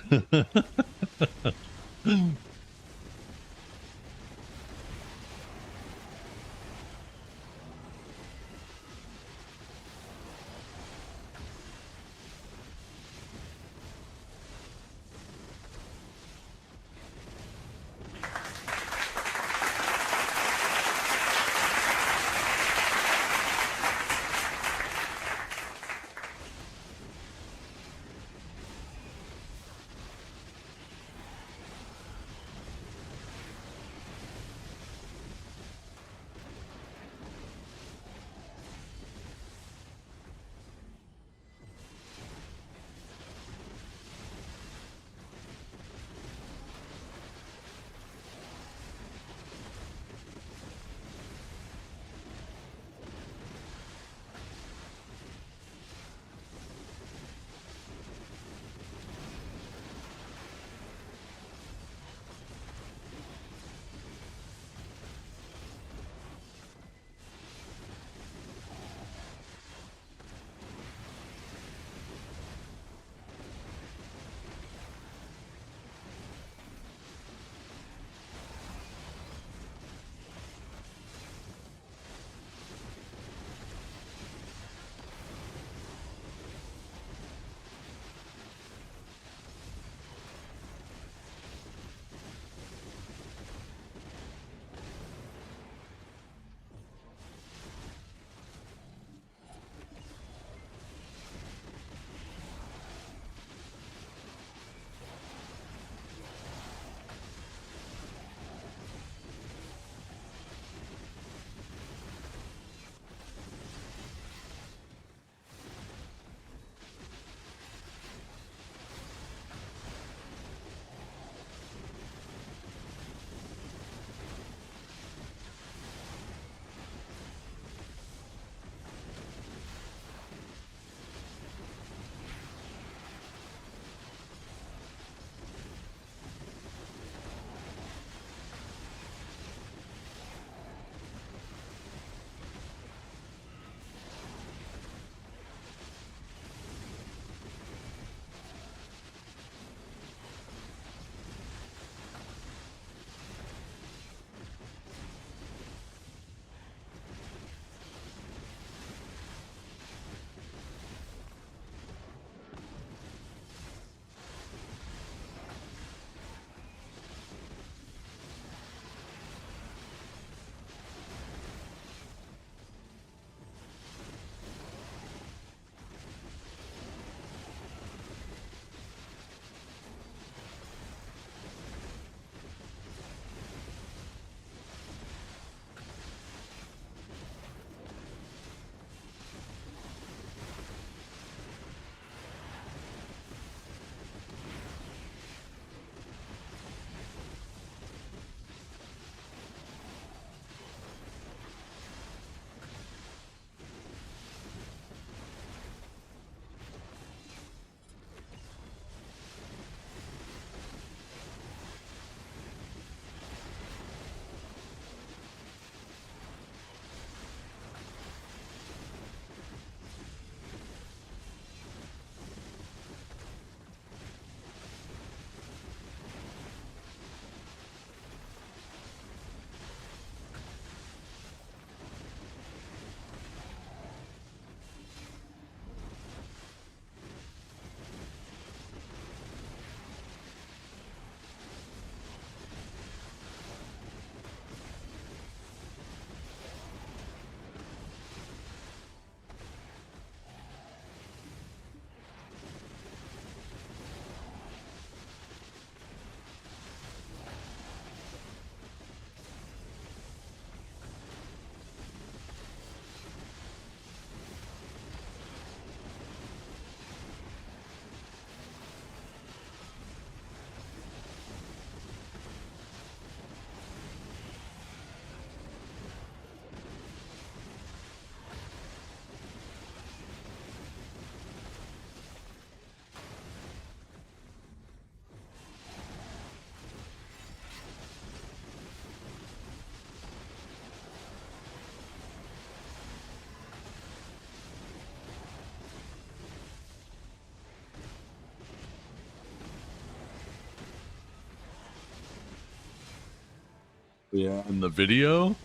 Yeah. in the video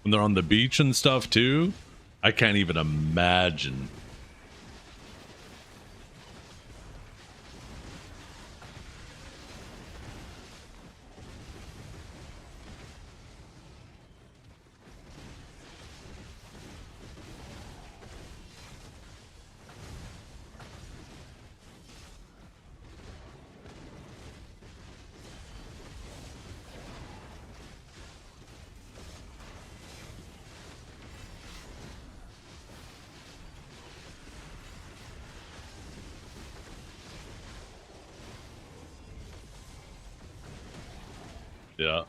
when they're on the beach and stuff too. I can't even imagine. Yeah.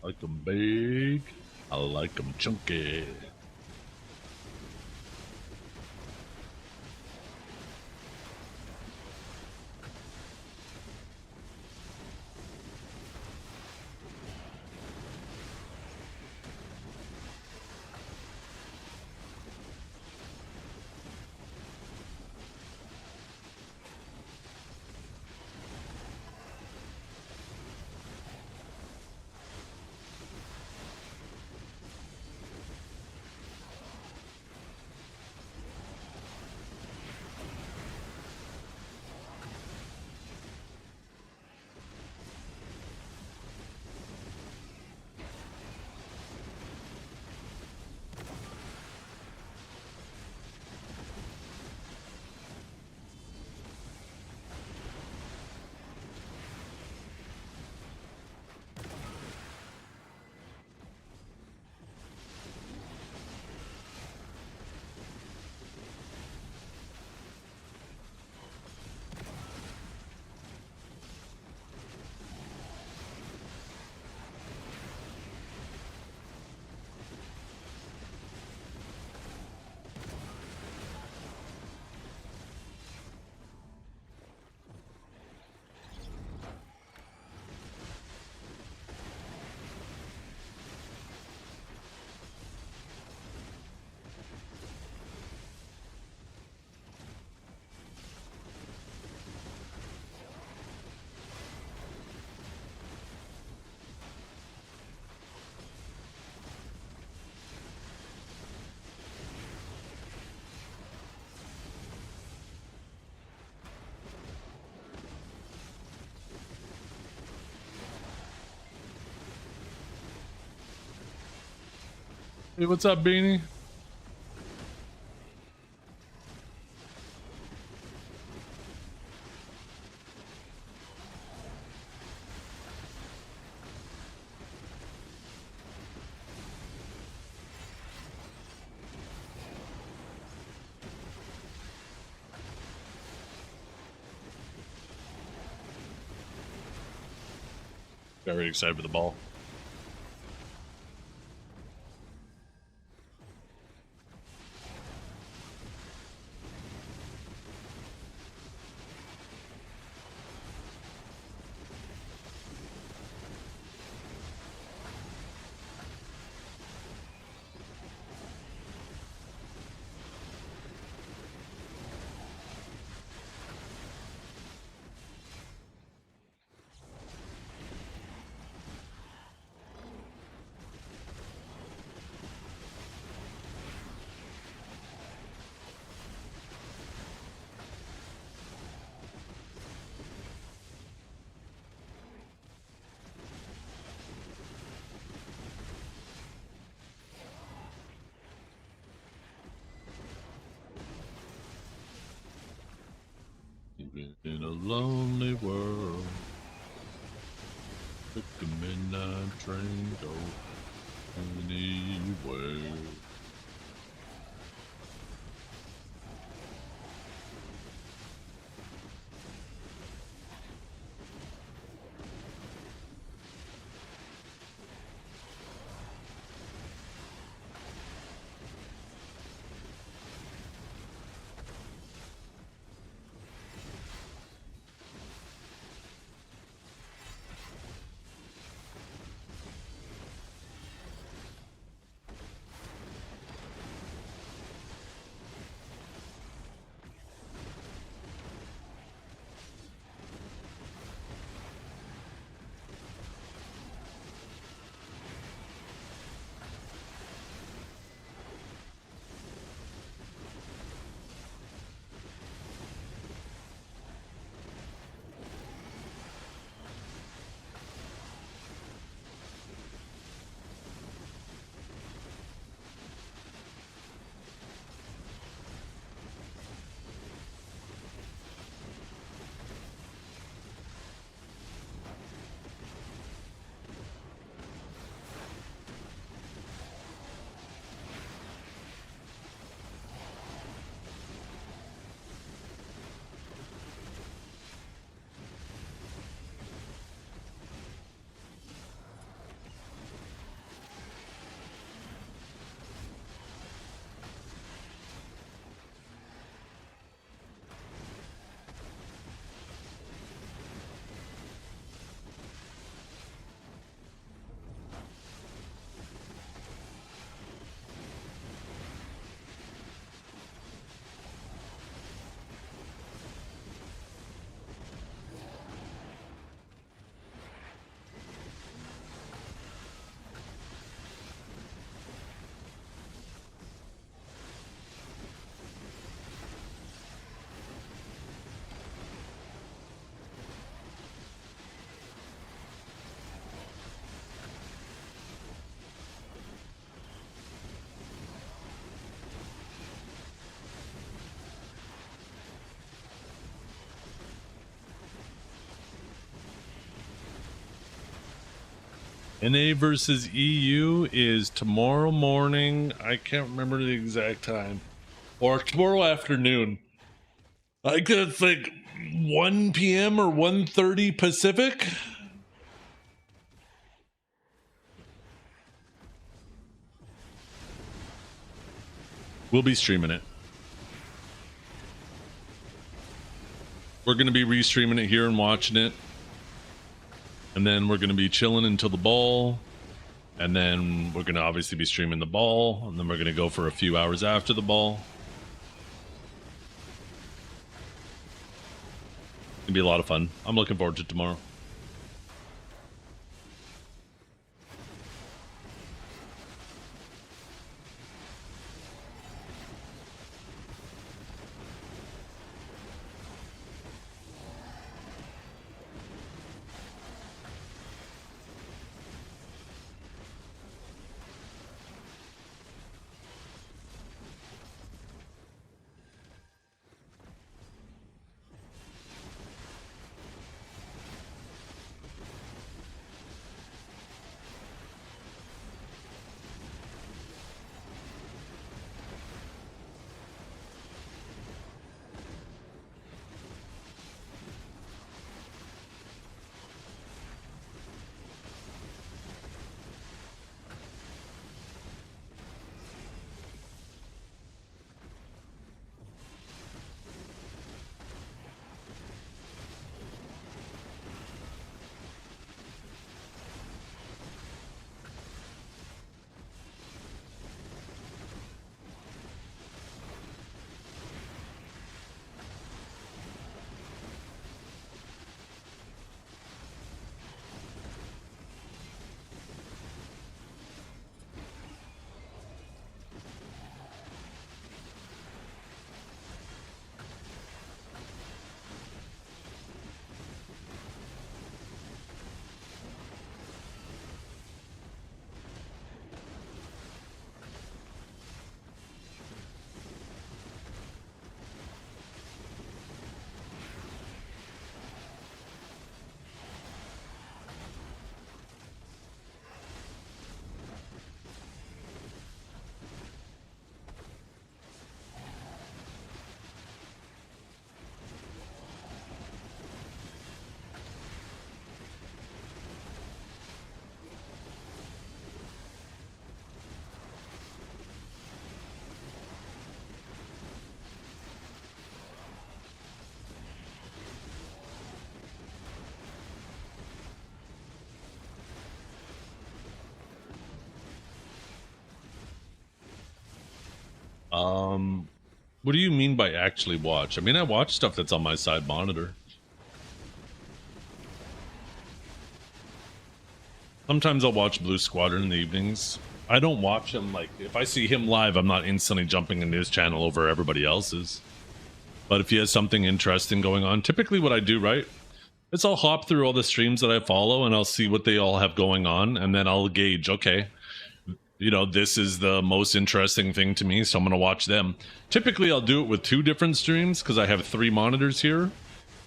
I like them big. I like them chunky. Hey, what's up, Beanie? Very excited for the ball. Living in a lonely world, took a midnight train go anywhere. NA versus EU is tomorrow morning. I can't remember the exact time. Or tomorrow afternoon. I could think 1 p.m. or 1:30 Pacific. We'll be streaming it. We're going to be restreaming it here and watching it. And then we're going to be chilling until the ball. And then we're going to obviously be streaming the ball. And then we're going to go for a few hours after the ball. It's going to be a lot of fun. I'm looking forward to tomorrow. What do you mean by actually watch? I mean, I watch stuff that's on my side monitor. Sometimes I'll watch Blue Squadron in the evenings. I don't watch him, like, if I see him live, I'm not instantly jumping into his channel over everybody else's. But if he has something interesting going on, typically what I do, right, is I'll hop through all the streams that I follow and I'll see what they all have going on, and then I'll gauge, okay, you know, this is the most interesting thing to me, so I'm going to watch them. Typically, I'll do it with 2 different streams because I have 3 monitors here.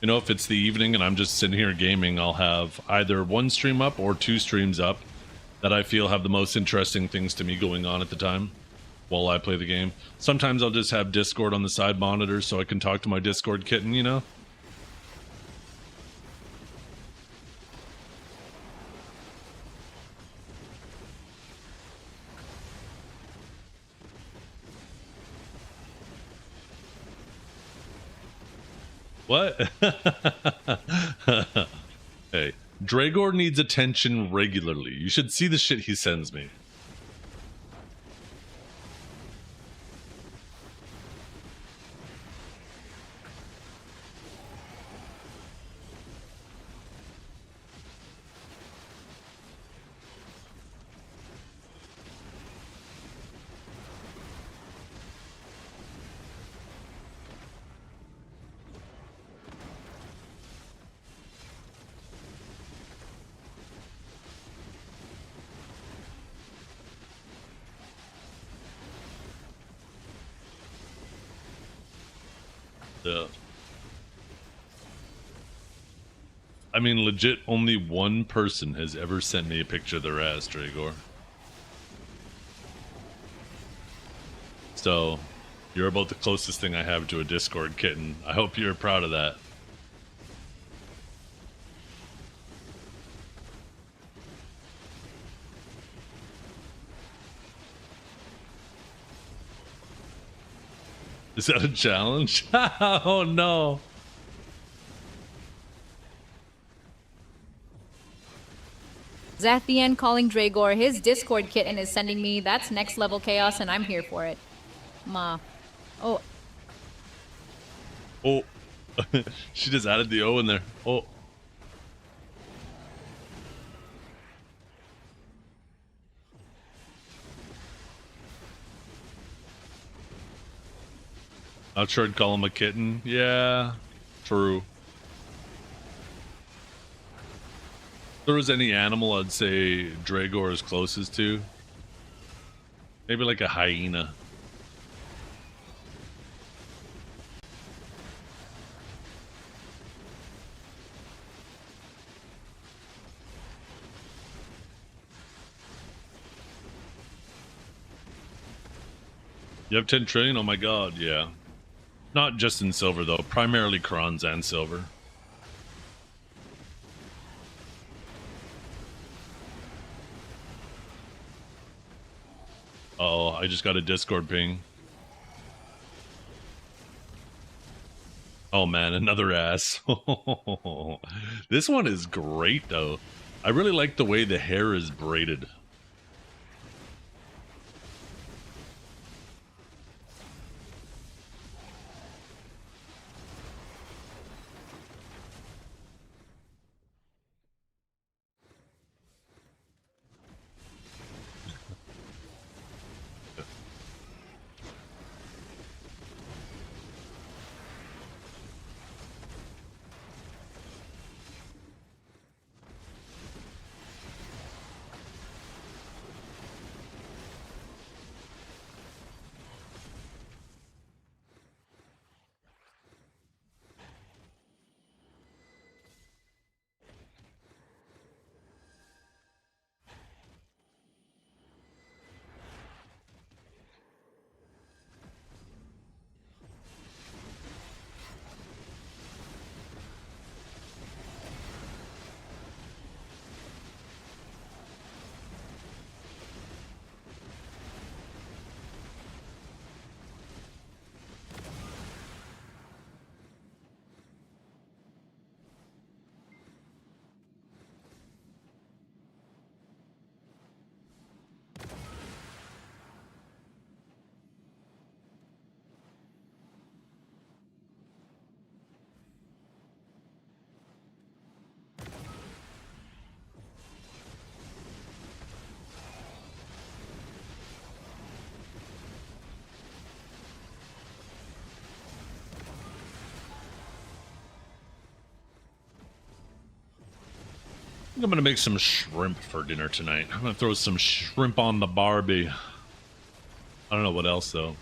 You know, if it's the evening and I'm just sitting here gaming, I'll have either 1 stream up or 2 streams up that I feel have the most interesting things to me going on at the time while I play the game. Sometimes I'll just have Discord on the side monitor so I can talk to my Discord kitten, you know? What? Hey, Dragor needs attention regularly. You should see the shit he sends me. I mean, legit, only one person has ever sent me a picture of their ass, Dragor. So, you're about the closest thing I have to a Discord kitten. I hope you're proud of that. Is that a challenge? Oh no. Zathian calling Dragor his Discord kitten is sending me. That's next level chaos, and I'm here for it. Ma. Oh. Oh. She just added the O in there. Oh. Not sure I'd call him a kitten. Yeah, true. If there was any animal I'd say Dragor is closest to, maybe like a hyena. You have 10 trillion? Oh my god, yeah. Not just in silver though, primarily crons and silver. Oh, I just got a Discord ping. Oh man, another ass. This one is great though. I really like the way the hair is braided. I think I'm gonna make some shrimp for dinner tonight. I'm gonna throw some shrimp on the Barbie. I don't know what else though.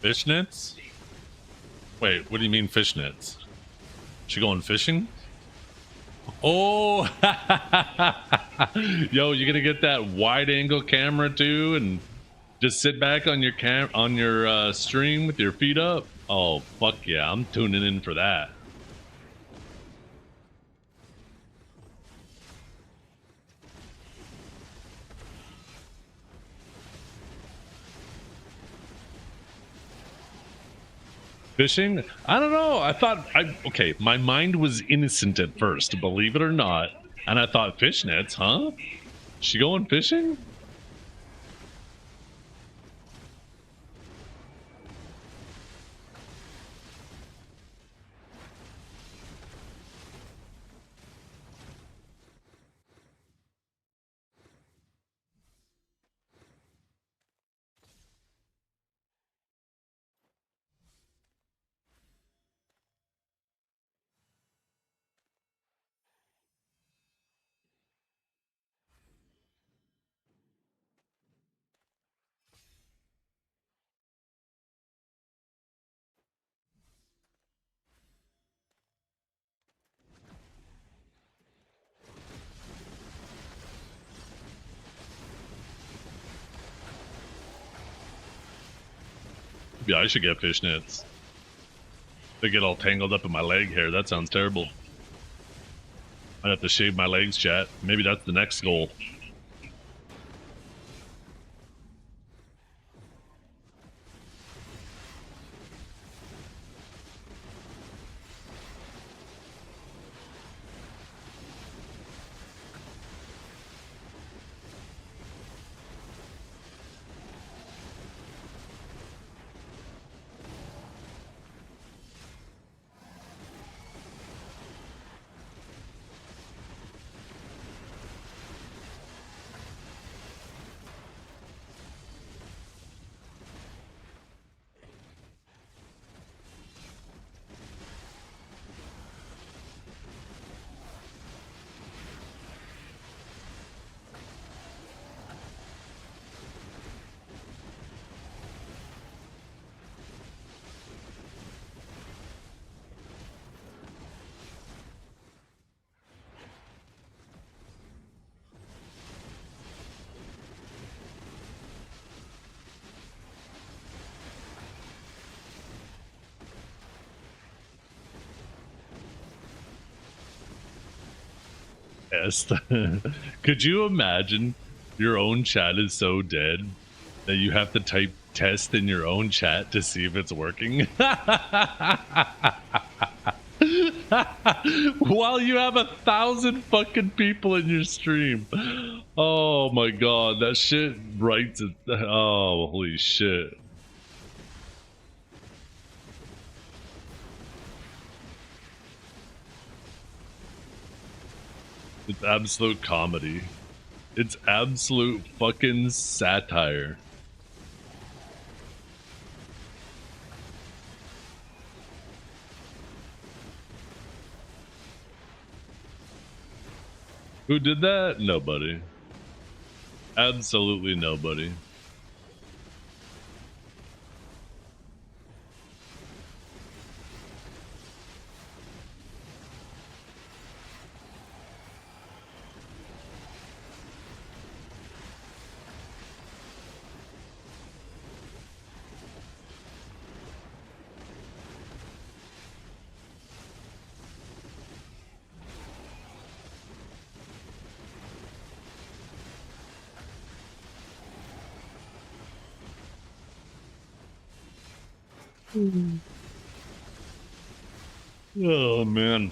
Fishnets? Wait, what do you mean fishnets? She going fishing? Oh, yo, you gonna get that wide angle camera too, and just sit back on your stream with your feet up? Oh, fuck yeah, I'm tuning in for that. Fishing? I don't know. Okay, my mind was innocent at first, believe it or not. And I thought, fishnets, huh? She going fishing? Yeah, I should get fishnets. They get all tangled up in my leg hair. That sounds terrible. I'd have to shave my legs, chat. Maybe that's the next goal. Yes. Could you imagine your own chat is so dead that you have to type test in your own chat to see if it's working? While you have 1,000 fucking people in your stream. Oh my god, that shit writes it. Oh, holy shit. It's absolute comedy. It's absolute fucking satire. Who did that? Nobody. Absolutely nobody. Oh man.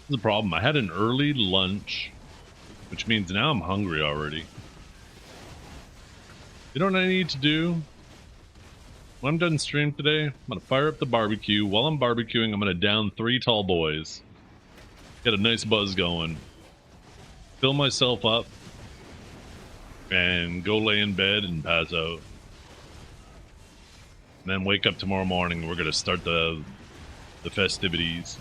The problem, I had an early lunch, which means now I'm hungry already. You know what I need to do? When I'm done stream today, I'm gonna fire up the barbecue. While I'm barbecuing, I'm gonna down 3 tall boys. Get a nice buzz going. Fill myself up. And go lay in bed and pass out. And then wake up tomorrow morning, we're gonna start the festivities.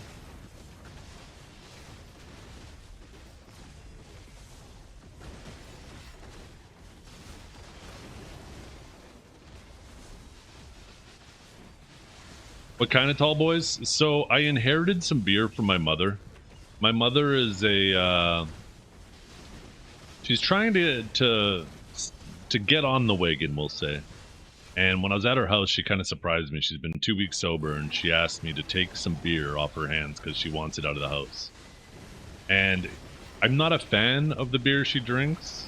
What kind of tall boys? So I inherited some beer from my mother. My mother is a she's trying to get on the wagon, we'll say. And when I was at her house, she kind of surprised me. She's been 2 weeks sober, and she asked me to take some beer off her hands because she wants it out of the house. And I'm not a fan of the beer she drinks.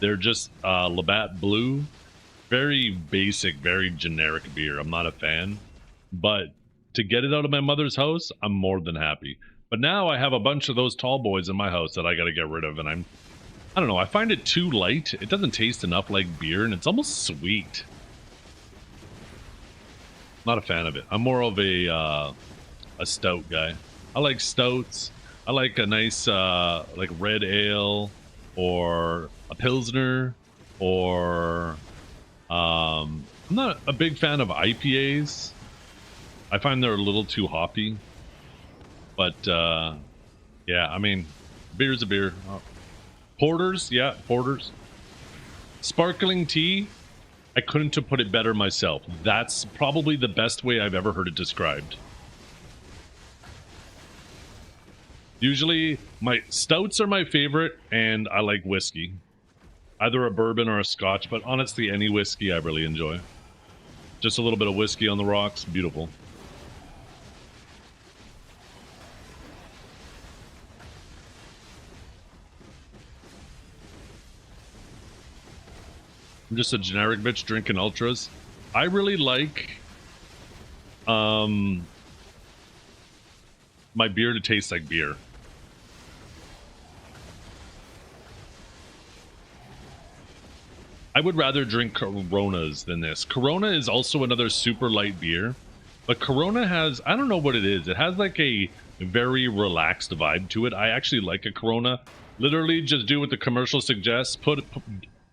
They're just Labatt Blue. Very basic, very generic beer. I'm not a fan. But to get it out of my mother's house, I'm more than happy. But now I have a bunch of those tall boys in my house that I got to get rid of, and I don't know, I find it too light. It doesn't taste enough like beer, and it's almost sweet. Not a fan of it. I'm more of a stout guy. I like stouts. I like a nice like red ale or a pilsner, or I'm not a big fan of IPAs. I find they're a little too hoppy. But yeah, I mean, beer's a beer. Porters, yeah, porters. Sparkling tea, I couldn't have put it better myself. That's probably the best way I've ever heard it described. Usually, my stouts are my favorite, and I like whiskey. Either a bourbon or a scotch, but honestly, any whiskey I really enjoy. Just a little bit of whiskey on the rocks, beautiful. I'm just a generic bitch drinking ultras. I really like my beer to taste like beer. I would rather drink Coronas than this. Corona is also another super light beer, but Corona has, I don't know what it is. It has like a very relaxed vibe to it. I actually like a Corona. Literally just do what the commercial suggests.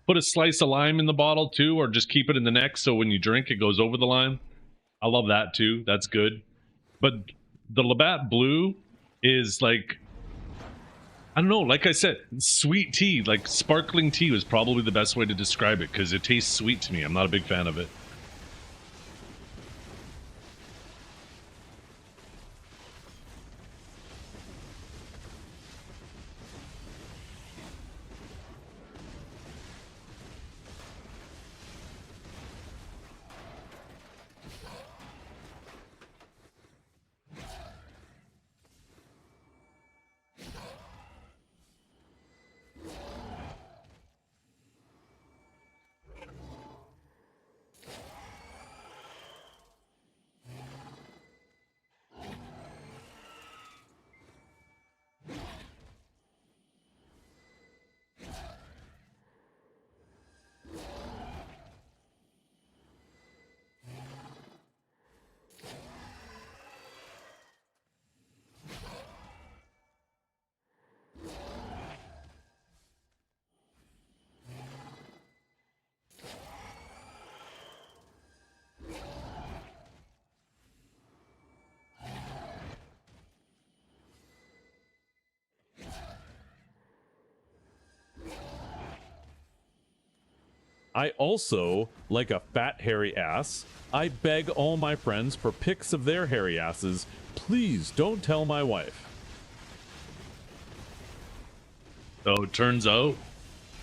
Put a slice of lime in the bottle too, or just keep it in the neck so when you drink it goes over the lime. I love that too. That's good. But the Labatt Blue is like, I don't know, like I said, sweet tea, like sparkling tea was probably the best way to describe it because it tastes sweet to me. I'm not a big fan of it. I also like a fat hairy ass. I beg all my friends for pics of their hairy asses. Please don't tell my wife. So it turns out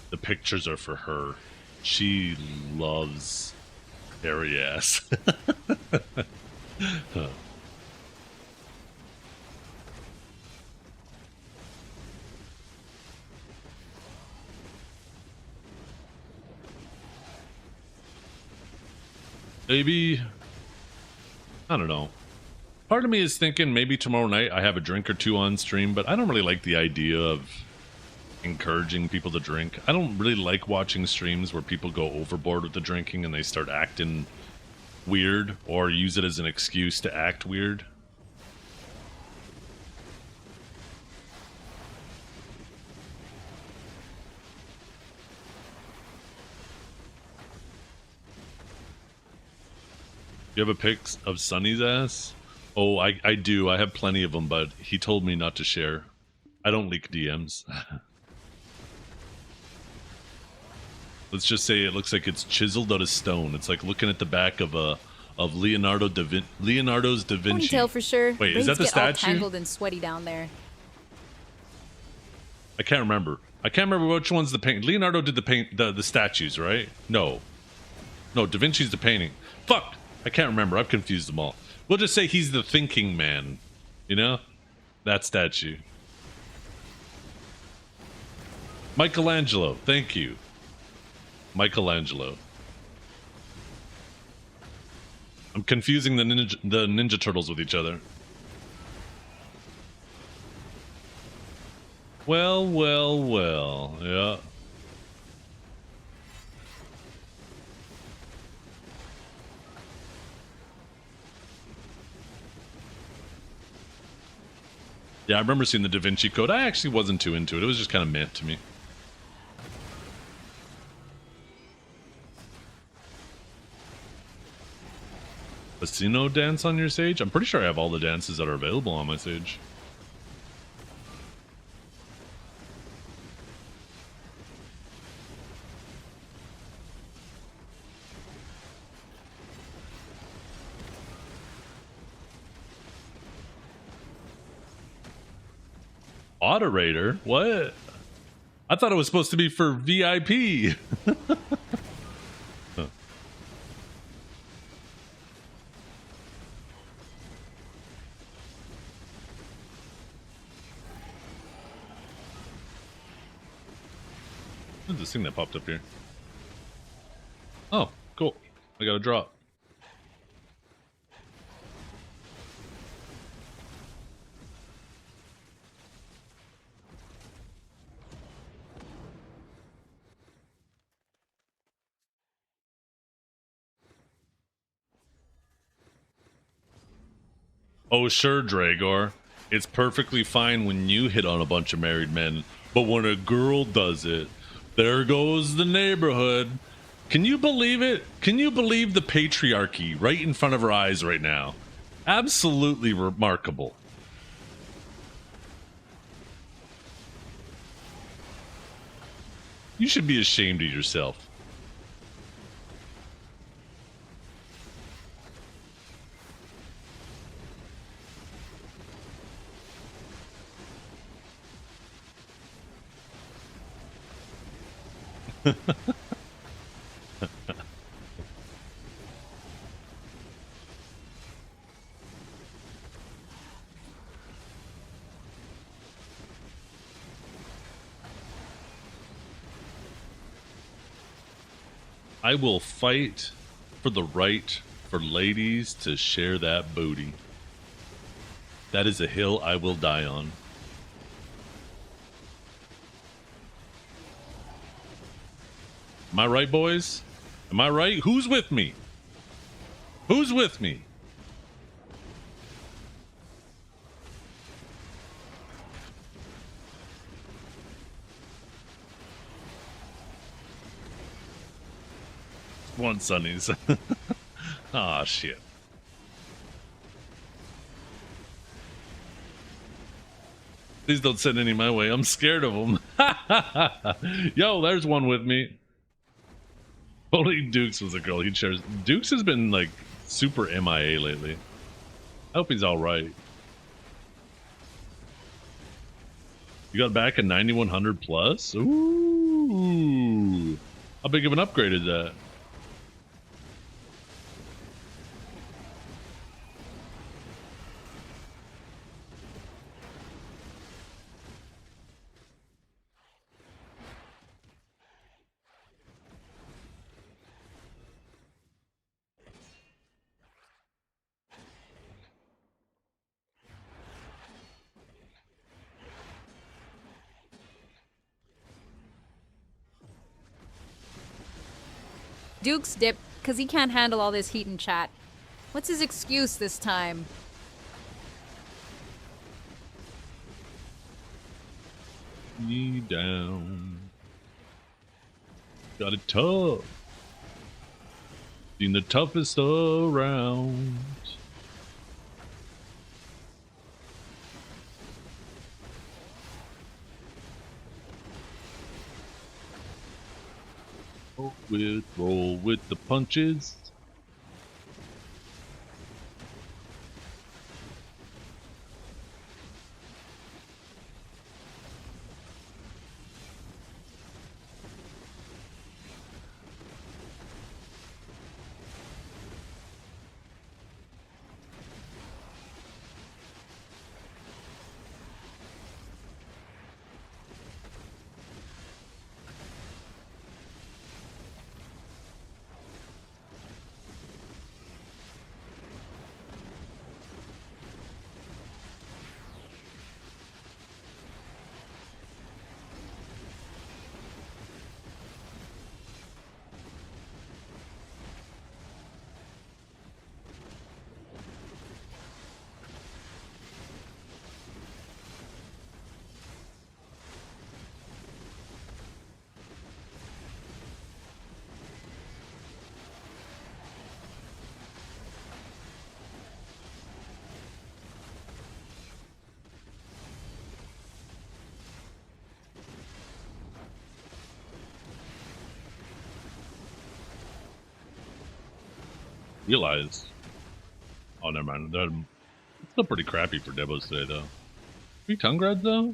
the pictures are for her. She loves hairy ass. Huh. Maybe, I don't know. Part of me is thinking maybe tomorrow night I have a drink or two on stream, but I don't really like the idea of encouraging people to drink. I don't really like watching streams where people go overboard with the drinking and they start acting weird or use it as an excuse to act weird. You have a pic of Sonny's ass? Oh, I do. I have plenty of them, but he told me not to share. I don't leak DMs. Let's just say it looks like it's chiseled out of stone. It's like looking at the back of a of Leonardo's Da Vinci. Ponytail for sure. Wait, Braids is that the get all statue? tangled and sweaty down there. I can't remember. I can't remember which one's the paint. Leonardo did the statues, right? No, Da Vinci's the painting. Fuck, I can't remember. I've confused them all. We'll just say he's the thinking man. You know, that statue. Michelangelo, thank you. Michelangelo. I'm confusing the Ninja Turtles with each other. Well, yeah. Yeah, I remember seeing the Da Vinci Code. I actually wasn't too into it. It was just kind of meh to me. Casino dance on your stage? I'm pretty sure I have all the dances that are available on my stage. Autorator? What? I thought it was supposed to be for VIP. Huh. What's this thing that popped up here? Oh, cool. I got a drop. Oh, sure, Dragor. It's perfectly fine when you hit on a bunch of married men, but when a girl does it, there goes the neighborhood. Can you believe it? Can you believe the patriarchy right in front of our eyes right now? Absolutely remarkable. You should be ashamed of yourself. I will fight for the right for ladies to share that booty. That is a hill I will die on. Am I right, boys? Am I right? Who's with me? Who's with me? One Sunnies. Ah, shit. Please don't send any my way. I'm scared of them. Yo, there's one with me. Only Dukes was a girl. He shares. Dukes has been like super MIA lately. I hope he's all right. You got back a 9100 plus? Ooh. How big of an upgrade is that? Duke's dipped because he can't handle all this heat and chat. What's his excuse this time? Knee down. Got it tough. Been the toughest around. Roll with the punches. realize. Oh, never mind. They're still pretty crappy for Devos today, though. 3 tongue grads, though?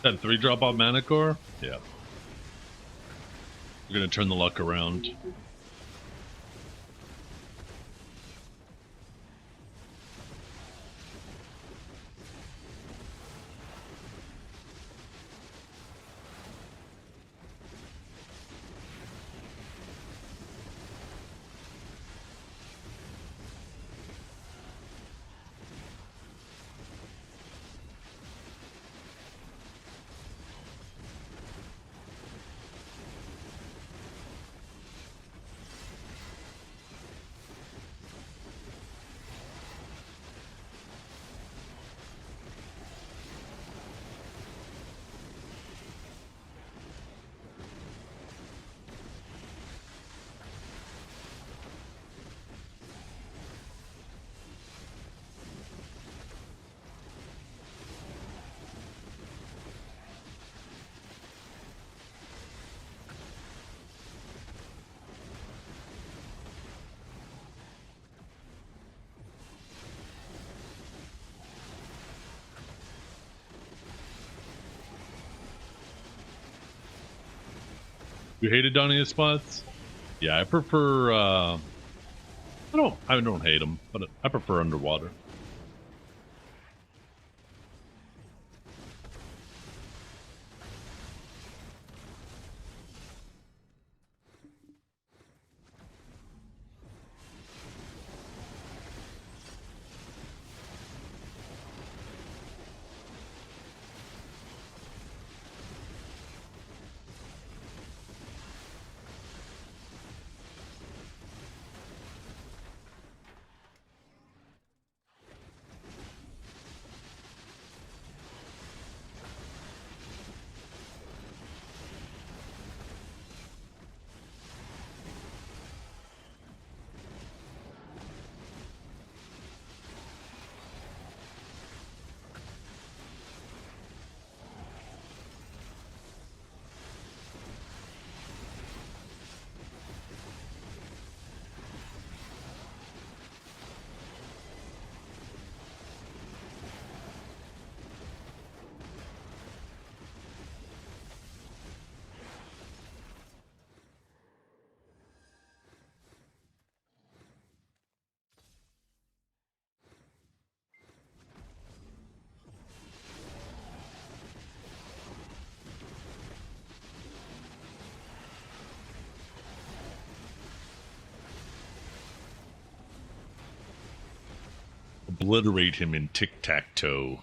That 3 drop off mana core? Yeah. We're gonna turn the luck around. You hated Donnie spots? Yeah, I prefer. I don't hate them, but I prefer underwater. Obliterate him in tic-tac-toe.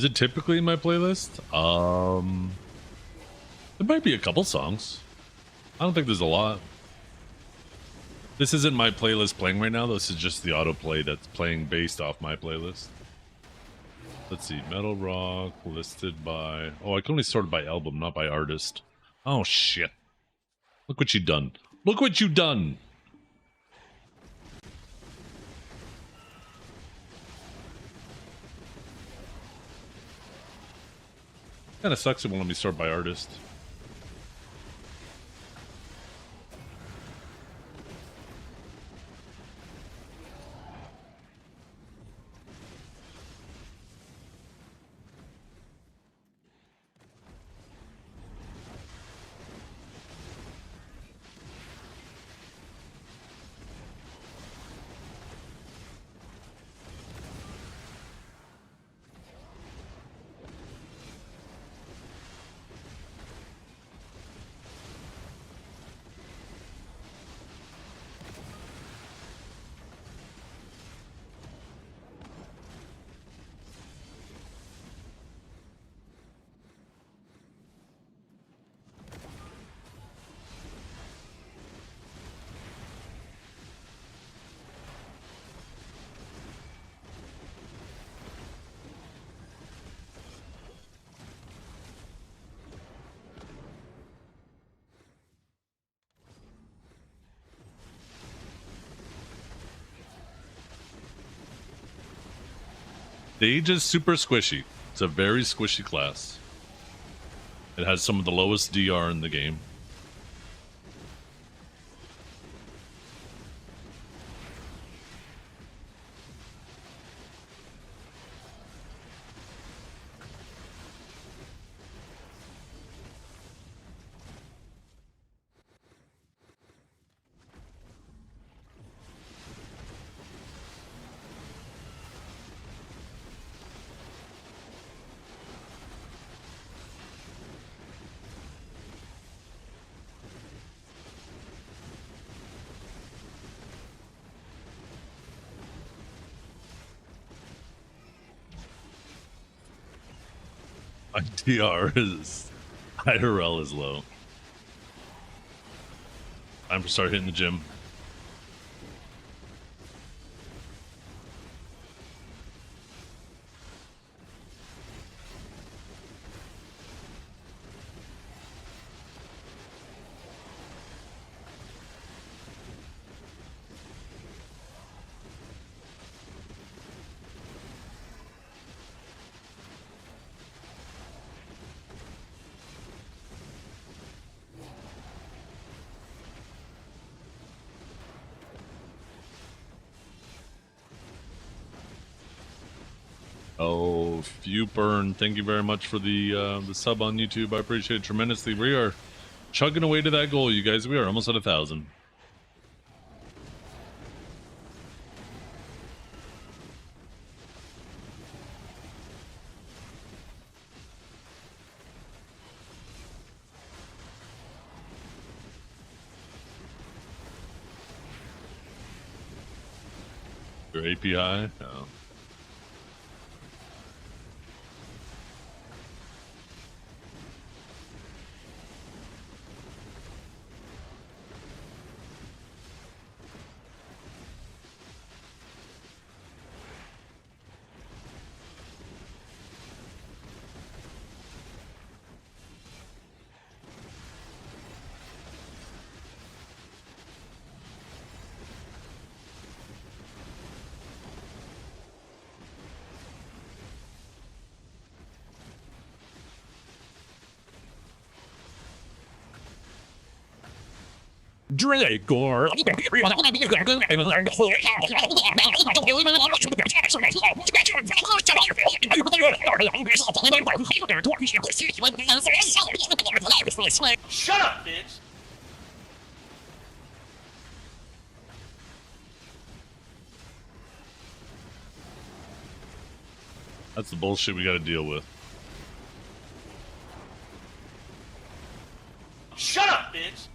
Is it typically in my playlist? There might be a couple songs. I don't think there's a lot. This isn't my playlist playing right now. This is just the autoplay that's playing based off my playlist. Let's see. Metal rock listed by... Oh, I can only sort it by album, not by artist. Oh, shit. Look what you done. Look what you done. Kind of sucks it won't let me sort by artist. Stage is super squishy. It's a very squishy class. It has some of the lowest DR in the game. My DR is... IRL is low. Time to start hitting the gym. Oh, Fewburn, thank you very much for the sub on YouTube. I appreciate it tremendously. We are chugging away to that goal, you guys. We are almost at 1,000. Your API? No. Dragor. Shut up, bitch! That's the bullshit we gotta deal with. Shut up, bitch!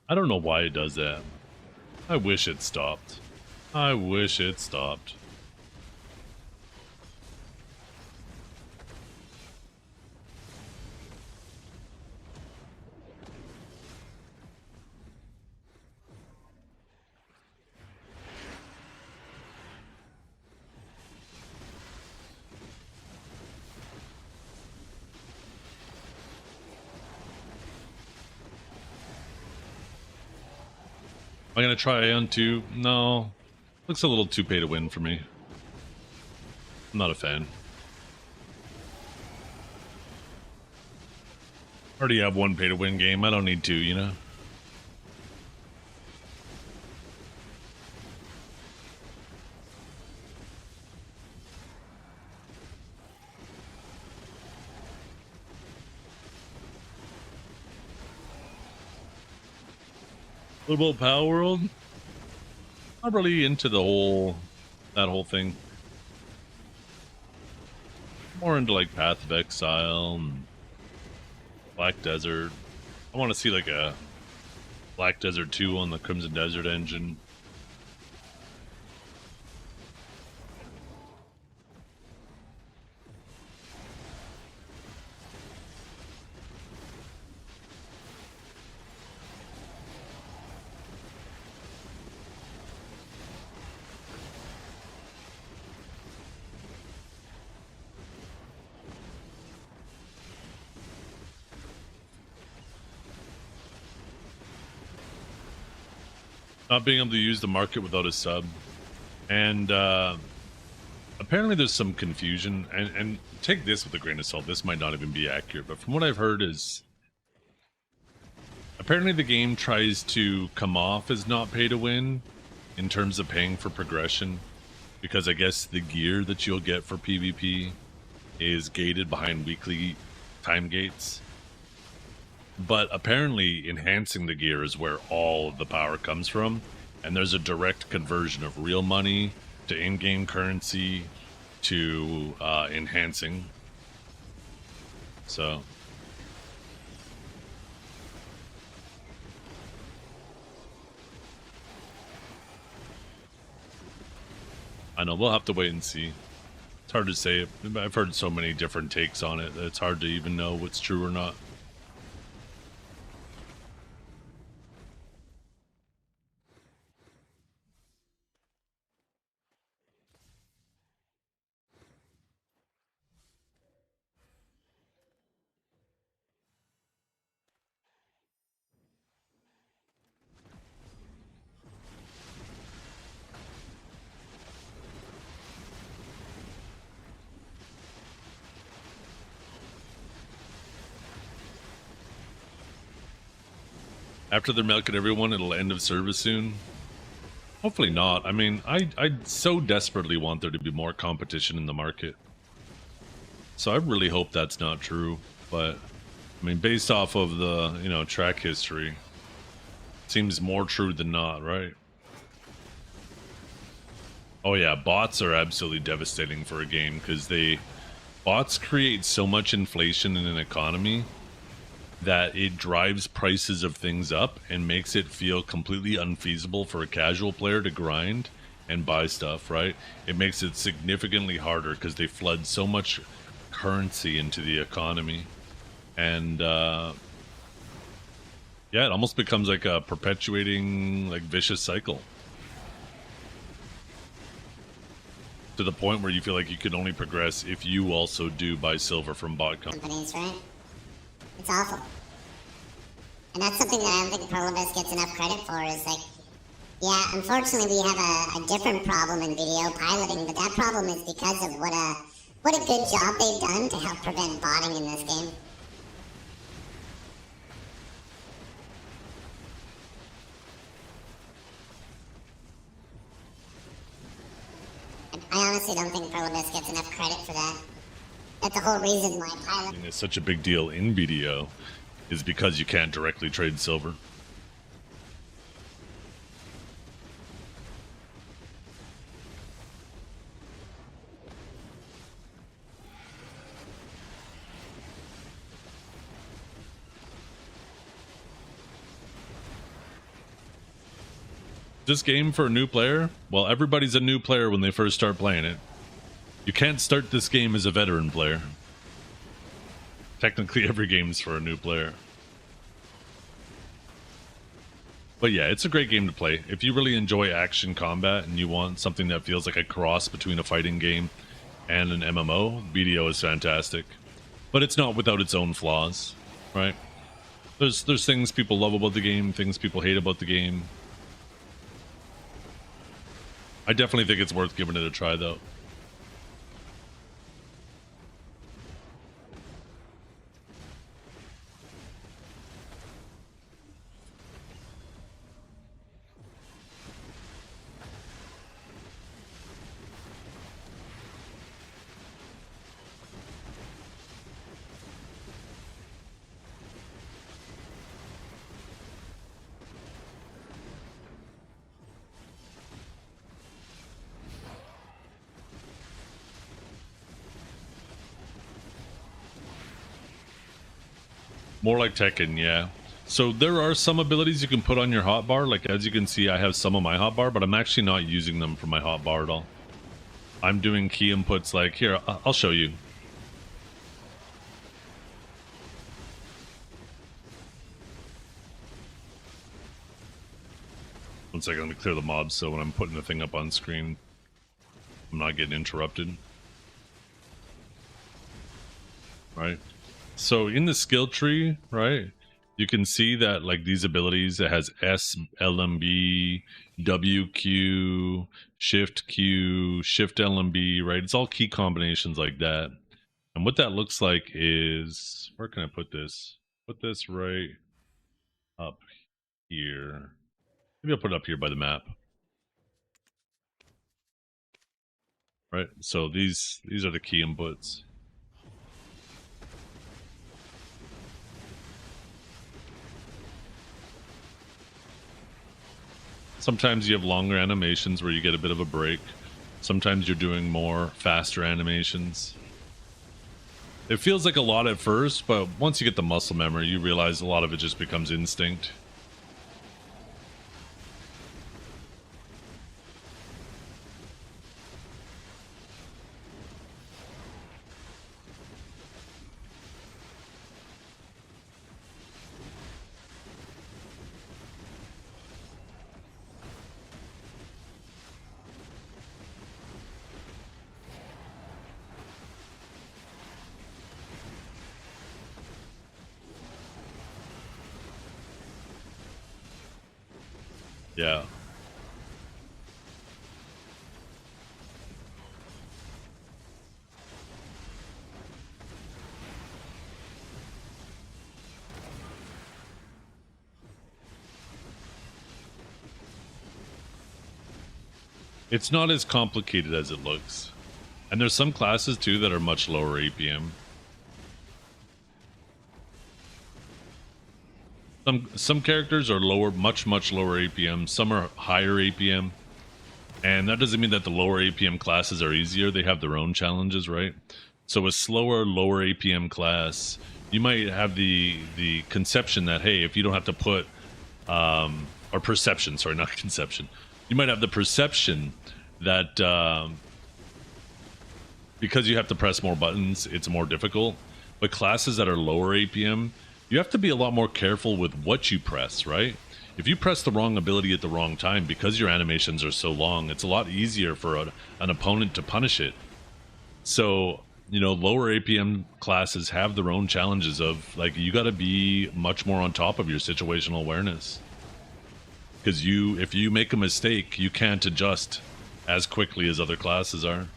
I don't know why it does that. I wish it stopped. I wish it stopped. Am I gonna try Ion 2? No. Looks a little too pay to win for me. I'm not a fan. Already have one pay to win game. I don't need two, you know? What about Power World? Not really into that whole thing. More into like Path of Exile and Black Desert. I want to see like a Black Desert 2 on the Crimson Desert engine. Not being able to use the market without a sub. And apparently there's some confusion. And take this with a grain of salt. This might not even be accurate. But from what I've heard is... apparently the game tries to come off as not pay to win in terms of paying for progression. Because I guess the gear that you'll get for PvP is gated behind weekly time gates. But apparently enhancing the gear is where all of the power comes from, and there's a direct conversion of real money to in-game currency to enhancing. So I know, we'll have to wait and see. It's hard to say. I've heard so many different takes on it that it's hard to even know what's true or not. After they're milking everyone, it'll end of service soon. Hopefully not. I mean, I so desperately want there to be more competition in the market. So I really hope that's not true. But, I mean, based off of the, you know, track history, it seems more true than not, right? Oh yeah, bots are absolutely devastating for a game because bots create so much inflation in an economy that it drives prices of things up and makes it feel completely unfeasible for a casual player to grind and buy stuff, right? It makes it significantly harder because they flood so much currency into the economy. And yeah, it almost becomes like a perpetuating, like, vicious cycle. To the point where you feel like you can only progress if you also do buy silver from bot companies, right? It's awful. And that's something that I don't think Prolibus gets enough credit for, is like, yeah, unfortunately we have a different problem in video piloting, but that problem is because of what a good job they've done to help prevent botting in this game. I honestly don't think Prolibus gets enough credit for that. That's the whole reason why piloting is such a big deal in video, is because you can't directly trade silver. This game for a new player? Well, everybody's a new player when they first start playing it. You can't start this game as a veteran player. Technically, every game's for a new player. But yeah, it's a great game to play. If you really enjoy action combat and you want something that feels like a cross between a fighting game and an MMO, BDO is fantastic. But it's not without its own flaws, right? There's things people love about the game, things people hate about the game. I definitely think it's worth giving it a try, though. More like Tekken, yeah. So there are some abilities you can put on your hotbar. Like, as you can see, I have some on my hotbar, but I'm actually not using them for my hotbar at all. I'm doing key inputs like, here, I'll show you. One second, let me clear the mobs so when I'm putting the thing up on screen, I'm not getting interrupted. Right? So in the skill tree, right, you can see that like these abilities, it has S, LMB, WQ, Shift Q, Shift LMB, right? It's all key combinations like that. And what that looks like is, where can I put this? Put this right up here. Maybe I'll put it up here by the map. Right? So these are the key inputs. Sometimes you have longer animations where you get a bit of a break. Sometimes you're doing more faster animations. It feels like a lot at first, but once you get the muscle memory, you realize a lot of it just becomes instinct. Yeah. It's not as complicated as it looks. And there's some classes too that are much lower APM. Some characters are lower, much lower APM. Some are higher APM. And that doesn't mean that the lower APM classes are easier. They have their own challenges, right? So a slower, lower APM class, you might have the conception that, hey, if you don't have to put, or perception, sorry, not conception. You might have the perception that because you have to press more buttons, it's more difficult. But classes that are lower APM, you have to be a lot more careful with what you press, right? If you press the wrong ability at the wrong time, because your animations are so long, it's a lot easier for an opponent to punish it. So, you know, lower APM classes have their own challenges of, like, you got to be much more on top of your situational awareness. Because if you make a mistake, you can't adjust as quickly as other classes are.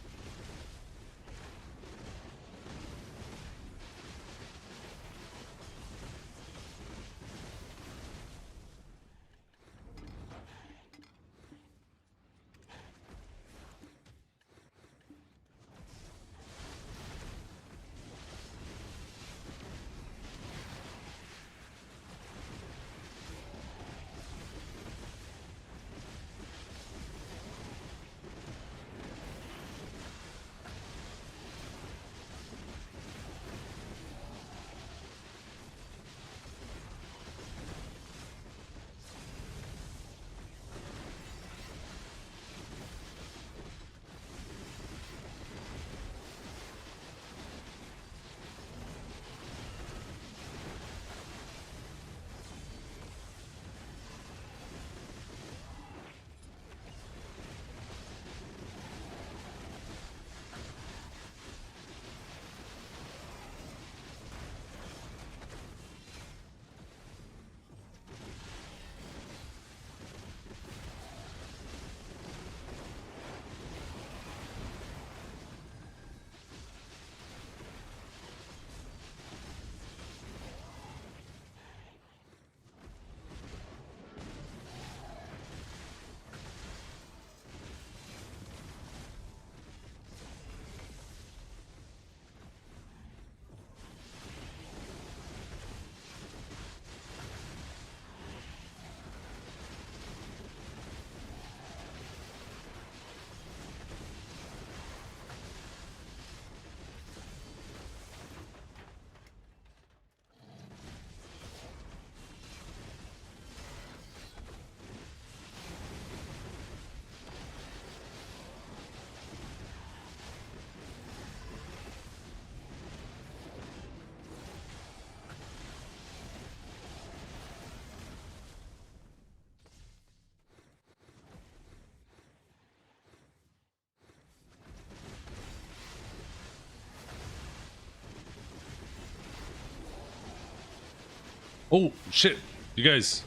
Oh, shit. You guys,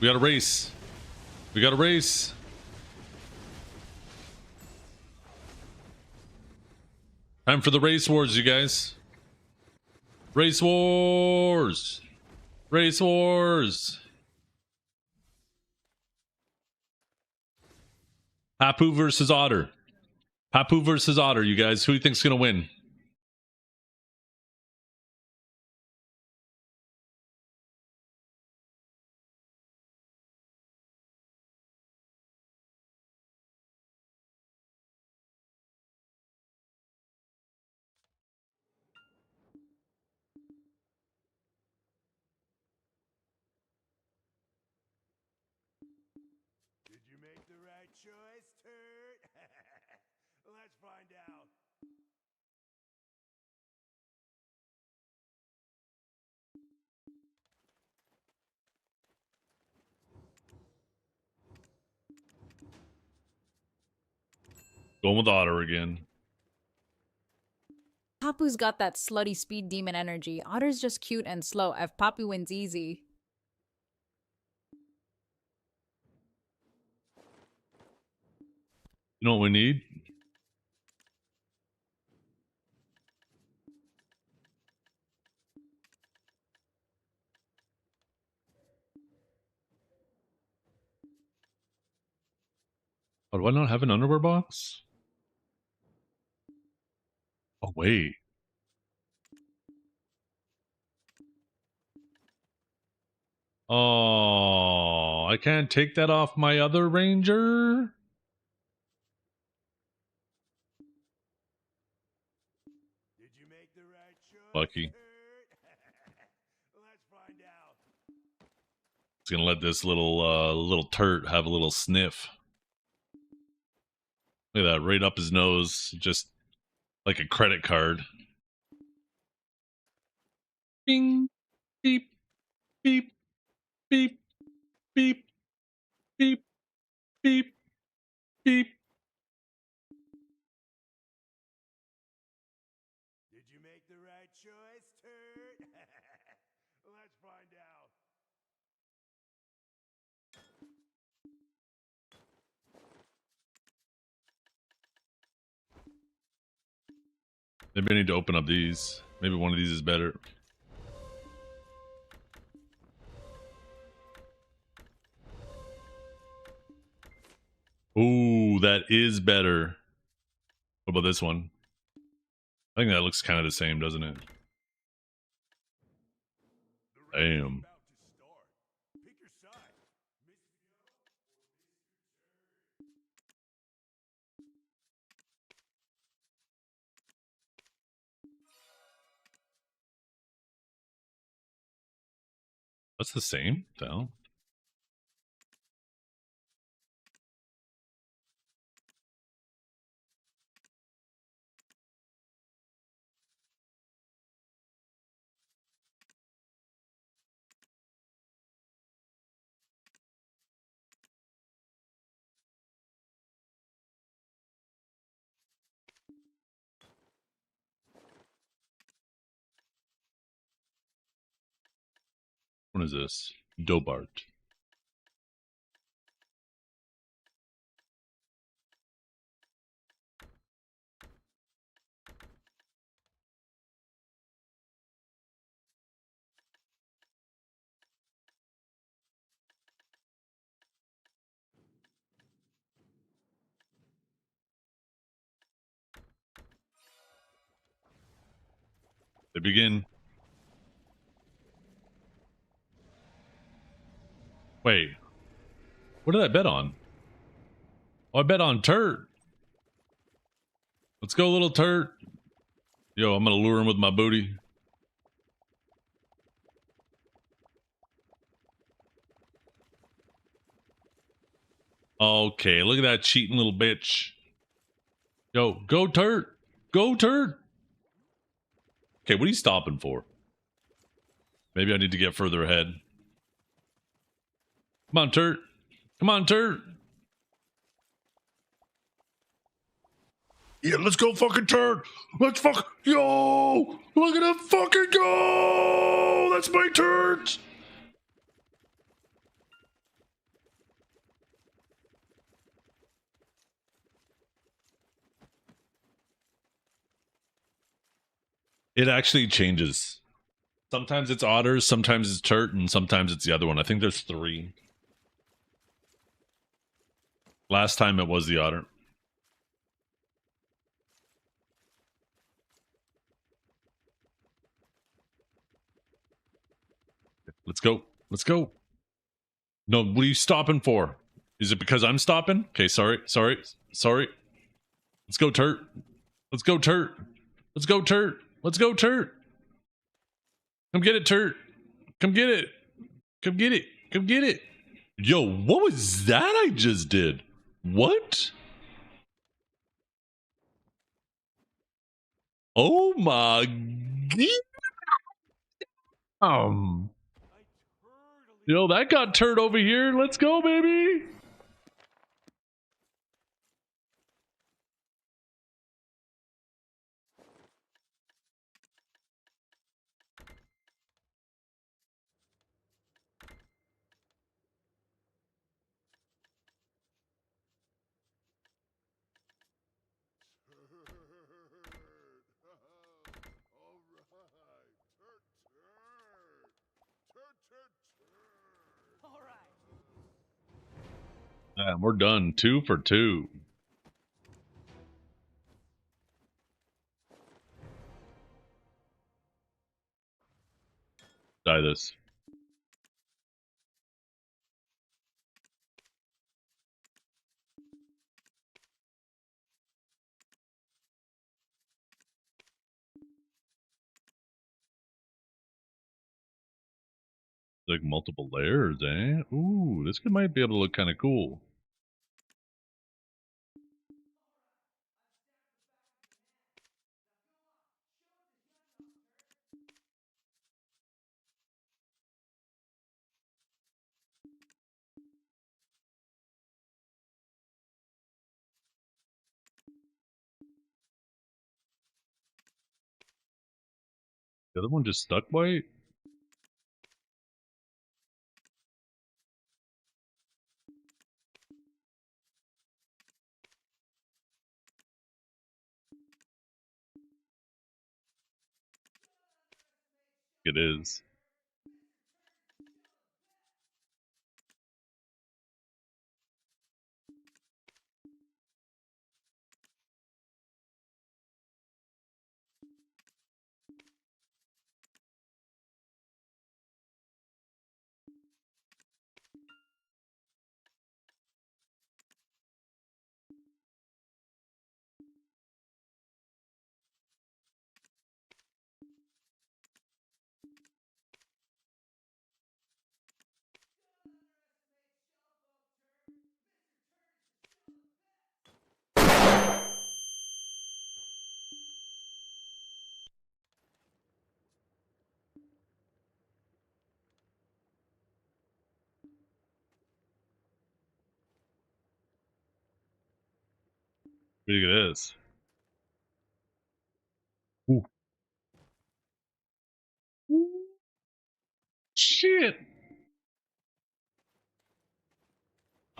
we got a race. We got a race. Time for the race wars, you guys. Race wars. Race wars. Papu versus Otter. Papu versus Otter, you guys. Who do you think's gonna win? Did you make the right choice, turd? Let's find out. Going with Otter again. Papu's got that slutty speed demon energy. Otter's just cute and slow. If Papu wins easy. You know what we need? Oh, do I not have an underwear box? Oh, wait. Oh, I can't take that off my other Ranger? Did you make the right choice? Lucky. Let's find out. It's gonna let this little turd have a little sniff. Look at that, right up his nose, just like a credit card. Bing, beep, beep, beep, beep, beep, beep, beep. Did you make the right choice, turd? Let's find out. Maybe I need to open up these. Maybe one of these is better. Ooh, that is better. What about this one? I think that looks kind of the same, doesn't it? Damn. Pick your side. That's the same? The hell? What is this? Dobart. They begin. Wait. What did I bet on? Oh, I bet on Turt. Let's go, little Turt. Yo, I'm gonna lure him with my booty. Okay, look at that cheating little bitch. Yo, go Turt. Go Turt. Okay, what are you stopping for? Maybe I need to get further ahead. Come on, Turt. Come on, Turt. Yeah, let's go fucking Turt. Let's fuck. Yo, look at him fucking go. That's my Turt. It actually changes. Sometimes it's otters, sometimes it's turt, and sometimes it's the other one. I think there's 3. Last time it was the otter. Let's go. Let's go. No, what are you stopping for? Is it because I'm stopping? Okay, sorry. Let's go, Turt. Let's go, Turt. Let's go, Turt. Let's go, Turt. Come get it, Turt. Come get it. Come get it. Come get it. Yo, what was that I just did? What? Oh my god. Yo, that got Turt over here. Let's go, baby. Yeah, we're done. 2 for 2. Die this. Like multiple layers, eh? Ooh, this might be able to look kind of cool. The other one just stuck white? It is. Big it is. Ooh. Shit.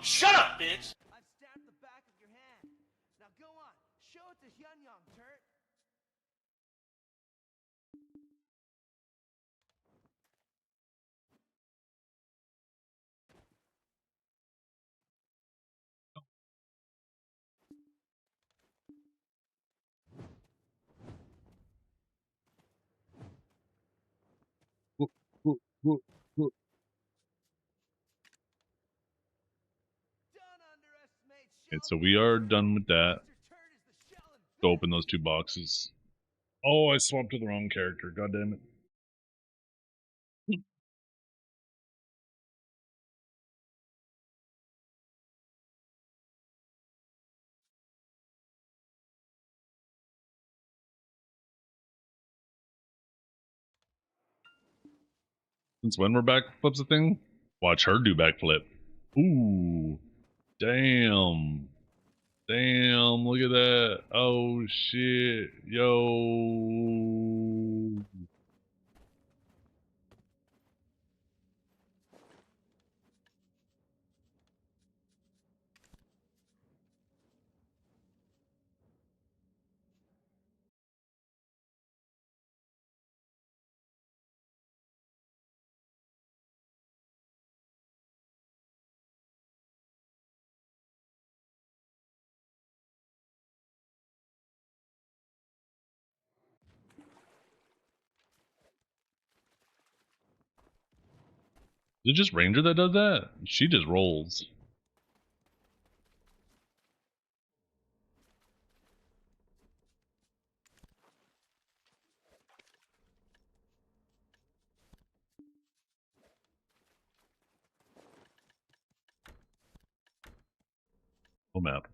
Shut up, bitch! I've stabbed the back of your hand. Now go on, show it to Hyunyong, Turt. Ooh, ooh, ooh, ooh. Okay, so we are done with that. Go open those 2 boxes. Oh, I swapped to the wrong character. God damn it. Since when we're backflips a thing? Watch her do backflip. Ooh. Damn. Damn, look at that. Oh shit. Yo. Is it just Ranger that does that? She just rolls. Oh, map.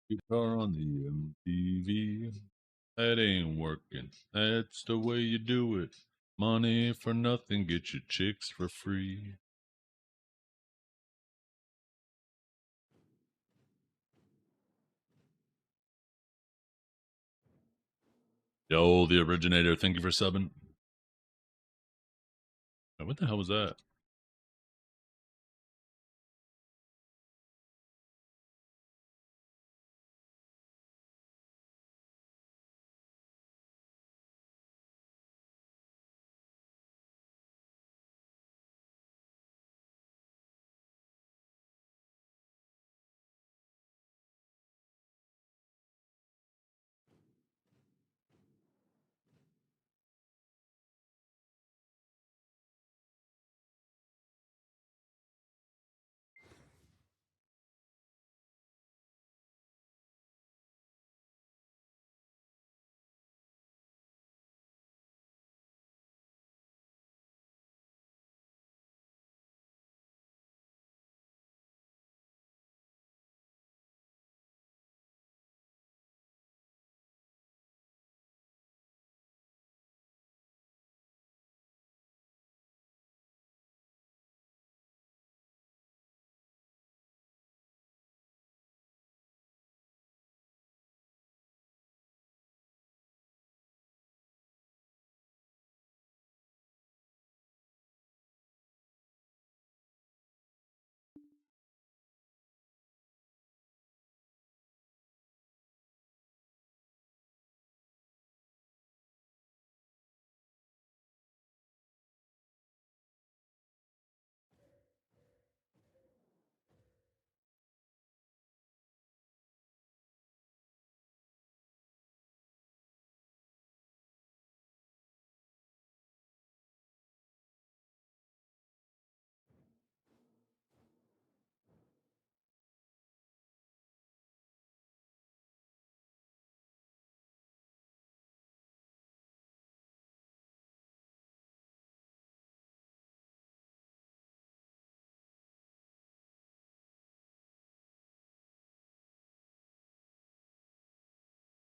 Guitar on the MTV. That ain't working. That's the way you do it. Money for nothing, get your chicks for free. Yo, the originator, thank you for subbing. What the hell was that?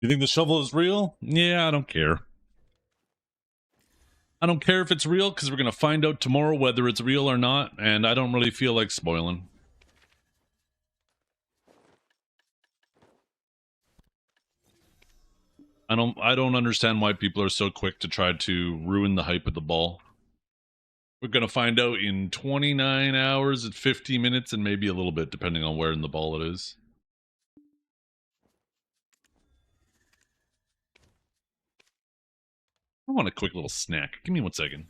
You think the shovel is real? Yeah, I don't care. I don't care if it's real because we're going to find out tomorrow whether it's real or not, and I don't really feel like spoiling. I don't understand why people are so quick to try to ruin the hype of the ball. We're going to find out in 29 hours and 50 minutes and maybe a little bit depending on where in the ball it is. I want a quick little snack. Give me 1 second.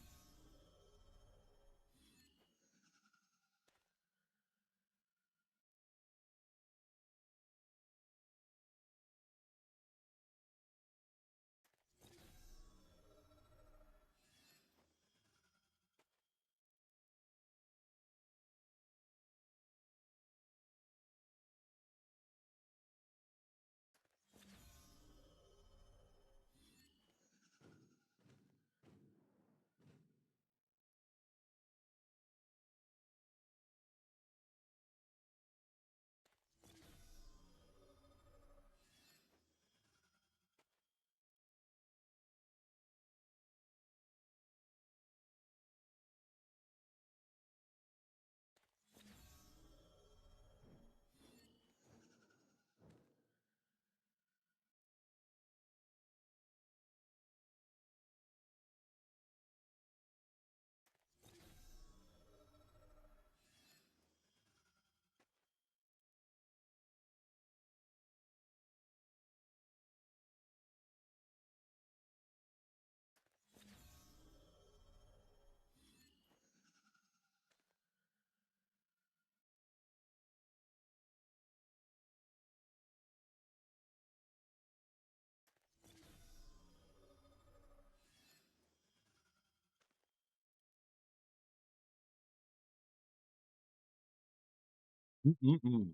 Mm-mm-mm.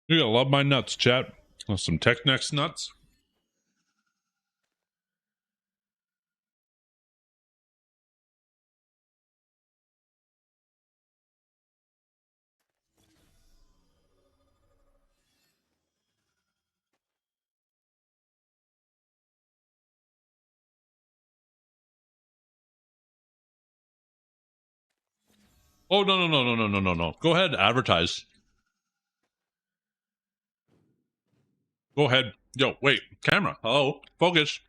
You gotta love my nuts, chat. Some Tex-Mex nuts. Oh, no. Go ahead, advertise. Go ahead. Yo, wait, camera. Hello, focus.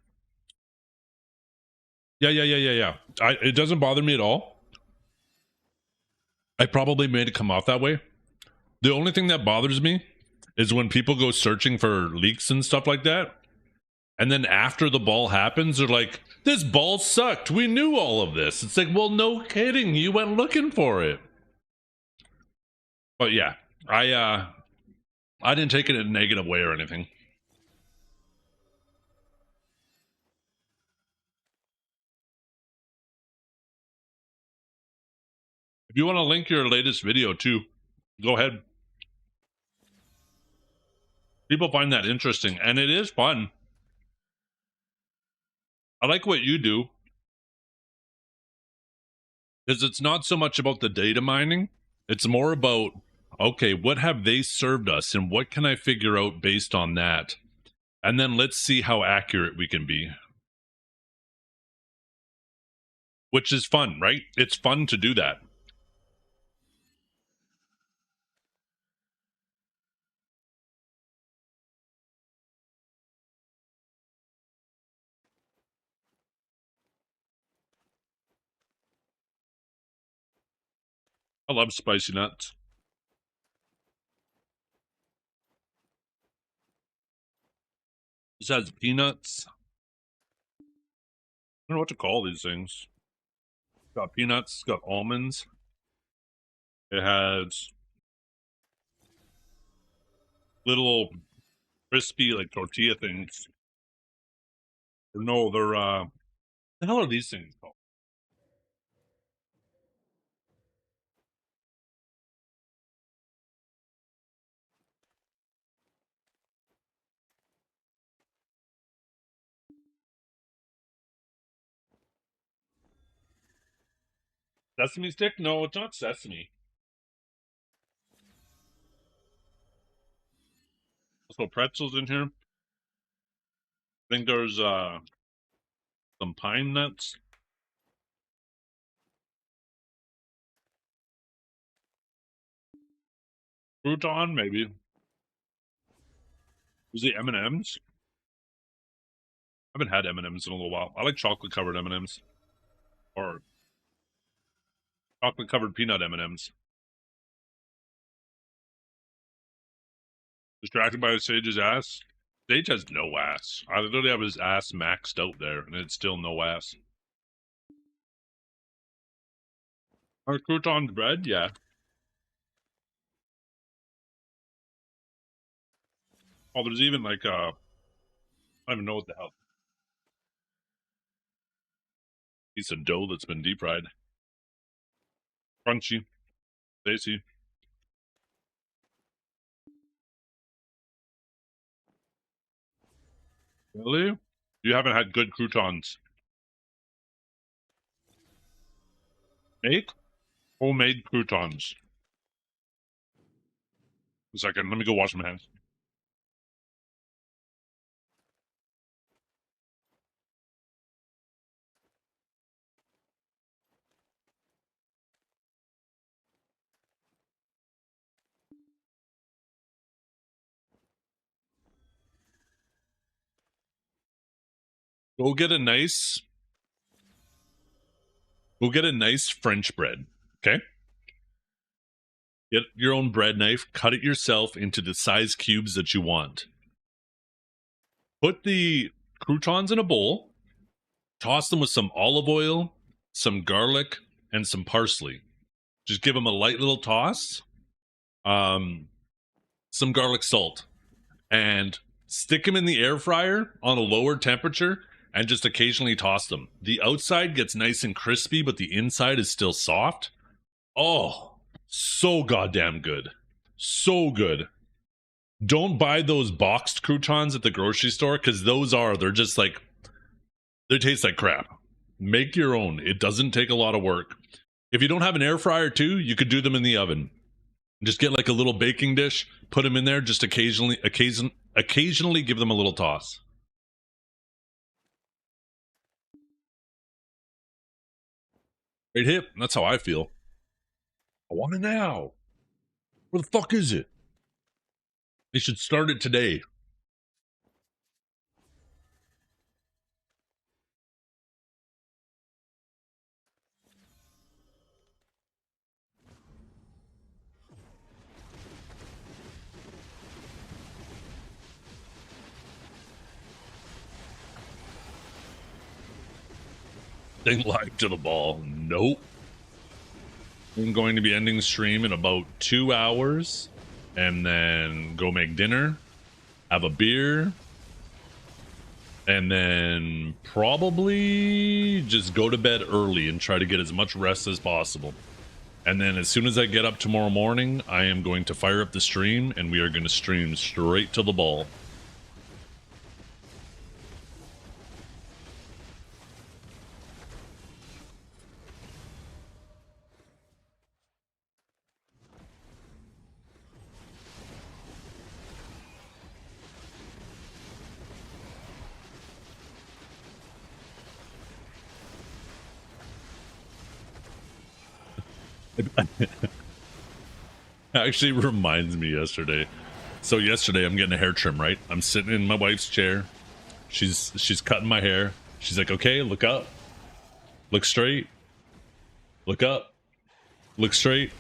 Yeah. It doesn't bother me at all. I probably made it come off that way. The only thing that bothers me is when people go searching for leaks and stuff like that. And then after the ball happens, they're like, this ball sucked. We knew all of this. It's like, well, no kidding. You went looking for it. But yeah, I didn't take it in a negative way or anything. If you want to link your latest video too, go ahead. People find that interesting, and it is fun. I like what you do, because it's not so much about the data mining. It's more about, okay, what have they served us, and what can I figure out based on that? And then let's see how accurate we can be. Which is fun, right? It's fun to do that. I love spicy nuts. This has peanuts. I don't know what to call these things. It's got peanuts, it's got almonds. It has little crispy, like, tortilla things. No, they're, the hell are these things called? Sesame stick? No, it's not sesame. So pretzels in here. I think there's some pine nuts. Crouton, maybe. Is it M&M's? I haven't had M&M's in a little while. I like chocolate covered M&M's, or chocolate covered peanut M&M's. Distracted by Sage's ass. Sage has no ass. I literally have his ass maxed out there, and it's still no ass. Are croutons bread? Yeah. Oh, there's even like I don't even know what the hell. Piece of dough that's been deep fried. Crunchy. Tasty. Really? You haven't had good croutons. Make homemade croutons. A second, let me go wash my hands. Go get a nice French bread, okay? Get your own bread knife, cut it yourself into the size cubes that you want. Put the croutons in a bowl, toss them with some olive oil, some garlic, and some parsley. Just give them a light little toss. Some garlic salt, and stick them in the air fryer on a lower temperature, and just occasionally toss them. The outside gets nice and crispy, but the inside is still soft. Oh, So goddamn good. So good. Don't buy those boxed croutons at the grocery store, because they're just like, they taste like crap. Make your own. It doesn't take a lot of work. If you don't have an air fryer too, you could do them in the oven. Just get like a little baking dish, put them in there, just occasionally give them a little toss. Great hip. That's how I feel. I want it now. Where the fuck is it? They should start it today. Staying live to the ball. Nope. I'm going to be ending the stream in about 2 hours, and then go make dinner, have a beer, and then probably just go to bed early and try to get as much rest as possible. And then as soon as I get up tomorrow morning, I am going to fire up the stream, and we are going to stream straight to the ball. Actually reminds me yesterday. So yesterday I'm getting a hair trim, right? I'm sitting in my wife's chair. She's cutting my hair. She's like, okay, look up. Look straight. Look up. Look straight.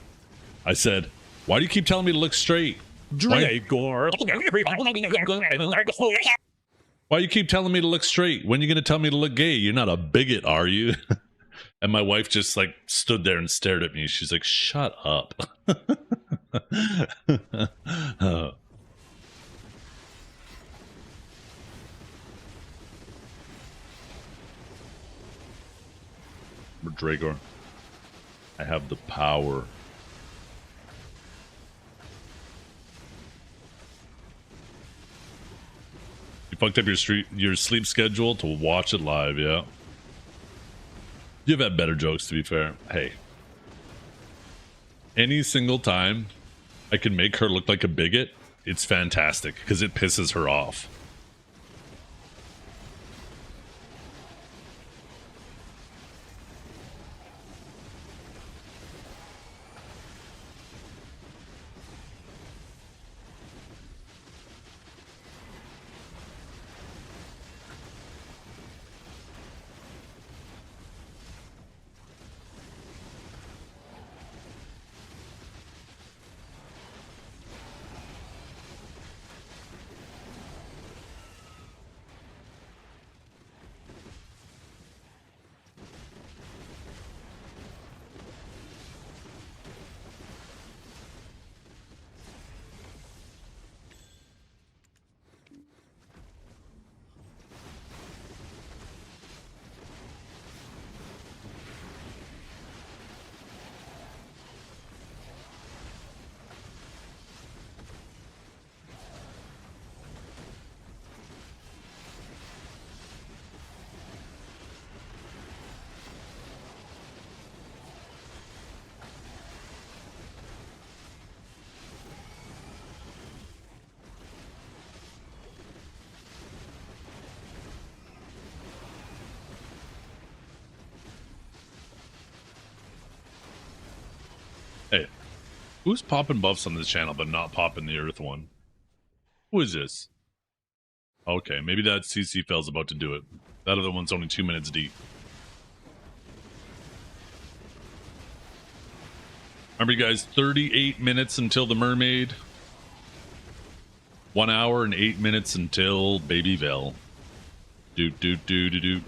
I said, why do you keep telling me to look straight? Dragor. Why you keep telling me to look straight? When are you going to tell me to look gay? You're not a bigot, are you? And my wife just like stood there and stared at me. She's like, shut up. Dragor, I have the power. You fucked up your sleep schedule to watch it live, yeah. You've had better jokes, to be fair. Hey. Any single time I can make her look like a bigot, it's fantastic, because it pisses her off. Hey, who's popping buffs on this channel but not popping the Earth one? Who is this? Okay, maybe that CC Fell's about to do it. That other one's only 2 minutes deep. Remember, you guys, 38 minutes until the mermaid. 1 hour and 8 minutes until Baby Vel. Doot, doot, doot, doot, doot.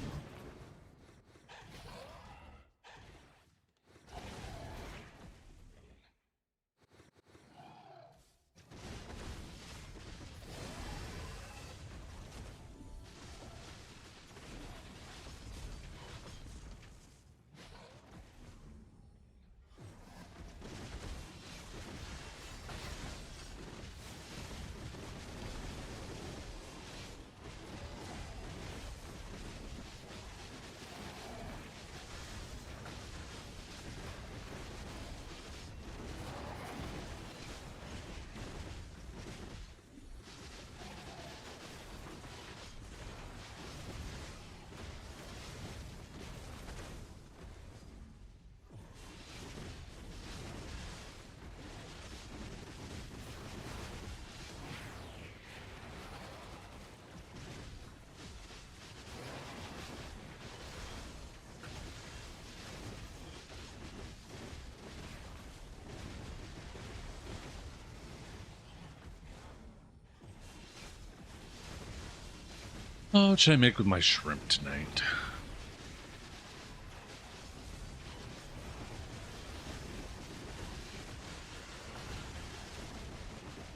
Oh, what should I make with my shrimp tonight?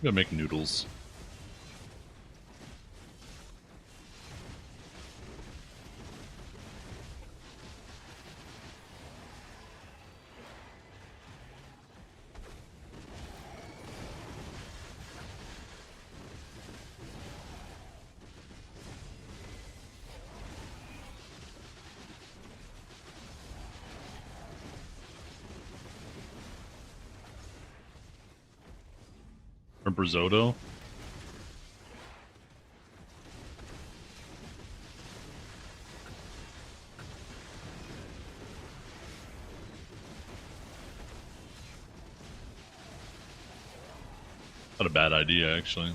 I'm gonna make noodles. Shrimp risotto. Not a bad idea, actually.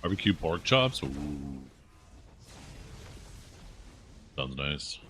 Barbecue pork chops. Ooh. Sounds nice.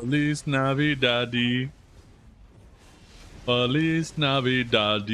Feliz Navidad. Feliz Navidad.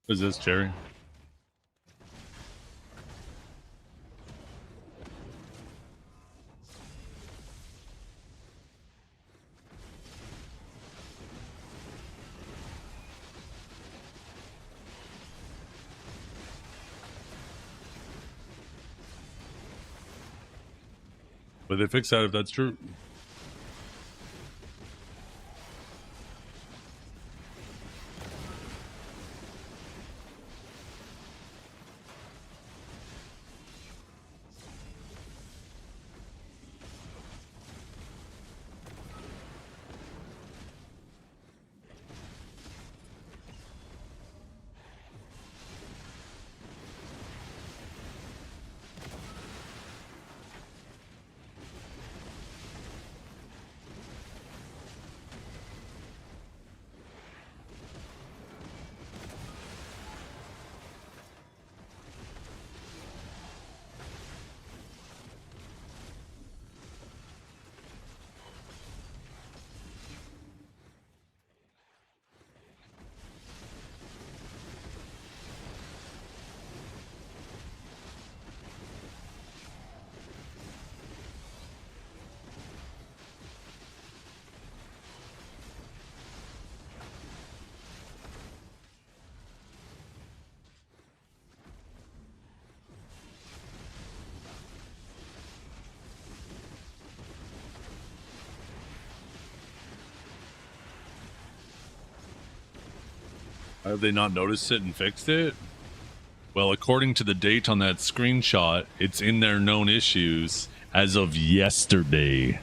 Is this Cherry? But they fix that if that's true. Have they not noticed it and fixed it? Well, according to the date on that screenshot, it's in their known issues as of yesterday.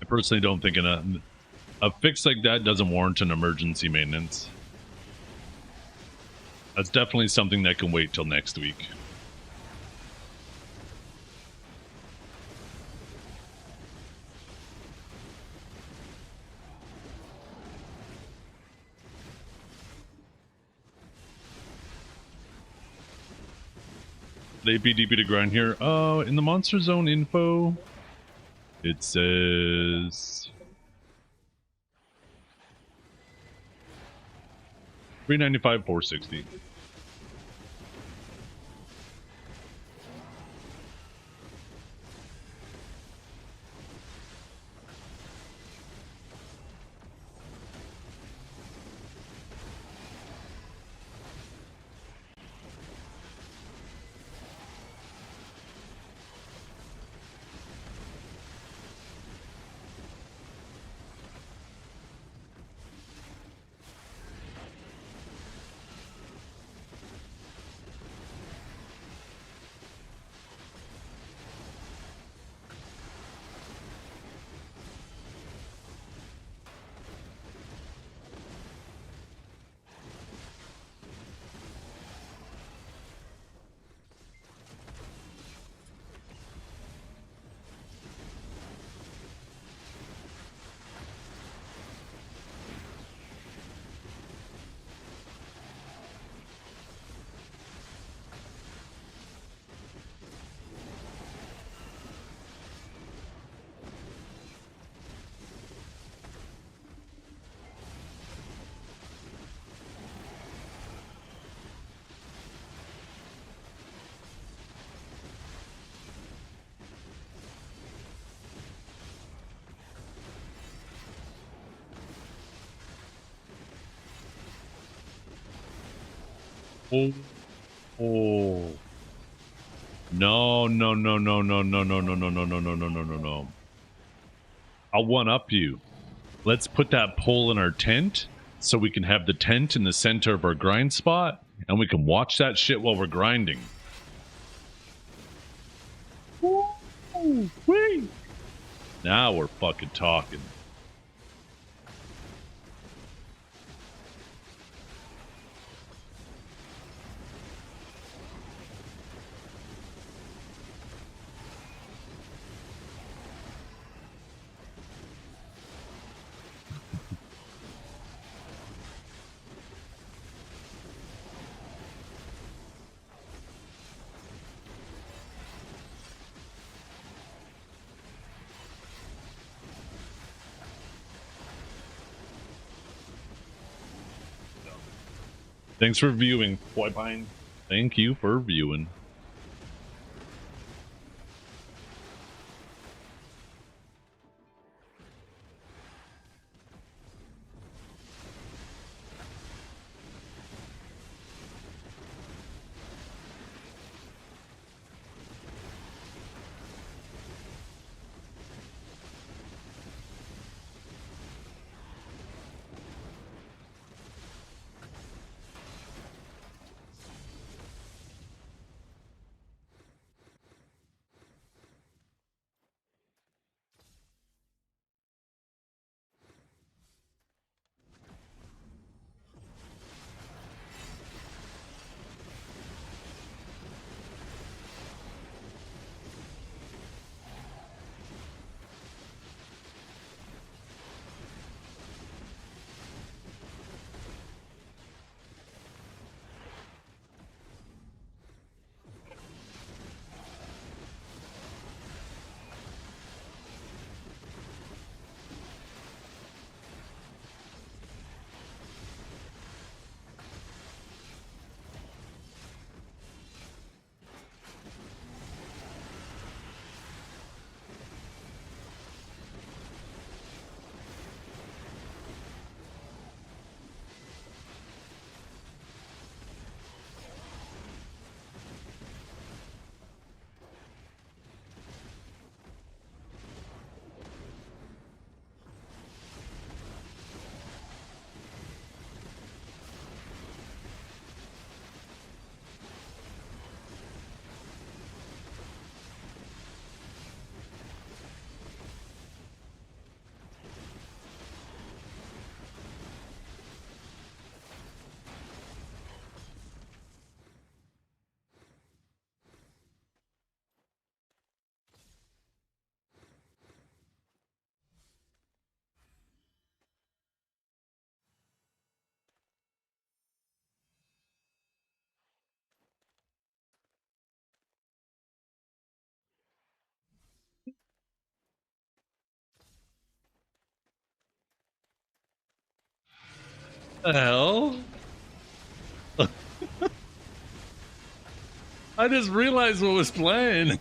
I personally don't think a fix like that doesn't warrant an emergency maintenance. That's definitely something that can wait till next week. APDP to grind here. In the Monster Zone info, it says 395, 460. Oh, oh. No, no, no, no, no, no, no, no, no, no, no, no, no, no, no, no. I'll one up you. Let's put that pole in our tent so we can have the tent in the center of our grind spot and we can watch that shit while we're grinding. Woo! Whee! Now we're fucking talking. Thanks for viewing, Boy Pine. Thank you for viewing. The hell? I just realized what was playing.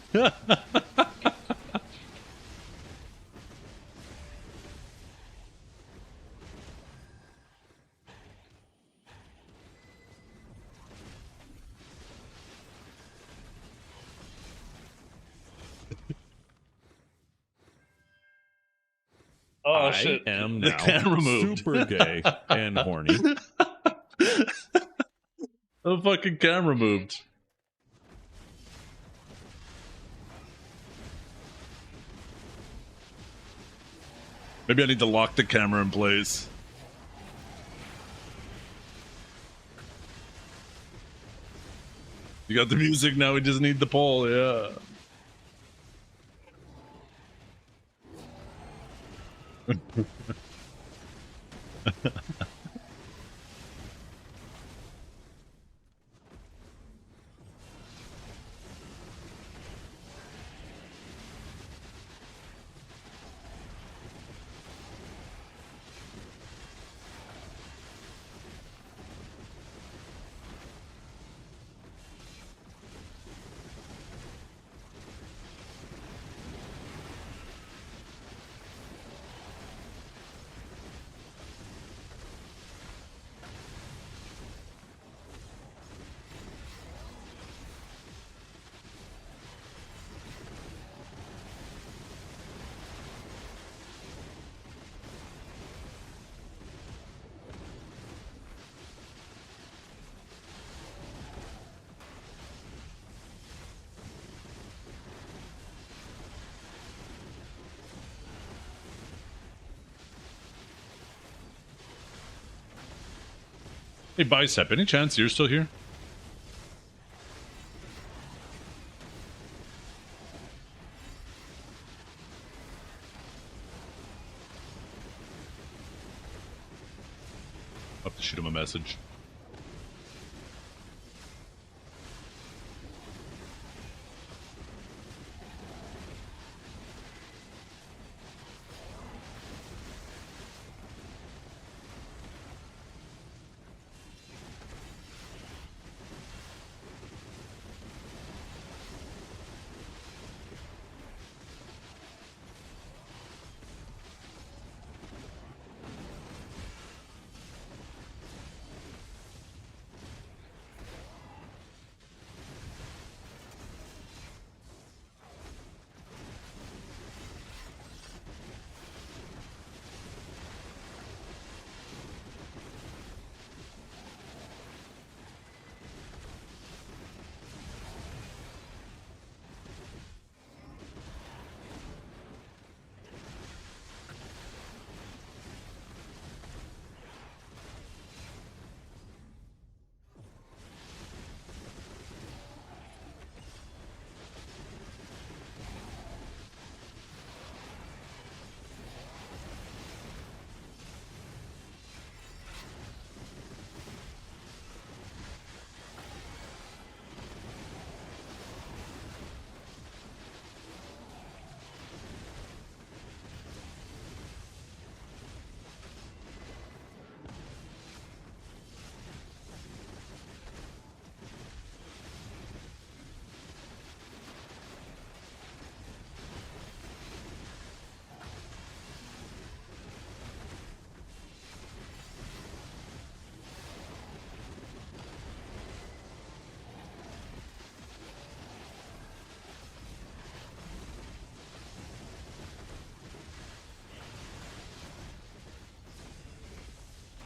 Oh I shit! am The now camera moved. super gay and horny. The fucking camera moved. Maybe I need to lock the camera in place. You got the music now. We just need the poll. Yeah. Hey, Bicep, any chance you're still here? I'll have to shoot him a message.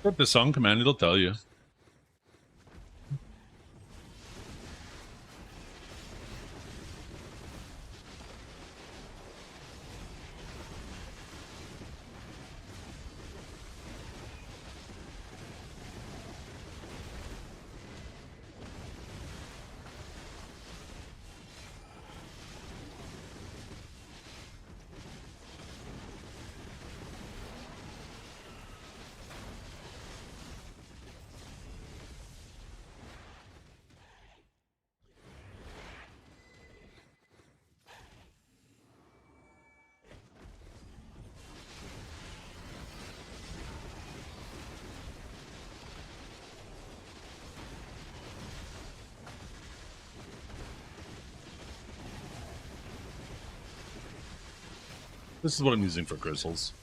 Hit the song command, it'll tell you. This is what I'm using for crystals.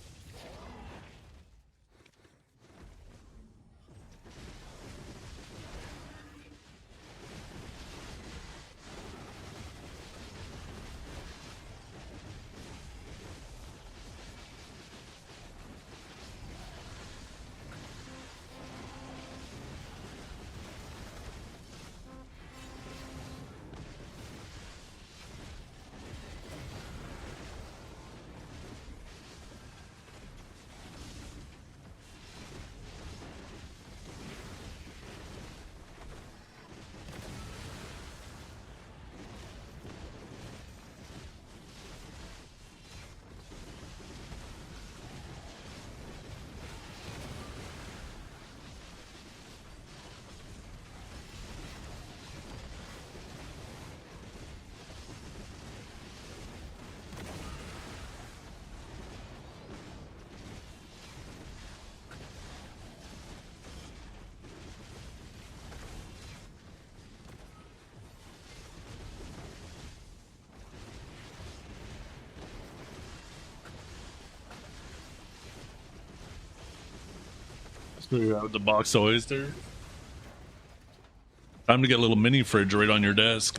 Out the box oyster. Time to get a little mini fridge right on your desk.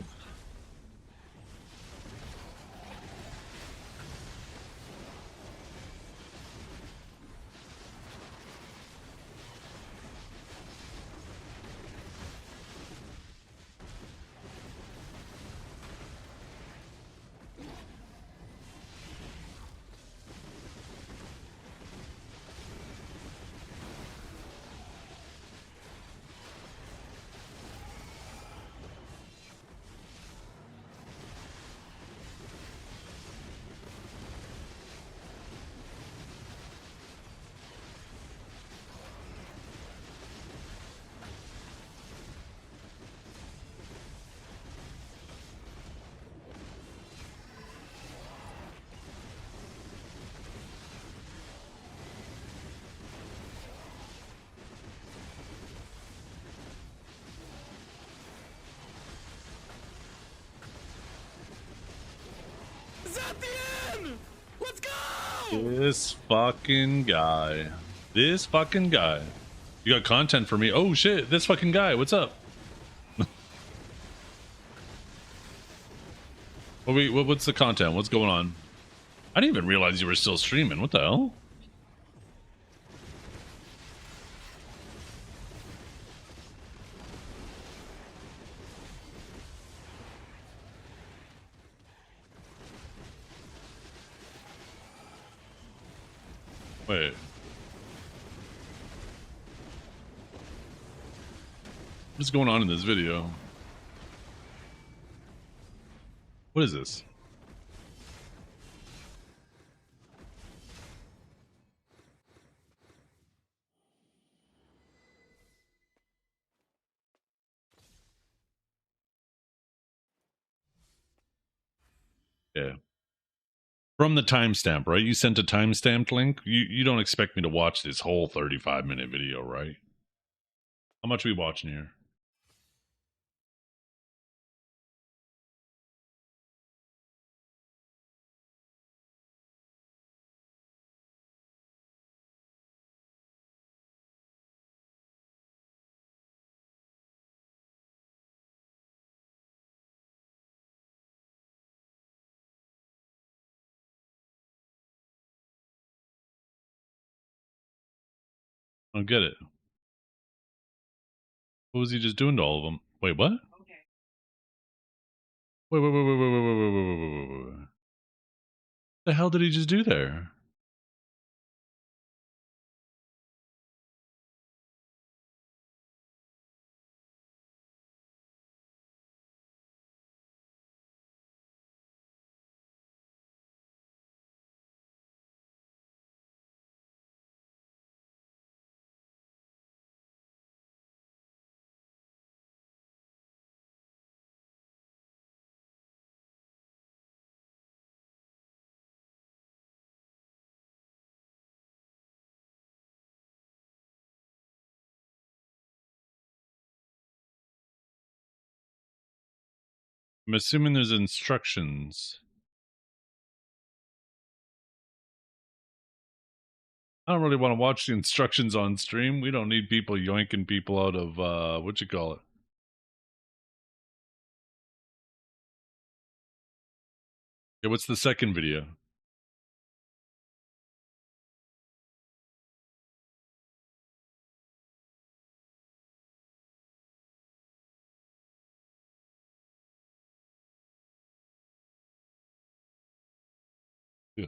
This fucking guy. This fucking guy. You got content for me. Oh shit, this fucking guy. What's up? What's the content? What's going on? I didn't even realize you were still streaming. What the hell? Wait. What's going on in this video? What is this? Yeah. From the timestamp, right? You sent a timestamped link. You don't expect me to watch this whole 35-minute video, right? How much are we watching here? I don't get it. What was he just doing to all of them? Wait, what? Wait. The hell did he just do there? I'm assuming there's instructions. I don't really want to watch the instructions on stream. We don't need people yoinking people out of, what you call it? Yeah, what's the second video?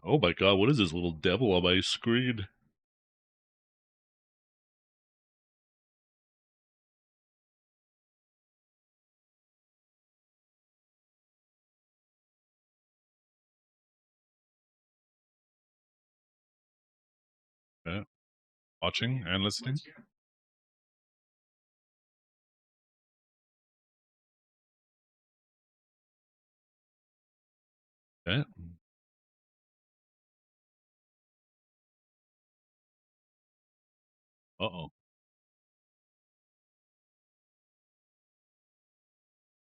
Oh my god, what is this little devil on my screen? Okay. Watching and listening. Okay. Uh-oh.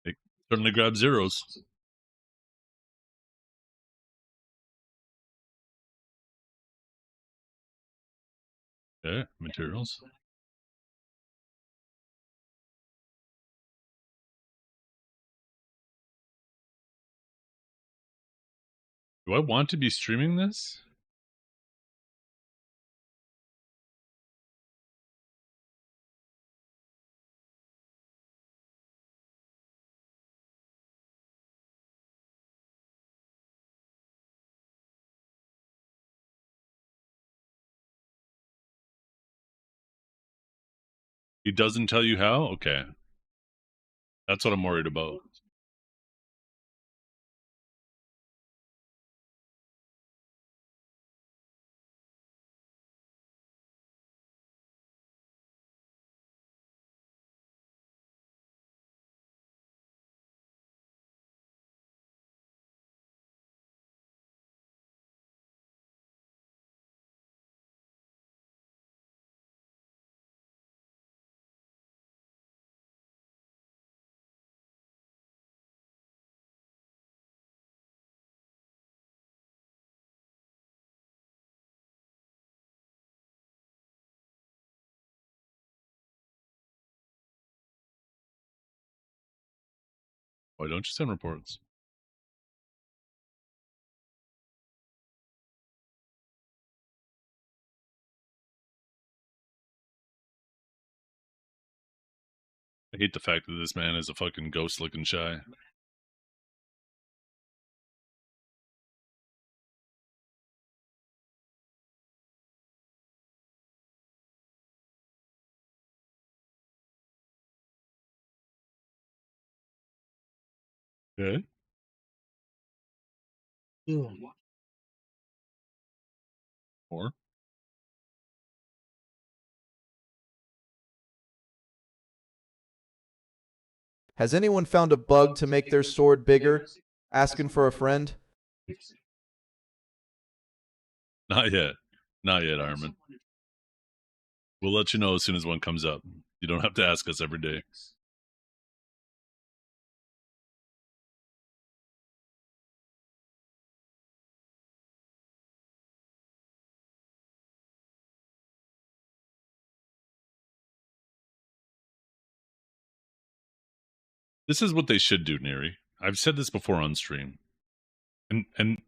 They certainly grab zeros. Okay, materials. Do I want to be streaming this? He doesn't tell you how? Okay. That's what I'm worried about. Why don't you send reports? I hate the fact that this man is a fucking ghost looking shy. Okay. Or Has anyone found a bug to make their sword bigger? Asking for a friend? not yet. Not yet, Armin. We'll let you know as soon as one comes up. You don't have to ask us every day. This is what they should do, Neri. I've said this before on stream. And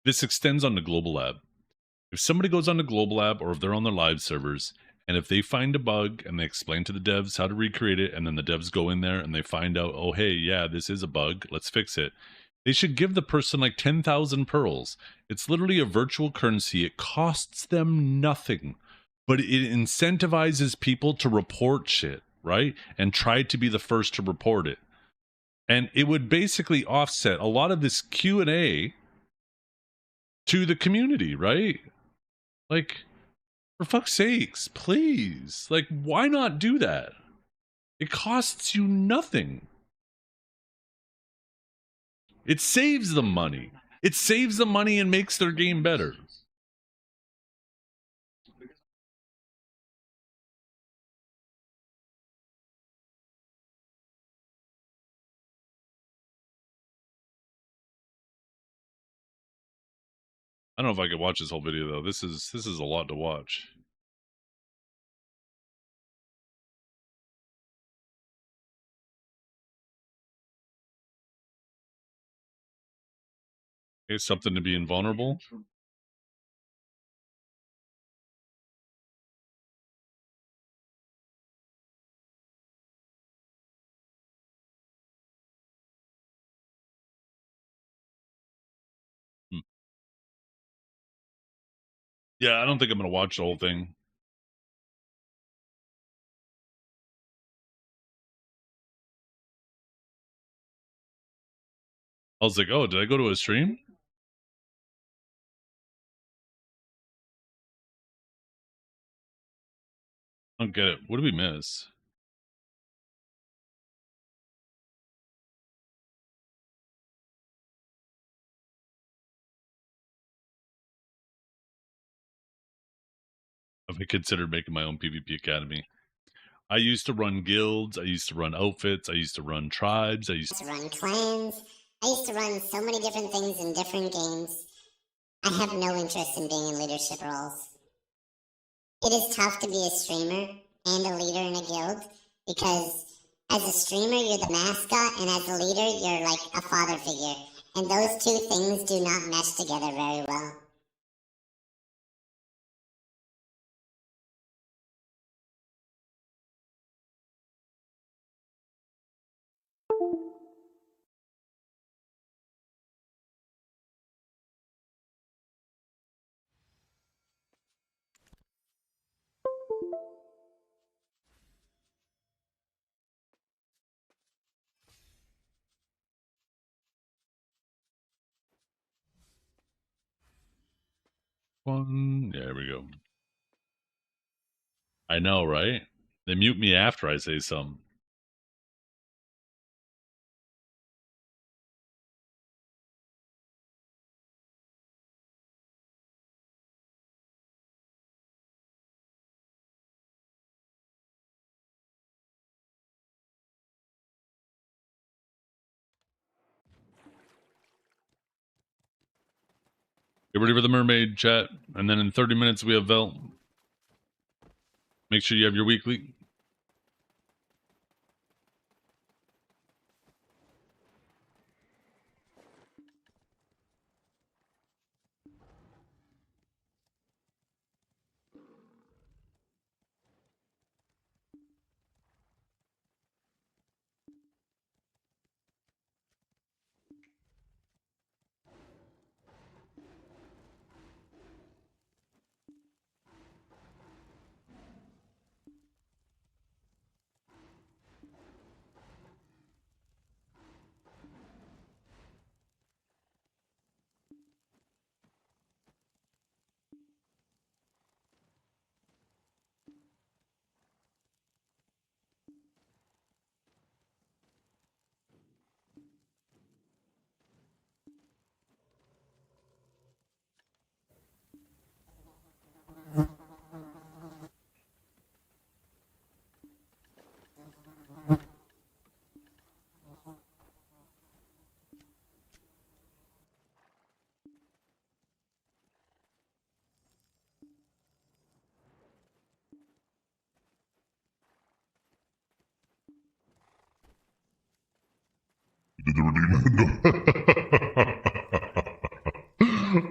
this extends on the Global Lab. If somebody goes on the Global Lab or if they're on their live servers And if they find a bug and they explain to the devs how to recreate it, and then the devs go in there and they find out, oh, hey, yeah, this is a bug, let's fix it. They should give the person like 10,000 pearls. It's literally a virtual currency. It costs them nothing, but it incentivizes people to report shit, right? And try to be the first to report it. And it would basically offset a lot of this Q&A to the community, right? Like, for fuck's sakes, please. Like, why not do that? It costs you nothing. It saves them money. It saves them money and makes their game better. I don't know if I could watch this whole video though. This is a lot to watch. Okay, something to be invulnerable. Yeah, I don't think I'm gonna watch the whole thing. I was like, oh, did I go to a stream? I don't get it. What did we miss? Have I considered making my own PvP academy? I used to run guilds. I used to run outfits. I used to run tribes. I used to run clans. I used to run so many different things in different games. I have no interest in being in leadership roles. It is tough to be a streamer and a leader in a guild because as a streamer, you're the mascot, and as a leader, you're like a father figure. And those two things do not mesh together very well. one. Yeah, there we go. I know, right? They mute me after I say something. Get ready for the mermaid chat, and then in 30 minutes we have Vel. Make sure you have your weekly.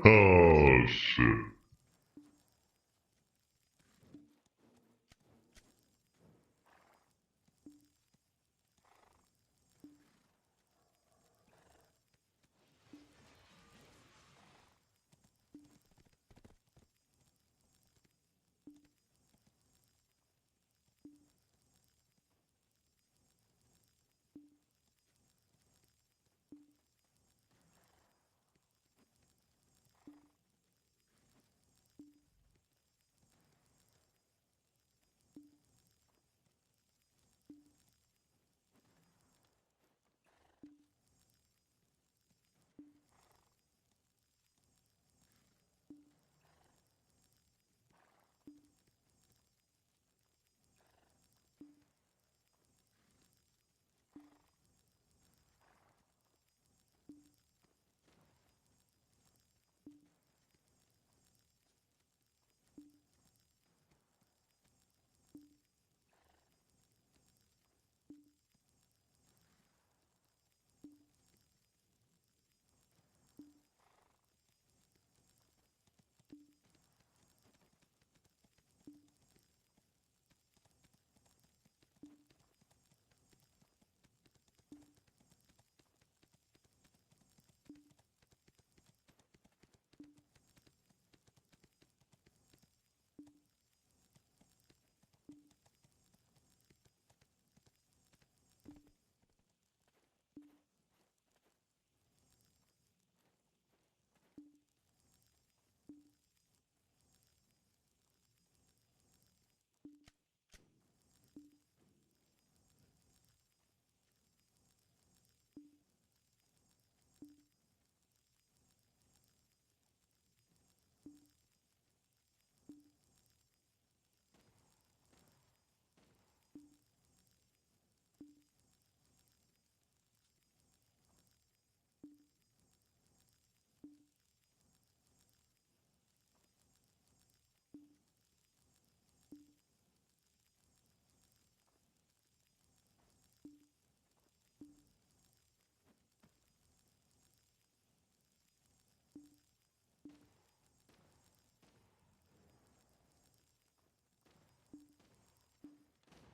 Oh shit.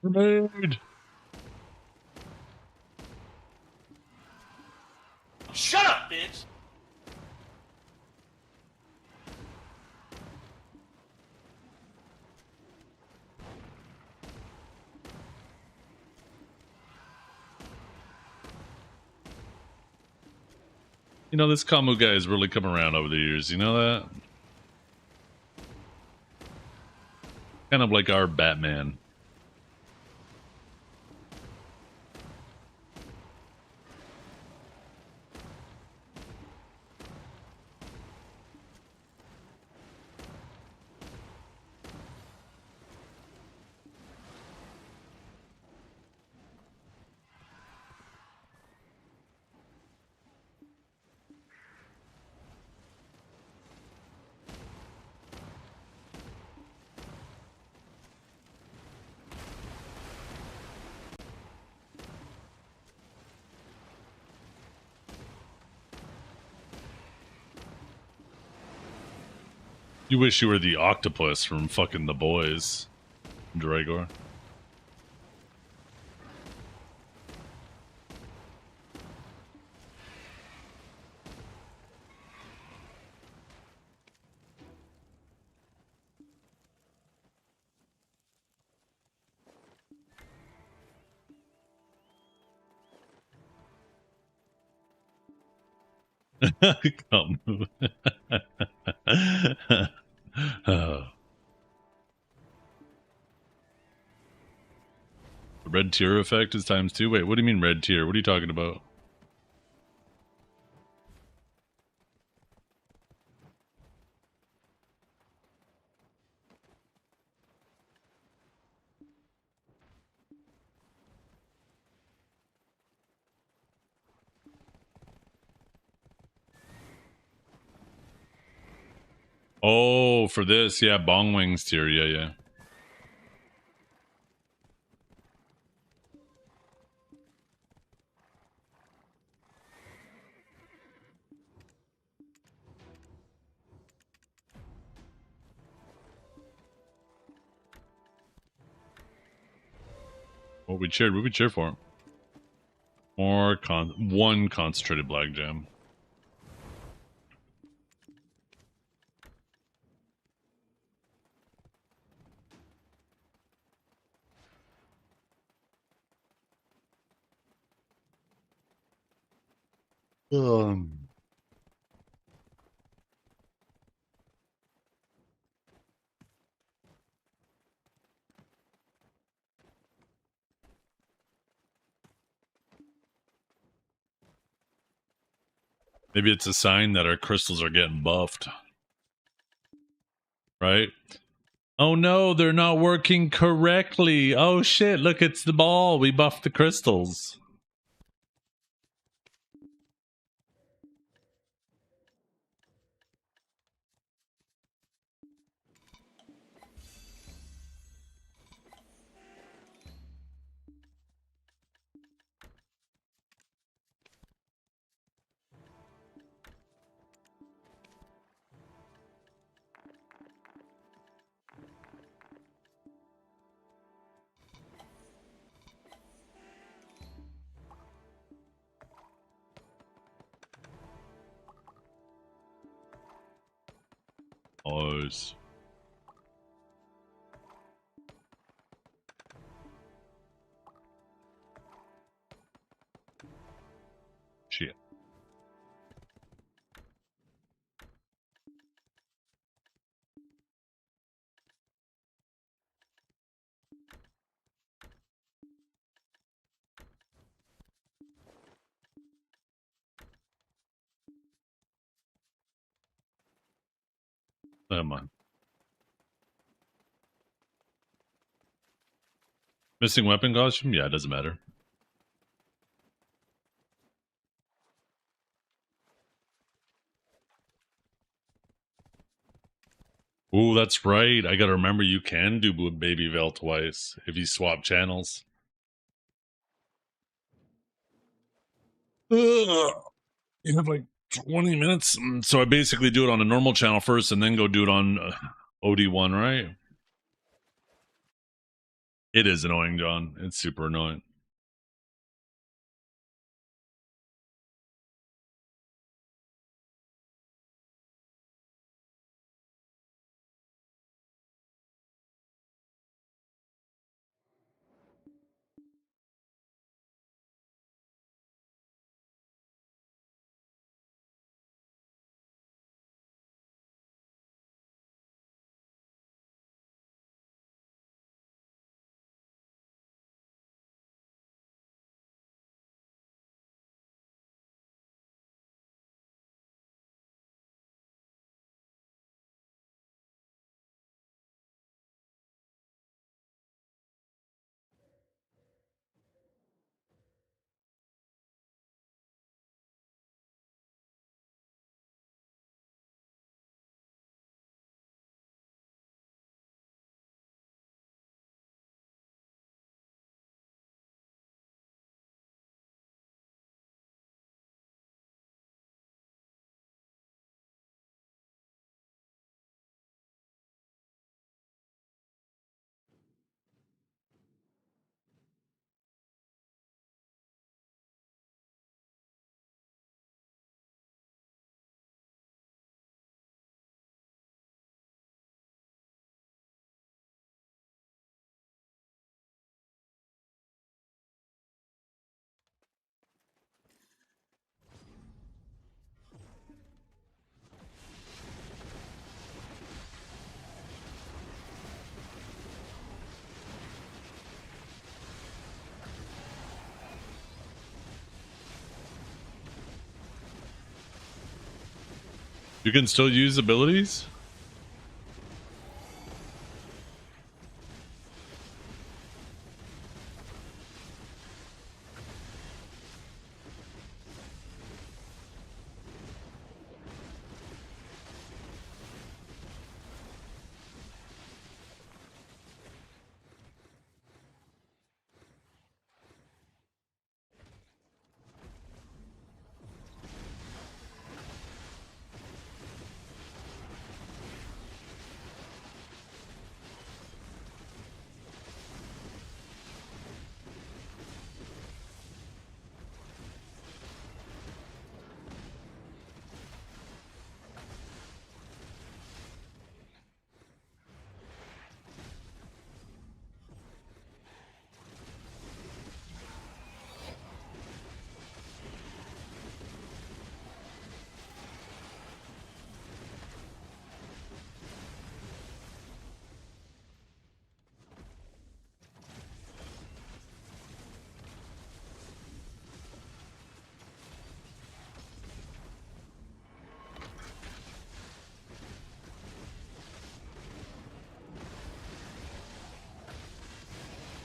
Grenade. Shut up, bitch! You know, this combo guy has really come around over the years. You know that? Kind of like our Batman. You wish you were the octopus from fucking The Boys, Dragor. Come. Oh. The red tier effect is ×2. Wait, what do you mean red tier? What are you talking about? Oh, for this, yeah, bong wings tier, yeah. What we cheered for? More one concentrated black jam. Maybe it's a sign that our crystals are getting buffed. Right? Oh no, they're not working correctly. Oh shit, look, it's the ball. We buffed the crystals. Nice. Shit. Never mind. Missing weapon costume? Yeah, it doesn't matter. Ooh, that's right. I gotta remember you can do Baby Veil twice if you swap channels. Ugh. You have like 20 minutes. So I basically do it on a normal channel first and then go do it on OD1, right? It is annoying, John. It's super annoying. You can still use abilities?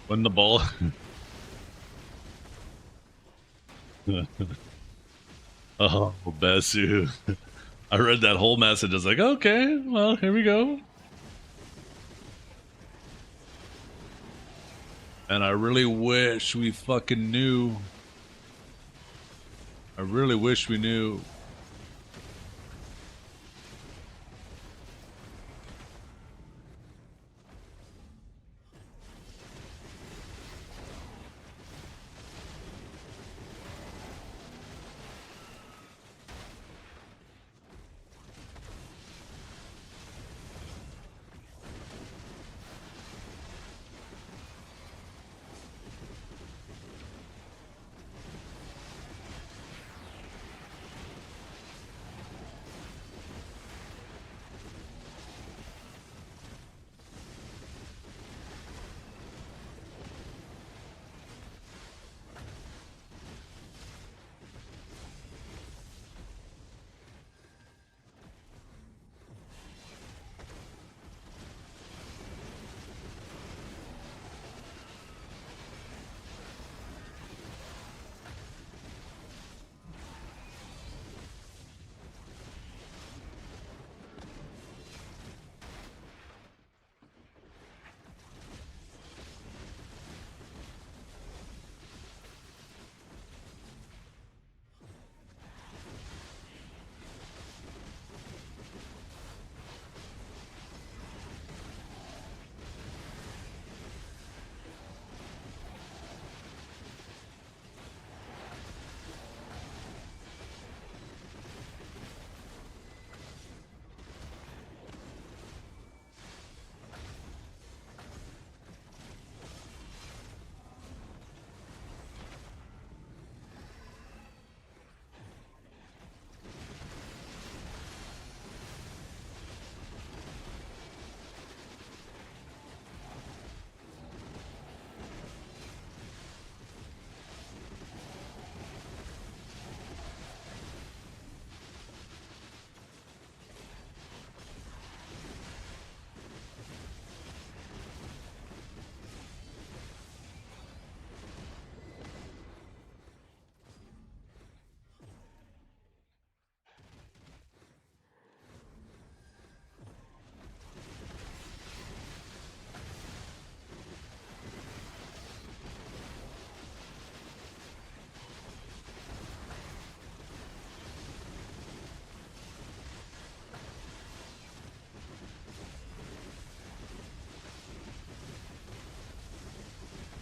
When the ball... Oh, Bessu. I read that whole message. I was like, okay, well, here we go. And I really wish we fucking knew. I really wish we knew.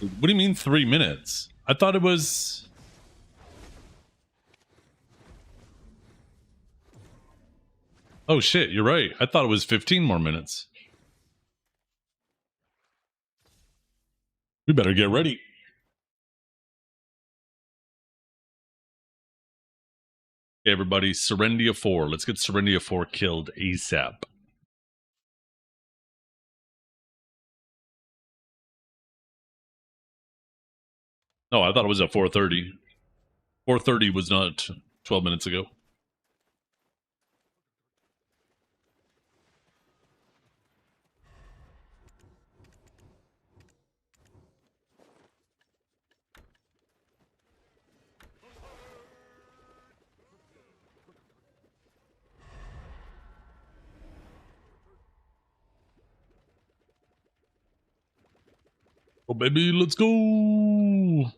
What do you mean 3 minutes? I thought it was... Oh shit, you're right. I thought it was 15 more minutes. We better get ready. Okay, everybody, Serendia 4. Let's get Serendia 4 killed ASAP. Oh, I thought it was at 4:30. 4:30 was not 12 minutes ago. Oh, baby, let's go.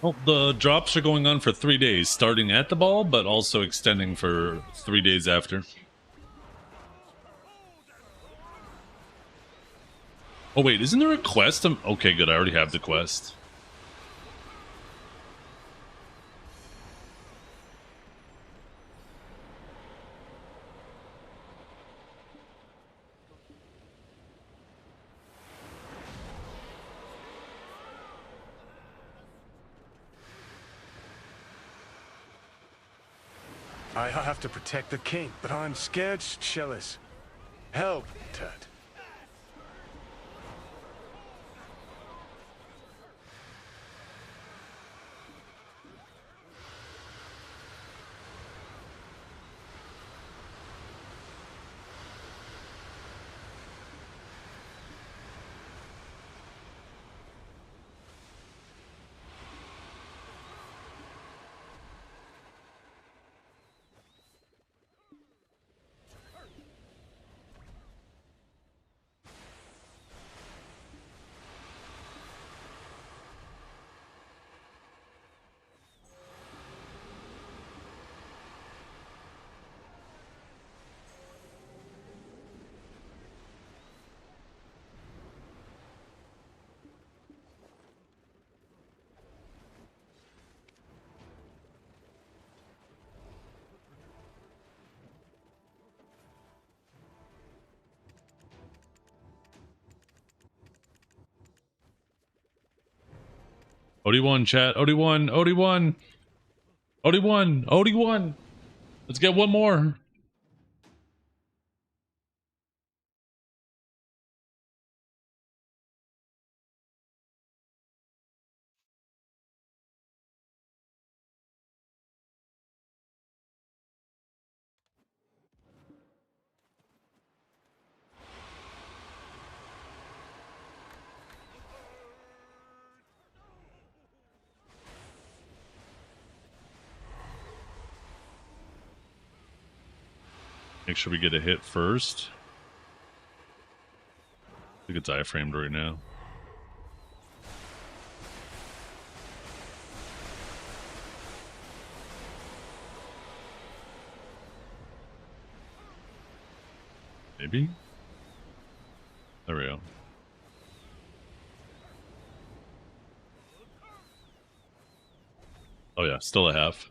Well, the drops are going on for 3 days, starting at the ball, but also extending for 3 days after. Oh, wait, isn't there a quest? Okay, good, I already have the quest. I have to protect the king, but I'm scared shitless. Help, Ted. OD1 chat. OD1. OD1. OD1. OD1. Let's get one more. Make sure we get a hit first. I think it's iframed right now. Maybe? There we go. Oh yeah, still a half.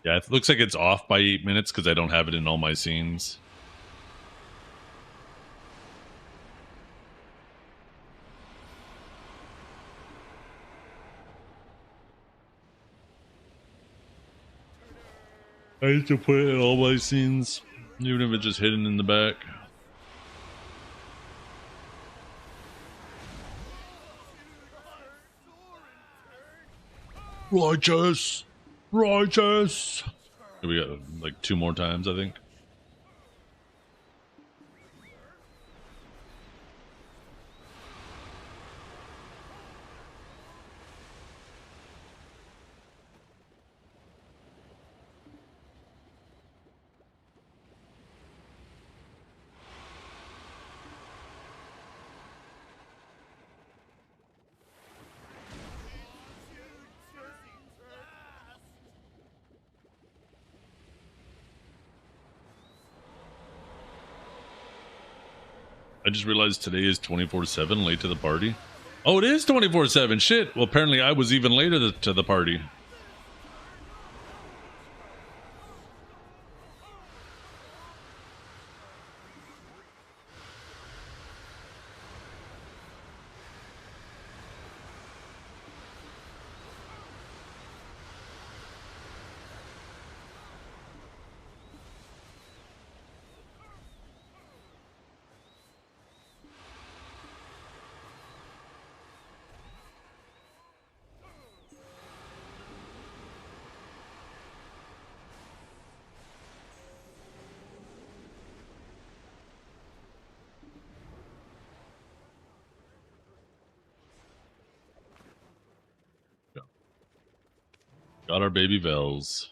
Yeah, it looks like it's off by 8 minutes because I don't have it in all my scenes. I used to put it in all my scenes, even if it's just hidden in the back. Righteous! Righteous! We got like 2 more times, I think. I just realized today is 24/7, late to the party. Oh, it is 24/7. Shit. Well, apparently I was even later to the party. Got our baby Vels.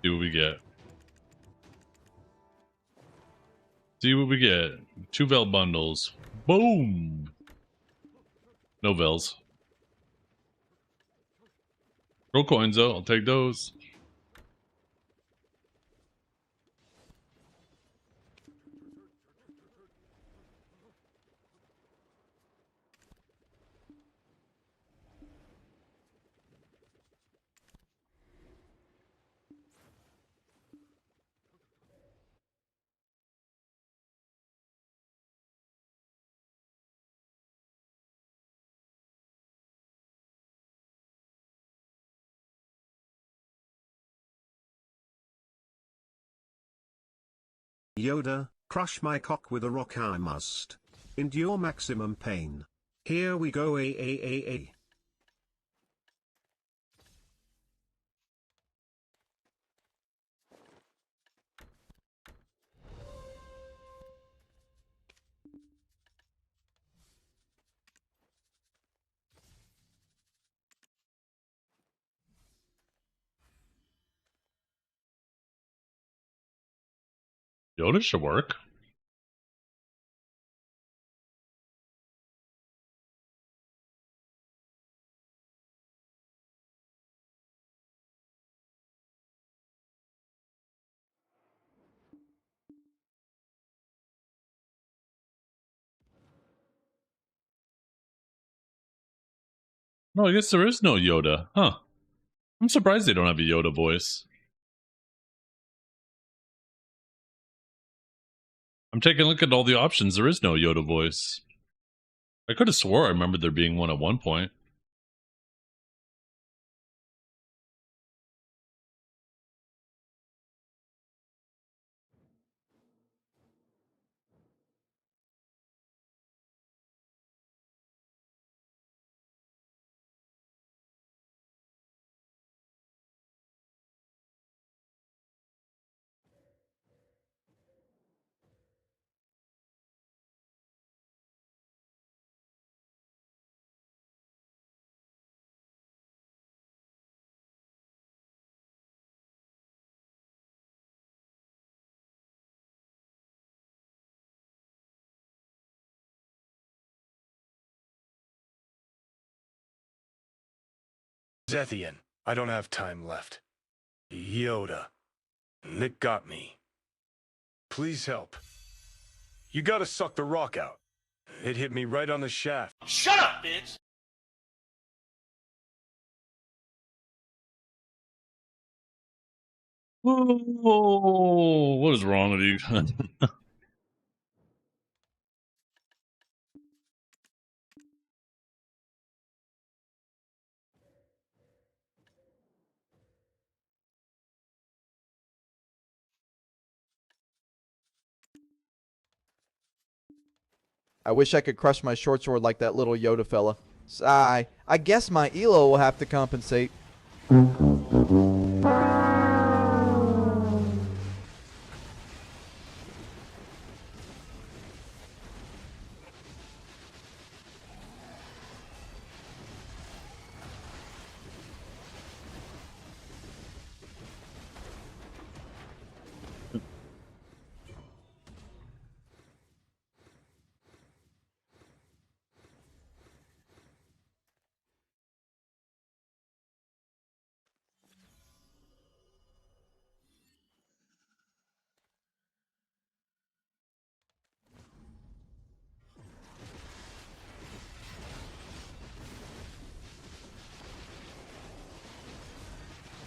See what we get. See what we get. 2 Vel bundles. Boom! No Vels. Throw coins though. I'll take those. Yoda, crush my cock with a rock I must. Endure maximum pain. Here we go a. Yoda should work. No, I guess there is no Yoda. Huh. I'm surprised they don't have a Yoda voice. I'm taking a look at all the options. There is no Yoda voice. I could have swore I remembered there being one at one point. Zethian, I don't have time left. Yoda. Nick got me. Please help. You gotta suck the rock out. It hit me right on the shaft. Shut up, bitch! Oh, what is wrong with you? I wish I could crush my short sword like that little Yoda fella. Sigh. I guess my elo will have to compensate.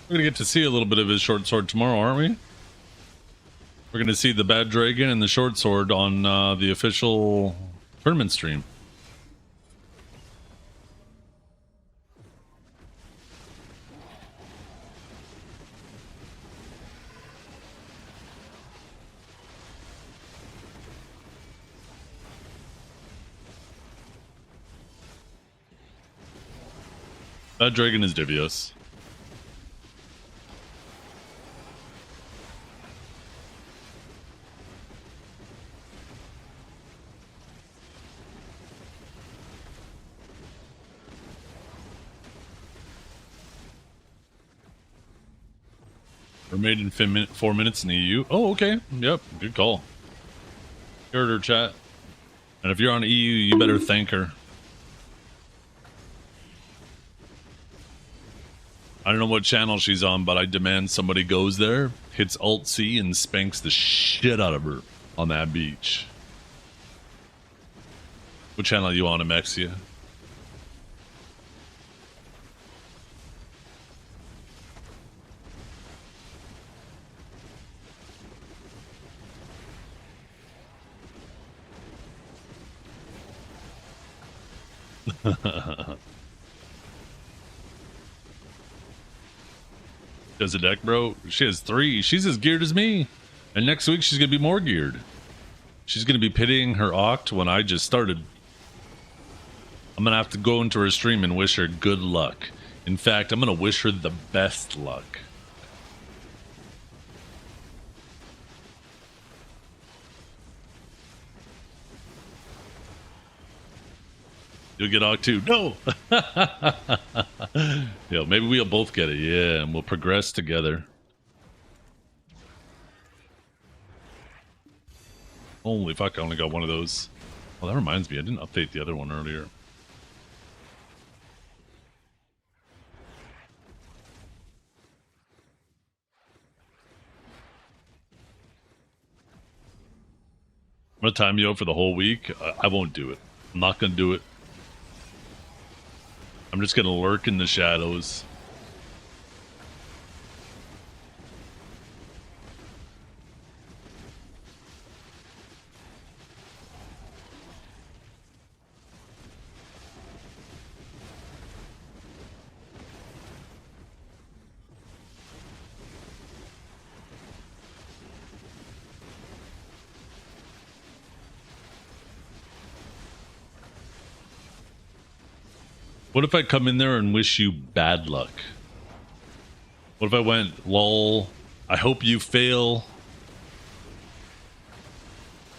We're gonna get to see a little bit of his short sword tomorrow, aren't we? We're gonna see the bad dragon and the short sword on the official tournament stream. That dragon is Divios. We're made in 4 minutes in the EU. Oh, okay. Yep, good call. Heard her, chat. And if you're on EU, you better thank her. I don't know what channel she's on, but I demand somebody goes there, hits Alt-C, and spanks the shit out of her on that beach. What channel are you on, Amexia? Does a deck, bro? She has 3. She's as geared as me. And next week she's gonna be more geared. She's gonna be pitying her Oct when I just started. I'm gonna have to go into her stream and wish her good luck. In fact, I'm gonna wish her the best luck. You'll get Oct too. No! Yeah, maybe we'll both get it. Yeah, and we'll progress together. Holy fuck, I only got one of those. Well, that reminds me, I didn't update the other one earlier. I'm gonna time you out for the whole week. I won't do it. I'm not gonna do it. I'm just gonna lurk in the shadows. What if I come in there and wish you bad luck? What if I went, lol, I hope you fail?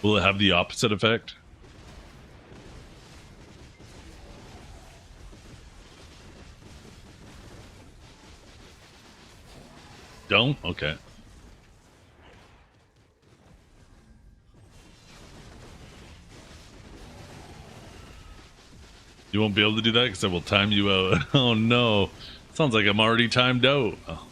Will it have the opposite effect? Don't? Okay. You won't be able to do that because I will time you out. Oh no. Sounds like I'm already timed out. Oh.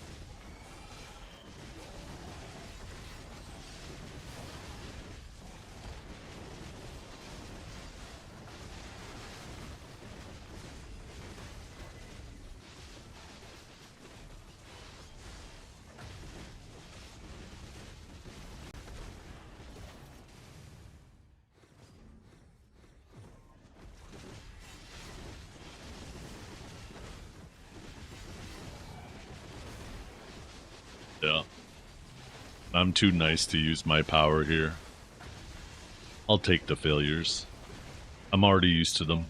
Yeah. I'm too nice to use my power here. I'll take the failures. I'm already used to them.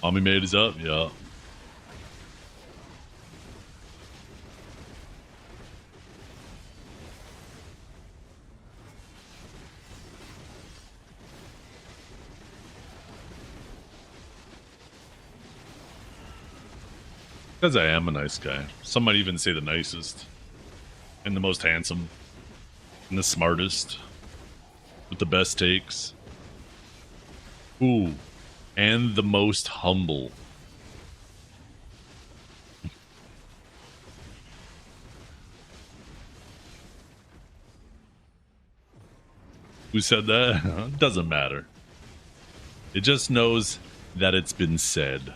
Mommy made is up, yeah. Because I am a nice guy. Some might even say the nicest. And the most handsome. And the smartest. With the best takes. Ooh. And the most humble. Who said that? Doesn't matter. It just knows that it's been said.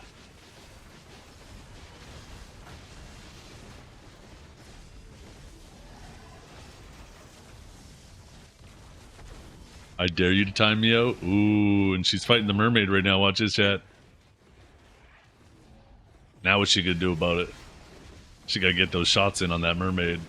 I dare you to time me out. Ooh, and she's fighting the mermaid right now. Watch this, chat. Now what's she gonna do about it? She gotta get those shots in on that mermaid.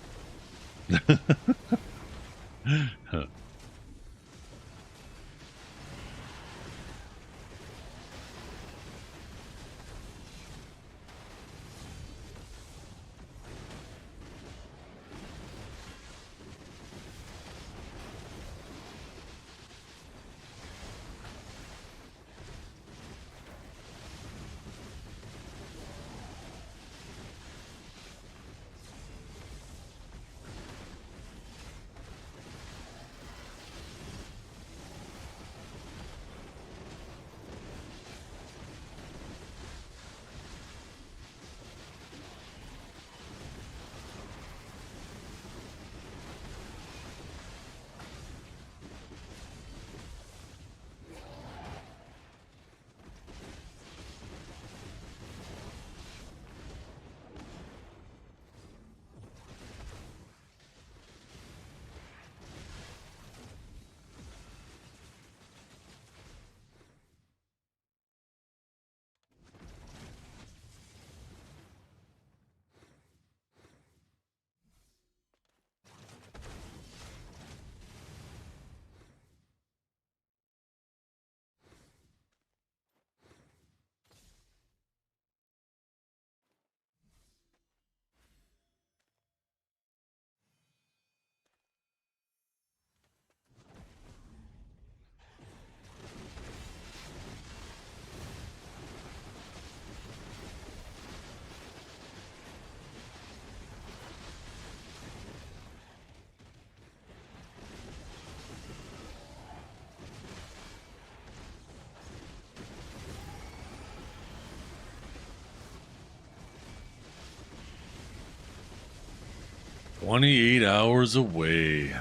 28 hours away.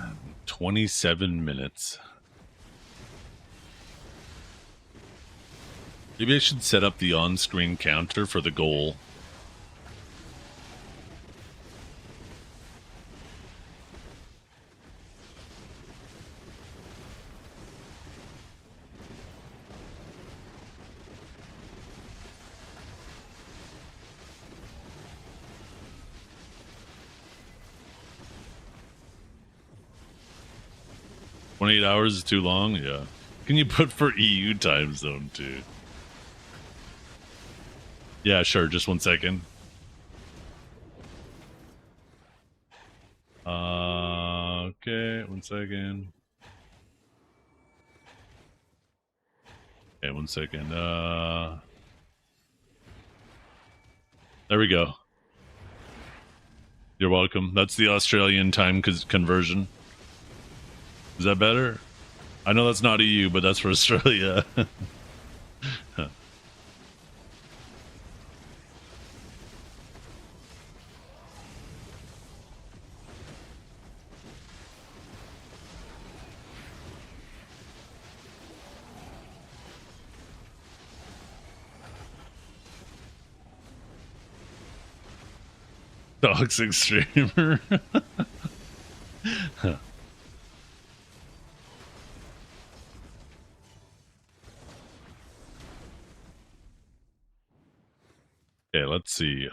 27 minutes. Maybe I should set up the on-screen counter for the goal. $28 hours is too long? Yeah. Can you put for EU time zone too? Yeah, sure. Just 1 second. Okay, 1 second. Okay, 1 second. There we go. You're welcome. That's the Australian time conversion. Is that better? I know that's not EU, but that's for Australia. Toxic streamer. Okay, let's see.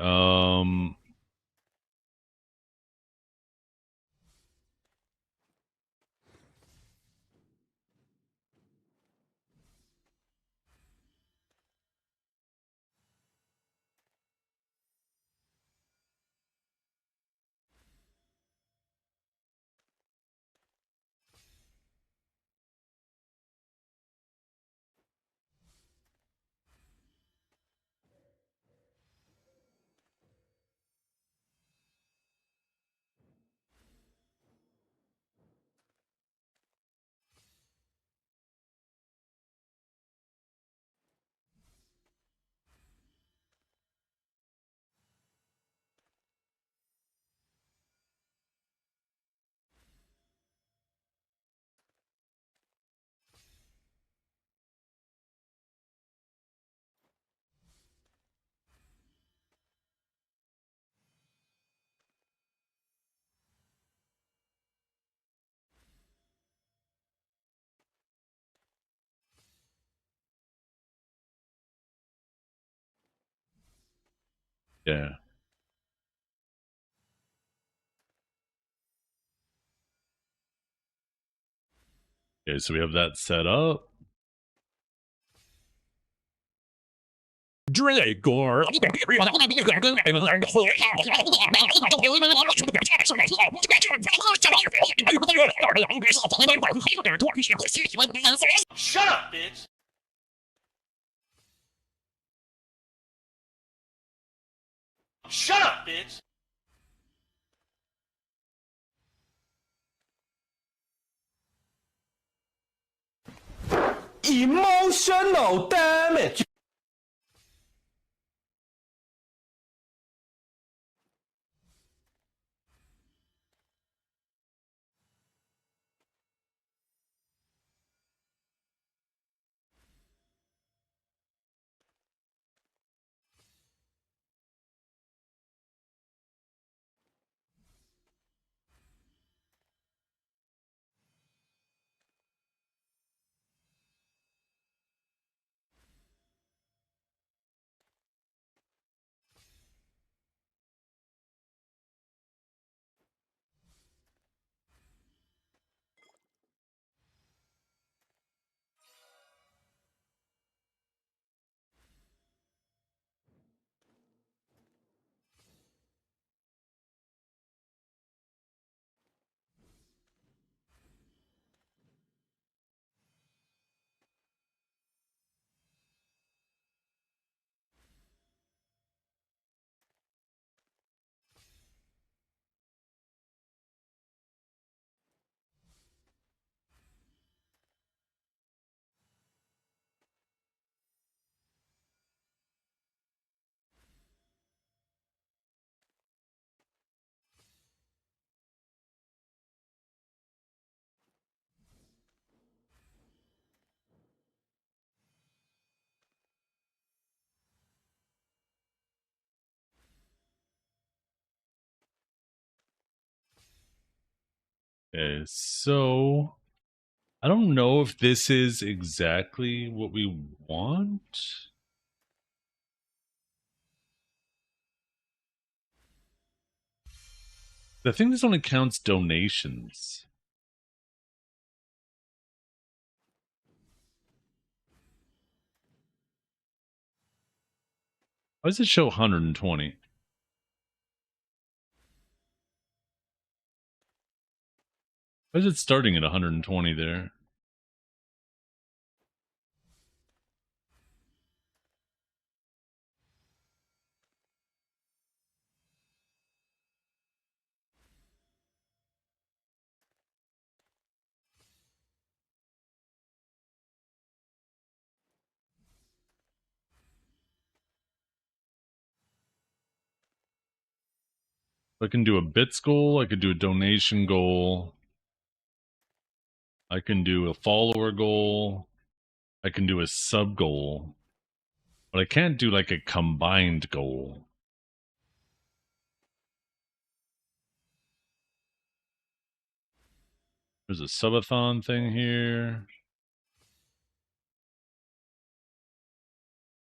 Yeah. Okay, so we have that set up. Dragor. Shut up, bitch! Shut up, bitch! Emotional damage. Okay, so I don't know if this is exactly what we want. I think this only counts donations. Why does it show 120? Why is it starting at 120 there? I can do a bits goal, I could do a donation goal, I can do a follower goal, I can do a sub goal, but I can't do like a combined goal. There's a subathon thing here.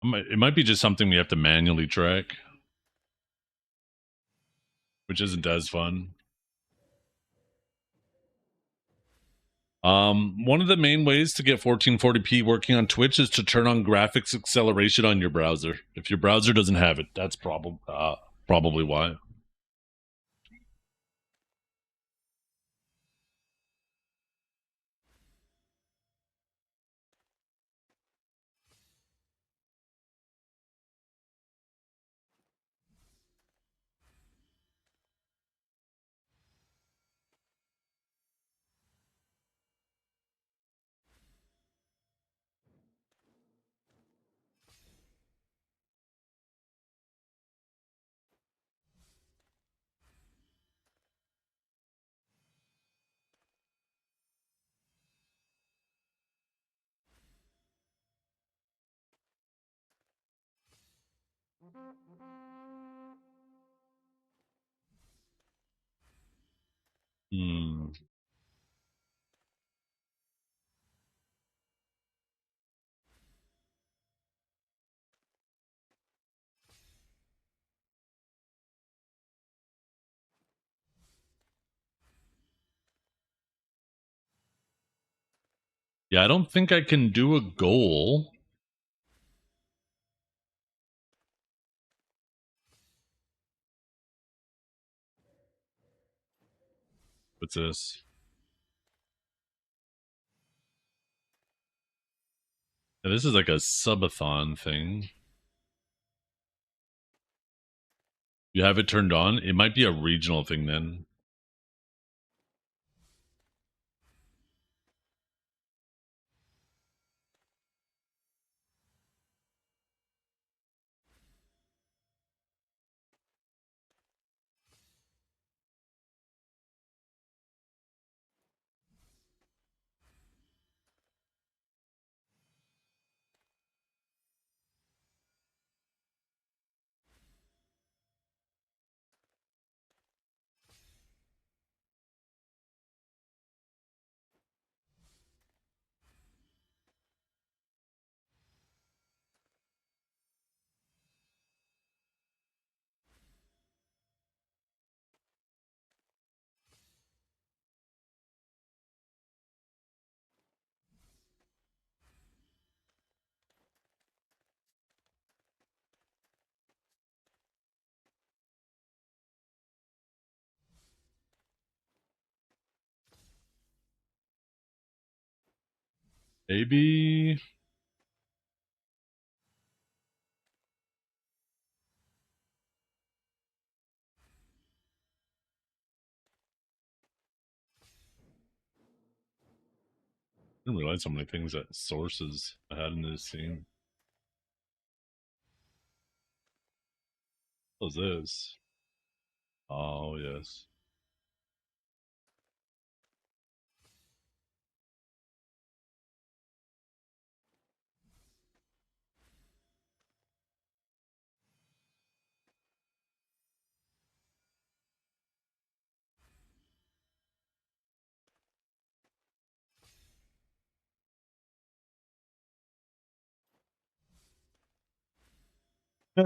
It might be just something we have to manually track, which isn't as fun. One of the main ways to get 1440p working on Twitch is to turn on graphics acceleration on your browser. If your browser doesn't have it, that's probably why. Hmm. Yeah, I don't think I can do a goal. What's this? Yeah, this is like a subathon thing. You have it turned on? It might be a regional thing then. Maybe. I didn't realize how many things that sources I had in this scene. What was this? Oh, yes.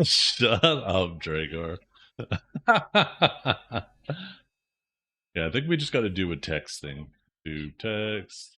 Shut up, Dragor. Yeah, I think we just got to do a text thing. Do text.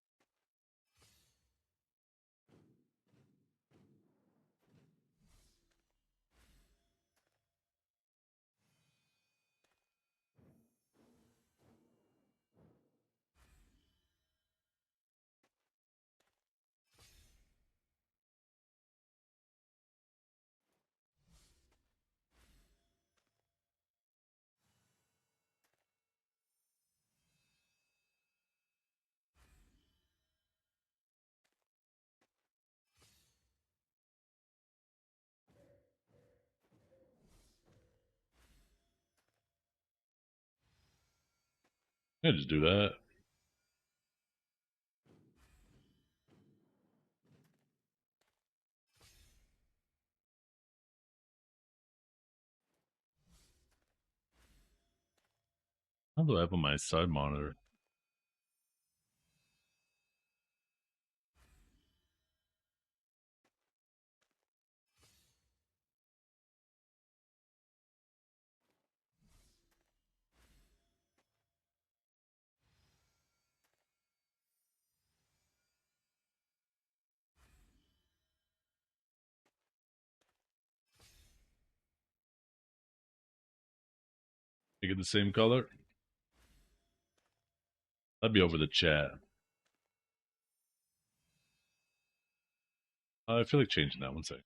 Yeah, just do that. How do I have on my side monitor? Make it the same color? That'd be over the chat. I feel like changing that one second.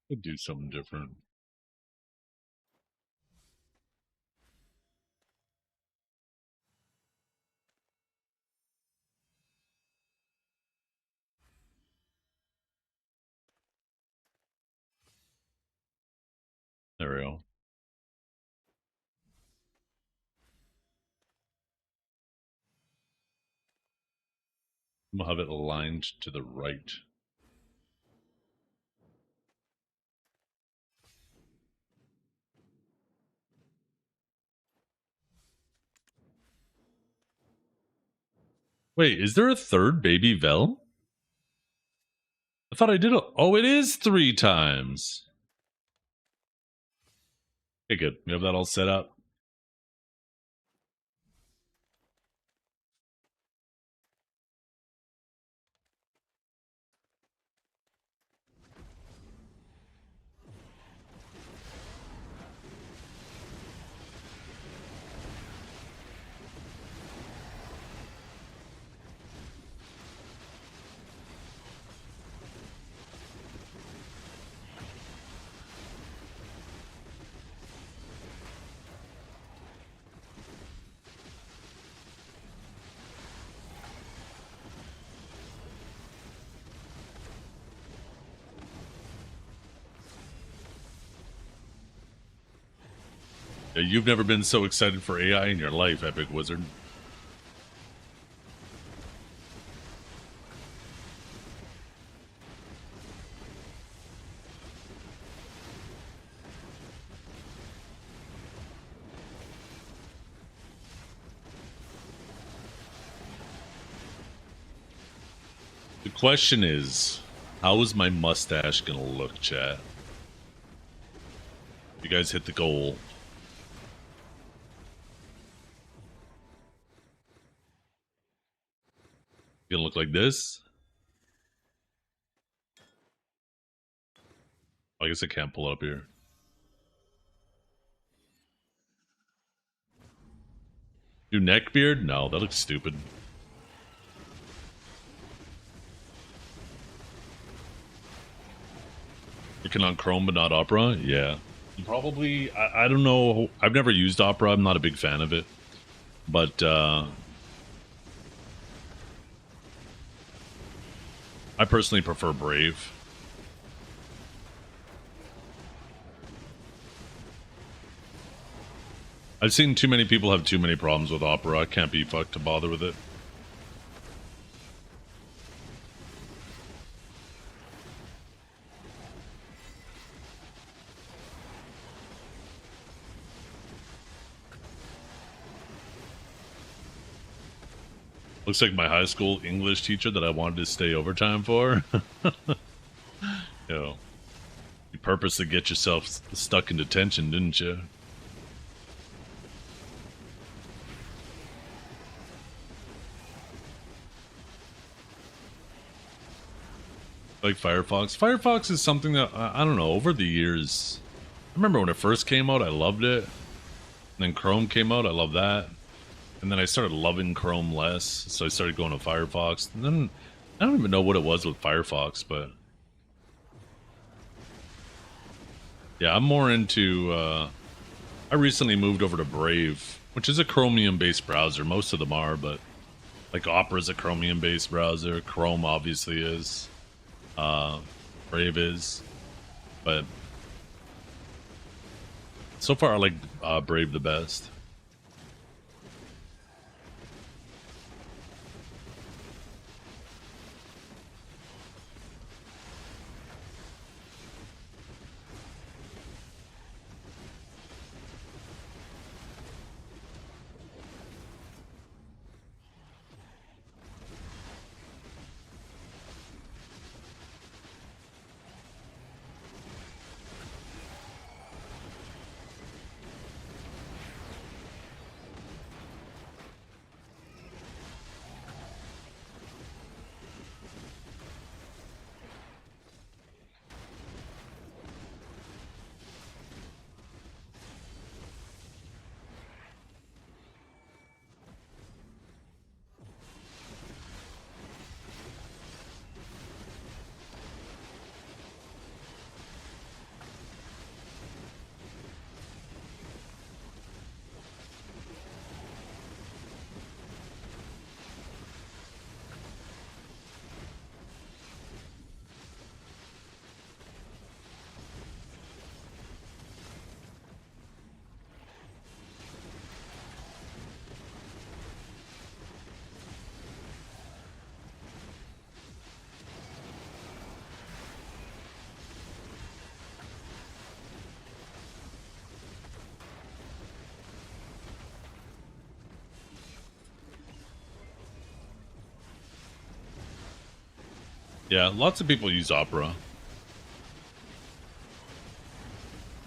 Could do something different. There we go. I'm gonna have it aligned to the right. Wait, is there a third baby Vel? I thought I did it. Oh, it is 3 times. Okay, good. We have that all set up. Yeah, you've never been so excited for AI in your life, Epic Wizard. The question is, how is my mustache gonna look, chat? You guys hit the goal. Gonna look like this? I guess I can't pull it up here. Do neck beard? No, that looks stupid. Working on Chrome but not Opera? Yeah. Probably, I don't know. I've never used Opera. I'm not a big fan of it. But, I personally prefer Brave. I've seen too many people have too many problems with Opera. I can't be fucked to bother with it. Looks like my high school English teacher that I wanted to stay overtime for. You know, you purposely get yourself stuck in detention, didn't you? Like Firefox. Firefox is something that, I don't know, over the years, I remember when it first came out, I loved it. And then Chrome came out, I love that. And then I started loving Chrome less, so I started going to Firefox. And then, I don't even know what it was with Firefox, but... yeah, I'm more into, I recently moved over to Brave, which is a Chromium-based browser. Most of them are, but... like, Opera's a Chromium-based browser. Chrome obviously is. Brave is. But... so far, I like Brave the best. Yeah, lots of people use Opera.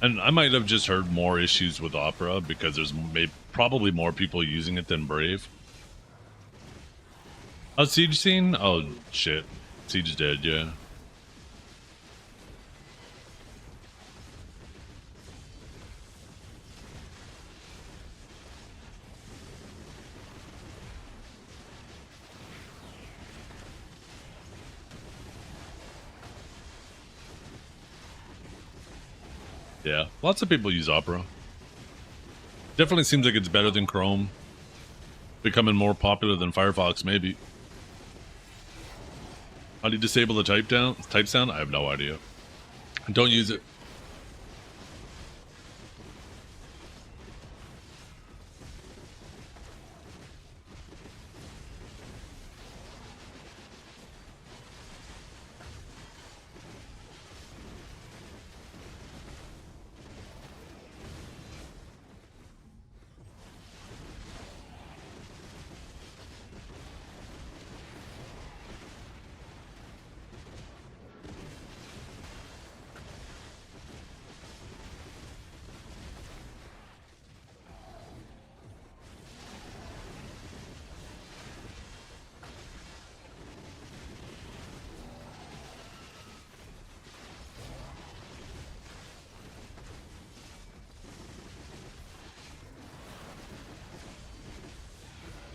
And I might have just heard more issues with Opera because there's probably more people using it than Brave. Oh, Siege scene? Oh, shit. Siege dead, yeah. Yeah, lots of people use Opera. Definitely seems like it's better than Chrome. Becoming more popular than Firefox, maybe. How do you disable the type sound? I have no idea. Don't use it.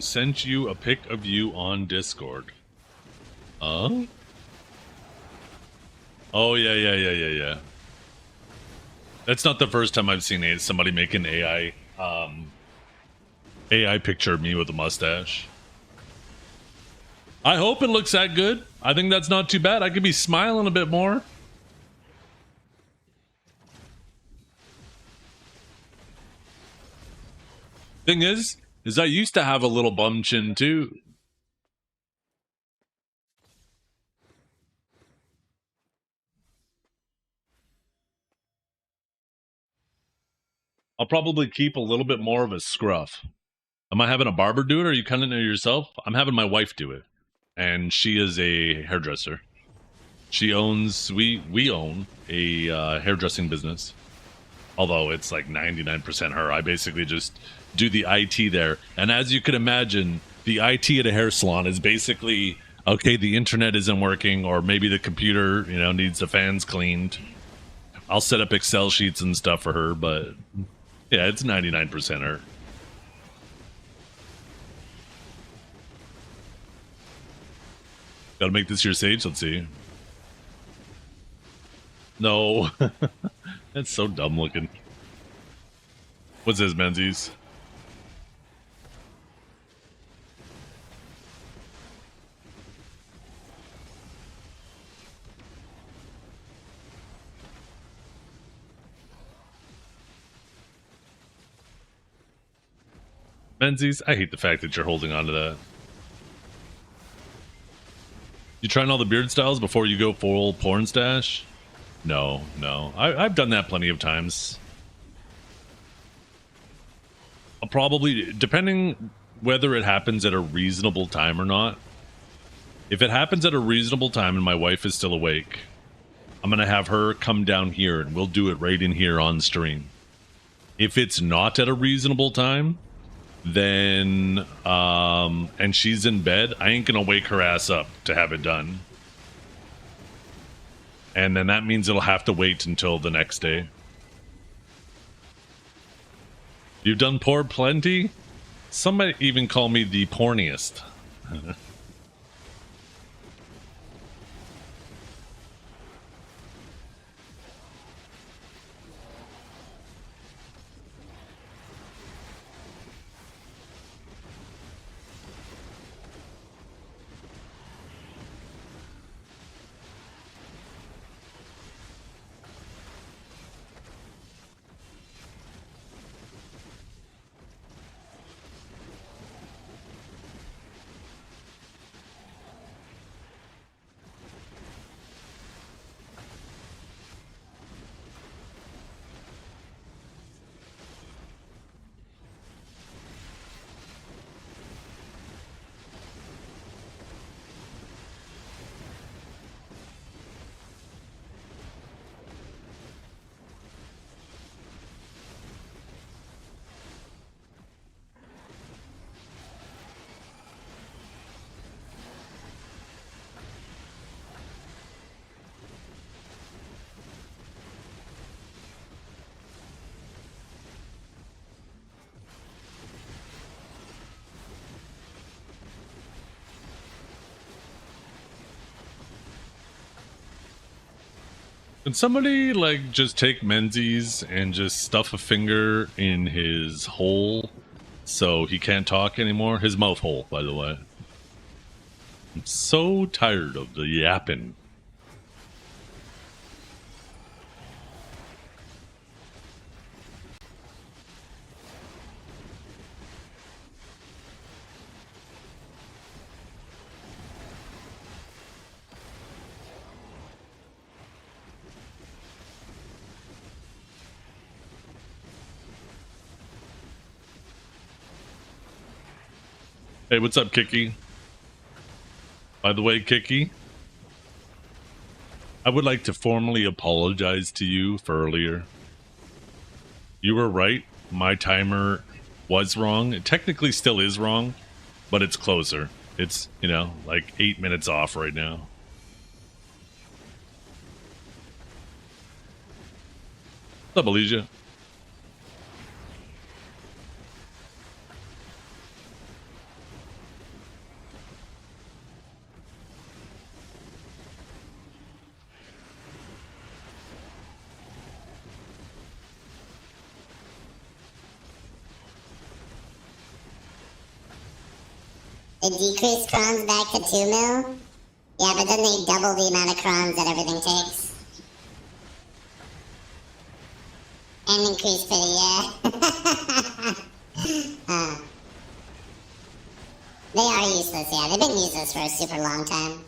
Sent you a pic of you on Discord. Oh, yeah. That's not the first time I've seen somebody make an AI picture of me with a mustache. I hope it looks that good. I think that's not too bad. I could be smiling a bit more. Thing is I used to have a little bum chin too. I'll probably keep a little bit more of a scruff. Am I having a barber do it, or are you cutting it yourself? I'm having my wife do it, and she is a hairdresser. She owns, we own a hairdressing business. Although it's like 99% her. I basically just do the IT there. And as you can imagine, the IT at a hair salon is basically, okay, the internet isn't working, or maybe the computer, needs the fans cleaned. I'll set up Excel sheets and stuff for her, but yeah, it's 99% her. Gotta make this your sage. Let's see. No. That's so dumb looking. What's this, Menzies? Menzies, I hate the fact that you're holding on to that. You trying all the beard styles before you go full porn stash? No. I've done that plenty of times. I'll probably, depending whether it happens at a reasonable time or not. If it happens at a reasonable time and my wife is still awake, I'm going to have her come down here and we'll do it right in here on stream. If it's not at a reasonable time, then, and she's in bed, I ain't going to wake her ass up to have it done. And then that means it'll have to wait until the next day. You've done porn plenty? Somebody even call me the porniest. Can somebody, like, just take Menzies and just stuff a finger in his hole so he can't talk anymore? His mouth hole, by the way. I'm so tired of the yapping. Hey, what's up, Kiki? By the way, Kiki, I would like to formally apologize to you for earlier. You were right. My timer was wrong. It technically still is wrong, but it's closer. It's, like 8 minutes off right now. What's up, Alicia? They decreased crons back to 2 mil? Yeah, but then they double the amount of crons that everything takes. And increase pity, yeah. They are useless, yeah. They've been useless for a super long time.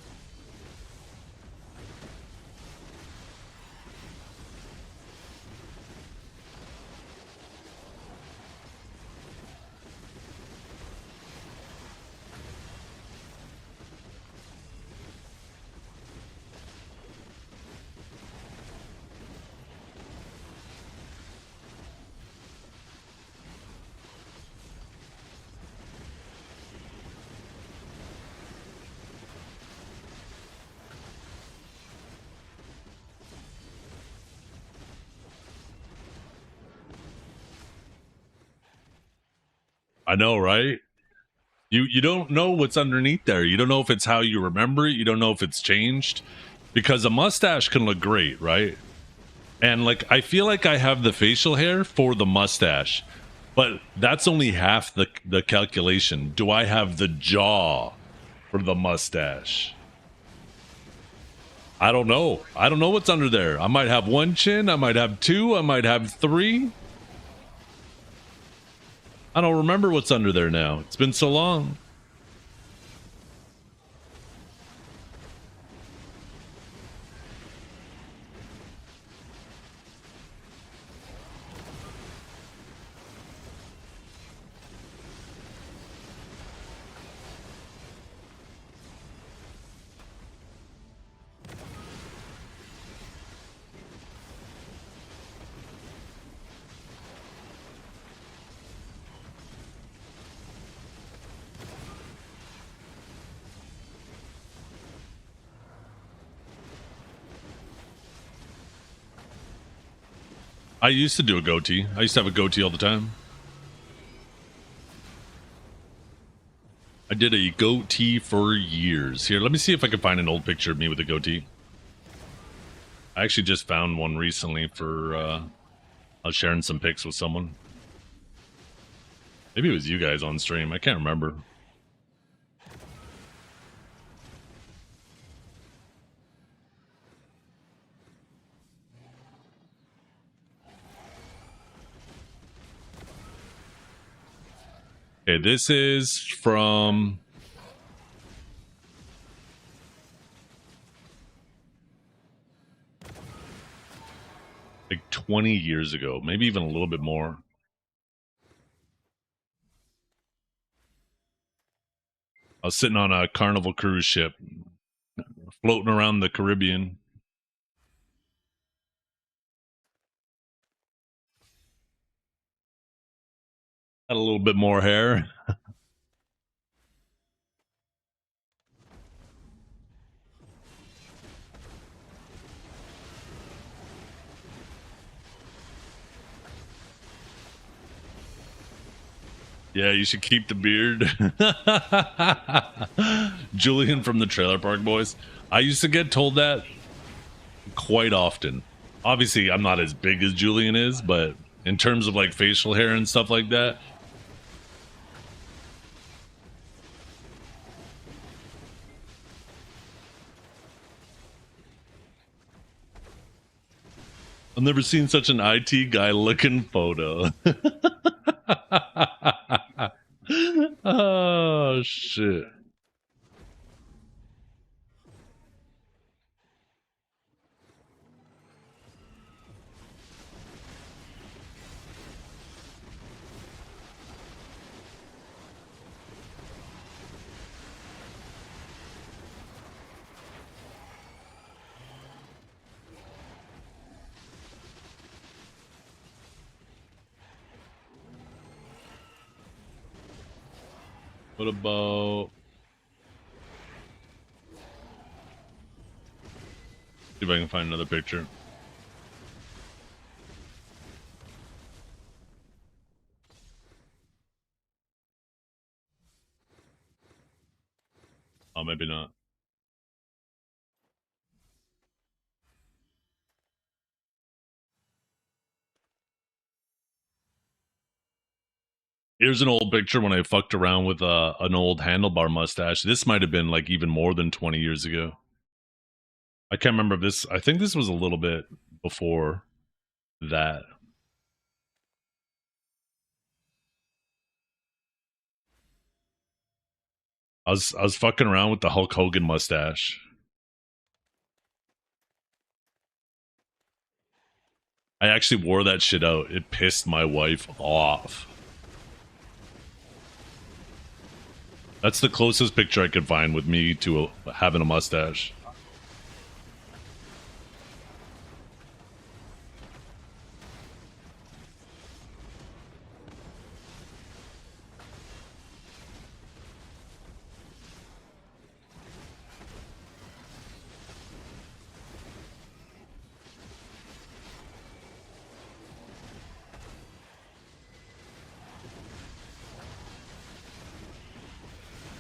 I know, right? You don't know what's underneath there. You don't know if it's how you remember it. You don't know if it's changed, because a mustache can look great, right? And like I feel like I have the facial hair for the mustache, but that's only half the calculation. Do I have the jaw for the mustache? I don't know. I don't know what's under there. I might have one chin. I might have two. I might have three. I don't remember what's under there now. It's been so long. I used to do a goatee. I used to have a goatee all the time. I did a goatee for years. Here, let me see if I can find an old picture of me with a goatee. I actually just found one recently for, I was sharing some pics with someone. Maybe it was you guys on stream. I can't remember. Okay, this is from like 20 years ago, maybe even a little bit more. I was sitting on a Carnival cruise ship, floating around the Caribbean. Had a little bit more hair. Yeah, you should keep the beard. Julian from the Trailer Park Boys. I used to get told that quite often. Obviously, I'm not as big as Julian is, but in terms of like facial hair and stuff like that, I've never seen such an IT guy looking photo. Oh, shit. What about... See if I can find another picture. Oh, maybe not. Here's an old picture when I fucked around with an old handlebar mustache. This might have been like even more than 20 years ago. I can't remember if this... I think this was a little bit before that. I was fucking around with the Hulk Hogan mustache. I actually wore that shit out. It pissed my wife off. That's the closest picture I could find with me to having a mustache.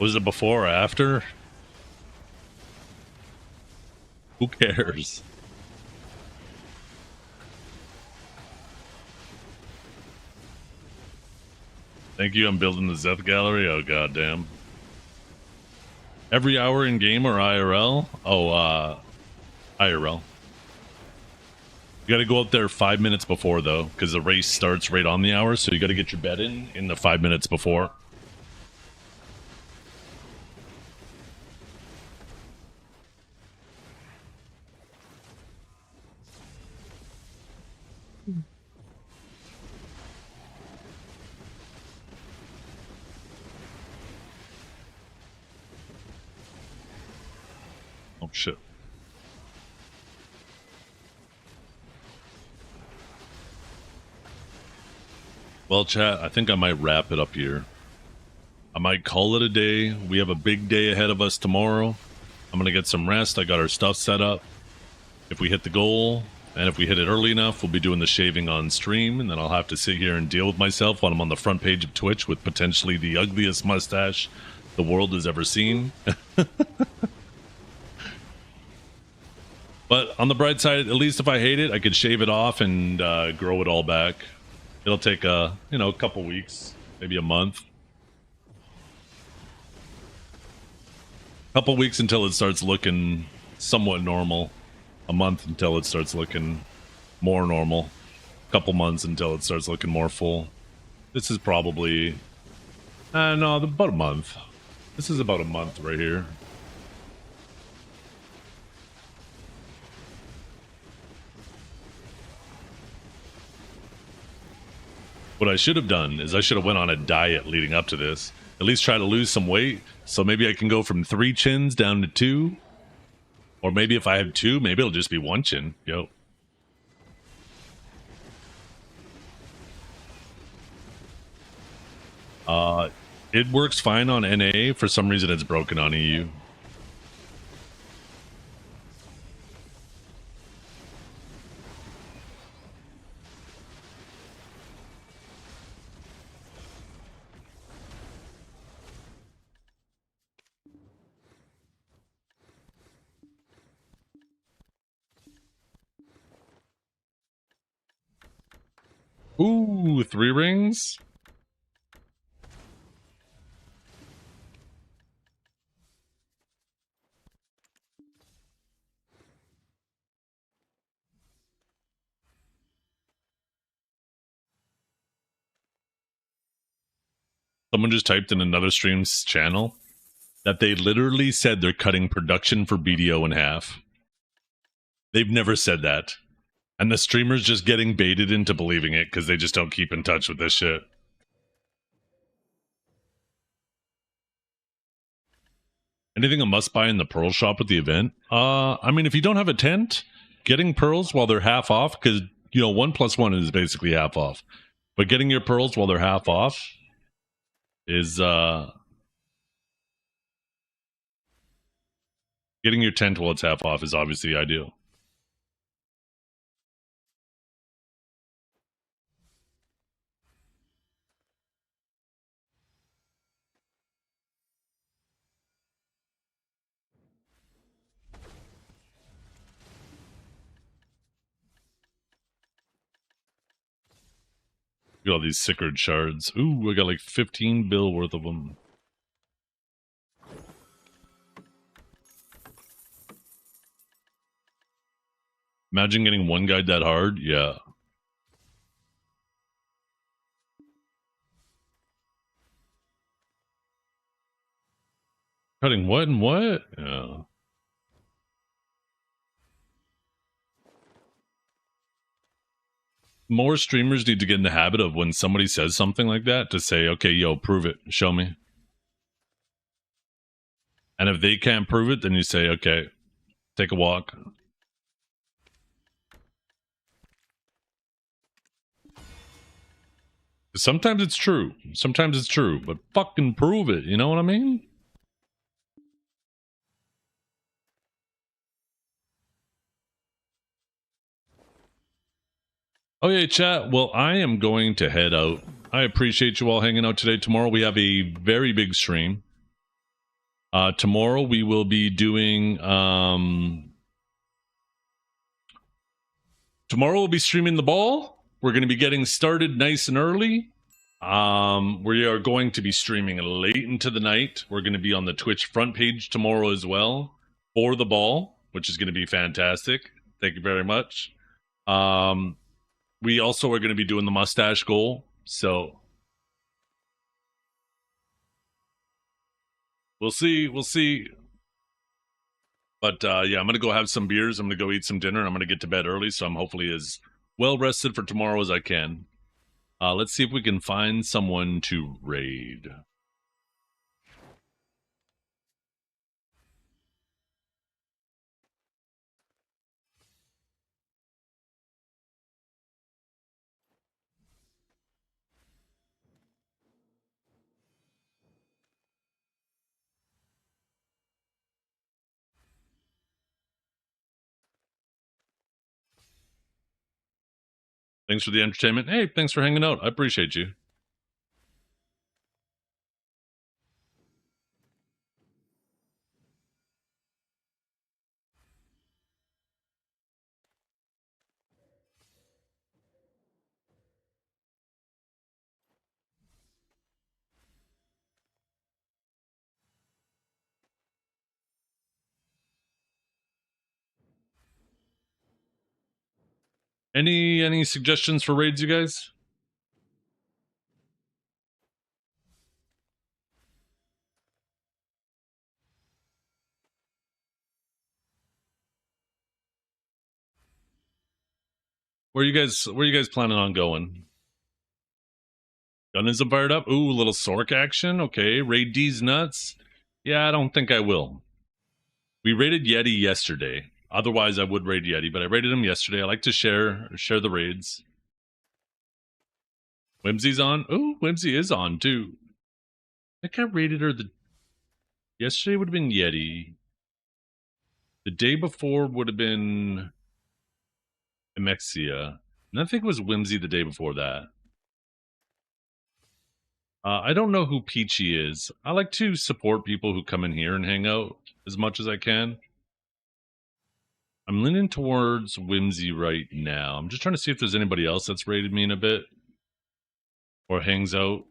Was it before or after? Who cares? Thank you, I'm building the Zeth gallery. Oh, goddamn. Every hour in game or IRL? Oh, IRL. You gotta go up there 5 minutes before, though, because the race starts right on the hour, so you gotta get your bet in the 5 minutes before. Oh, shit. Well, chat, I think I might wrap it up here. I might call it a day. We have a big day ahead of us tomorrow. I'm going to get some rest. I got our stuff set up. If we hit the goal, and if we hit it early enough, we'll be doing the shaving on stream, and then I'll have to sit here and deal with myself while I'm on the front page of Twitch with potentially the ugliest mustache the world has ever seen. But on the bright side, at least if I hate it, I could shave it off and grow it all back. It'll take a couple weeks, maybe a month. Couple weeks until it starts looking somewhat normal. A month until it starts looking more normal. Couple months until it starts looking more full. This is probably no, about a month. This is about a month right here. What I should have done is I should have went on a diet leading up to this. At least try to lose some weight. So maybe I can go from 3 chins down to 2. Or maybe if I have 2, maybe it'll just be 1 chin. Yo. It works fine on NA. For some reason it's broken on EU. Ooh, 3 rings? Someone just typed in another stream's channel that they literally said they're cutting production for BDO in half. They've never said that. And the streamer's just getting baited into believing it because they just don't keep in touch with this shit. Anything a must buy in the pearl shop at the event? I mean, if you don't have a tent, getting pearls while they're half off, because, 1 + 1 is basically half off. But getting your pearls while they're half off is, getting your tent while it's half off is obviously ideal. Look at all these sickered shards. Ooh, I got like 15 bill worth of them. Imagine getting one guide that hard. Yeah. Cutting what and what? Yeah. More streamers need to get in the habit of when somebody says something like that to say, okay, yo, prove it. Show me. And if they can't prove it, then you say, okay, take a walk. Sometimes it's true. Sometimes it's true, but fucking prove it. You know what I mean? Okay, chat. Well, I am going to head out. I appreciate you all hanging out today. Tomorrow we have a very big stream. Tomorrow we will be doing tomorrow we'll be streaming the ball. We're going to be getting started nice and early. We are going to be streaming late into the night. We're going to be on the Twitch front page tomorrow as well for the ball, which is going to be fantastic. Thank you very much. We also are going to be doing the mustache goal, so we'll see. But yeah, I'm going to go have some beers. I'm going to go eat some dinner. I'm going to get to bed early, so I'm hopefully as well rested for tomorrow as I can. Let's see if we can find someone to raid. Thanks for the entertainment. Hey, thanks for hanging out. I appreciate you. Any suggestions for raids, you guys? Where you guys planning on going? Gun isn't fired up? Ooh, a little Sork action. Okay, raid D's nuts. Yeah, I don't think I will. We raided Yeti yesterday. Otherwise, I would raid Yeti, but I raided him yesterday. I like to share the raids. Whimsy's on. Ooh, Whimsy is on too. I think I raided her yesterday would have been Yeti. The day before would have been Emexia. And I think it was Whimsy the day before that. I don't know who Peachy is. I like to support people who come in here and hang out as much as I can. I'm leaning towards Whimsy right now. I'm just trying to see if there's anybody else that's raided me in a bit. Or hangs out.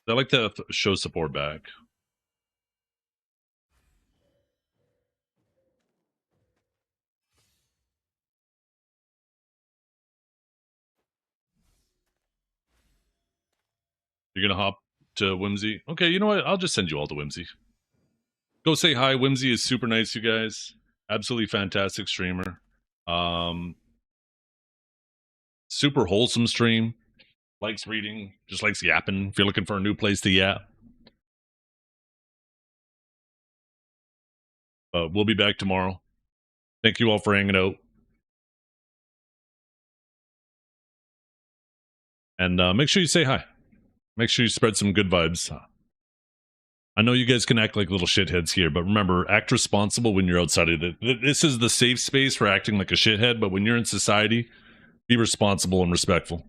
I like to show support back. You're gonna hop to Whimsy? Okay, you know what? I'll just send you all to Whimsy. Go say hi. Whimsy is super nice, you guys. Absolutely fantastic streamer. Super wholesome stream. Likes reading, just likes yapping. If you're looking for a new place to yap. We'll be back tomorrow. Thank you all for hanging out. And make sure you say hi. Make sure you spread some good vibes. I know you guys can act like little shitheads here, but remember, act responsible when you're outside of it. This is the safe space for acting like a shithead, but when you're in society, be responsible and respectful.